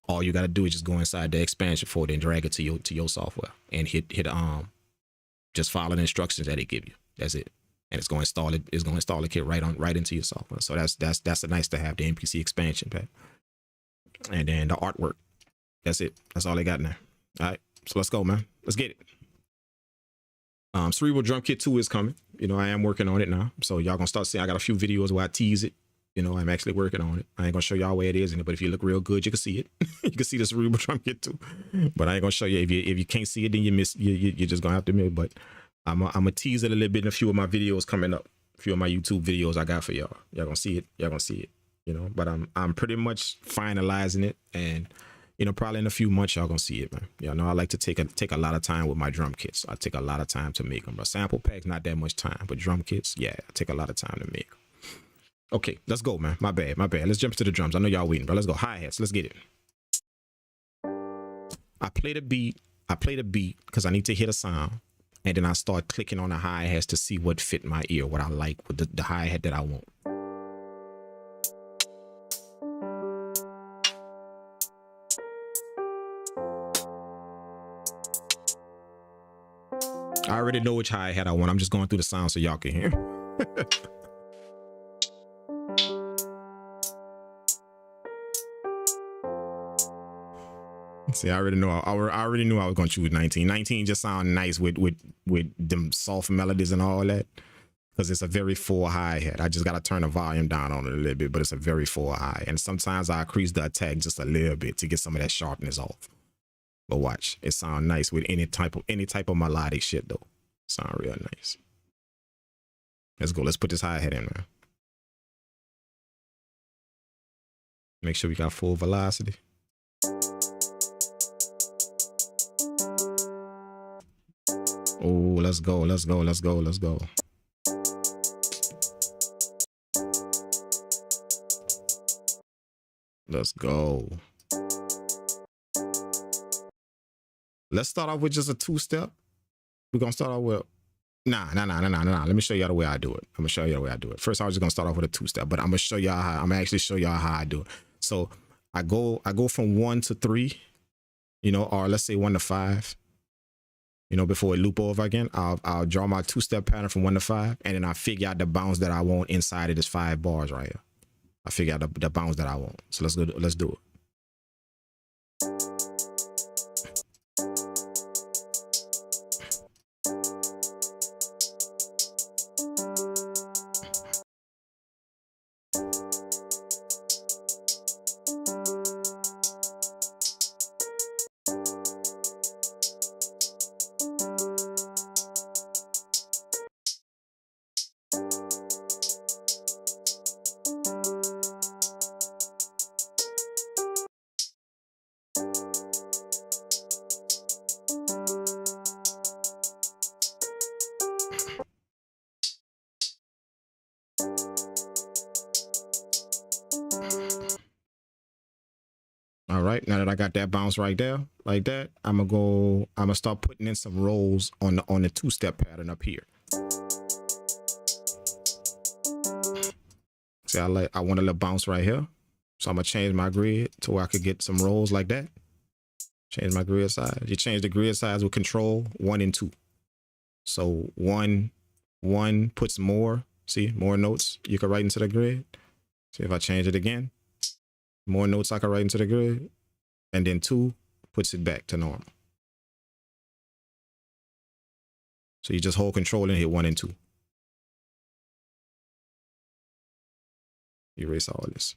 All you gotta do is just go inside the expansion folder and drag it to your software and hit just follow the instructions that it give you. That's it. And it's going to install it. It's going to install the kit right into your software. So that's a nice to have, the MPC expansion pack. And then the artwork. That's it. That's all they got now. All right. So let's go, man. Let's get it. Cerebral drum kit 2 is coming. I am working on it now. So y'all gonna start seeing. I got a few videos where I tease it. I'm actually working on it. I ain't gonna show y'all where it is in it, but if you look real good, you can see it. You can see the Cerebral drum kit 2. But I ain't gonna show you. If you can't see it, then you're just gonna have to admit. But I'm gonna tease it a little bit in a few of my videos coming up. A few of my YouTube videos I got for y'all. Y'all gonna see it. Y'all gonna see it. But I'm pretty much finalizing it, and probably in a few months y'all gonna see it, man. Y'all know I like to take a lot of time with my drum kits. I take a lot of time to make them. But sample packs, not that much time. But drum kits, yeah, I take a lot of time to make. Okay, let's go, man. My bad. Let's jump to the drums. I know y'all waiting, bro. Let's go. Hi-hats. Let's get it. I play the beat because I need to hit a sound. And then I start clicking on the hi-hats to see what fit my ear, what I like with the hi-hat that I want. I already know which hi-hat I want. I'm just going through the sound so y'all can hear. See, I already knew I was gonna choose 19. 19 just sound nice with them soft melodies and all that, because it's a very full hi-hat. I just gotta turn the volume down on it a little bit, but it's a very full hi. And sometimes I increase the attack just a little bit to get some of that sharpness off. But watch, it sound nice with any type of melodic shit though. Sound real nice. Let's go. Let's put this hi-hat in, man. Make sure we got full velocity. Oh, let's go. Let's go. let's start off with just a 2-step. We're gonna start off with nah. Let me show y'all the way I do it. I'm gonna show you the way I do it. First, I was just gonna start off with a 2-step, but I'm gonna show y'all how. I'm gonna actually show y'all how I do it. So I go from 1 to 3, you know, or let's say 1 to 5. You know, before we loop over again, I'll draw my 2-step pattern from 1 to 5, and then I figure out the bounds that I want inside of this 5 bars right here. I figure out the bounds that I want. So let's go. Let's do it. All right, now that I got that bounce right there, like that, I'm gonna start putting in some rolls on the 2-step pattern up here. See, I want a little bounce right here. So I'm gonna change my grid to where I could get some rolls like that. Change my grid size. You change the grid size with control 1 and 2. So 1 puts more, see, more notes you can write into the grid. See if I change it again. More notes I can write into the grid, and then 2 puts it back to normal. So you just hold control and hit 1 and 2. Erase all this.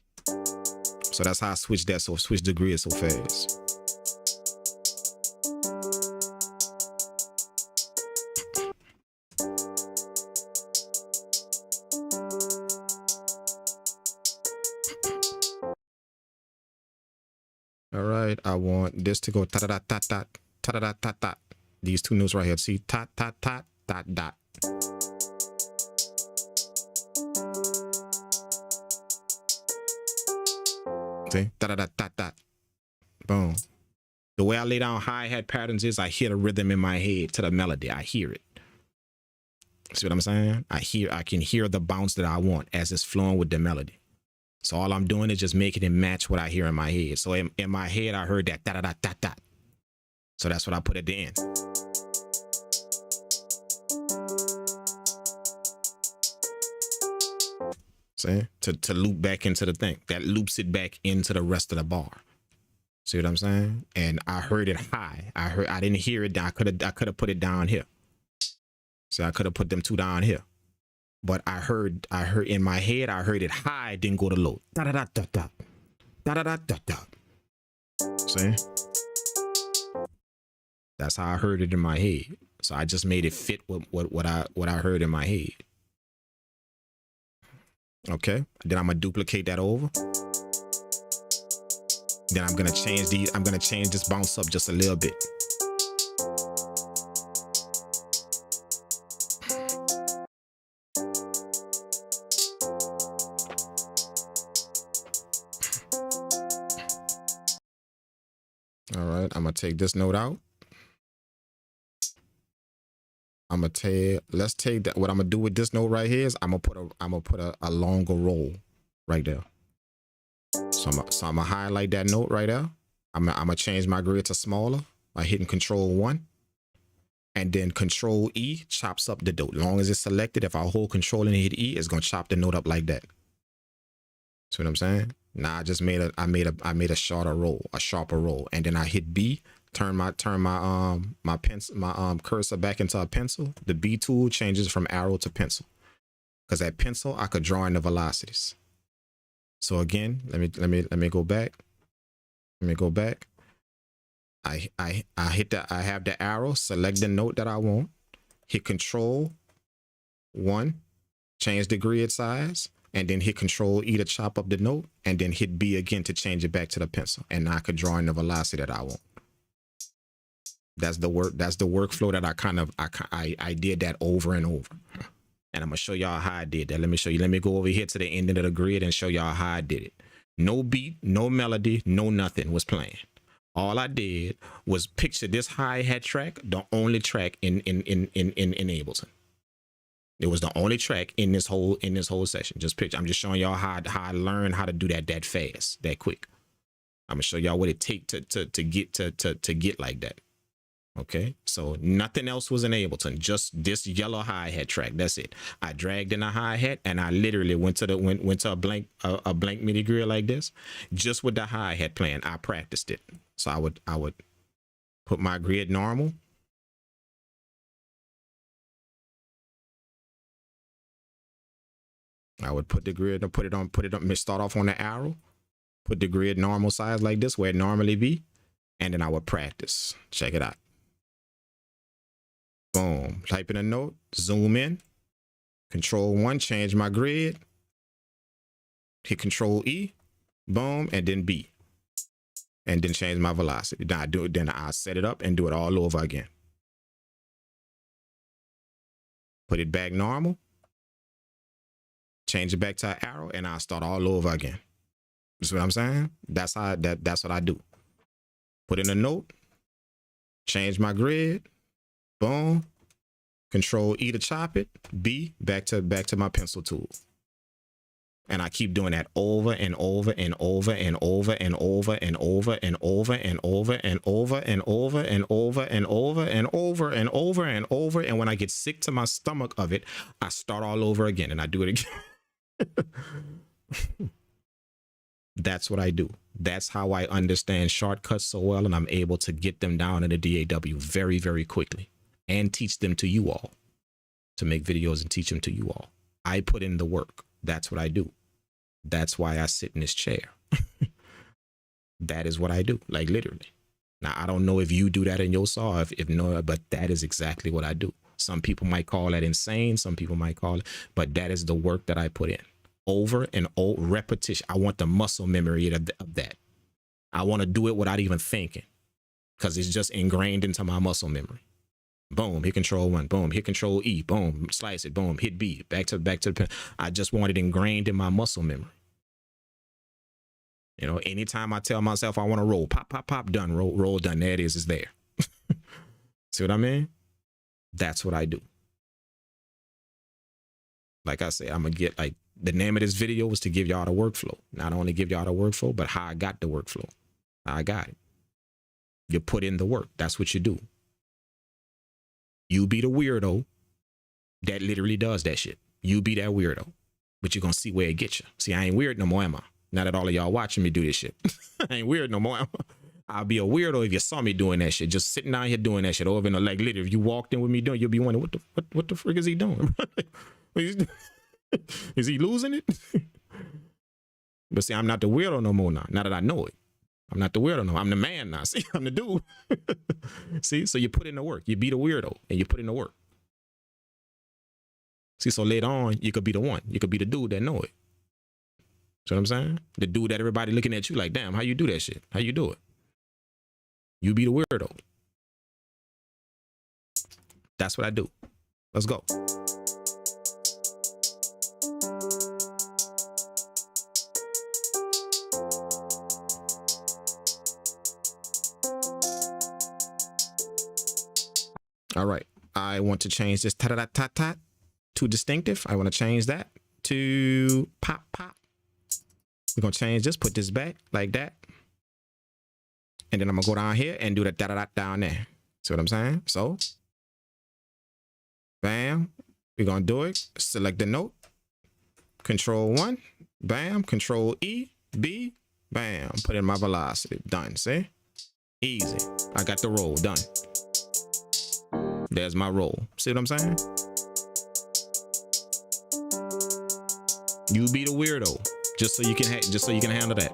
So that's how I switch that. So switch the grid so fast. All right, I want this to go ta da ta ta ta da ta ta. These 2 notes right here. See, ta ta ta dot dot. See, da da da da da. Boom. The way I lay down hi-hat patterns is I hear the rhythm in my head to the melody. I hear it. See what I'm saying? I can hear the bounce that I want as it's flowing with the melody. So all I'm doing is just making it match what I hear in my head. So in my head, I heard that da-da-da-da-da. So that's what I put at the end. See? To loop back into the thing. That loops it back into the rest of the bar. See what I'm saying? And I heard it high. I didn't hear it down. I could have put it down here. See, I could have put them 2 down here. But I heard in my head, I heard it high, didn't go to low. Da da da da da. Da da da da da. See? That's how I heard it in my head. So I just made it fit with what I heard in my head. Okay. Then I'm gonna duplicate that over. Then I'm gonna change this bounce up just a little bit. All right, I'm gonna take this note out. Let's take that. What I'm gonna do with this note right here is I'm gonna put a longer roll right there. So I'm gonna highlight that note right there. I'm gonna change my grid to smaller by hitting Control 1, and then Control E chops up the note. As long as it's selected, if I hold Control and hit E, it's gonna chop the note up like that. See what I'm saying? Now I just made a sharper roll, and then I hit B, turn my cursor back into a pencil. The B tool changes from arrow to pencil, because at pencil I could draw in the velocities. So again, let me go back. I have the arrow, select the note that I want, hit Control 1, change the grid size, and then hit Control E to chop up the note, and then hit B again to change it back to the pencil. And now I could draw in the velocity that I want. That's the workflow that I did that over and over. And I'm gonna show y'all how I did that. Let me show you. Let me go over here to the end of the grid and show y'all how I did it. No beat, no melody, no nothing was playing. All I did was picture this hi-hat track, the only track in Ableton. It was the only track in this whole session. Just picture. I'm just showing y'all how I learned how to do that fast, that quick. I'm gonna show y'all what it takes to get like that. Okay, so nothing else was in Ableton, just this yellow hi-hat track. That's it. I dragged in a hi-hat and I literally went to a blank MIDI grill like this, just with the hi-hat playing. I practiced it. So I would put my grid normal. I would put the grid and put it on, start off on the arrow, put the grid normal size like this where it normally be, and then I would practice. Check it out. Boom, type in a note, zoom in, Control 1, change my grid, hit Control E, boom, and then B, and then change my velocity. Then I set it up and do it all over again. Put it back normal, change it back to an arrow, and I'll start all over again. You see what I'm saying? That's what I do. Put in a note, change my grid, boom, Control E to chop it, B, back to my pencil tool. And I keep doing that over and over and over and over and over and over and over and over and over and over and over and over and over and over and over. And when I get sick to my stomach of it, I start all over again and I do it again. That's what I do. That's how I understand shortcuts so well, and I'm able to get them down in the DAW very, very quickly and teach them to you all, to make videos and teach them to you all. I put in the work. That's what I do. That's why I sit in this chair. That is what I do, like literally. Now, I don't know if you do that in your saw, if no, but that is exactly what I do. Some people might call that insane. Some people might call it, but that is the work that I put in. Over and over, repetition. I want the muscle memory of that. I want to do it without even thinking, because it's just ingrained into my muscle memory. Boom, hit Control 1, boom, hit Control E, boom, slice it, boom, hit B, back to the pen. I just want it ingrained in my muscle memory. You know, anytime I tell myself I want to roll, pop, pop, pop, done, roll, done. There it is, it's there. See what I mean? That's what I do. Like I say, I'm gonna get, like, the name of this video was to give y'all the workflow. Not only give y'all the workflow, but how I got the workflow. I got it. You put in the work. That's what you do. You be the weirdo that literally does that shit. You be that weirdo, but you're gonna see where it gets you. See, I ain't weird no more, am I? Now that all of y'all watching me do this shit. I ain't weird no more. I'll be a weirdo if you saw me doing that shit, just sitting down here doing that shit over in the, like, literally, if you walked in with me doing, you'll be wondering, what the frick is he doing? Is he losing it? But see, I'm not the weirdo no more now. Now that I know it, I'm not the weirdo no more. I'm the man now. See, I'm the dude. See, so you put in the work. You be the weirdo and you put in the work. See, so later on, you could be the one. You could be the dude that know it. See what I'm saying? The dude that everybody looking at you like, damn, how you do that shit? How you do it? You be the weirdo. That's what I do. Let's go. All right, I want to change this ta-da-da-ta-ta to distinctive. I want to change that to pop, pop. We're going to change this, put this back like that. And then I'm going to go down here and do the da-da-da down there. See what I'm saying? So, bam, we're going to do it. Select the note, Control 1, bam, Control E, B, bam, put in my velocity, done, see? Easy. I got the roll, done. There's my roll. See what I'm saying? You be the weirdo, just so you can handle that.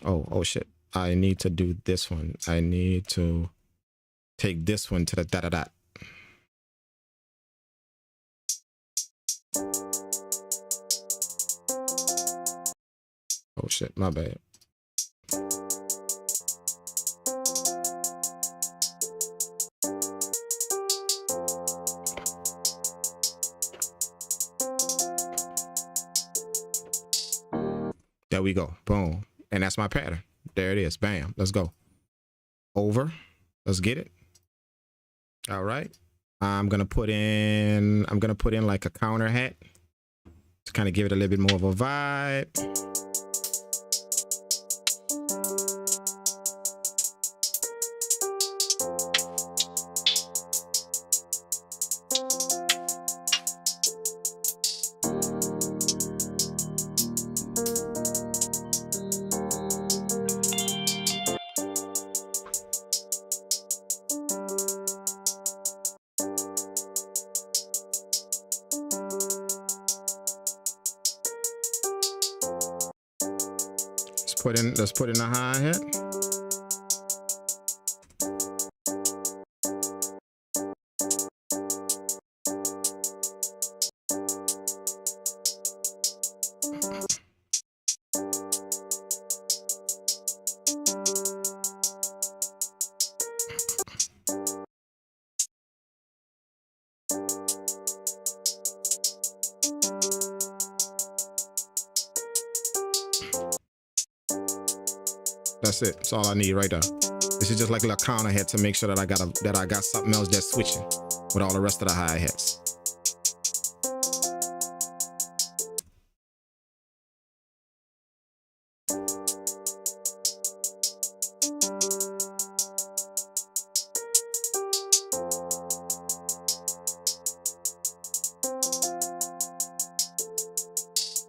Oh shit. I need to do this one. I need to take this one to the da-da-da. Oh shit, my bad. There we go. Boom. And that's my pattern. There it is. Bam. Let's go. Over. Let's get it. All right. I'm gonna put in like a counter hat to kind of give it a little bit more of a vibe. Let's put in the hi-hat. That's it. That's all I need right there. This is just like a little counter hat to make sure that I got something else that's switching with all the rest of the hi-hats.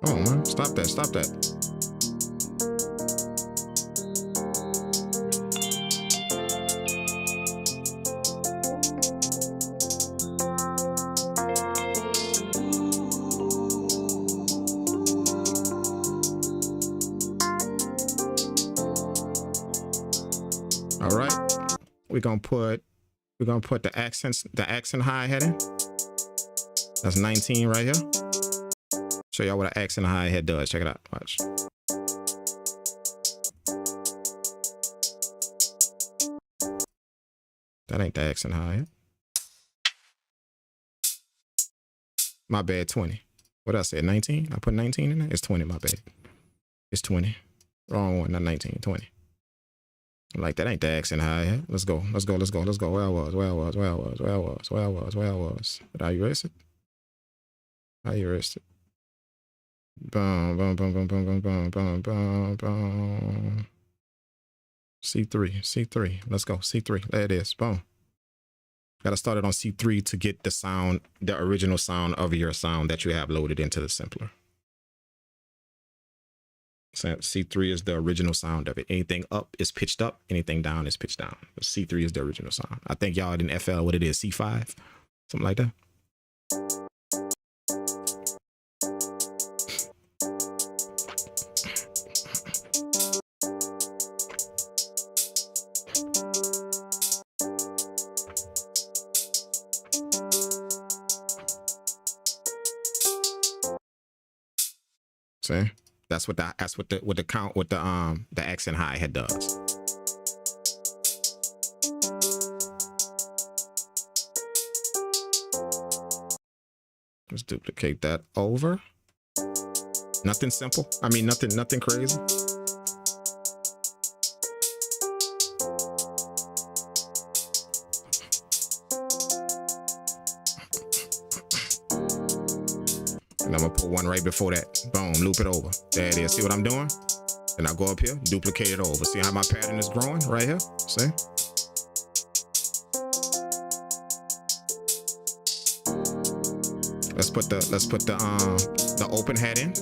Oh man, stop that, stop that. All right, we're gonna put the accent hi-hat in. That's 19 right here. Show y'all what an accent hi-hat does. Check it out. Watch. That ain't the accent hi-hat. My bad, 20. What I said, 19? I put 19 in there? It's 20, my bad. It's 20. Wrong one, not 19, 20. Like, that ain't the accent hi-hat. Let's go, let's go, let's go, let's go. Where I was. But are you rested? Are you rested? Boom, boom, boom, boom, boom, boom, boom, boom, boom, boom. C3. Let's go, C3. There it is, boom. Gotta start it on C3 to get the sound, the original sound of your sound that you have loaded into the sampler. So C3 is the original sound of it. Anything up is pitched up, anything down is pitched down. But C3 is the original sound. I think y'all didn't FL what it is, C5, something like that. See? That's what the accent hi-hat does. Let's duplicate that over. Nothing simple. I mean, nothing crazy. And I'm gonna put one right before that. Boom, loop it over. There it is. See what I'm doing? Then I go up here, duplicate it over. See how my pattern is growing right here? See? Let's put the open hat in.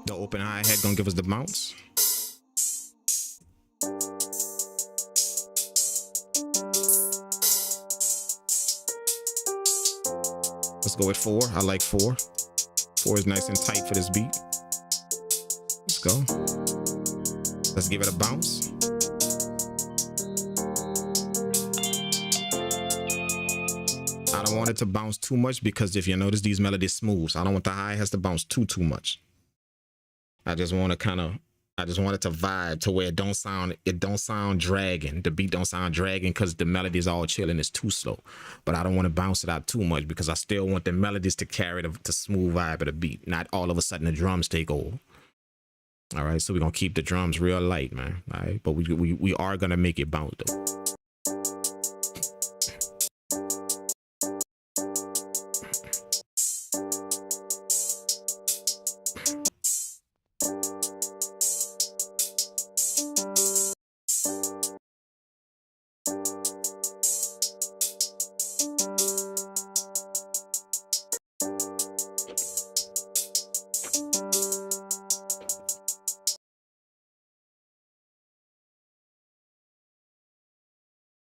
The open hi-hat gonna give us the bounce. Let's go with 4. I like 4. 4 is nice and tight for this beat. Let's go. Let's give it a bounce. I don't want it to bounce too much because if you notice, these melodies smooth. So I don't want the hi-hats to bounce too much. I just want to kind of I just want it to vibe to where it don't sound dragging. The beat don't sound dragging because the melody is all chill and it's too slow. But I don't want to bounce it out too much because I still want the melodies to carry the smooth vibe of the beat. Not all of a sudden the drums take over. All right, so we're gonna keep the drums real light, man. All right, but we are gonna make it bounce though.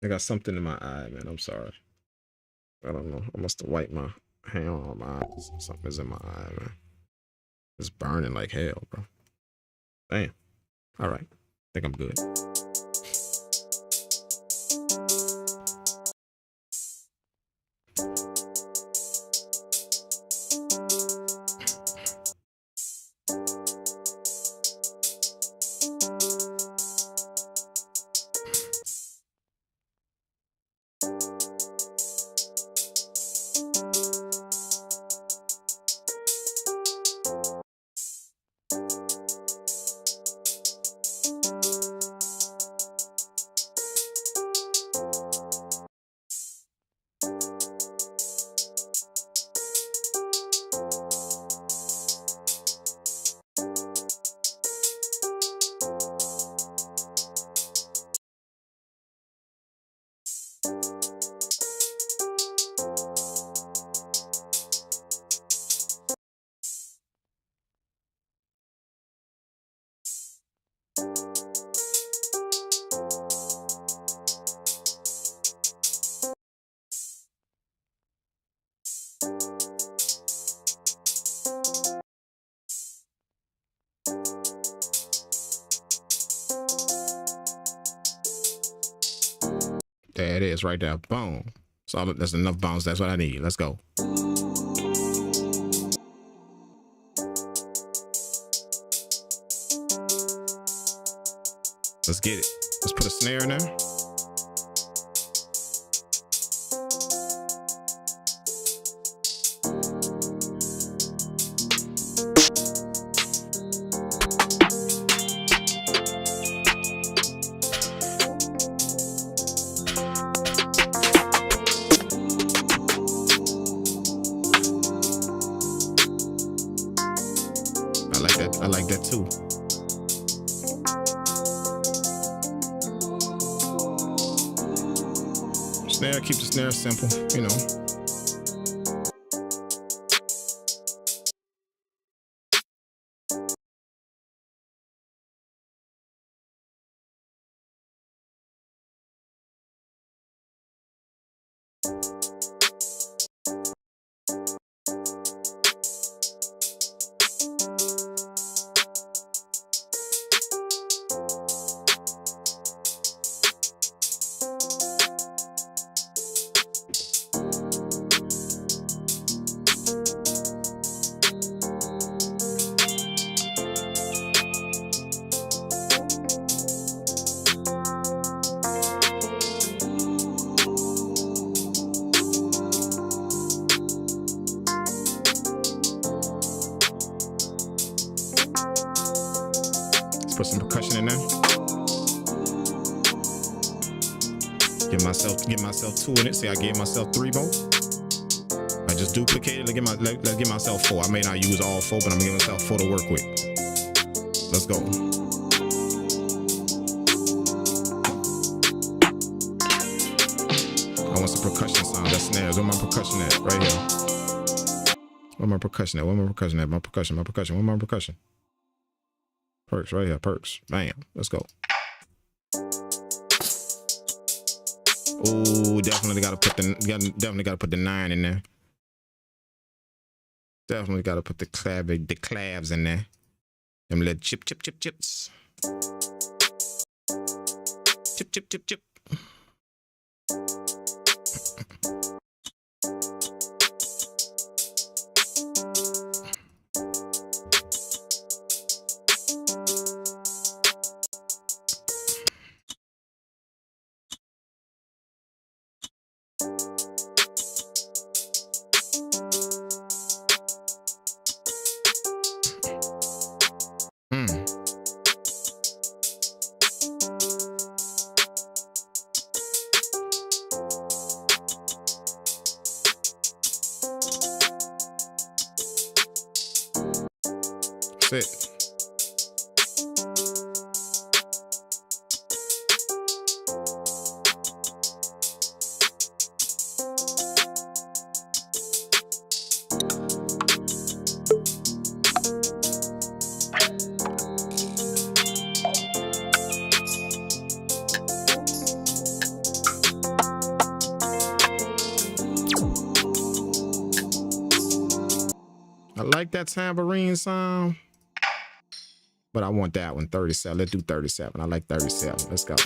I got something in my eye, man. I'm sorry. I don't know. I must have wiped my hand on my eyes. Something's in my eye, man. It's burning like hell, bro. Damn. All right. I think I'm good. There it is right there. Boom. So that's enough bounce. That's what I need. Let's go. Let's get it. Let's put a snare in there. I like that too. Snare, keep the snare simple, you know. Put some percussion in there. Give myself 2 in it. See, I gave myself 3 more. I just duplicated. Let's give myself 4. I may not use all 4, but I'm gonna give myself 4 to work with. Let's go. I want some percussion sound. That's snares. Where my percussion at? Right here. Where my percussion at? Where my percussion at? My percussion. Where my percussion? Perks right here, perks. Bam. Let's go. Oh, definitely gotta put the 9 in there. Definitely gotta put the clavs in there. Them little chips. Chip. That's it. I like that tambourine sound, but I want that one 37. Let's do 37. I like 37. Let's go.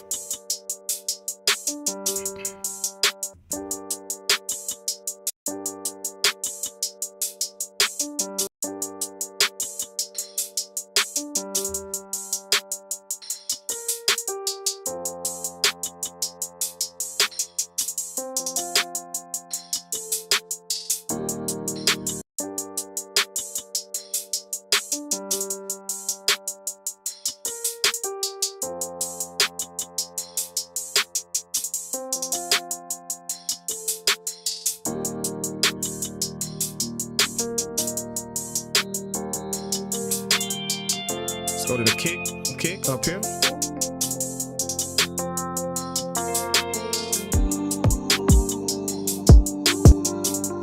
Go to the kick up here.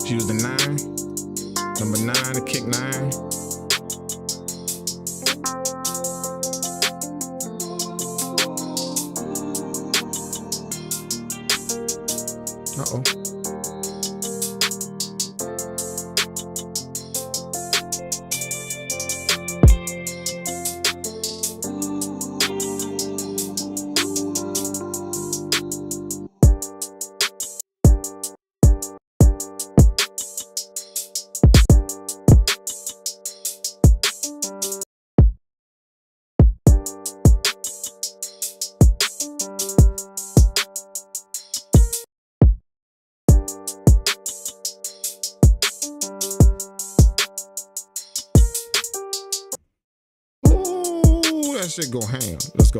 Use the 9, number 9, the kick 9. Uh-oh. That shit go ham. Let's go.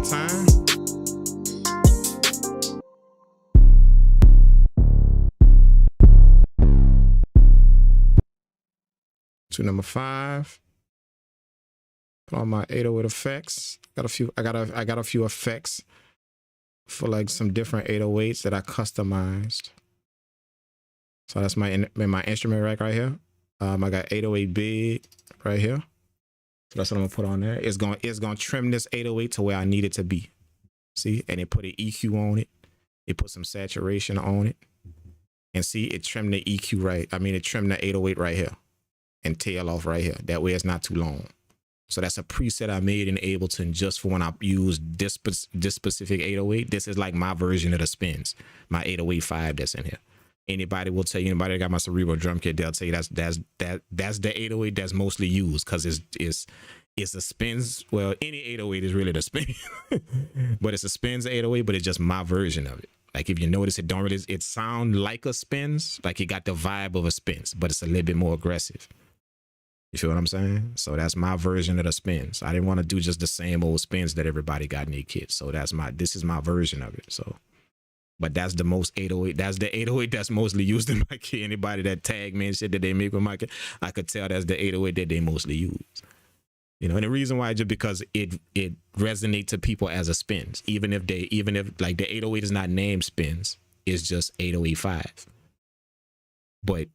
Time. To number 5. Put on my 808 effects. I got a few effects for like some different 808s that I customized. So that's my instrument rack right here. I got 808 big right here. So that's what I'm gonna put on there. It's gonna trim this 808 to where I need it to be. See, and it put an EQ on it. It put some saturation on it. And see, it trimmed the EQ right. I mean, it trimmed the 808 right here and tail off right here. That way it's not too long. So that's a preset I made in Ableton just for when I use this specific 808. This is like my version of the spins, my 808.5 that's in here. Anybody will tell you, anybody that got my Cerebral drum kit, they'll tell you that's the 808 that's mostly used because It's a spins. Well, any 808 is really the spin, but it's a spins 808, but it's just my version of it. Like if you notice, it don't really, it sound like a spins, like it got the vibe of a spins, but it's a little bit more aggressive. You feel what I'm saying? So that's my version of the spins. I didn't want to do just the same old spins that everybody got in their kit. So this is my version of it. So, but that's the most 808. That's the 808 that's mostly used in my kit. Anybody that tag me and shit that they make with my kit, I could tell that's the 808 that they mostly use. You know, and the reason why is just because it resonates to people as a spins, even if like the 808 is not named spins, it's just 808.5. But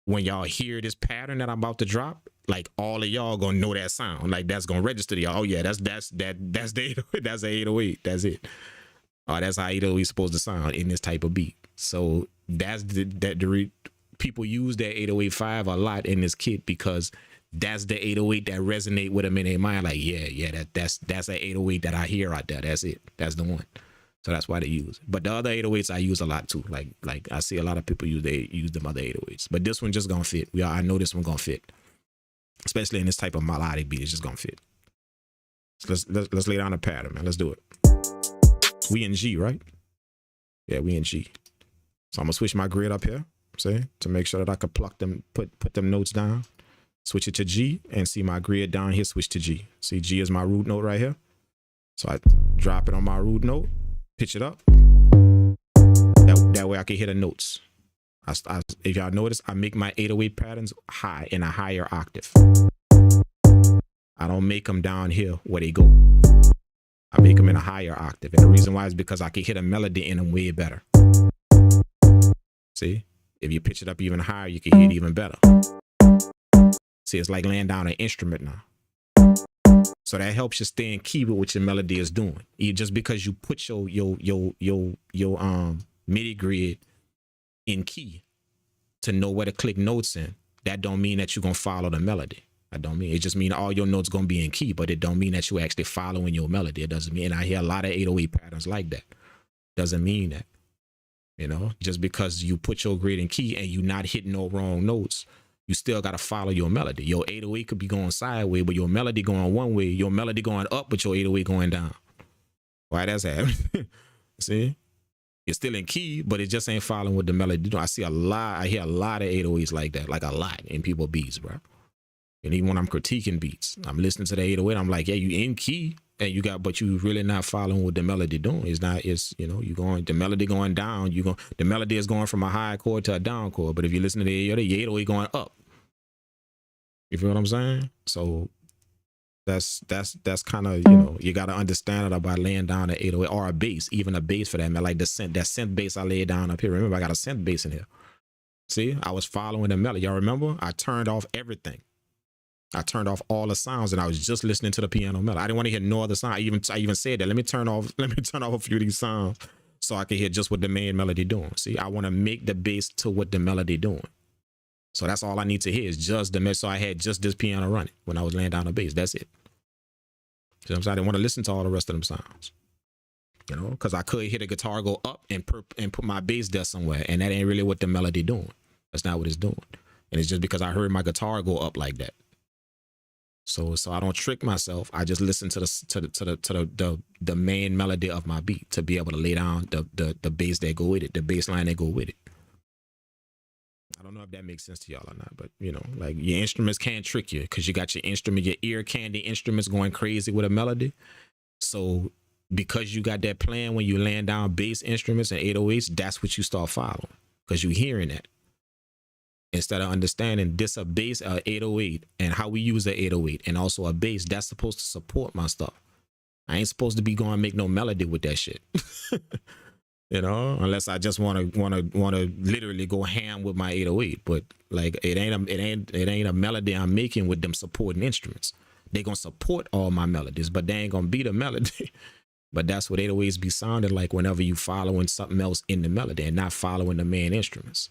when y'all hear this pattern that I'm about to drop, like all of y'all gonna know that sound. Like that's gonna register to y'all. Oh yeah, that's the 808. That's the 808. That's it. Oh, that's how 808 is supposed to sound in this type of beat. So that's people use that 808.5 a lot in this kit because that's the 808 that resonate with them in their mind. Like, yeah, that's an 808 that I hear out there. That's it. That's the one. So that's why they use it. But the other 808s I use a lot too. Like I see a lot of people use them other 808s. But this one just gonna fit. I know this one gonna fit. Especially in this type of melodic beat, it's just gonna fit. So let's lay down a pattern, man. Let's do it. We in G, right? Yeah, we in G. So I'm gonna switch my grid up here, see, to make sure that I could pluck them, put them notes down. Switch it to G and see my grid down here, switch to G. See, G is my root note right here. So I drop it on my root note, pitch it up. That way I can hear the notes. If y'all notice, I make my 808 patterns high in a higher octave. I don't make them down here where they go. I make them in a higher octave. And the reason why is because I can hit a melody in them way better. See, if you pitch it up even higher, you can hear it even better. See, it's like laying down an instrument now. So that helps you stay in key with what your melody is doing. Just because you put your MIDI grid in key to know where to click notes in, that don't mean that you're gonna follow the melody. That don't mean, it just mean all your notes gonna be in key, but it don't mean that you actually following your melody. It doesn't mean, and I hear a lot of 808 patterns like that. Doesn't mean that. You know, just because you put your grid in key and you not hitting no wrong notes, you still got to follow your melody. Your 808 could be going sideways, but your melody going one way, your melody going up, but your 808 going down. Why that's happening? See? You're still in key, but it just ain't following what the melody do. I hear a lot of 808s like that, like a lot in people beats, bro. And even when I'm critiquing beats, I'm listening to the 808, I'm like, yeah, you in key, and but you really not following what the melody doing. The melody going down, the melody is going from a high chord to a down chord, but if you listen to the 808 going up. You feel what I'm saying? So that's kind of, you got to understand it about laying down an 808 or a bass, even a bass for that, man. Like that synth bass I laid down up here. Remember, I got a synth bass in here. See, I was following the melody. Y'all remember? I turned off everything. I turned off all the sounds and I was just listening to the piano melody. I didn't want to hear no other sound. I even said that. Let me turn off a few of these sounds so I can hear just what the main melody doing. See, I want to make the bass to what the melody doing. So that's all I need to hear is just the mess. So I had just this piano running when I was laying down the bass. That's it. So I'm saying I didn't want to listen to all the rest of them sounds, because I could hear the guitar go up and put my bass there somewhere, and that ain't really what the melody doing. That's not what it's doing, and it's just because I heard my guitar go up like that. So I don't trick myself. I just listen to the main melody of my beat to be able to lay down the bass that go with it, the bass line that go with it. I don't know if that makes sense to y'all or not, but like your instruments can't trick you because you got your ear candy instruments going crazy with a melody. So because you got that playing when you laying down bass instruments and 808s, that's what you start following because you're hearing that. Instead of understanding this a bass, 808, and how we use the 808, and also a bass, that's supposed to support my stuff. I ain't supposed to be going to make no melody with that shit. Unless I just want to literally go ham with my 808. But like it ain't a melody I'm making with them supporting instruments. They gonna support all my melodies, but they ain't gonna be the melody. But that's what 808s be sounding like whenever you following something else in the melody and not following the main instruments.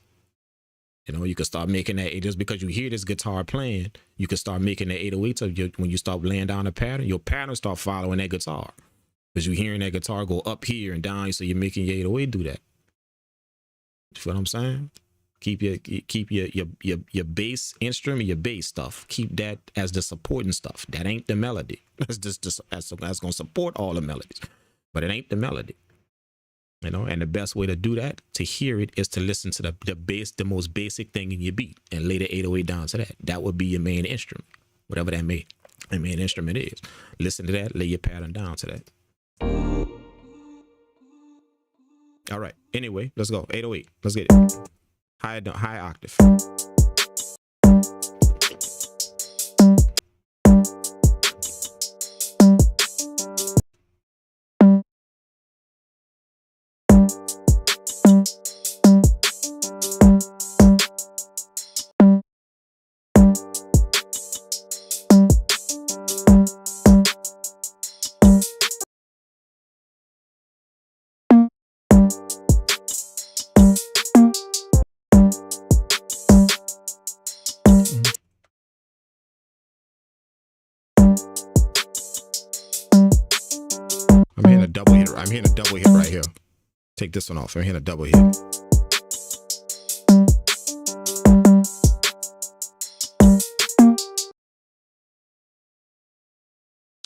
You can start making that, just because you hear this guitar playing, you can start making the 808s when you start laying down a pattern, your pattern start following that guitar. Because you're hearing that guitar go up here and down, so you're making your 808 do that. You feel what I'm saying? Keep your bass instrument, your bass stuff. Keep that as the supporting stuff. That ain't the melody. That's that's gonna support all the melodies, but it ain't the melody. You know, and the best way to do that, to hear it, is to listen to the bass, the most basic thing in your beat, and lay the 808 down to that. That would be your main instrument, whatever that main instrument is. Listen to that, lay your pattern down to that. All right. Anyway, let's go. 808. Let's get it. High octave. I'm hitting a double hit. I'm hitting a double hit right here. Take this one off. I'm hitting a double hit.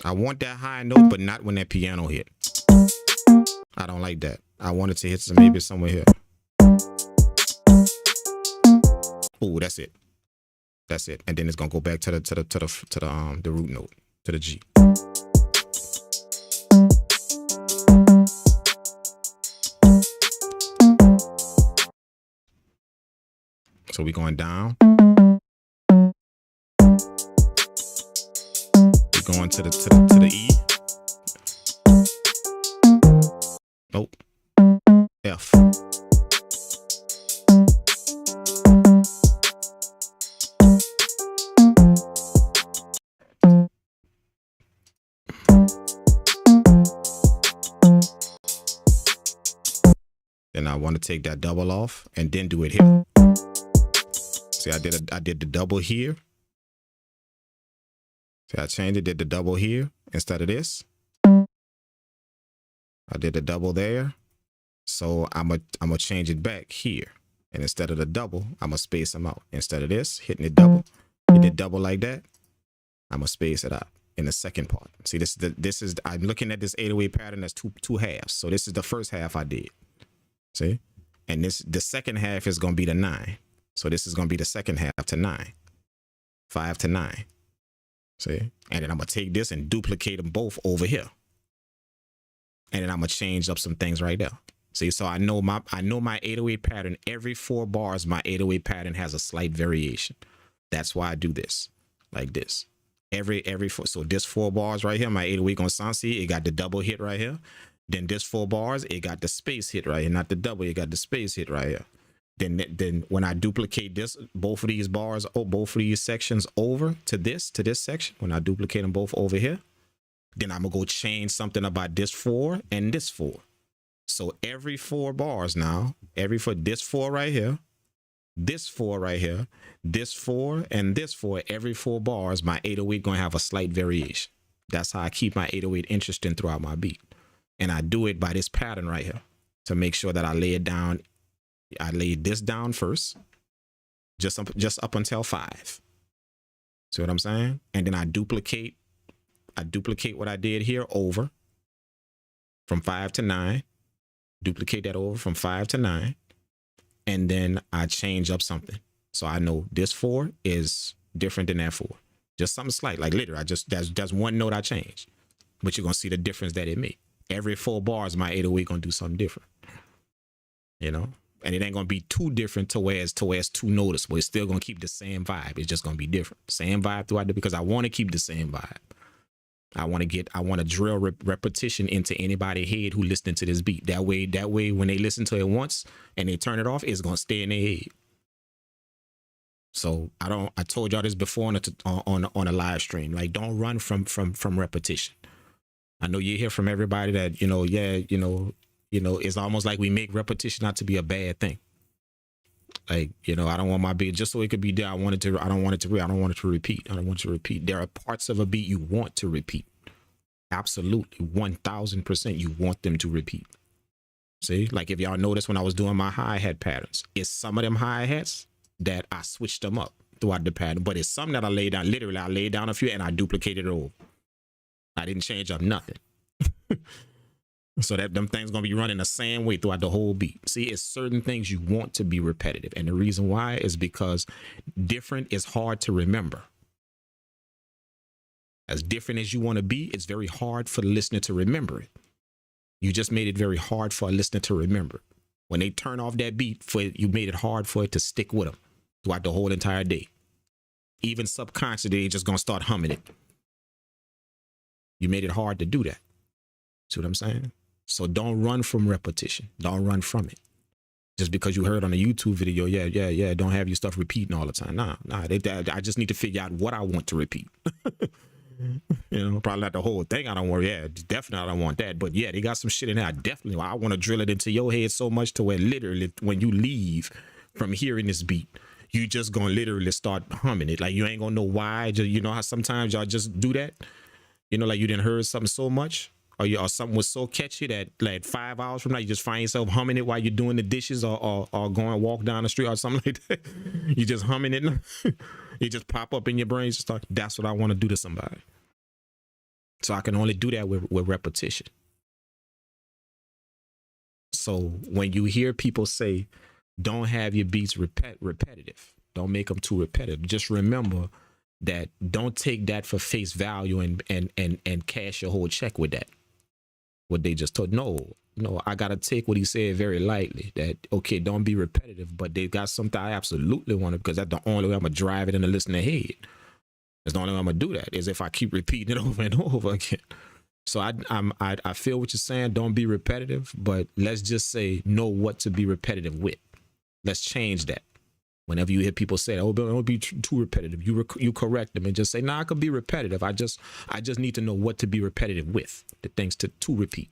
I want that high note, but not when that piano hit. I don't like that. I want it to hit maybe somewhere here. Oh, that's it. That's it. And then it's gonna go back to the root note, to the G. So we're going down. We're going to the E. Nope. F. Then I want to take that double off and then do it here. See, I did the double here. See, I changed it, did the double here instead of this. I did the double there. So I'm gonna change it back here. And instead of the double, I'm gonna space them out. Instead of this, hitting it double, hit it double like that, I'm gonna space it out in the second part. See, I'm looking at this 808 pattern that's two halves. So this is the first half I did. See? And the second half is gonna be the 9. So this is going to be the second half to 9. 5 to 9. See? And then I'm going to take this and duplicate them both over here. And then I'm going to change up some things right there. See? So I know my 808 pattern, every 4 bars, my 808 pattern has a slight variation. That's why I do this. Like this. Every 4. So this 4 bars right here, my 808 on sound, see, it got the double hit right here. Then this 4 bars, it got the space hit right here. Not the double, it got the space hit right here. Then when I duplicate this, both of these bars, both of these sections over to this section, when I duplicate them both over here, then I'm gonna go change something about this 4 and this 4. So every 4 bars now, this 4 right here, this 4 right here, this 4 and this 4, every 4 bars, my 808 gonna have a slight variation. That's how I keep my 808 interesting throughout my beat. And I do it by this pattern right here to make sure that I lay it down. I laid this down first, just up until 5. See what I'm saying? And then I duplicate what I did here over from 5 to 9. Duplicate that over from 5 to 9. And then I change up something. So I know this 4 is different than that 4. Just something slight, like literally, that's one note I changed. But you're gonna see the difference that it made. Every 4 bars, my 808 gonna do something different. You know? And it ain't gonna be too different to where it's too noticeable. It's still gonna keep the same vibe. It's just gonna be different. Same vibe throughout because I want to keep the same vibe. I want to drill repetition into anybody's head who listening to this beat. That way, when they listen to it once and they turn it off, it's gonna stay in their head. So I told y'all this before on a live stream. Like, don't run from repetition. I know you hear from everybody that it's almost like we make repetition out to be a bad thing. Like, I don't want my beat just so it could be there. I don't want it to repeat. I don't want to repeat. There are parts of a beat you want to repeat. Absolutely. 1000% you want them to repeat. See, like if y'all notice when I was doing my hi-hat patterns, it's some of them hi-hats that I switched them up throughout the pattern, but it's some that I laid down, literally I laid down a few and I duplicated it over. I didn't change up nothing. So that them things gonna be running the same way throughout the whole beat. See, it's certain things you want to be repetitive. And the reason why is because different is hard to remember. As different as you want to be, it's very hard for the listener to remember it. You just made it very hard for a listener to remember. When they turn off that beat, you made it hard for it to stick with them throughout the whole entire day. Even subconsciously, they're just going to start humming it. You made it hard to do that. See what I'm saying? So don't run from repetition. Don't run from it. Just because you heard on a YouTube video, yeah, don't have your stuff repeating all the time. Nah, I just need to figure out what I want to repeat. You know, probably not the whole thing. I don't want. Yeah, definitely I don't want that. But yeah, they got some shit in there. I want to drill it into your head so much to where literally when you leave from hearing this beat, you just gonna literally start humming it. Like you ain't gonna know why. Just, you know how sometimes y'all just do that. You know, like you didn't heard something so much, or something was so catchy that like 5 hours from now you just find yourself humming it while you're doing the dishes or going walk down the street or something like that. You just humming it. It just pop up in your brain. Just start. That's what I want to do to somebody. So I can only do that with repetition. So when you hear people say, don't have your beats repetitive, don't make them too repetitive. Just remember that don't take that for face value and cash your whole check with that. What they just told. No, I got to take what he said very lightly. That, okay, don't be repetitive, but they got something I absolutely want to, because that's the only way I'm going to drive it in the listener head. That's the only way I'm going to do that, is if I keep repeating it over and over again. So I feel what you're saying. Don't be repetitive, but let's just say know what to be repetitive with. Let's change that. Whenever you hear people say, "Oh, don't be too repetitive," you correct them and just say, "Nah, I could be repetitive. I just need to know what to be repetitive with, the things to repeat."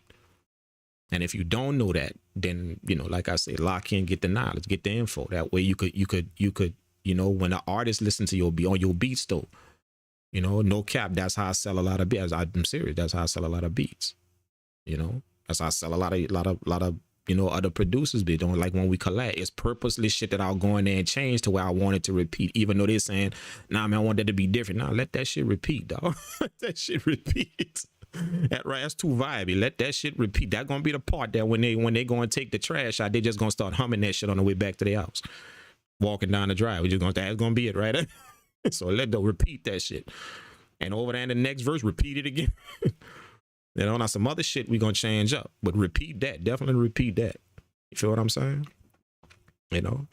And if you don't know that, then, you know, like I say, lock in, get the knowledge, get the info. That way you could, you know, when an artist listen to your beat on your beats though, you know, no cap, that's how I sell a lot of beats. I'm serious. That's how I sell a lot of beats. You know, that's how I sell a lot of, you know, other producers be doing. Like when we collab, it's purposely shit that I'll go in there and change to where I want it to repeat, even though they're saying, nah, man, I want that to be different. Nah, let that shit repeat, dog. Let that shit repeat. That's too vibey. Let that shit repeat. That's gonna be the part that when they go and take the trash out, they just gonna start humming that shit on the way back to their house, walking down the drive. That's gonna be it, right? So let them repeat that shit, and over there in the next verse, repeat it again. You know, now some other shit we gonna change up, but repeat that. Definitely repeat that. You feel what I'm saying? You know,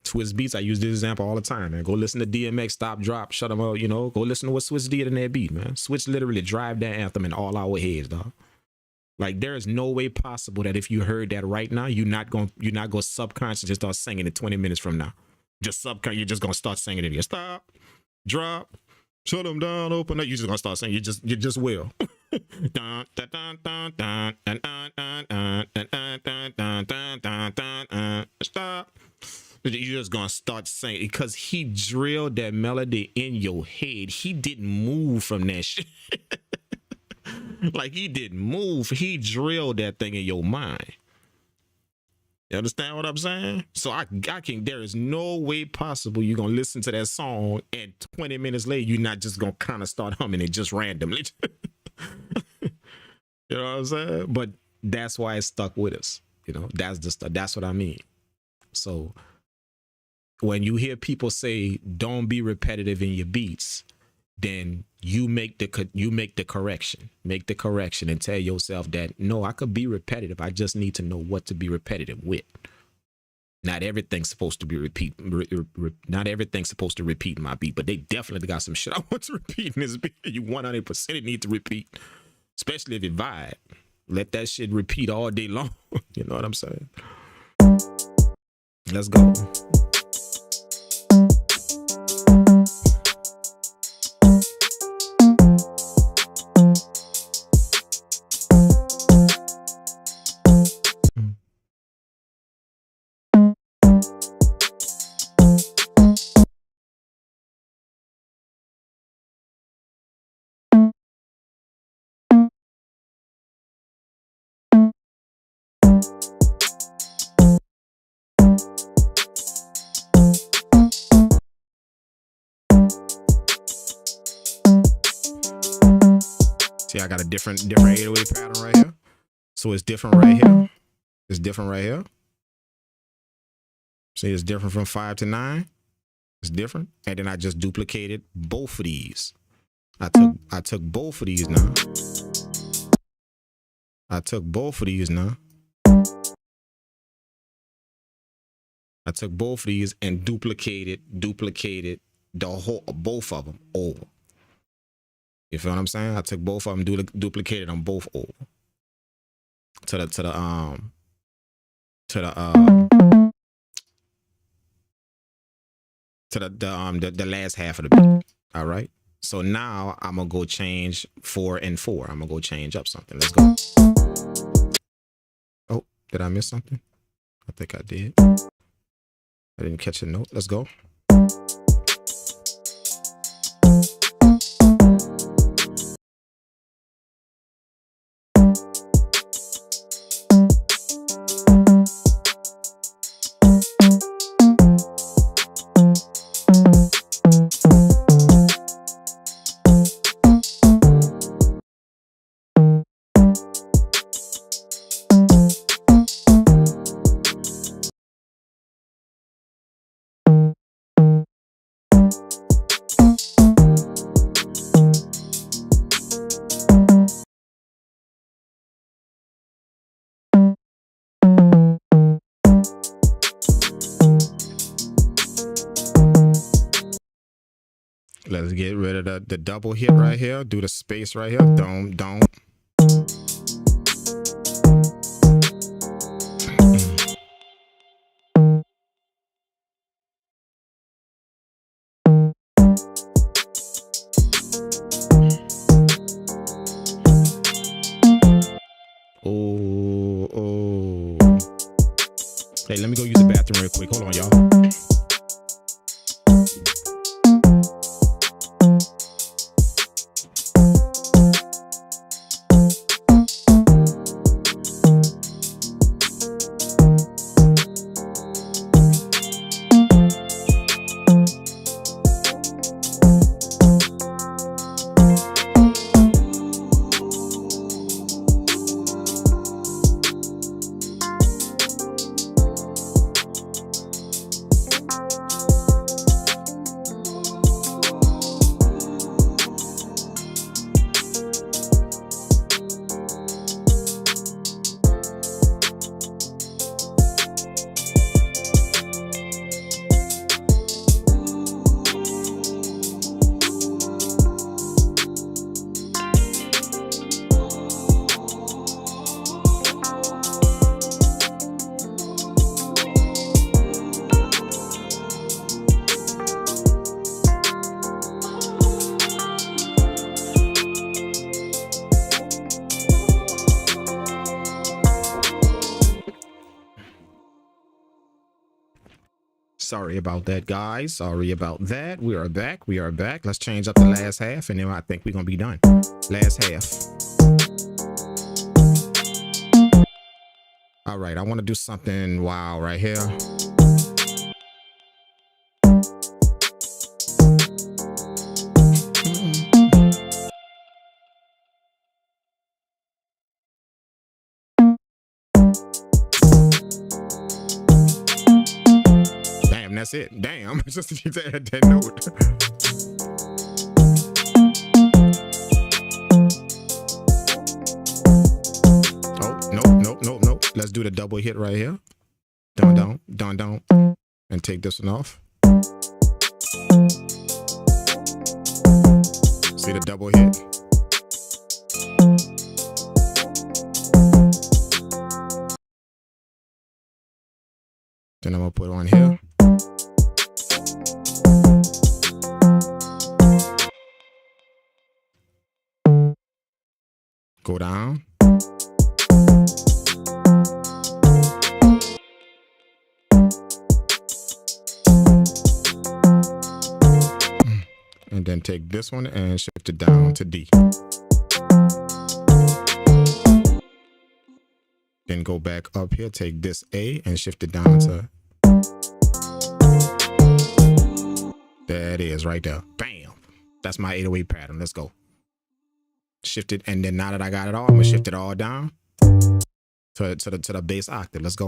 Swizz Beats, I use this example all the time, man. Go listen to DMX, Stop, Drop, Shut 'em Up. You know, go listen to what Swizz did in that beat, man. Swizz literally drive that anthem in all our heads, dog. Like there is no way possible that if you heard that right now, you're not gonna subconsciously start singing it 20 minutes from now. You're just gonna start singing it again. Stop, drop, shut them down, open up. You're just gonna start singing. You just will. Stop. You're just gonna start saying, because he drilled that melody in your head. He didn't move from that shit. Like he didn't move. He drilled that thing in your mind. You understand what I'm saying? So I can. There is no way possible you're gonna listen to that song and 20 minutes later you're not just gonna kind of start humming it just randomly. You know what I'm saying? But that's why it stuck with us. You know, that's the stuff. That's what I mean. So when you hear people say don't be repetitive in your beats, then you make the correction. Make the correction and tell yourself that no, I could be repetitive. I just need to know what to be repetitive with. Not everything's supposed to be not everything's supposed to repeat in my beat, but they definitely got some shit I want to repeat in this beat. You 100% need to repeat, especially if it vibe. Let that shit repeat all day long. You know what I'm saying? Let's go. See, I got a different 808 pattern right here. So it's different right here. It's different right here. See, it's different from 5 to 9. It's different. And then I just duplicated both of these. I took both of these now. I took both of these now. I took both of these and duplicated the whole, both of them over. You feel what I'm saying? I took both of them, duplicated them both over to the last half of the beat. All right. So now I'm gonna go change 4 and 4. I'm gonna go change up something. Let's go. Oh, did I miss something? I think I did. I didn't catch a note. Let's go. Let's get rid of the double hit right here. Do the space right here. Don't. Oh. Hey, let me go use the bathroom real quick. Hold on, y'all. Sorry about that, guys. Sorry about that. We are back. We are back. Let's change up the last half, and then I think we're going to be done. Last half. All right. I want to do something wow right here. That's it. Damn. Just to keep that note. Oh, nope. Let's do the double hit right here. Don't. And take this one off. See the double hit? Then I'm gonna put it on here. Go down. And then take this one and shift it down to D. Then go back up here, take this A and shift it down to. There it is right there. Bam. That's my 808 pattern. Let's go. Shift it, and then now that I got it all, I'm gonna shift it all down to the bass octave. Let's go.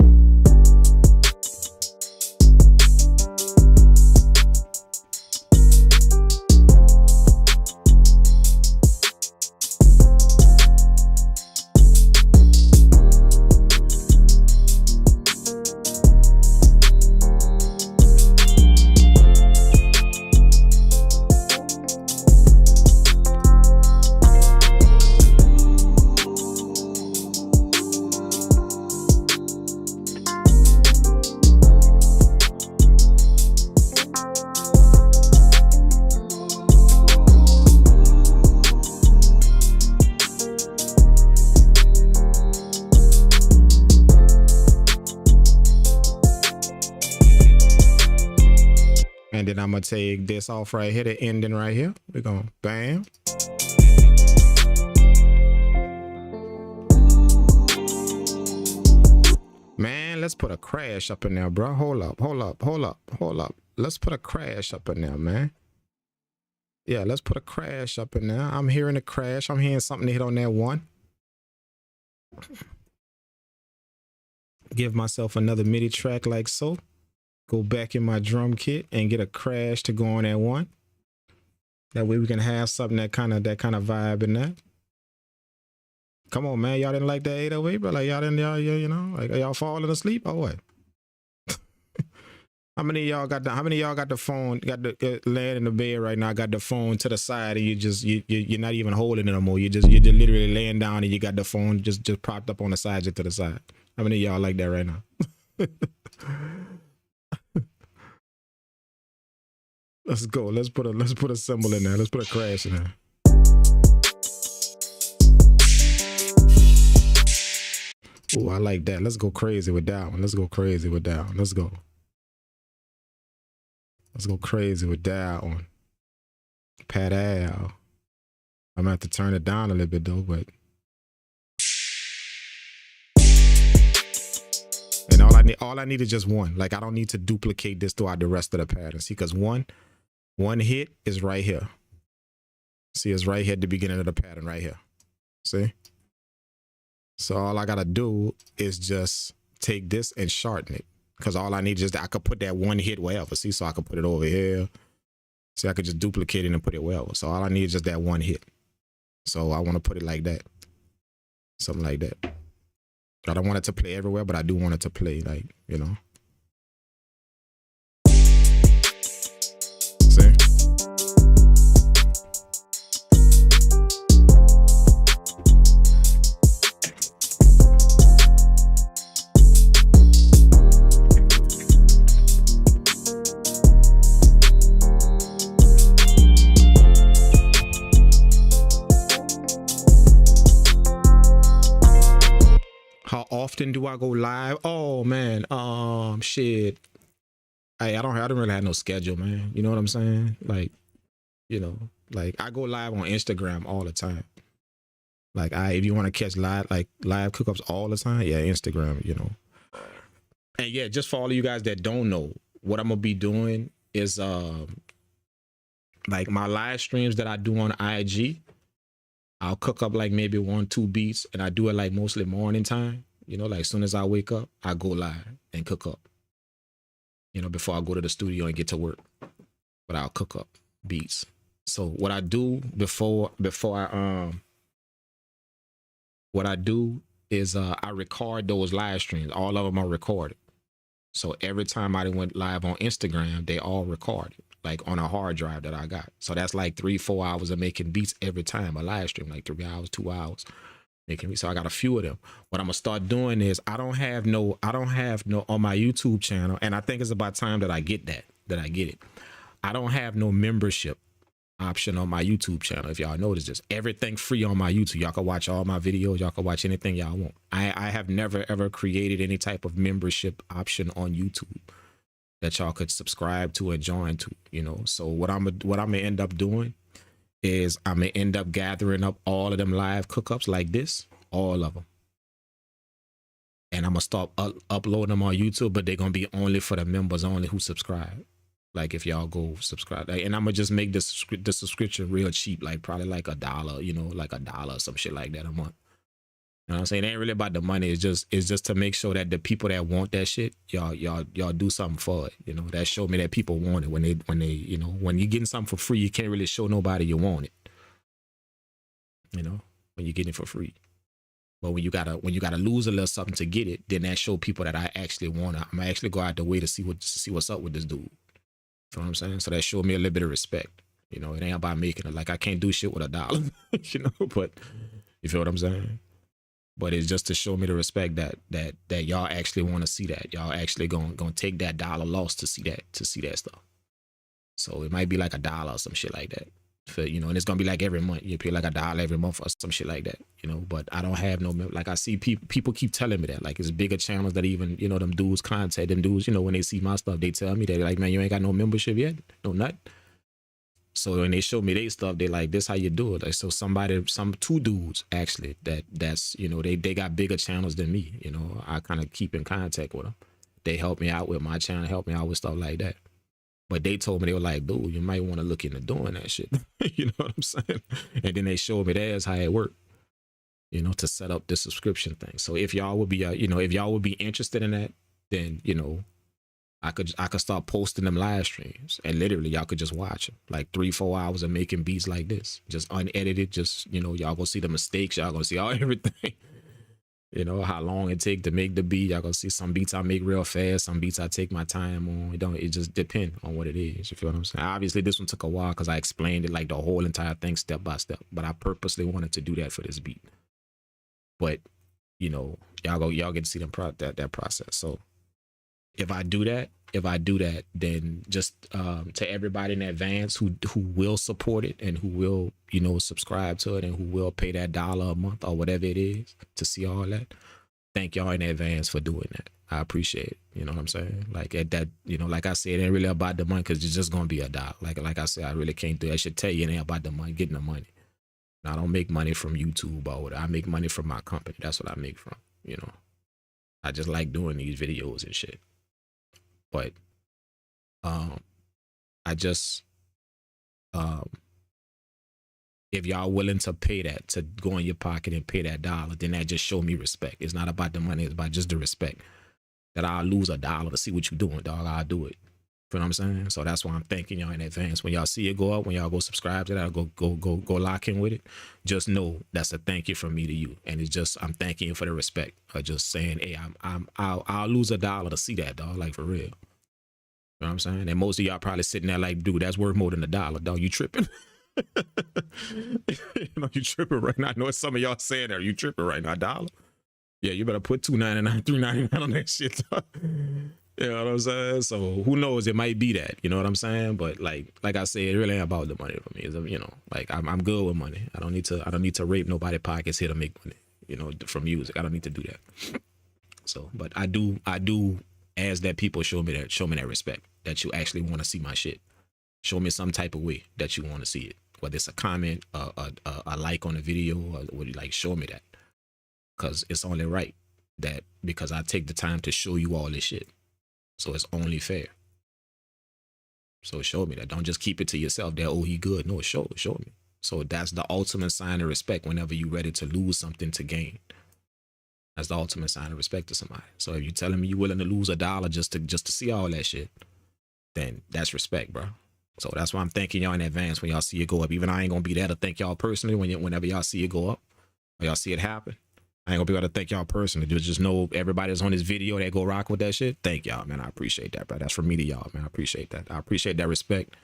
And then I'm gonna take this off right here, the ending right here. We're gonna bam. Man, let's put a crash up in there, bro. Hold up. Let's put a crash up in there, man. Yeah, let's put a crash up in there. I'm hearing a crash. I'm hearing something to hit on that one. Give myself another MIDI track like so. Go back in my drum kit and get a crash to go on that one. That way we can have something that kind of vibe in that. Come on, man. Y'all didn't like that 808, bro? Like y'all didn't, you know, like are y'all falling asleep or what? How many of y'all got the phone, laying in the bed right now, got the phone to the side and you're not even holding it no more. You're just literally laying down and you got the phone just propped up on the side, just to the side. How many of y'all like that right now? Let's go. Let's put a symbol in there. Let's put a crash in there. Oh, I like that. Let's go crazy with that one. Let's go crazy with that one. Let's go crazy with that one. Pat Al. I'm gonna have to turn it down a little bit though, but. And all I need is just one. Like I don't need to duplicate this throughout the rest of the pattern. See, because one hit is right here. See, it's right here at the beginning of the pattern right here. See? So all I gotta do is just take this and shorten it. Because all I need is I could put that one hit wherever. See, so I could put it over here. See, I could just duplicate it and put it wherever. So all I need is just that one hit. So I want to put it like that. Something like that. I don't want it to play everywhere, but I do want it to play, like, you know. See? How often do I go live? Oh man, shit. I don't really have no schedule, man. You know what I'm saying? Like, you know, like I go live on Instagram all the time. Like if you want to catch live cookups all the time, yeah, Instagram, you know. And yeah, just for all of you guys that don't know, what I'm gonna be doing is like my live streams that I do on IG. I'll cook up like maybe 1-2 beats, and I do it like mostly morning time. You know, like as soon as I wake up, I go live and cook up. You know, before I go to the studio and get to work. But I'll cook up beats. So what I do what I do is I record those live streams. All of them are recorded. So every time I went live on Instagram, they all recorded, like on a hard drive that I got. So that's like 3-4 hours of making beats every time a live stream, like 3 hours, 2 hours making beats. So I got a few of them. What I'm gonna start doing is I don't have no on my YouTube channel, and I think it's about time that I get it. I don't have no membership option on my YouTube channel. If y'all notice this, everything free on my YouTube. Y'all can watch all my videos. Y'all can watch anything y'all want. I have never ever created any type of membership option on YouTube that y'all could subscribe to and join to, you know. So what I'm gonna end up doing is I'm gonna end up gathering up all of them live cookups like this, all of them, and I'm gonna start uploading them on YouTube, but they're gonna be only for the members only who subscribe. Like if y'all go subscribe, like, and I'm gonna just make the subscription real cheap, like probably like $1, you know, like $1 or some shit like that a month. You know what I'm saying? It ain't really about the money. It's just to make sure that the people that want that shit, y'all do something for it. You know, that show me that people want it when they, you know, when you're getting something for free, you can't really show nobody you want it. You know, when you're getting it for free. But when you gotta lose a little something to get it, then that show people that I actually want it. I'm gonna actually go out the way to see what's up with this dude. You know what I'm saying? So that showed me a little bit of respect. You know, it ain't about making it. Like I can't do shit with $1, you know, but you feel what I'm saying? But it's just to show me the respect that y'all actually want to see that. Y'all actually gonna take that dollar loss to see that stuff. So it might be like $1 or some shit like that. For, you know, and it's gonna be like every month. You pay like $1 every month or some shit like that. You know, but I don't have no, like I see people keep telling me that. Like it's bigger channels that even, you know, them dudes contact them dudes, you know, when they see my stuff, they tell me that like, man, you ain't got no membership yet, no nothing. So when they show me their stuff, they like, this how you do it. Like, so two dudes actually that's, you know, they got bigger channels than me. You know, I kind of keep in contact with them. They help me out with my channel, help me out with stuff like that. But they told me, they were like, dude, you might want to look into doing that shit. You know what I'm saying? And then they showed me that's how it worked, you know, to set up the subscription thing. So if y'all would be, you know, if y'all would be interested in that, then, you know, I could start posting them live streams and literally y'all could just watch them, like 3-4 hours of making beats like this, just unedited. Just, you know, y'all gonna see the mistakes, y'all gonna see all everything. You know, how long it take to make the beat. Y'all gonna see some beats I make real fast, some beats I take my time on. It just depends on what it is. You feel what I'm saying? Obviously this one took a while because I explained it like the whole entire thing step by step, but I purposely wanted to do that for this beat. But you know, y'all get to see that process. So if I do that, then just to everybody in advance who will support it and who will, you know, subscribe to it and who will pay that $1 a month or whatever it is to see all that, thank y'all in advance for doing that. I appreciate it. You know what I'm saying? Like at that, you know, like I said, it ain't really about the money because it's just gonna be $1. Like I said, I really can't do it. I should tell you it ain't about the money, getting the money. I don't make money from YouTube or whatever. I make money from my company. That's what I make from, you know. I just like doing these videos and shit. But I just if y'all willing to pay that, to go in your pocket and pay that $1, then that just show me respect. It's not about the money, it's about just the respect. That I'll lose $1 to see what you're doing, dog. I'll do it. You know what I'm saying? So that's why I'm thanking y'all in advance. When y'all see it go up, when y'all go subscribe to that, go lock in with it, just know that's a thank you from me to you. And it's just, I'm thanking you for the respect of just saying, hey, I'll lose $1 to see that, dog, like for real. You know what I'm saying? And most of y'all probably sitting there like, dude, that's worth more than $1, dog. You tripping? You know, you tripping right now. I know it's some of y'all saying that. You tripping right now, $1? Yeah, you better put $2.99, $3.99 on that shit, dog. You know what I'm saying? So who knows? It might be that. You know what I'm saying? But like I said, it really ain't about the money for me. It's, you know, like I'm good with money. I don't need to rape nobody's pockets here to make money. You know, from music. I don't need to do that. So, but I do ask that people show me that respect, that you actually want to see my shit. Show me some type of way that you want to see it. Whether it's a comment, a like on the video, or what you like, show me that. Cause it's only right that because I take the time to show you all this shit. So it's only fair. So show me that. Don't just keep it to yourself that, oh, he good. No, show me. So that's the ultimate sign of respect whenever you're ready to lose something to gain. That's the ultimate sign of respect to somebody. So if you're telling me you're willing to lose $1 just to see all that shit, then that's respect, bro. So that's why I'm thanking y'all in advance when y'all see it go up. Even I ain't gonna be there to thank y'all personally whenever y'all see it go up or y'all see it happen. I ain't gonna be able to thank y'all personally. Just know everybody's on this video that go rock with that shit. Thank y'all, man. I appreciate that, bro. That's from me to y'all, man. I appreciate that. I appreciate that respect.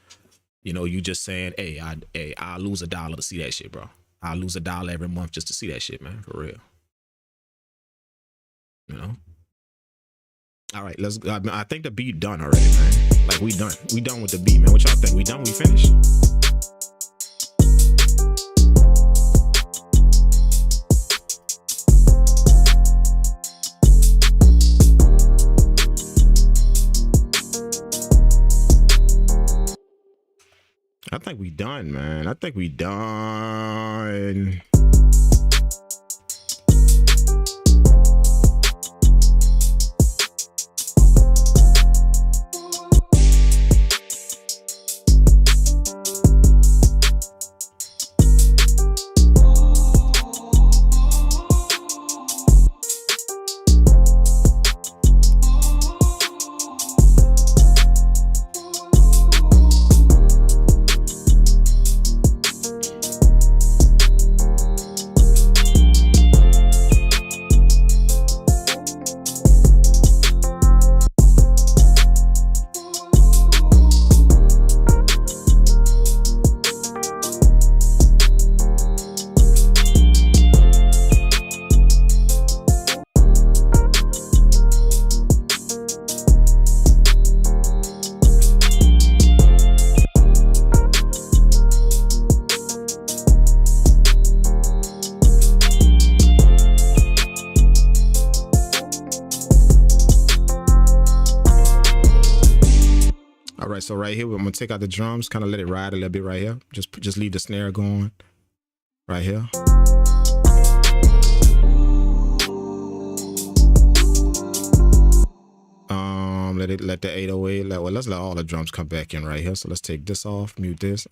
You know, you just saying, hey, I'll lose $1 to see that shit, bro. I'll lose $1 every month just to see that shit, man. For real. You know? All right, let's go. I think the beat done already, man. Like, we done. We done with the beat, man. What y'all think? We done? We finished? I think we done, man. I think we done. right, so right here, I'm gonna take out the drums, kind of let it ride a little bit right here. Just leave the snare going right here. Let the 808, let's let all the drums come back in right here. So let's take this off, mute this.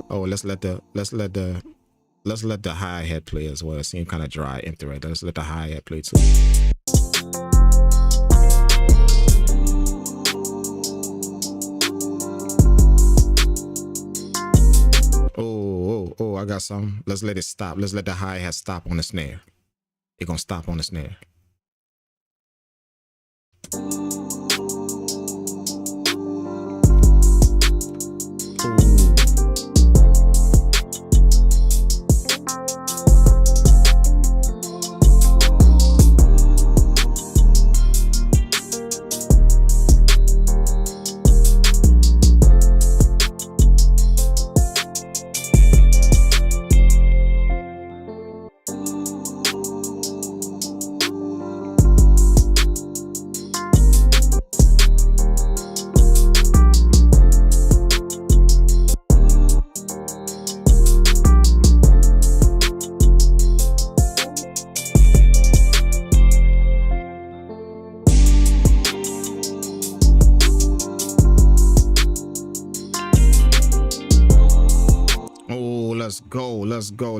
Oh, let's let the hi-hat play as well. It seems kind of dry, empty right there. Let's let the hi-hat play too. Oh, I got some. Let's let it stop. Let's let the hi-hat stop on the snare. It's gonna stop on the snare.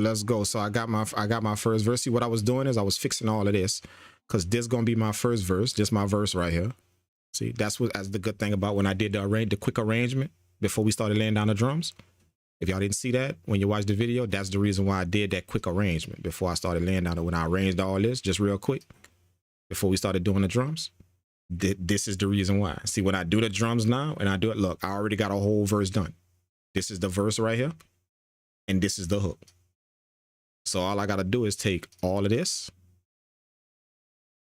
Let's go. So I got my first verse. See, what I was doing is I was fixing all of this because this gonna be my first verse. Just my verse right here. See, that's the good thing about when I did the quick arrangement before we started laying down the drums. If y'all didn't see that when you watched the video, that's the reason why I did that quick arrangement before I started laying down. When I arranged all this, just real quick before we started doing the drums. This is the reason why. See, when I do the drums now and I do it, look, I already got a whole verse done. This is the verse right here, and this is the hook. So all I got to do is take all of this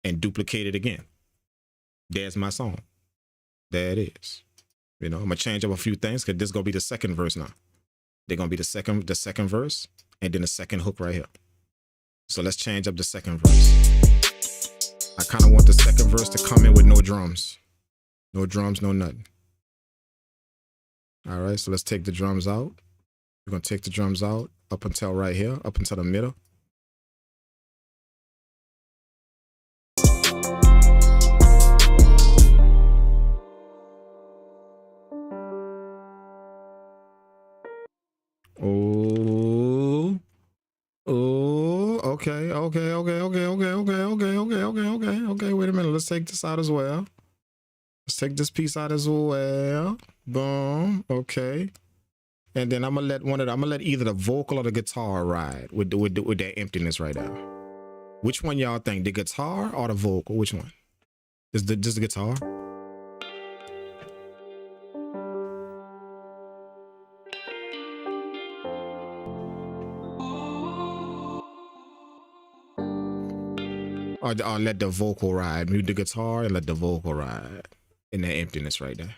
and duplicate it again. There's my song. There it is. You know, I'm going to change up a few things because this is going to be the second verse now. They're going to be the second verse and then the second hook right here. So let's change up the second verse. I kind of want the second verse to come in with no drums. No drums, no nothing. All right, so let's take the drums out. We're going to take the drums out up until right here, up until the middle. Okay. Wait a minute. Let's take this out as well. Let's take this piece out as well. Boom. Okay. And then I'm gonna let either the vocal or the guitar ride with that emptiness right there. Which one y'all think? The guitar or the vocal? Which one? Just the guitar? Or let the vocal ride. Mute the guitar and let the vocal ride in that emptiness right there.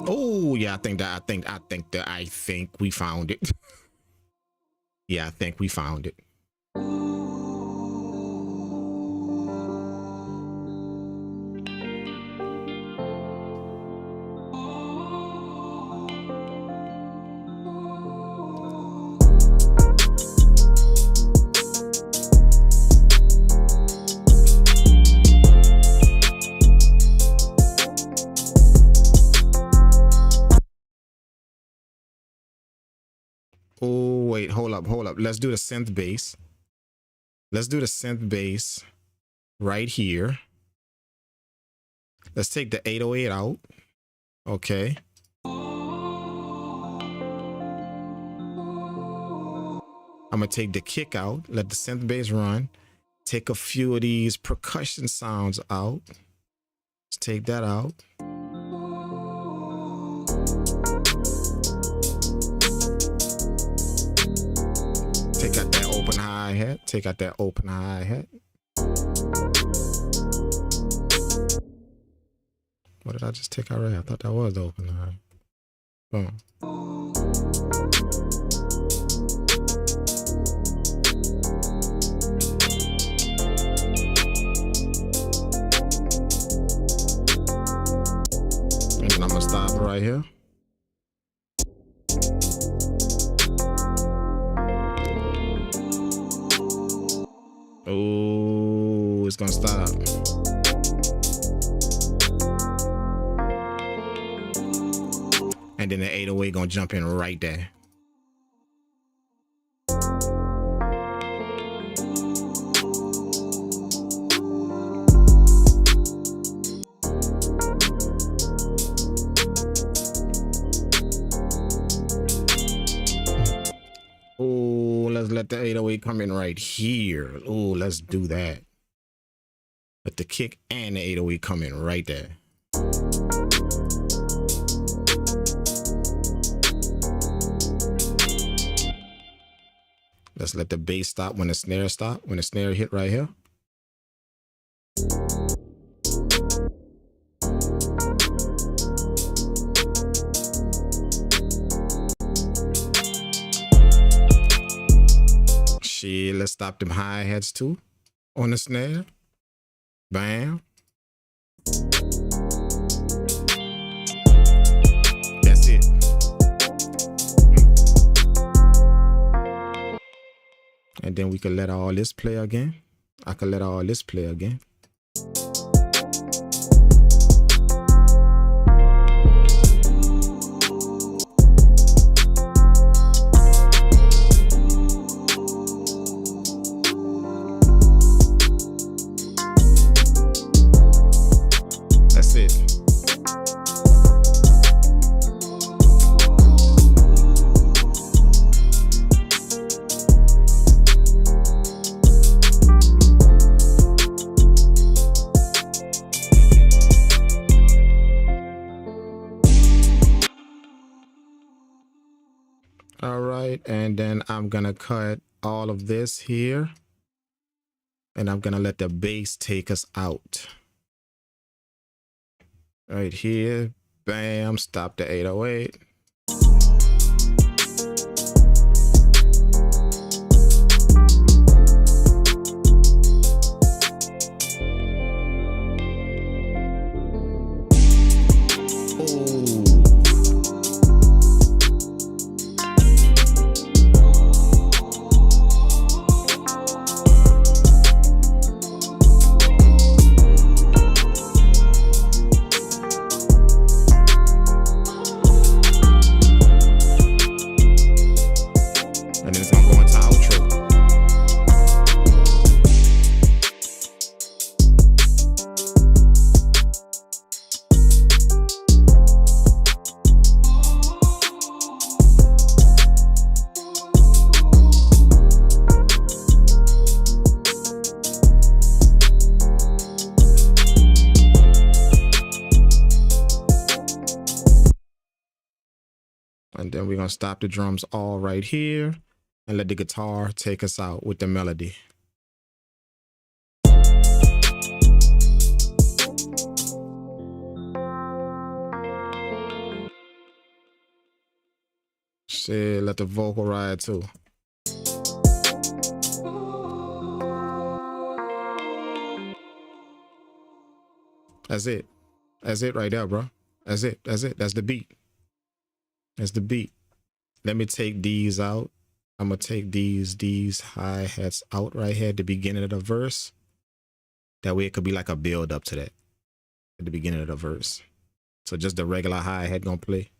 Oh yeah, I think we found it. Yeah, I think we found it. Oh, wait, hold up. Let's do the synth bass. Let's do the synth bass right here. Let's take the 808 out. Okay. I'm gonna take the kick out, let the synth bass run. Take a few of these percussion sounds out. Let's take that out. Take out that open hi-hat. Take out that open hi-hat. What did I just take out right here? I thought that was open. All right. Boom. And then I'm gonna stop it right here. Oh, it's gonna stop. And then the 808 gonna jump in right there. Oh, let's let the 808 come in right here. Oh, let's do that. Let the kick and the 808 come in right there. Let's let the bass stop when the snare stop, when the snare hit right here. Shit, let's stop them hi-hats too on the snare. Bam. That's it. And then we can let all this play again. I can let all this play again. That's it. All right, and then I'm gonna cut all of this here, and I'm gonna let the bass take us out. Right here, bam, stop the 808. And then we're gonna stop the drums all right here and let the guitar take us out with the melody. Shit, let the vocal ride too. That's it. That's it right there, bro. That's it. That's it. That's the beat. That's the beat. Let me take these out. I'm gonna take these hi-hats out right here at the beginning of the verse. That way it could be like a build up to that at the beginning of the verse. So just the regular hi-hat gonna play.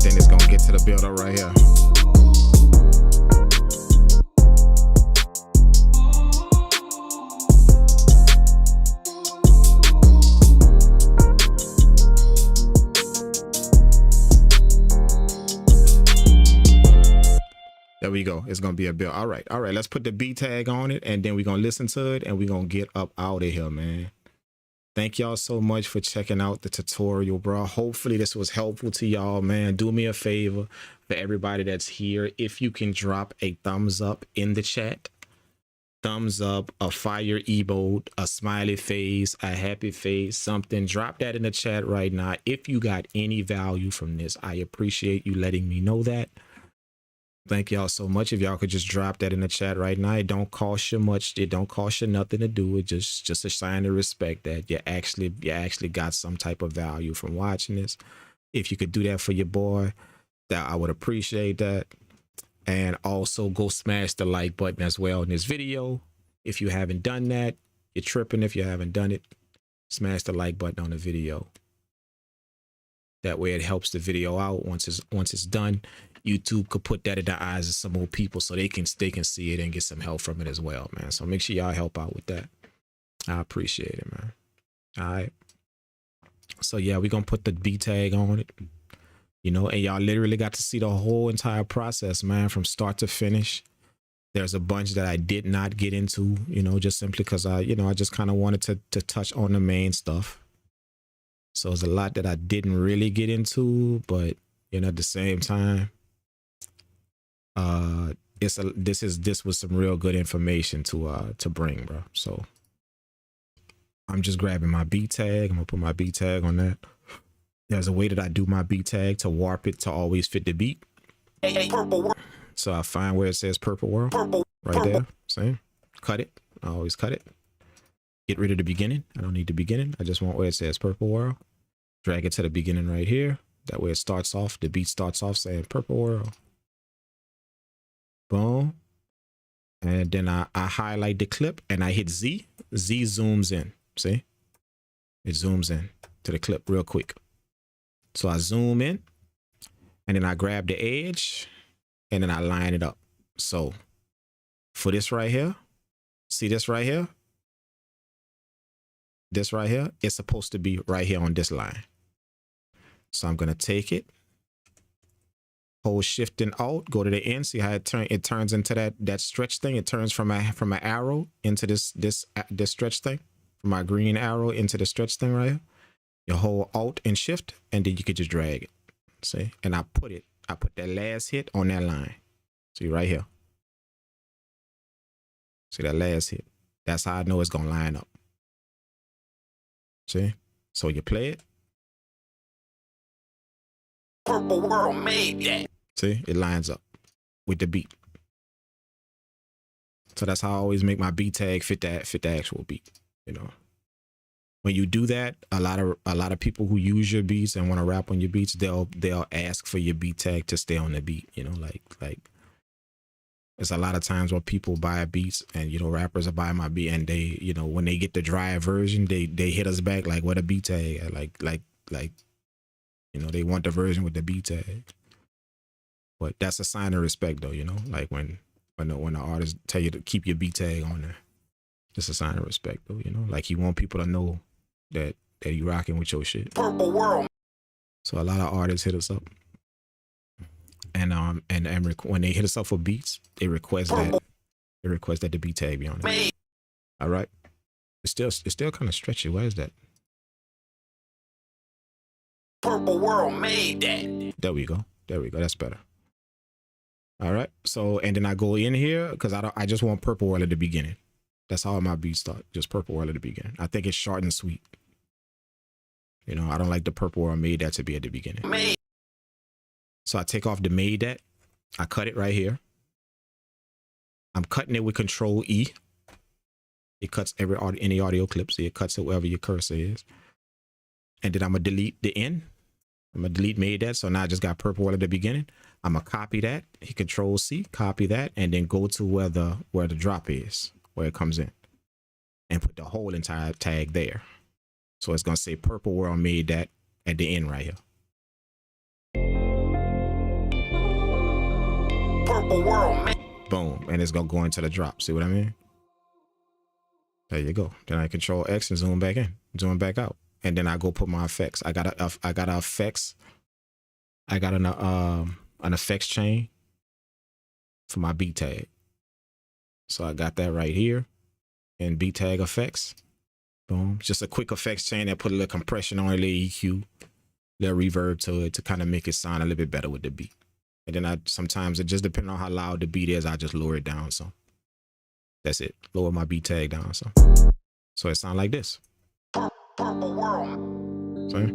Then it's gonna get to the build up right here. we go. It's gonna be a bill. All right. Let's put the B tag on it, and then we're gonna listen to it, and we're gonna get up out of here, man. Thank y'all so much for checking out the tutorial, bro. Hopefully this was helpful to y'all, man. Do me a favor for everybody that's here. If you can drop a thumbs up in the chat, thumbs up, a fire emote, a smiley face, a happy face, something. Drop that in the chat right now. If you got any value from this, I appreciate you letting me know that. Thank y'all so much. If y'all could just drop that in the chat right now. It don't cost you much. It don't cost you nothing to do it. Just a sign of respect that you actually got some type of value from watching this. If you could do that for your boy, that I would appreciate that. And also go smash the like button as well in this video. If you haven't done that, you're tripping. If you haven't done it, smash the like button on the video. That way it helps the video out. Once it's done, YouTube could put that in the eyes of some more people so they can see it and get some help from it as well, man. So make sure y'all help out with that. I appreciate it, man. All right. So yeah, we're gonna put the B tag on it, you know, and y'all literally got to see the whole entire process, man, from start to finish. There's a bunch that I did not get into, you know, just simply because I just kind of wanted to touch on the main stuff. So there's a lot that I didn't really get into, but you know, at the same time, this was some real good information to bring, bro. So I'm just grabbing my B tag. I'm gonna put my B tag on that. There's a way that I do my B tag to warp it to always fit the beat. So I find where it says purple world right there. See, cut it. I always cut it. Get rid of the beginning. I don't need the beginning. I just want where it says purple world. Drag it to the beginning right here. That way it starts off, the beat starts off saying purple world. Boom. And then I highlight the clip and I hit Z. Z zooms in. See? It zooms in to the clip real quick. So I zoom in and then I grab the edge and then I line it up. So for this right here, see this right here? This right here, it's supposed to be right here on this line. So I'm gonna take it, hold shift and alt, go to the end, see how it turns into that stretch thing. It turns from an arrow into this stretch thing, from my green arrow into the stretch thing right here. You hold alt and shift, and then you could just drag it. See, and I put that last hit on that line. See right here. See that last hit. That's how I know it's gonna line up. See, so you play it. Purple World made that. See, it lines up with the beat. So that's how I always make my beat tag fit the actual beat. You know, when you do that, a lot of people who use your beats and want to rap on your beats, they'll ask for your beat tag to stay on the beat. You know, like there's a lot of times where people buy beats and, you know, rappers are buying my beat and they, you know, when they get the dry version, they hit us back like, what a beat tag, like. You know, they want the version with the B tag. But that's a sign of respect though, you know, like when the artists tell you to keep your B tag on there. It's a sign of respect though, you know, like you want people to know that you rocking with your shit. Purple World. So a lot of artists hit us up. And when they hit us up for beats, they request that the B tag be on it. All right. It's still kind of stretchy. Why is that? Purple World made that. There we go. That's better. All right. So, and then I go in here because I just want purple world at the beginning. That's how my beats start. Just purple world at the beginning. I think it's short and sweet. You know, I don't like the purple world made that to be at the beginning. So I take off the made that. I cut it right here. I'm cutting it with Control E. It cuts any audio clip. So it cuts it wherever your cursor is. And then I'm gonna delete the end. I'm gonna delete made that. So now I just got purple world at the beginning. I'm gonna copy that, hit Control C, copy that, and then go to where the drop is, where it comes in, and put the whole entire tag there. So it's gonna say purple world made that at the end right here. Purple World made. Boom, and it's gonna go into the drop. See what I mean? There you go. Then I Control X and zoom back in, zoom back out. And then I go put my effects. I got effects. I got an effects chain for my beat tag. So I got that right here in beat tag effects. Boom. Just a quick effects chain that put a little compression on it, a little EQ, little reverb to it to kind of make it sound a little bit better with the beat. And then sometimes it just depending on how loud the beat is, I just lower it down. So that's it. Lower my beat tag down. So it sounds like this. Purple world. See?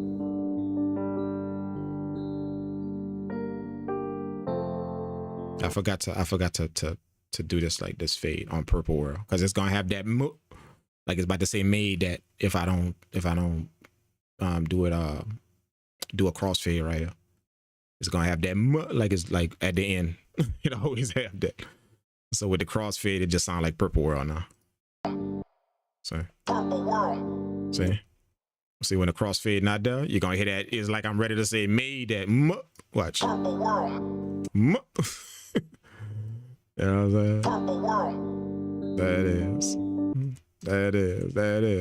I forgot to do this like this fade on Purple World because it's gonna have that like it's about to say made that if I don't do a crossfade right here, it's gonna have that like it's like at the end. It always have that. So with the crossfade, it just sounds like Purple World now. See? Purple world. See when the crossfade not there, you're gonna hear that. It's like I'm ready to say made that. Watch. Purple world. You know what I'm saying? Purple world. That is.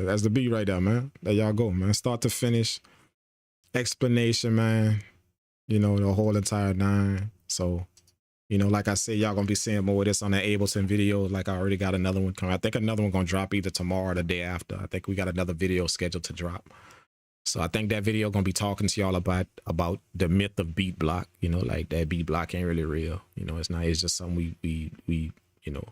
That's the beat right there, man. There y'all go, man. Start to finish. Explanation, man. You know, the whole entire 9. So, you know, like I said, y'all gonna be seeing more of this on the Ableton video. Like I already got another one coming. I think another one gonna drop either tomorrow or the day after. I think we got another video scheduled to drop. So I think that video gonna be talking to y'all about the myth of beat block. You know, like that beat block ain't really real. You know, it's not. It's just something we you know,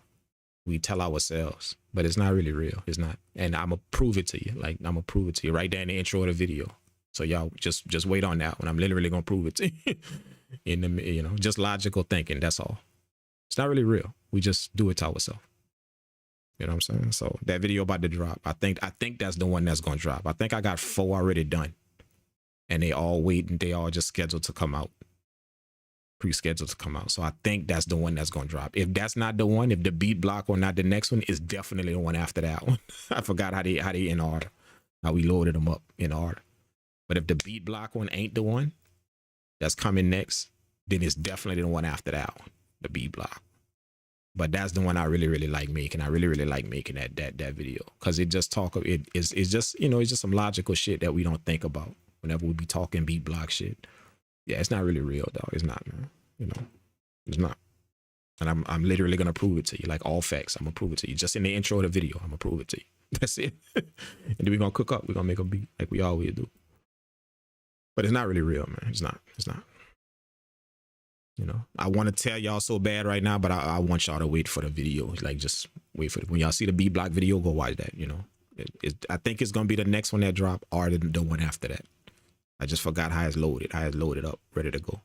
we tell ourselves, but it's not really real. It's not. And I'm gonna prove it to you. Like I'm gonna prove it to you right there in the intro of the video. So y'all just wait on that one. I'm literally gonna prove it to you. In the, you know, just logical thinking. That's all. It's not really real. We just do it to ourselves. You know what I'm saying? So that video about to drop. I think that's the one that's gonna drop. I think I got 4 already done, and they all waiting. They all just scheduled to come out, pre-scheduled to come out. So I think that's the one that's gonna drop. If that's not the one, if the beat block or not the next one, is definitely the one after that one. I forgot how they in order, how we loaded them up in order. But if the beat block one ain't the one that's coming next, then it's definitely the one after that one, the beat block. But that's the one I really like making. I really like making that video because it just it's just, you know, it's just some logical shit that we don't think about whenever we be talking beat block shit. Yeah, it's not really real, dog. It's not, man. You know, it's not. And I'm literally gonna prove it to you, like all facts. I'm gonna prove it to you. Just in the intro of the video, I'm gonna prove it to you. That's it. And then we're gonna cook up. We're gonna make a beat like we always do. But it's not really real, man. It's not. You know, I want to tell y'all so bad right now, but I want y'all to wait for the video. Like, just wait for it. When y'all see the beat block video, go watch that. You know, I think it's gonna be the next one that drop or the one after that. I just forgot how it's loaded. I had loaded up, ready to go.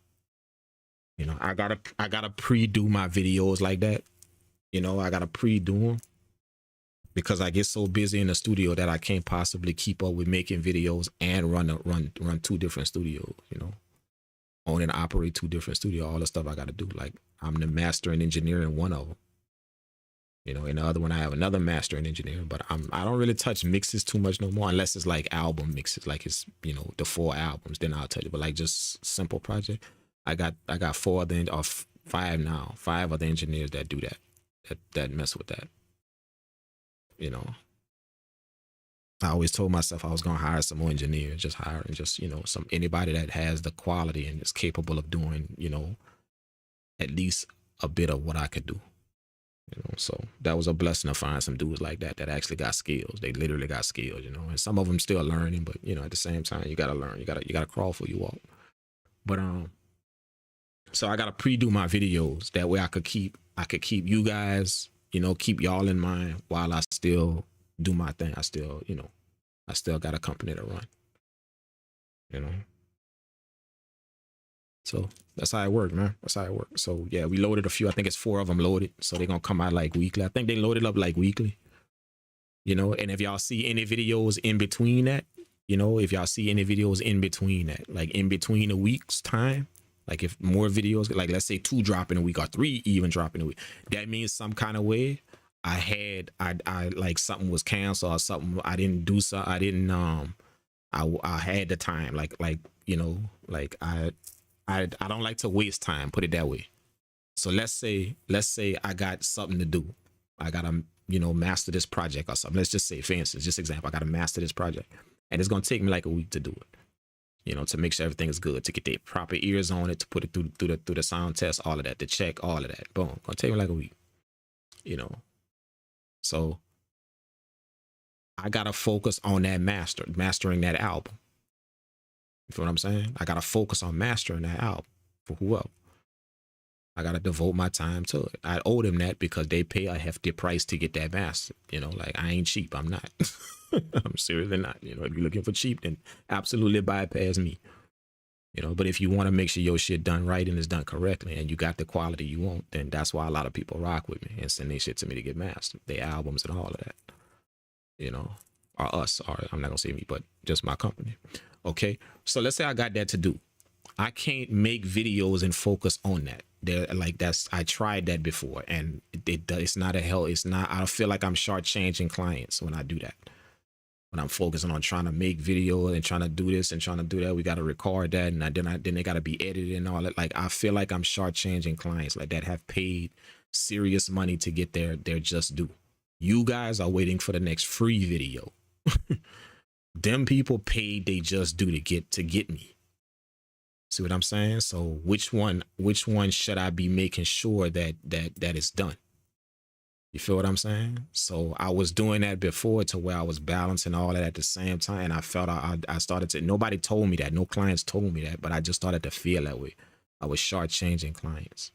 You know, I gotta pre-do my videos like that. You know, I gotta pre-do them because I get so busy in the studio that I can't possibly keep up with making videos and run 2 different studios. You know. Own and operate 2 different studios, all the stuff I got to do. Like I'm the master and engineer in one of them, you know, in the other one I have another master and engineer, but I don't really touch mixes too much no more unless it's like album mixes, like it's, you know, the 4 albums, then I'll touch it. But like just simple project, I got 4 then or 5 now, 5 other engineers that do that mess with that. You know, I always told myself I was gonna hire some more engineers, just hire and just, you know, anybody that has the quality and is capable of doing, you know, at least a bit of what I could do. You know, so that was a blessing to find some dudes like that actually got skills. They literally got skills, you know, and some of them still learning, but you know, at the same time, you gotta learn. You gotta crawl for you walk. But so I gotta pre-do my videos that way I could keep you guys, you know, keep y'all in mind while I still do my thing. I still, you know, I still got a company to run, you know. So that's how it worked, man. That's how it worked. So yeah, we loaded a few. I think it's 4 of them loaded. So they're gonna come out like weekly. I think they loaded up like weekly, you know. And if y'all see any videos in between that, you know, if y'all see any videos in between that, like in between a week's time, like if more videos, like let's say 2 drop in a week or 3 even drop in a week, that means some kind of way I like something was canceled or something. I didn't do so. I didn't, I had the time, like, you know, like I don't like to waste time, put it that way. So let's say I got something to do. I got to, you know, master this project or something. Let's just say, for instance, just example, I got to master this project and it's going to take me like a week to do it. You know, to make sure everything is good, to get the proper ears on it, to put it through the sound test, all of that, to check all of that. Boom, gonna take me like a week. You know, so I gotta focus on that mastering that album. You feel what I'm saying? I gotta focus on mastering that album for whoever. I gotta devote my time to it. I owe them that because they pay a hefty price to get that master. You know, like I ain't cheap. I'm not. I'm seriously not. You know, if you're looking for cheap, then absolutely bypass me. You know, but if you want to make sure your shit done right and it's done correctly and you got the quality you want, then that's why a lot of people rock with me and send their shit to me to get mastered, their albums and all of that. You know, or us, or I'm not gonna say me, but just my company. Okay, so let's say I got that to do. I can't make videos and focus on that. They're like, I tried that before, and it's not a hell. It's not. I feel like I'm shortchanging clients when I do that. When I'm focusing on trying to make video and trying to do this and trying to do that, we got to record that, and then they got to be edited and all that. Like, I feel like I'm shortchanging clients like that have paid serious money to get their just due. You guys are waiting for the next free video. Them people paid they just due to get me. See what I'm saying? So which one should I be making sure that is done? You feel what I'm saying? So I was doing that before to where I was balancing all that at the same time. And I felt I started to, nobody told me that. No clients told me that, but I just started to feel that way. I was shortchanging clients,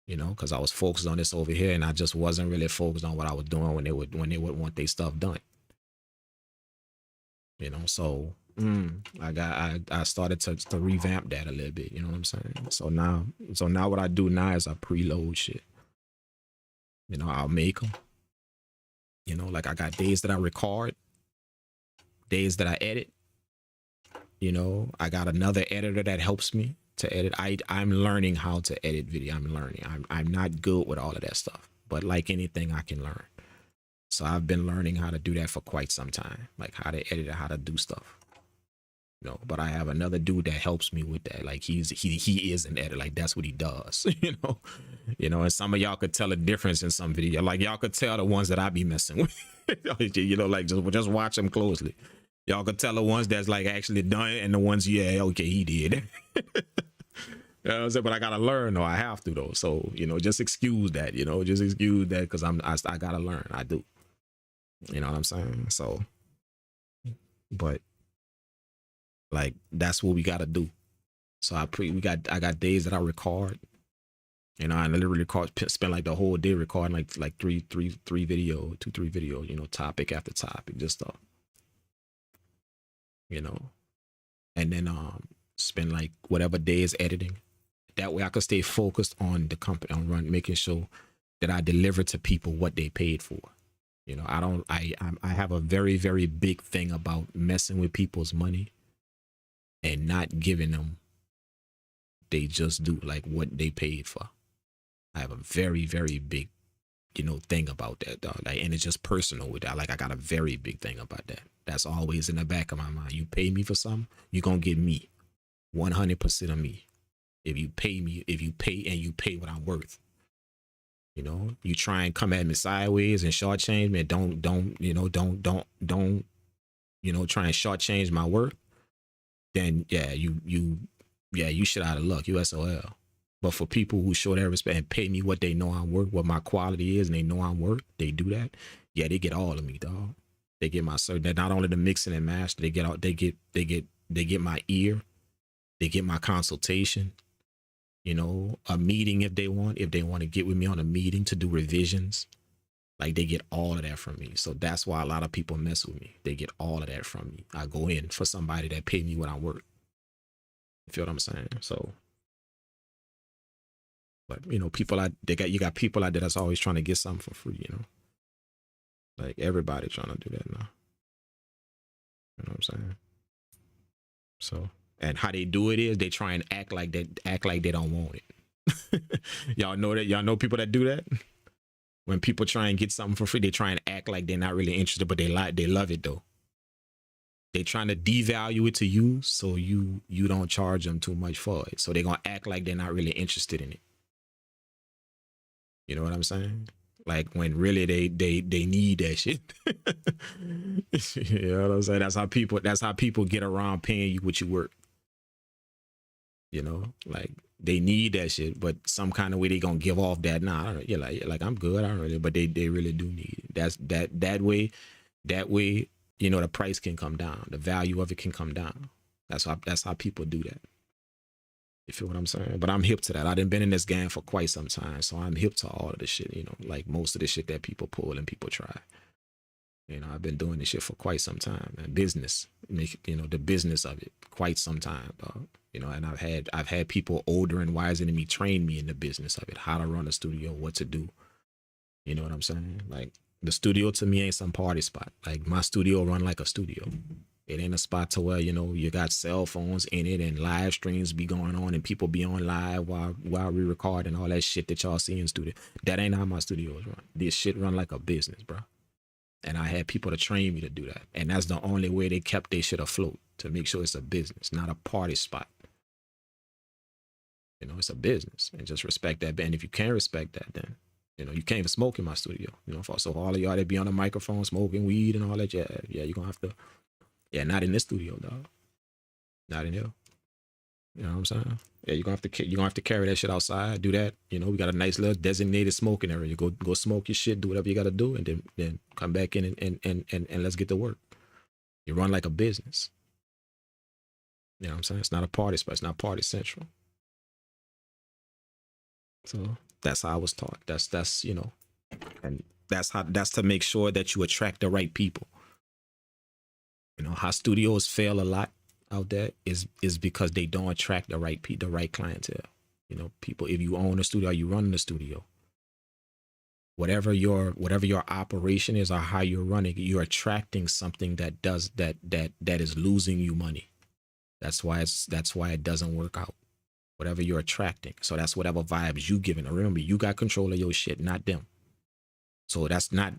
you know, because I was focused on this over here and I just wasn't really focused on what I was doing when they would want their stuff done. You know, so I started to revamp that a little bit, you know what I'm saying? So now what I do now is I preload shit. You know, I'll make them. You know, like I got days that I record, days that I edit. You know, I got another editor that helps me to edit. I'm learning how to edit video. I'm learning. I'm not good with all of that stuff, but like anything, I can learn. So I've been learning how to do that for quite some time, like how to edit and how to do stuff. You know, but I have another dude that helps me with that. Like he is an editor. Like that's what he does. You know, and some of y'all could tell a difference in some video. Like y'all could tell the ones that I be messing with. You know, like just watch them closely. Y'all could tell the ones that's like actually done and the ones, yeah, okay, he did. You know what I'm saying? But I gotta learn though. I have to though. So, you know, just excuse that, you know, just excuse that because I gotta learn. I do. You know what I'm saying? So, but like that's what we gotta do. So I got days that I record. You know, I literally spend like the whole day recording like three videos, you know, topic after topic, just stuff. You know, and then spend like whatever days editing. That way I could stay focused on the company, on making sure that I deliver to people what they paid for. You know, I have a very, very big thing about messing with people's money and not giving them they just do like what they paid for. I have a very, very big, you know, thing about that, dog. Like, and it's just personal with that. Like, I got a very big thing about that. That's always in the back of my mind. You pay me for something, you're gonna get me 100% of me. If you pay and you pay what I'm worth. You know, you try and come at me sideways and shortchange me. Don't try and shortchange my worth. Then yeah, you shit out of luck. You SOL. But for people who show their respect and pay me what they know I'm worth, what my quality is, and they know I'm worth, they do that. Yeah, they get all of me, dog. They get my certain. Not only the mixing and master, they get my ear, they get my consultation. You know, a meeting if they want to get with me on a meeting to do revisions, like they get all of that from me. So that's why a lot of people mess with me. They get all of that from me. I go in for somebody that pay me what I'm worth. You feel what I'm saying? So. But you know, you got people out there that's always trying to get something for free, you know. Like everybody trying to do that now. You know what I'm saying? So, and how they do it is they try and act like they don't want it. Y'all know that? Y'all know people that do that? When people try and get something for free, they try and act like they're not really interested, but they love it though. They trying to devalue it to you so you don't charge them too much for it. So they're gonna act like they're not really interested in it. You know what I'm saying? Like when really they need that shit. You know what I'm saying? That's how people get around paying you what you work. You know, like they need that shit, but some kind of way they gonna give off that. Nah, you're like I'm good, I don't really, but they really do need it. That's that way, you know, the price can come down, the value of it can come down. That's how people do that. You feel what I'm saying? But I'm hip to that. I done been in this game for quite some time, so I'm hip to all of the shit. You know, like most of the shit that people pull and people try. You know, I've been doing this shit for quite some time, and business, you know, the business of it, quite some time, dog. You know, and I've had people older and wiser than me train me in the business of it, how to run a studio, what to do. You know what I'm saying? Like the studio to me ain't some party spot. Like my studio run like a studio. It ain't a spot to where, you know, you got cell phones in it and live streams be going on and people be on live while we record and all that shit that y'all see in studio. That ain't how my studios run. This shit run like a business, bro. And I had people to train me to do that. And that's the only way they kept their shit afloat, to make sure it's a business, not a party spot. You know, it's a business, and just respect that. And if you can't respect that, then, you know, you can't even smoke in my studio. You know, so all of y'all that be on the microphone smoking weed and all that, yeah, you're gonna have to, not in this studio, dog. Not in here. You know what I'm saying? Yeah, you're gonna have to carry that shit outside, do that. You know, we got a nice little designated smoking area. You go smoke your shit, do whatever you gotta do, and then come back in and let's get to work. You run like a business. You know what I'm saying? It's not a party spot, it's not party central. So that's how I was taught. That's you know, and that's to make sure that you attract the right people. You know, how studios fail a lot out there is because they don't attract the right clientele. You know, people, if you own a studio, you run the studio, whatever your operation is or how you're running, you're attracting something that is losing you money. That's why it doesn't work out. Whatever you're attracting. So that's whatever vibes you giving. Remember, you got control of your shit, not them. So that's not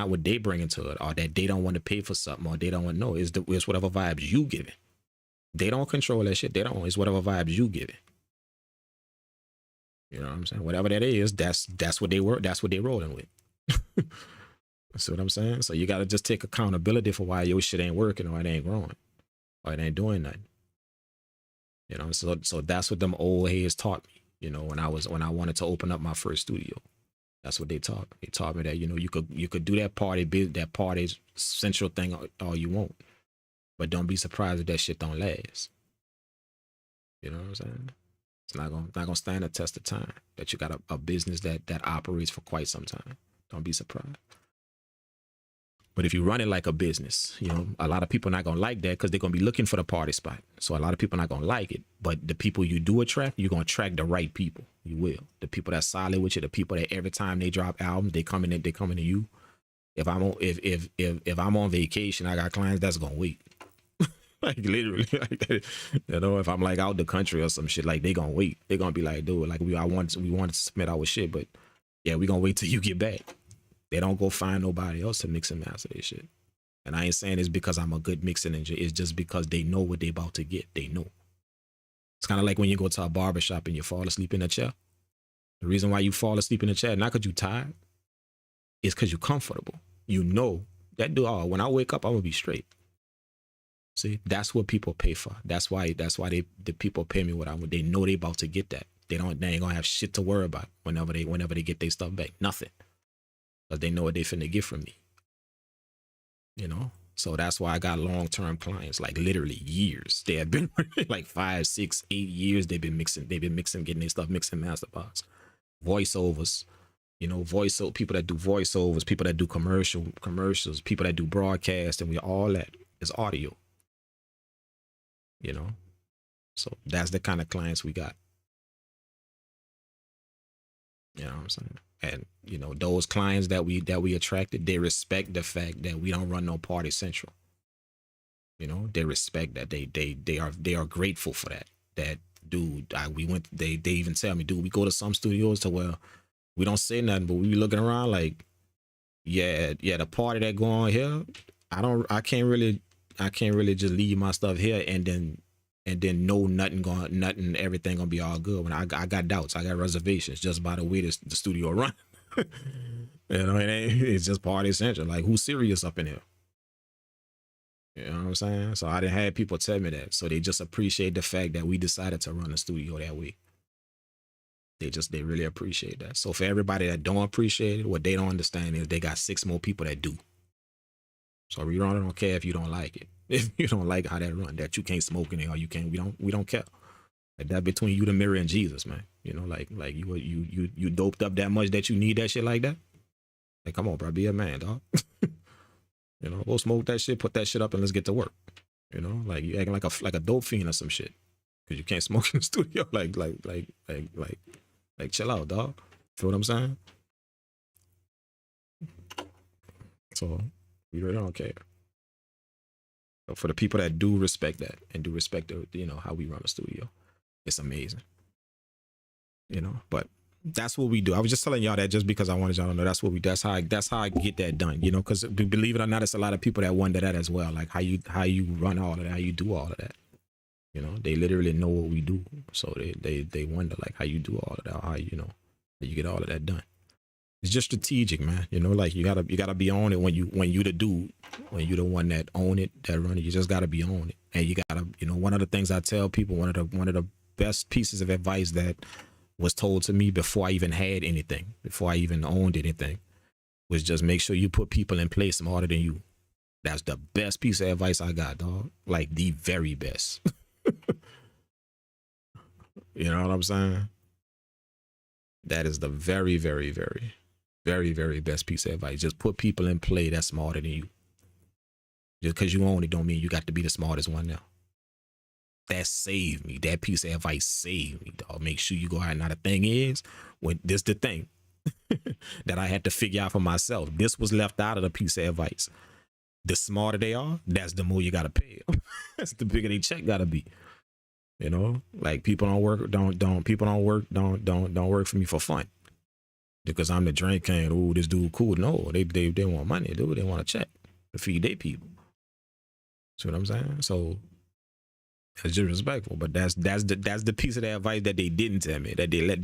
what they bring into it, or that they don't want to pay for something, or they don't want to know. It's whatever vibes you giving. They don't control that shit. They don't. It's whatever vibes you giving. You know what I'm saying? Whatever that is, that's what they were. That's what they rolling with. See what I'm saying? So you got to just take accountability for why your shit ain't working, or it ain't growing, or it ain't doing nothing. You know, so that's what them old heads taught me. You know, when I wanted to open up my first studio, that's what they taught. They taught me that, you know, you could do that party central thing all you want, but don't be surprised if that shit don't last. You know what I'm saying? It's not gonna stand the test of time. That you got a business that operates for quite some time. Don't be surprised. But if you run it like a business, you know, a lot of people are not going to like that because they're going to be looking for the party spot. So a lot of people are not going to like it. But the people you do attract, you're going to attract the right people. You will. The people that's solid with you, the people that every time they drop albums, they coming to you. If I'm on vacation, I got clients that's going to wait. Like literally, like that. You know, if I'm like out the country or some shit, like they going to wait. They're going to be like, dude, like we wanted to submit our shit, but yeah, we going to wait till you get back. They don't go find nobody else to mix and master this shit. And I ain't saying it's because I'm a good mixing engineer. It's just because they know what they about to get. They know. It's kind of like when you go to a barbershop and you fall asleep in a chair. The reason why you fall asleep in a chair, not because you're tired, it's because you're comfortable. You know that when I wake up, I'm gonna be straight. See, that's what people pay for. That's why the people pay me what I want. They know they about to get that. They ain't gonna have shit to worry about whenever they get their stuff back. Nothing. Because they know what they finna get from me. You know? So that's why I got long-term clients, like literally years. They have been like 5, 6, 8 years. They've been mixing, getting their stuff mixing master box. Voiceovers, you know, people that do voiceovers, people that do commercials, people that do broadcast, and all that is audio. You know? So that's the kind of clients we got. You know what I'm saying? And, you know, those clients that we attracted, they respect the fact that we don't run no party central. You know, they respect that. They are grateful for that. That, dude, they even tell me, dude, we go to some studios to where we don't say nothing, but we be looking around like, yeah, the party that go on here, I can't really just leave my stuff here and then know everything gonna be all good. When I got doubts, I got reservations just by the way the studio run. You know, it's just party central. Like, who's serious up in here? You know what I'm saying? So I didn't have people tell me that. So they just appreciate the fact that we decided to run the studio that way. They really appreciate that. So for everybody that don't appreciate it, what they don't understand is they got 6 more people that do. So we don't care if you don't like it. If you don't like how that run, that you can't smoke in it or you can't, we don't care. Like, that between you, the mirror, and Jesus, man. You know, like you doped up that much that you need that shit like that. Like, come on, bro, be a man, dog. You know, go smoke that shit, put that shit up, and let's get to work. You know, like you acting like a dope fiend or some shit because you can't smoke in the studio. Like, chill out, dog. Feel what I'm saying? So we really don't care. But for the people that do respect that and do respect the, you know, how we run the studio, it's amazing. You know, but that's what we do. I was just telling y'all that just because I wanted y'all to know that's what we. That's how I get that done. You know, because believe it or not, it's a lot of people that wonder that as well. Like how you run all of that, how you do all of that. You know, they literally know what we do, so they wonder like how you do all of that, how you know you get all of that done. It's just strategic, man. You know, like you gotta be on it when you the dude, when you the one that own it, that run it. You just gotta be on it, and you gotta, you know, one of the things I tell people, one of the best pieces of advice that was told to me before I even had anything, before I even owned anything, was just make sure you put people in place smarter than you. That's the best piece of advice I got, dog. Like the very best. You know what I'm saying? That is the very, very, very, very, very best piece of advice. Just put people in play that's smarter than you. Just because you own it don't mean you got to be the smartest one now. That saved me. That piece of advice saved me, dog. Make sure you go out. Now the thing is, when this the thing that I had to figure out for myself. This was left out of the piece of advice. The smarter they are, that's the more you gotta pay them. That's the bigger they check gotta be. You know, like people don't work for me for fun. Because I'm the drink king. Oh, this dude cool. No, they want money, dude. They want a check to feed their people. See what I'm saying? So it's just respectful, but that's the piece of the advice that they didn't tell me. That they like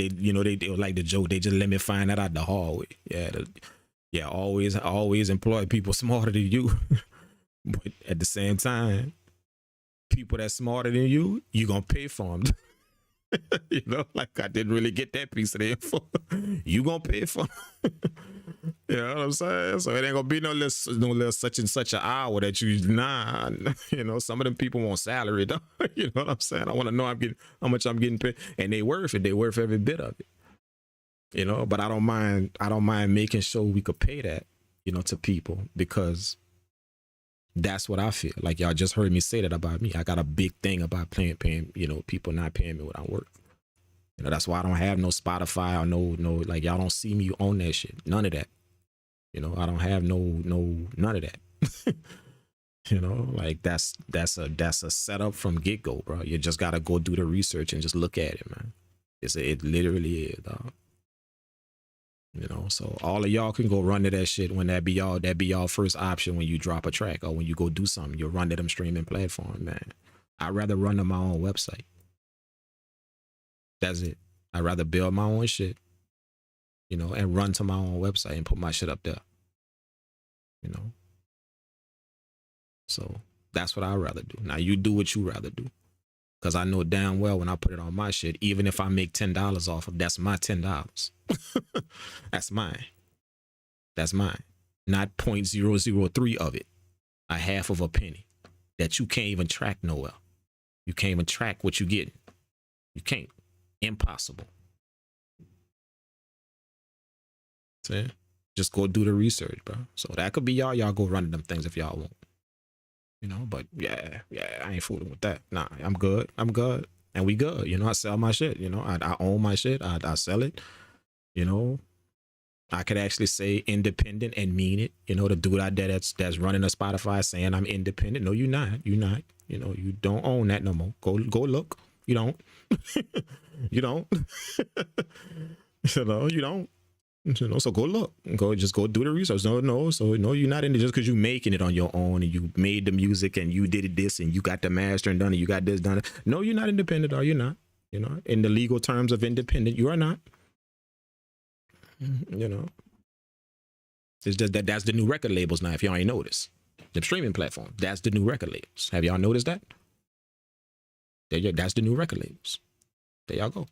the joke. They just let me find that out the hallway. Yeah, always employ people smarter than you, but at the same time, people that's smarter than you gonna pay for them. You know, like I didn't really get that piece of the info. You gonna pay for them. You know what I'm saying? So it ain't gonna be no little such and such an hour that you you know, some of them people want salary, though. You know what I'm saying? I want to know how much I'm getting paid, and they worth it. They worth every bit of it. You know, but I don't mind making sure we could pay that, you know, to people, because that's what I feel. Like y'all just heard me say that about me. I got a big thing about paying, you know, people not paying me what I work. You know, that's why I don't have no Spotify or no, like y'all don't see me on that shit. None of that. You know, I don't have none of that. You know, like that's a setup from get-go, bro. You just gotta go do the research and just look at it, man. It literally is, dog. You know, so all of y'all can go run to that shit when that be y'all first option when you drop a track or when you go do something. You'll run to them streaming platform, man. I'd rather run to my own website. That's it. I'd rather build my own shit, you know, and run to my own website and put my shit up there. You know. So that's what I'd rather do. Now you do what you rather do. Because I know damn well when I put it on my shit, even if I make $10 off of, that's my $10. That's mine. That's mine. Not 0.003 of it. A half of a penny that you can't even track nowhere. You can't even track what you getting. You can't. Impossible. See? Just go do the research, bro. So that could be y'all. Y'all go run them things if y'all want. You know, but yeah, I ain't fooling with that. Nah, I'm good. And we good. You know, I sell my shit. You know, I own my shit. I sell it. You know, I could actually say independent and mean it. You know, the dude out there that's running a Spotify saying I'm independent. No, you're not. You're not. You know, you don't own that no more. Go look. You don't. You don't. You know, you don't. You know, so go look. Just go do the research. No. So no, you're not in it just because you making it on your own and you made the music and you did this and you got the master and done it. You got this done. No, you're not independent, or you're not. You know, in the legal terms of independent, you are not. You know. It's just that's the new record labels now. If y'all ain't noticed, the streaming platform, that's the new record labels. Have y'all noticed that? That's the new record labels. There y'all go.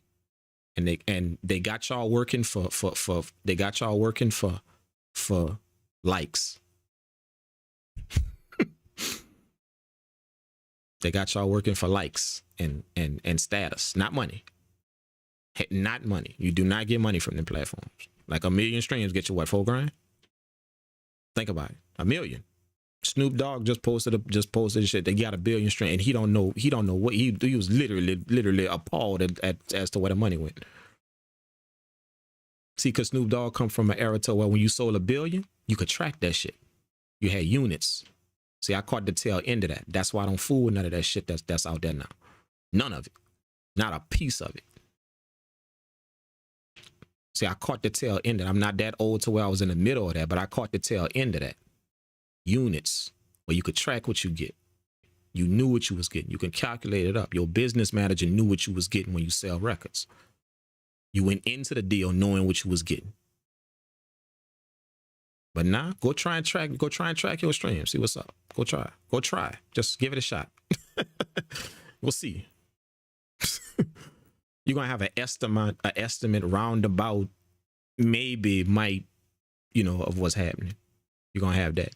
And they got y'all working for they got y'all working for likes. They got y'all working for likes and status, not money. Not money. You do not get money from them platforms. Like 1 million streams get you what, $4 grand? Think about it. 1 million. Snoop Dogg just posted shit. They got 1 billion streams, and he don't know what he was literally appalled as to where the money went. See, because Snoop Dogg come from an era to where when you sold 1 billion, you could track that shit. You had units. See, I caught the tail end of that. That's why I don't fool with none of that shit that's out there now. None of it. Not a piece of it. See, I caught the tail end of it. I'm not that old to where I was in the middle of that, but I caught the tail end of that. Units, where you could track what you get. You knew what you was getting. You can calculate it up. Your business manager knew what you was getting when you sell records. You went into the deal knowing what you was getting. But now, go try and track your stream. See what's up. Go try. Just give it a shot. We'll see. You're gonna have an estimate roundabout, maybe might, of what's happening. You're gonna have that.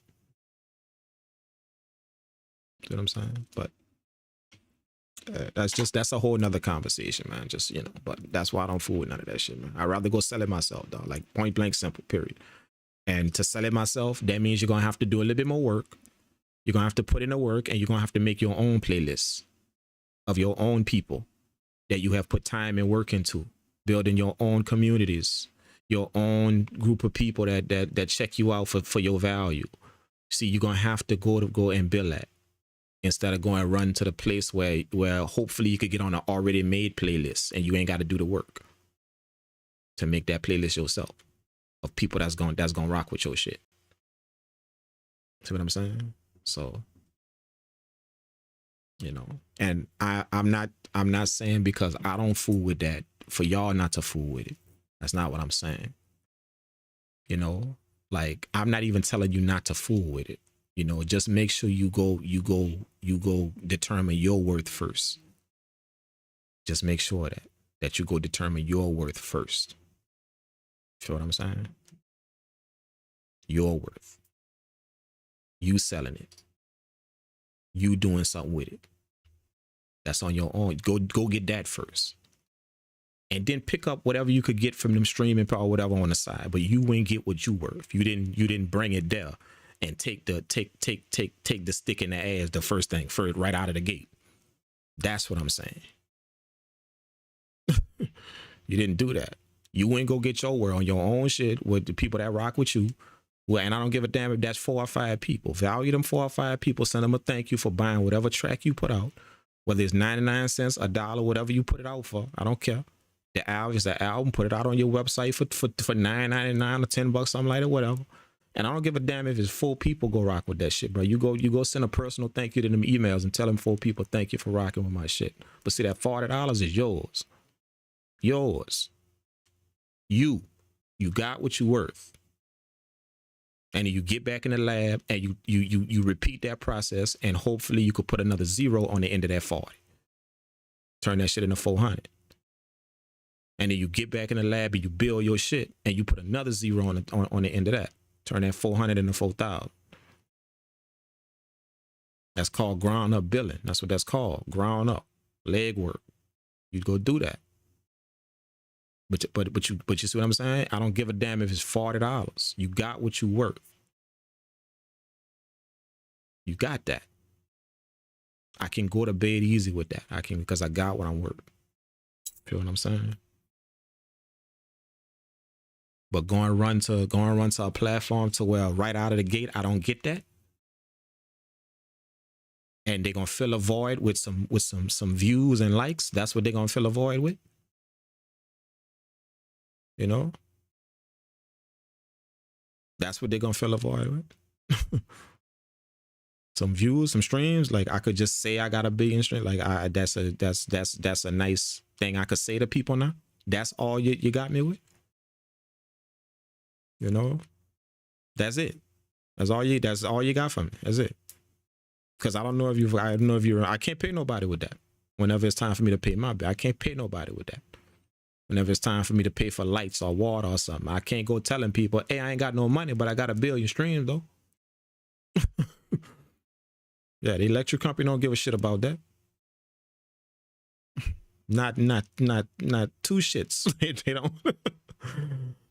See what I'm saying? But that's a whole nother conversation, man. Just, but that's why I don't fool with none of that shit, man. I'd rather go sell it myself, though. Like point blank simple, period. And to sell it myself, that means you're gonna have to do a little bit more work. You're gonna have to put in the work, and you're gonna have to make your own playlists of your own people that you have put time and work into, building your own communities, your own group of people that check you out for your value. See, you're gonna have to go and build that, instead of going and run to the place where hopefully you could get on an already made playlist and you ain't got to do the work to make that playlist yourself of people that's gonna rock with your shit. See what I'm saying? So, and I'm not saying because I don't fool with that for y'all not to fool with it. That's not what I'm saying. Like, I'm not even telling you not to fool with it. Just make sure you go determine your worth first. Just make sure that you go determine your worth first. Feel what I'm saying? Your worth. You selling it. You doing something with it. That's on your own. Go get that first. And then pick up whatever you could get from them streaming or whatever on the side. But you ain't get what you worth. You didn't bring it there and take the stick in the ass the first thing first, right out of the gate. That's what I'm saying. You didn't do that. You ain't go get your word on your own shit with the people that rock with you. Well, and I don't give a damn if that's 4 or 5 people. Value them 4 or 5 people. Send them a thank you for buying whatever track you put out. Whether it's 99 cents, $1, whatever you put it out for. I don't care. The album is the album. Put it out on your website for $9.99 or $10, something like that, whatever. And I don't give a damn if it's 4 people go rock with that shit, bro. You go send a personal thank you to them emails and tell them 4 people thank you for rocking with my shit. But see, that $40 is yours. Yours. You got what you worth. And you get back in the lab and you repeat that process, and hopefully you could put another 0 on the end of that 40. Turn that shit into 400. And then you get back in the lab and you build your shit and you put another 0 on the end of that. Turn that 400 into 4,000. That's called ground up billing. That's what that's called. Ground up. Leg work. You go do that. But you see what I'm saying? I don't give a damn if it's $40. You got what you worth. You got that. I can go to bed easy with that. I can, because I got what I'm worth. Feel what I'm saying? But going to run to a platform to where right out of the gate I don't get that, and they're gonna fill a void with some views and likes. That's what they're gonna fill a void with. That's what they're gonna fill a void with. Some views, some streams. Like, I could just say I got 1 billion streams. Like, that's a nice thing I could say to people now. That's all you got me with. That's it. That's all you got from me. That's it. Because I don't know if you I can't pay nobody with that. Whenever it's time for me to pay my bill, I can't pay nobody with that. Whenever it's time for me to pay for lights or water or something, I can't go telling people, hey, I ain't got no money, but I got 1 billion streams though. Yeah, the electric company don't give a shit about that. Not two shits. They don't.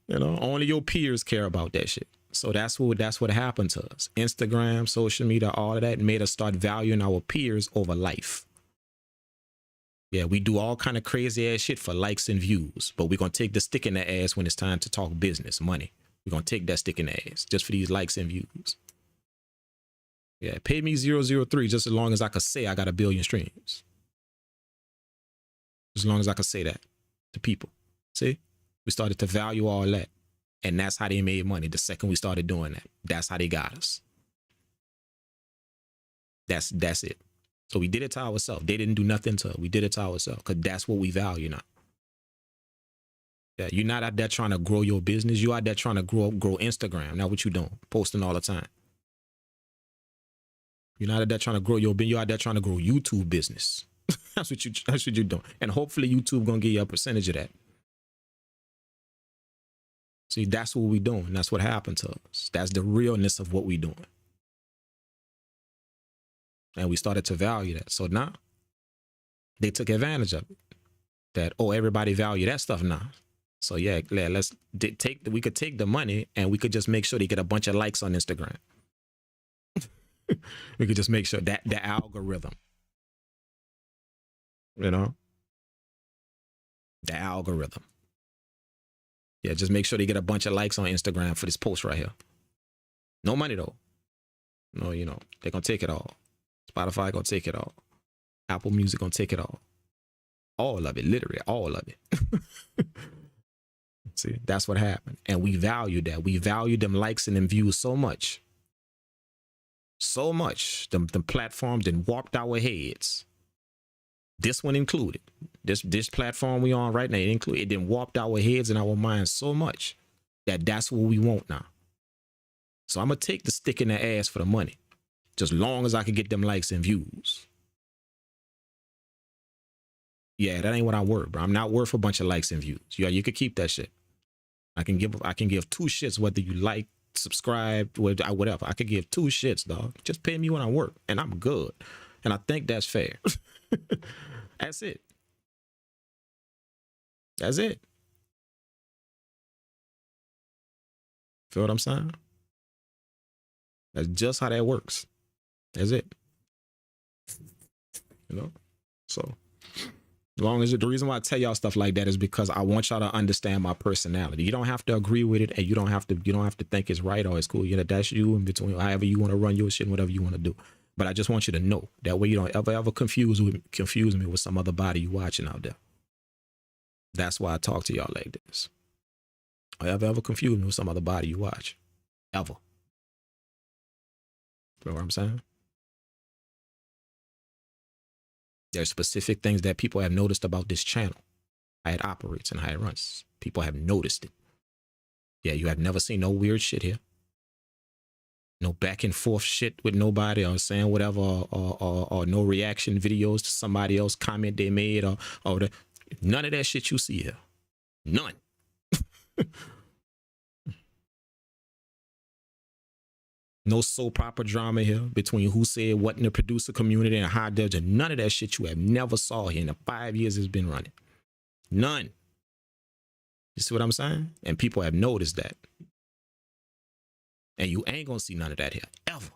You know, only your peers care about that shit. So that's what happened to us. Instagram, social media, all of that made us start valuing our peers over life. Yeah, we do all kind of crazy ass shit for likes and views, but we're gonna take the stick in the ass when it's time to talk business, money. We're gonna take that stick in the ass just for these likes and views. Yeah, pay me 003 just as long as I could say I got 1 billion streams. As long as I could say that to people. See? We started to value all that. And that's how they made money. The second we started doing that, that's how they got us. That's it. So we did it to ourselves. They didn't do nothing to us. We did it to ourselves because that's what we value now. Yeah, you're not out there trying to grow your business. You out there trying to grow Instagram. Now what you doing? Posting all the time. You're not out there trying to grow your business. You're out there trying to grow YouTube business. That's what you're doing. And hopefully YouTube gonna give you a percentage of that. See, that's what we doing. That's what happened to us. That's the realness of what we doing. And we started to value that. So now they took advantage of it. That, oh, everybody value that stuff now. So yeah, we could take the money and we could just make sure they get a bunch of likes on Instagram. We could just make sure that the algorithm, you know, the algorithm. Yeah, just make sure they get a bunch of likes on Instagram for this post right here. No money though. No, you know, they're gonna take it all. Spotify gonna take it all. Apple Music gonna take it all. All of it, literally, all of it. See, that's what happened. And we valued that. We valued them likes and them views so much. So much. The platform then warped our heads. This one included. This platform we on right now, it then warped our heads and our minds so much that that's what we want now. So I'm gonna take the stick in the ass for the money, just long as I can get them likes and views. Yeah, that ain't what I'm worth, bro. I'm not worth a bunch of likes and views. Yeah, you could keep that shit. I can give 2 shits whether you like, subscribe, whatever. I could give 2 shits, dog. Just pay me when I work, and I'm good. And I think that's fair. That's it. That's it. Feel what I'm saying? That's just how that works. That's it. You know? So, as long as the reason why I tell y'all stuff like that is because I want y'all to understand my personality. You don't have to agree with it, and you don't have to think it's right or it's cool. You know, that's you in between, however you want to run your shit and whatever you want to do. But I just want you to know that way you don't ever confuse me with some other body you watching out there. That's why I talk to y'all like this. Or ever confuse me with some other body you watch. Ever. You know what I'm saying? There's specific things that people have noticed about this channel. How it operates and how it runs. People have noticed it. Yeah, you have never seen no weird shit here. No back and forth shit with nobody or saying whatever or no reaction videos to somebody else comment they made or none of that shit you see here. None. No soap opera drama here between who said what in the producer community and how does it. None of that shit you have never saw here in the 5 years it's been running. None. You see what I'm saying? And people have noticed that. And you ain't gonna see none of that here, ever.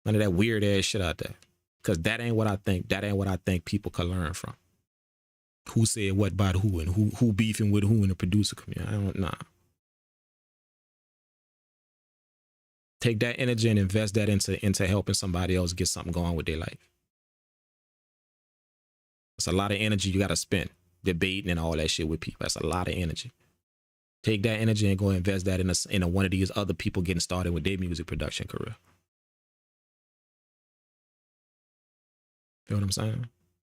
None of that weird ass shit out there. Because that ain't what I think. That ain't what I think people can learn from. Who said what about who and who beefing with who in the producer community. I don't know. Take that energy and invest that into helping somebody else get something going with their life. It's a lot of energy you gotta spend debating and all that shit with people. That's a lot of energy. Take that energy and go invest that in one of these other people getting started with their music production career. Feel what I'm saying?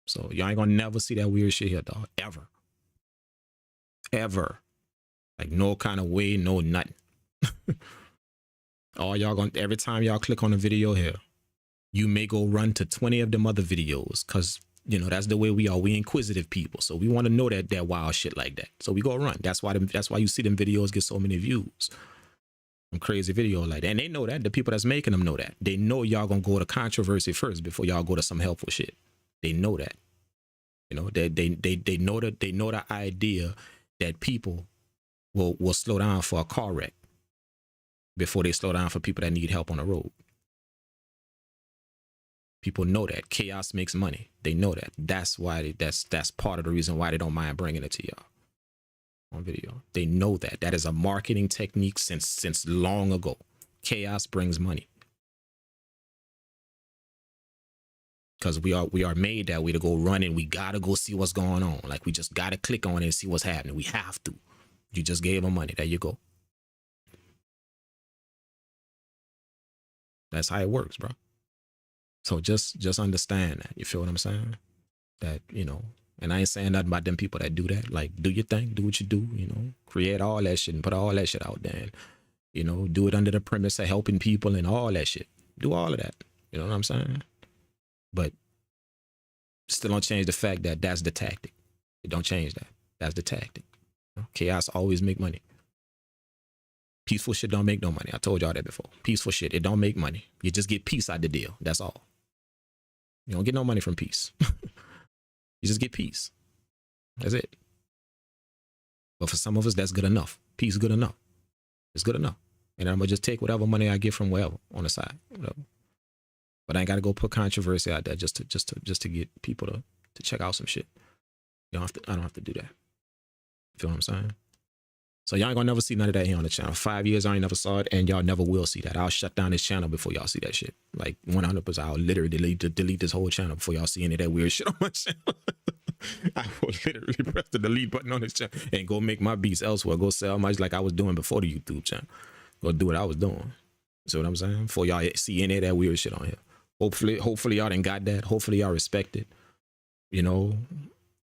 So y'all ain't gonna never see that weird shit here, dog. Ever. Ever. Like no kind of way, no nothing. All y'all gonna, every time y'all click on a video here, you may go run to 20 of them other videos, because you know that's the way we are. We inquisitive people, so we want to know that wild shit like that. So we go run. That's why you see them videos get so many views. Some crazy video like that, and they know that. The people that's making them know that. They know y'all gonna go to controversy first before y'all go to some helpful shit. They know that. You know, they know that, they know the idea that people will slow down for a car wreck before they slow down for people that need help on the road. People know that chaos makes money. They know that. That's why that's part of the reason why they don't mind bringing it to y'all on video. They know that. That is a marketing technique since long ago. Chaos brings money. Because we are made that way to go running. We gotta go see what's going on. Like we just gotta click on it and see what's happening. We have to. You just gave them money. There you go. That's how it works, bro. So just understand that. You feel what I'm saying? That, you know, and I ain't saying nothing about them people that do that. Like, do your thing, do what you do, you know, create all that shit and put all that shit out there. And, you know, do it under the premise of helping people and all that shit. Do all of that. You know what I'm saying? But still don't change the fact that that's the tactic. It don't change that. That's the tactic. Chaos always make money. Peaceful shit don't make no money. I told y'all that before. Peaceful shit, it don't make money. You just get peace out the deal. That's all. You don't get no money from peace. You just get peace. That's it. But for some of us, that's good enough. Peace is good enough. It's good enough. And I'm gonna just take whatever money I get from wherever on the side. Whatever. But I ain't gotta go put controversy out there just to get people to check out some shit. I don't have to do that. Feel what I'm saying? So y'all ain't gonna never see none of that here on the channel. 5 years I ain't never saw it, and y'all never will see that. I'll shut down this channel before y'all see that shit. Like 100%. I'll literally delete this whole channel before y'all see any of that weird shit on my channel. I will literally press the delete button on this channel and go make my beats elsewhere. Go sell much like I was doing before the YouTube channel. Go do what I was doing. See what I'm saying? Before y'all see any of that weird shit on here. Hopefully y'all done got that. Hopefully y'all respect it. You know,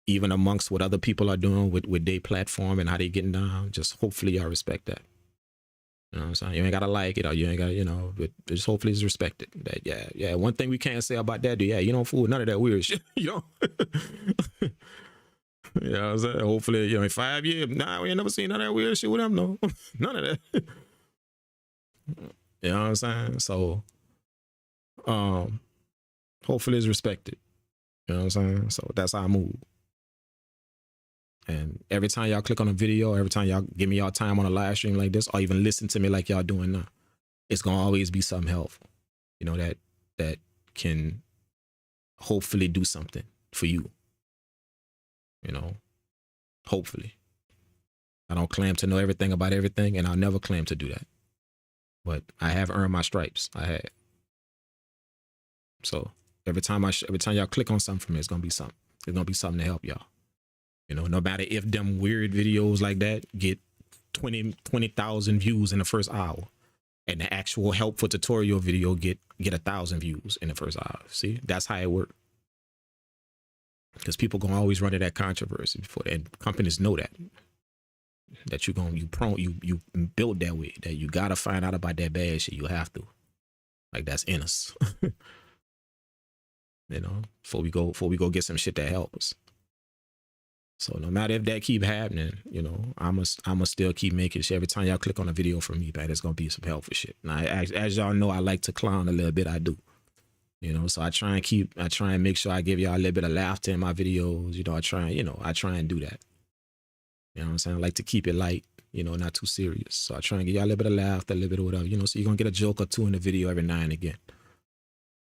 even amongst what other people are doing with their platform and how they getting down, just hopefully y'all respect that. You know what I'm saying? You ain't gotta like it or you ain't gotta, you know, but just hopefully it's respected. That yeah. One thing we can't say about that, you don't fool with none of that weird shit. You know? You know what I'm saying? Hopefully, you know, in 5 years, we ain't never seen none of that weird shit with them, no. None of that. You know what I'm saying? So hopefully it's respected. You know what I'm saying? So that's how I move. And every time y'all click on a video, every time y'all give me y'all time on a live stream like this, or even listen to me like y'all doing now, it's gonna always be something helpful, you know, that can hopefully do something for you. You know, hopefully. I don't claim to know everything about everything, and I'll never claim to do that. But I have earned my stripes. I had. So every time y'all click on something from me, it's gonna be something. It's gonna be something to help y'all. You know, no matter if them weird videos like that get 20,000 views in the first hour, and the actual helpful tutorial video get 1,000 views in the first hour. See, that's how it works. Because people gonna always run to that controversy before, and companies know that you build that way, that you gotta find out about that bad shit. You have to, like, that's in us. You know, before we go get some shit that help us. So no matter if that keep happening, you know, I'ma still keep making shit. Every time y'all click on a video from me, man, it's gonna be some helpful shit. Now, as y'all know, I like to clown a little bit. I do, you know. So I try and make sure I give y'all a little bit of laughter in my videos. You know, I try and do that. You know what I'm saying? I like to keep it light, you know, not too serious. So I try and give y'all a little bit of laughter, a little bit of whatever, you know. So you're gonna get a joke or two in the video every now and again.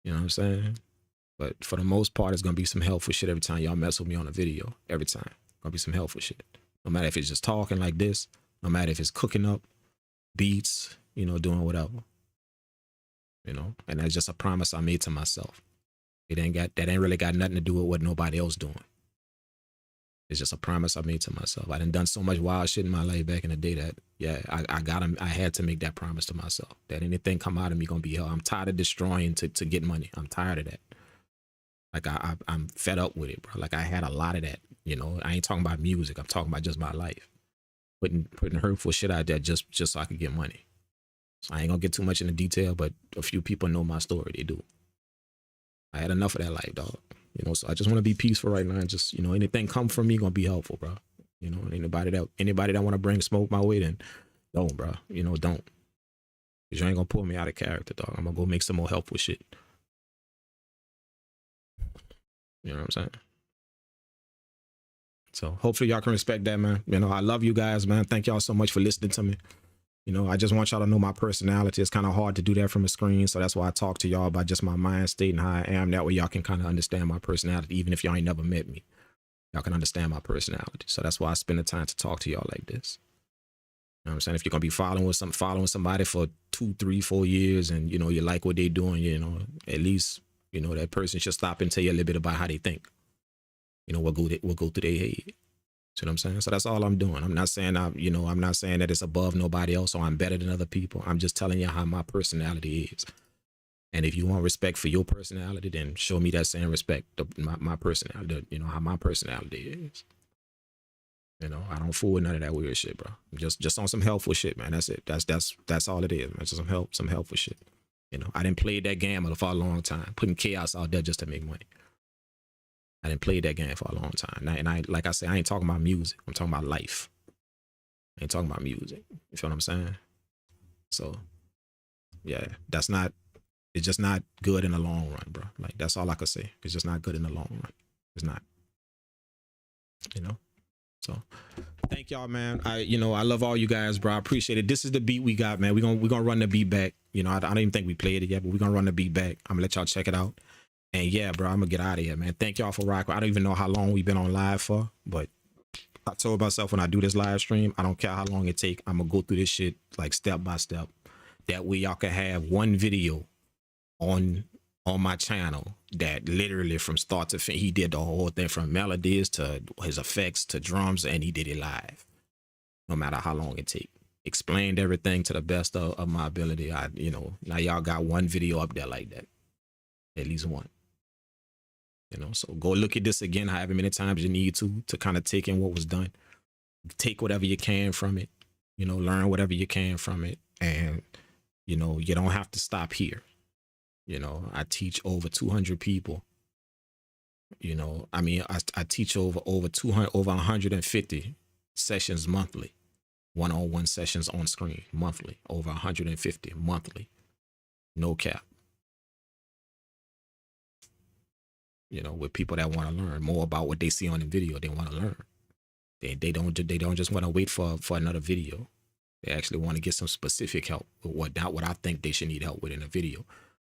You know what I'm saying? But for the most part, it's gonna be some helpful shit every time y'all mess with me on a video. Every time, gonna be some helpful shit. No matter if it's just talking like this, no matter if it's cooking up beats, you know, doing whatever. You know, and that's just a promise I made to myself. That ain't really got nothing to do with what nobody else doing. It's just a promise I made to myself. I done so much wild shit in my life back in the day that, yeah, I had to make that promise to myself. That anything come out of me gonna be hell. I'm tired of destroying to get money. I'm tired of that. Like I'm fed up with it, bro. Like I had a lot of that, you know. I ain't talking about music. I'm talking about just my life. Putting hurtful shit out there just so I could get money. So I ain't gonna get too much into detail, but a few people know my story. They do. I had enough of that life, dog. You know, so I just want to be peaceful right now. And just, you know, anything come from me gonna be helpful, bro. You know, anybody that want to bring smoke my way, then don't, bro. You know, don't. Cause you ain't gonna pull me out of character, dog. I'm gonna go make some more helpful shit. You know what I'm saying? So hopefully y'all can respect that, man. You know, I love you guys, man. Thank y'all so much for listening to me. You know, I just want y'all to know my personality. It's kind of hard to do that from a screen. So that's why I talk to y'all about just my mind state and how I am. That way y'all can kind of understand my personality. Even if y'all ain't never met me, y'all can understand my personality. So that's why I spend the time to talk to y'all like this. You know what I'm saying? If you're going to be following somebody for 2, 3, 4 years and, you know, you like what they doing, you know, at least, you know, that person should stop and tell you a little bit about how they think. You know, what go through their head. See what I'm saying? So that's all I'm doing. I'm not saying I'm not saying that it's above nobody else or I'm better than other people. I'm just telling you how my personality is. And if you want respect for your personality, then show me that same respect. My personality, you know, how my personality is. You know, I don't fool with none of that weird shit, bro. Just on some helpful shit, man. That's it. That's all it is, man. Just some helpful shit. You know, I didn't play that game for a long time, putting chaos out there just to make money. I didn't play that game for a long time. And I like I said, I ain't talking about music. I'm talking about life. I ain't talking about music. You feel what I'm saying? So, yeah, it's just not good in the long run, bro. Like, that's all I could say. It's just not good in the long run. It's not. You know? So, thank y'all, man. I love all you guys, bro. I appreciate it. This is the beat we got, man. We're gonna run the beat back. You know, I don't even think we played it yet, but we're gonna run the beat back. I'm gonna let y'all check it out. And yeah, bro, I'm gonna get out of here, man. Thank y'all for rocking. I don't even know how long we've been on live for, but I told myself when I do this live stream, I don't care how long it take. I'm gonna go through this shit like step by step. That way y'all can have one video on my channel that literally from start to finish, he did the whole thing from melodies to his effects to drums, and he did it live. No matter how long it take. Explained everything to the best of my ability. Now y'all got one video up there like that. At least one. You know, so go look at this again however many times you need to kind of take in what was done. Take whatever you can from it, you know, learn whatever you can from it. And, you know, you don't have to stop here. You know, I teach over 200 people. You know, I mean, I teach over 150 sessions monthly. One-on-one sessions on screen monthly. Over 150 monthly. No cap. You know, with people that want to learn more about what they see on the video, they want to learn. They don't just want to wait for another video. They actually want to get some specific help with what I think they should need help with in a video.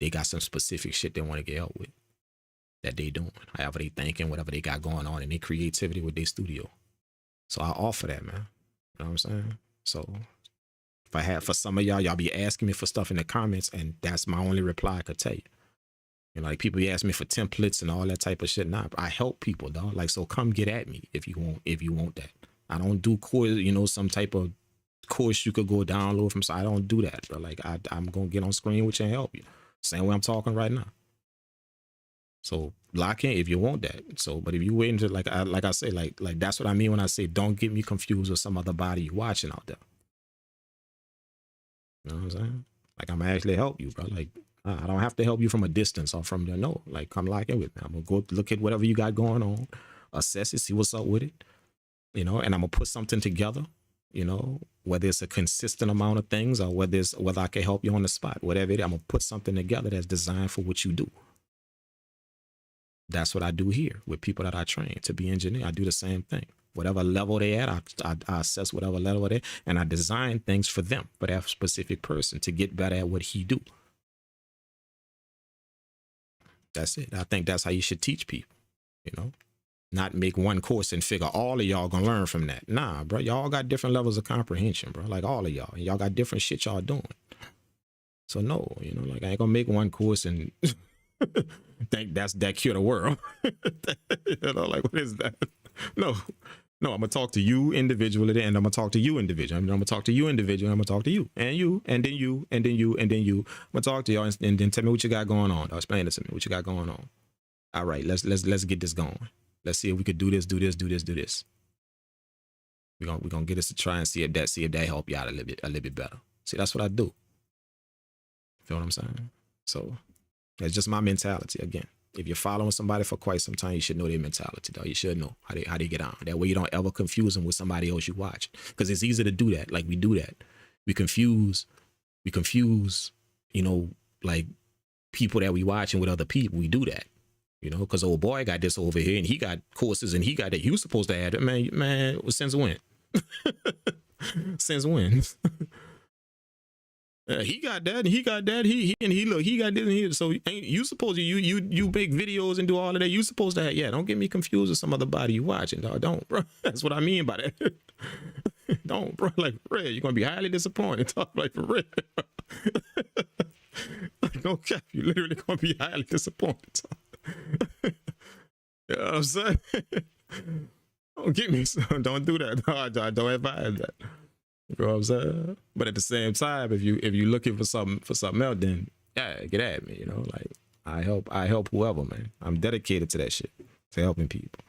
They got some specific shit they want to get help with that they doing, however they thinking, whatever they got going on in their creativity with their studio. So I offer that, man. You know what I'm saying? So if I had for some of y'all be asking me for stuff in the comments, and that's my only reply I could tell you. You know, like people ask me for templates and all that type of shit. Nah, I help people, dog. Like, so come get at me if you want that. I don't do course, you know, some type of course you could go download from. So I don't do that, bro. Like I'm gonna get on screen with you and help you. Same way I'm talking right now. So lock in if you want that. So, but if you waiting to like I say, like that's what I mean when I say don't get me confused with some other body you watching out there. You know what I'm saying? Like I'm gonna actually help you, bro. Like I don't have to help you from a distance or from the no. Like come lock in with me. I'm gonna go look at whatever you got going on, assess it, see what's up with it. You know, and I'm gonna put something together. You know, whether it's a consistent amount of things or whether I can help you on the spot, whatever it is, I'm gonna put something together that's designed for what you do. That's what I do here with people that I train to be engineer. I do the same thing. Whatever level they at, I assess whatever level they, and I design things for them, for that specific person to get better at what he do. That's it. I think that's how you should teach people, you know, not make one course and figure all of y'all gonna learn from that. Nah, bro, y'all got different levels of comprehension, bro. Like all of y'all, and y'all got different shit y'all doing. So no, you know, like I ain't gonna make one course and think that cure the world. You know, like what is that? No, I'm gonna talk to you individually, and I'm gonna talk to you individually. I'm gonna talk to you individually. I'm gonna talk to you, and you, and then you, and then you, and then you. I'm gonna talk to y'all, and then tell me what you got going on. Explain it to me. What you got going on? All right, let's get this going. Let's see if we could do this. We're gonna get us to try and see if that help you out a little bit better. See, that's what I do. Feel what I'm saying? So that's just my mentality. Again, if you're following somebody for quite some time, you should know their mentality, though. You should know how they get on. That way you don't ever confuse them with somebody else you watch. Because it's easy to do that. Like we do that. We confuse, you know, like people that we watching with other people. We do that. You know, because old boy got this over here and he got courses and he got that. You supposed to have it. Man, since when? Since when? He got that and he got that. He got this and he. So ain't you supposed to you make videos and do all of that? You supposed to have, yeah. Don't get me confused with some other body you watching, dog. Don't, bro. That's what I mean by that. Don't, bro. Like for real, you're gonna be highly disappointed. Talk like for real. Like, no cap, you literally gonna be highly disappointed. You know what I'm saying? Don't get me. Don't do that. No, I don't advise that. You know what I'm saying? But at the same time, if you looking for something else, then yeah, get at me. You know, like I help whoever, man. I'm dedicated to that shit, to helping people.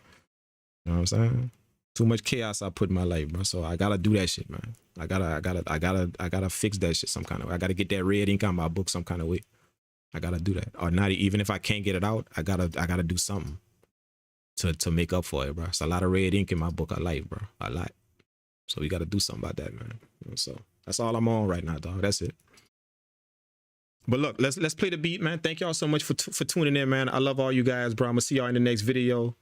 You know what I'm saying? Too much chaos I put in my life, bro. So I gotta do that shit, man. I gotta fix that shit some kind of way. I gotta get that red ink on my book some kind of way. I gotta do that. Or not, even if I can't get it out, I gotta do something to make up for it, bro. It's a lot of red ink in my book. I like, bro. A lot. So we gotta do something about that, man. You know, so that's all I'm on right now, dog. That's it. But look, let's play the beat, man. Thank y'all so much for tuning in, man. I love all you guys, bro. I'm gonna see y'all in the next video.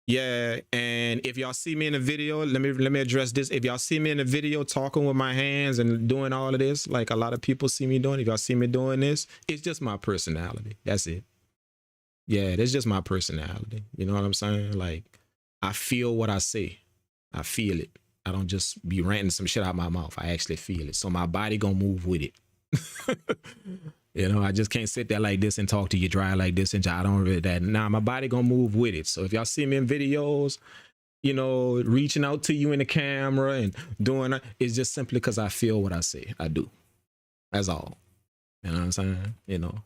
Yeah, and if y'all see me in the video, let me address this. If y'all see me in the video talking with my hands and doing all of this, like a lot of people see me doing, if y'all see me doing this, it's just my personality. That's it. Yeah, that's just my personality. You know what I'm saying? Like, I feel what I say. I feel it. I don't just be ranting some shit out my mouth. I actually feel it. So my body gonna move with it. You know, I just can't sit there like this and talk to you dry like this and I don't really that. Nah, my body gonna move with it. So if y'all see me in videos, you know, reaching out to you in the camera and doing it, it's just simply because I feel what I say. I do. That's all. You know what I'm saying? You know.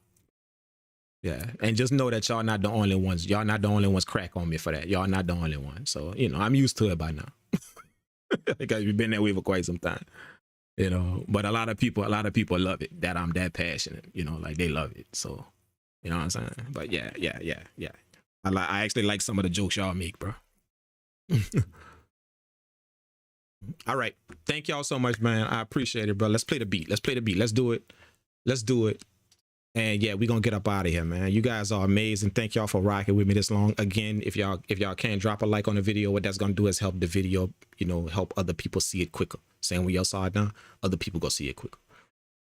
Yeah. And just know that y'all not the only ones. Y'all not the only ones crack on me for that. Y'all not the only ones. So, you know, I'm used to it by now. Because we've been that way for quite some time. You know, but a lot of people love it that I'm that passionate, you know, like they love it. So, you know what I'm saying? But yeah. I actually like some of the jokes y'all make, bro. All right. Thank y'all so much, man. I appreciate it, bro. Let's play the beat. Let's do it. And yeah, we're gonna get up out of here, man. You guys are amazing. Thank y'all for rocking with me this long. Again, if y'all can drop a like on the video, what that's gonna do is help the video, you know, help other people see it quicker. Same way y'all saw it now, other people go see it quicker.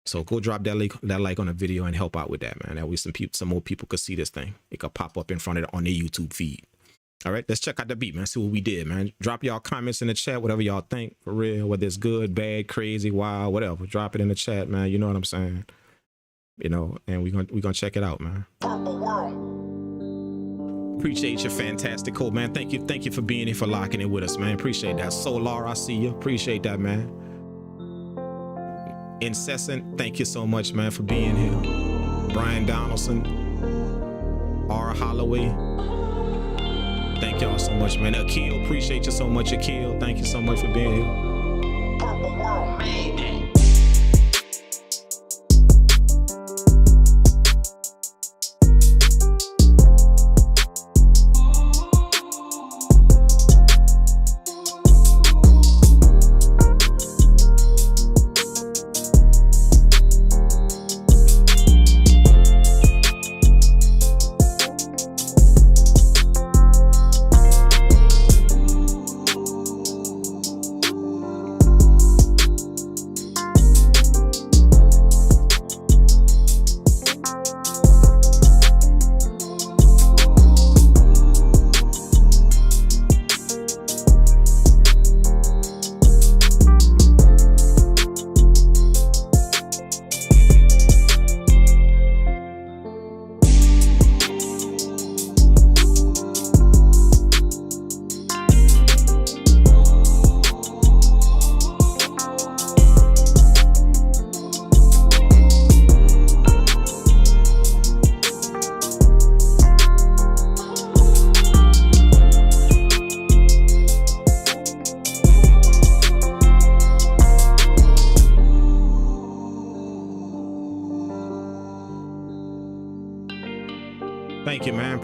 So go drop that like on the video and help out with that, man. That way some more people could see this thing. It could pop up in front of it on their YouTube feed. All right, let's check out the beat, man. See what we did, man. Drop y'all comments in the chat, whatever y'all think, for real, whether it's good, bad, crazy, wild, whatever. Drop it in the chat, man. You know what I'm saying? You know, and we're gonna check it out, man. Appreciate your fantastic code, man. Thank you for being here, for locking it with us, man. Appreciate that. Solar, I see you. Appreciate that, man. Incessant, thank you so much, man, for being here. Brian Donaldson, R. Holloway, thank y'all so much, man. Akil, appreciate you so much, Akil. Thank you so much for being here. Purple World made it.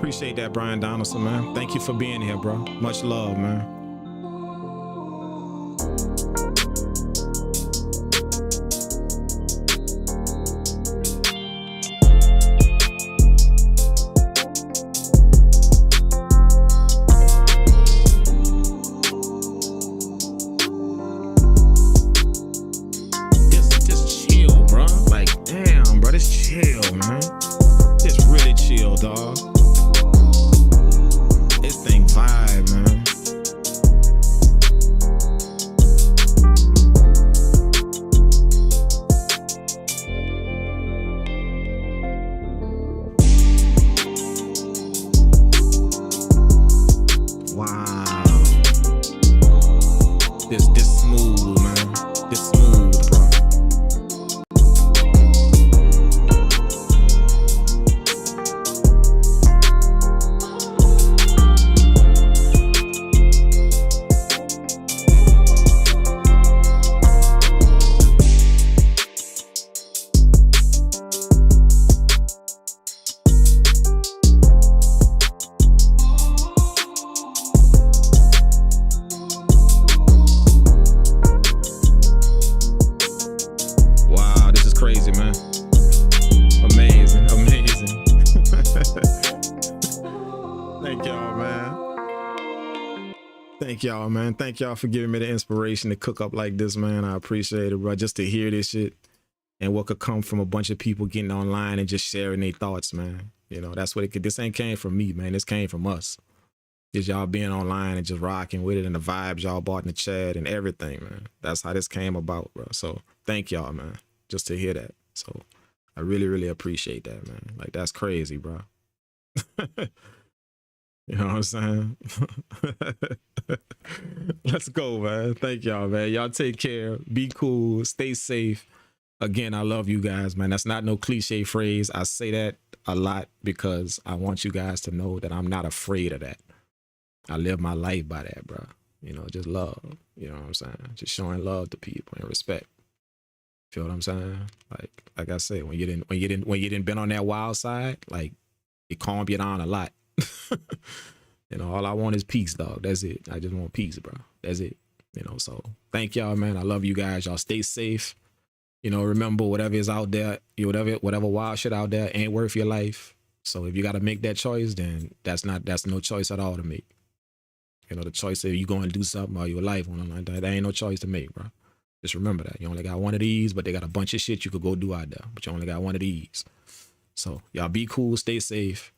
Appreciate that, Brian Donaldson, man. Thank you for being here, bro. Much love, man. Just chill, bro. Like, damn, bro, this chill, man. It's really chill, dog. This thing vibe, man. Wow. This smooth, man. This smooth, bro. Wow, this is crazy, man. Amazing, amazing. Thank y'all, man. Thank y'all, man. Thank y'all for giving me the inspiration to cook up like this, man. I appreciate it, bro. Just to hear this shit and what could come from a bunch of people getting online and just sharing their thoughts, man. You know, that's what it could. This ain't came from me, man. This came from us. Just y'all being online and just rocking with it and the vibes y'all bought in the chat and everything, man. That's how this came about, bro. So thank y'all, man, just to hear that. So I really, really appreciate that, man. Like, that's crazy, bro. You know what I'm saying? Let's go, man. Thank y'all, man. Y'all take care. Be cool. Stay safe. Again, I love you guys, man. That's not no cliche phrase. I say that a lot because I want you guys to know that I'm not afraid of that. I live my life by that, bro. You know, just love. You know what I'm saying? Just showing love to people and respect. Feel what I'm saying? Like I said, when you didn't been on that wild side, like, it calmed you down a lot. You know, all I want is peace, dog. That's it. I just want peace, bro. That's it. You know, so thank y'all, man. I love you guys. Y'all stay safe. You know, remember, whatever is out there, whatever wild shit out there ain't worth your life. So if you got to make that choice, then that's no choice at all to make. You know, the choice of you going to do something all your life on like that ain't no choice to make, bro. Just remember that. You only got one of these, but they got a bunch of shit you could go do out there. But you only got one of these. So y'all be cool, stay safe.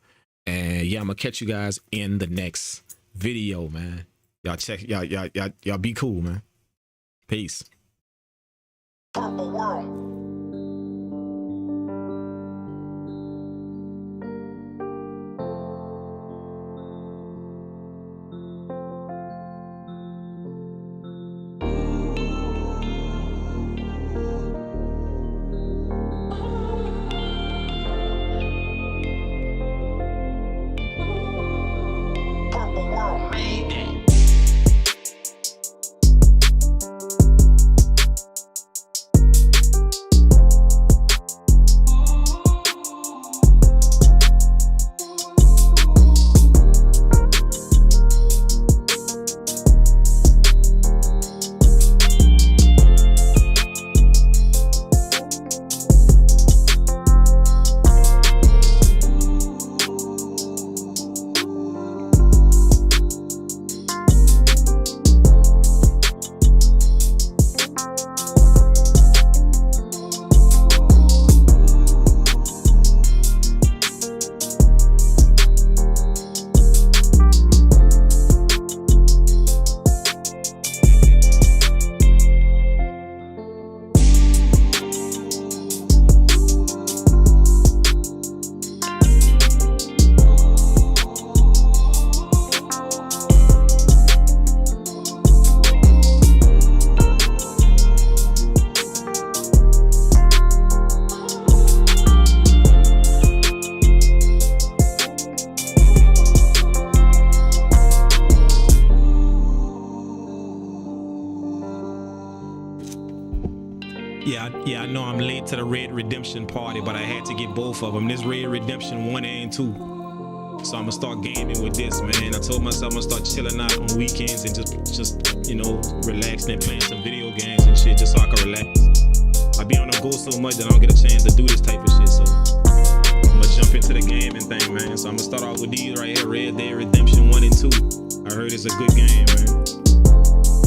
And yeah, I'm gonna catch you guys in the next video, man. Y'all be cool, man. Peace. Purpleworld. Yeah, I know I'm late to the Red Redemption party, but I had to get both of them. This Red Redemption 1 and 2. So I'ma start gaming with this, man. I told myself I'm gonna start chilling out on weekends and just you know, relaxing and playing some video games and shit, just so I can relax. I be on the go so much that I don't get a chance to do this type of shit. So I'm gonna jump into the gaming thing, man. So I'm gonna start off with these right here, Red Dead Redemption 1 and 2. I heard it's a good game, man.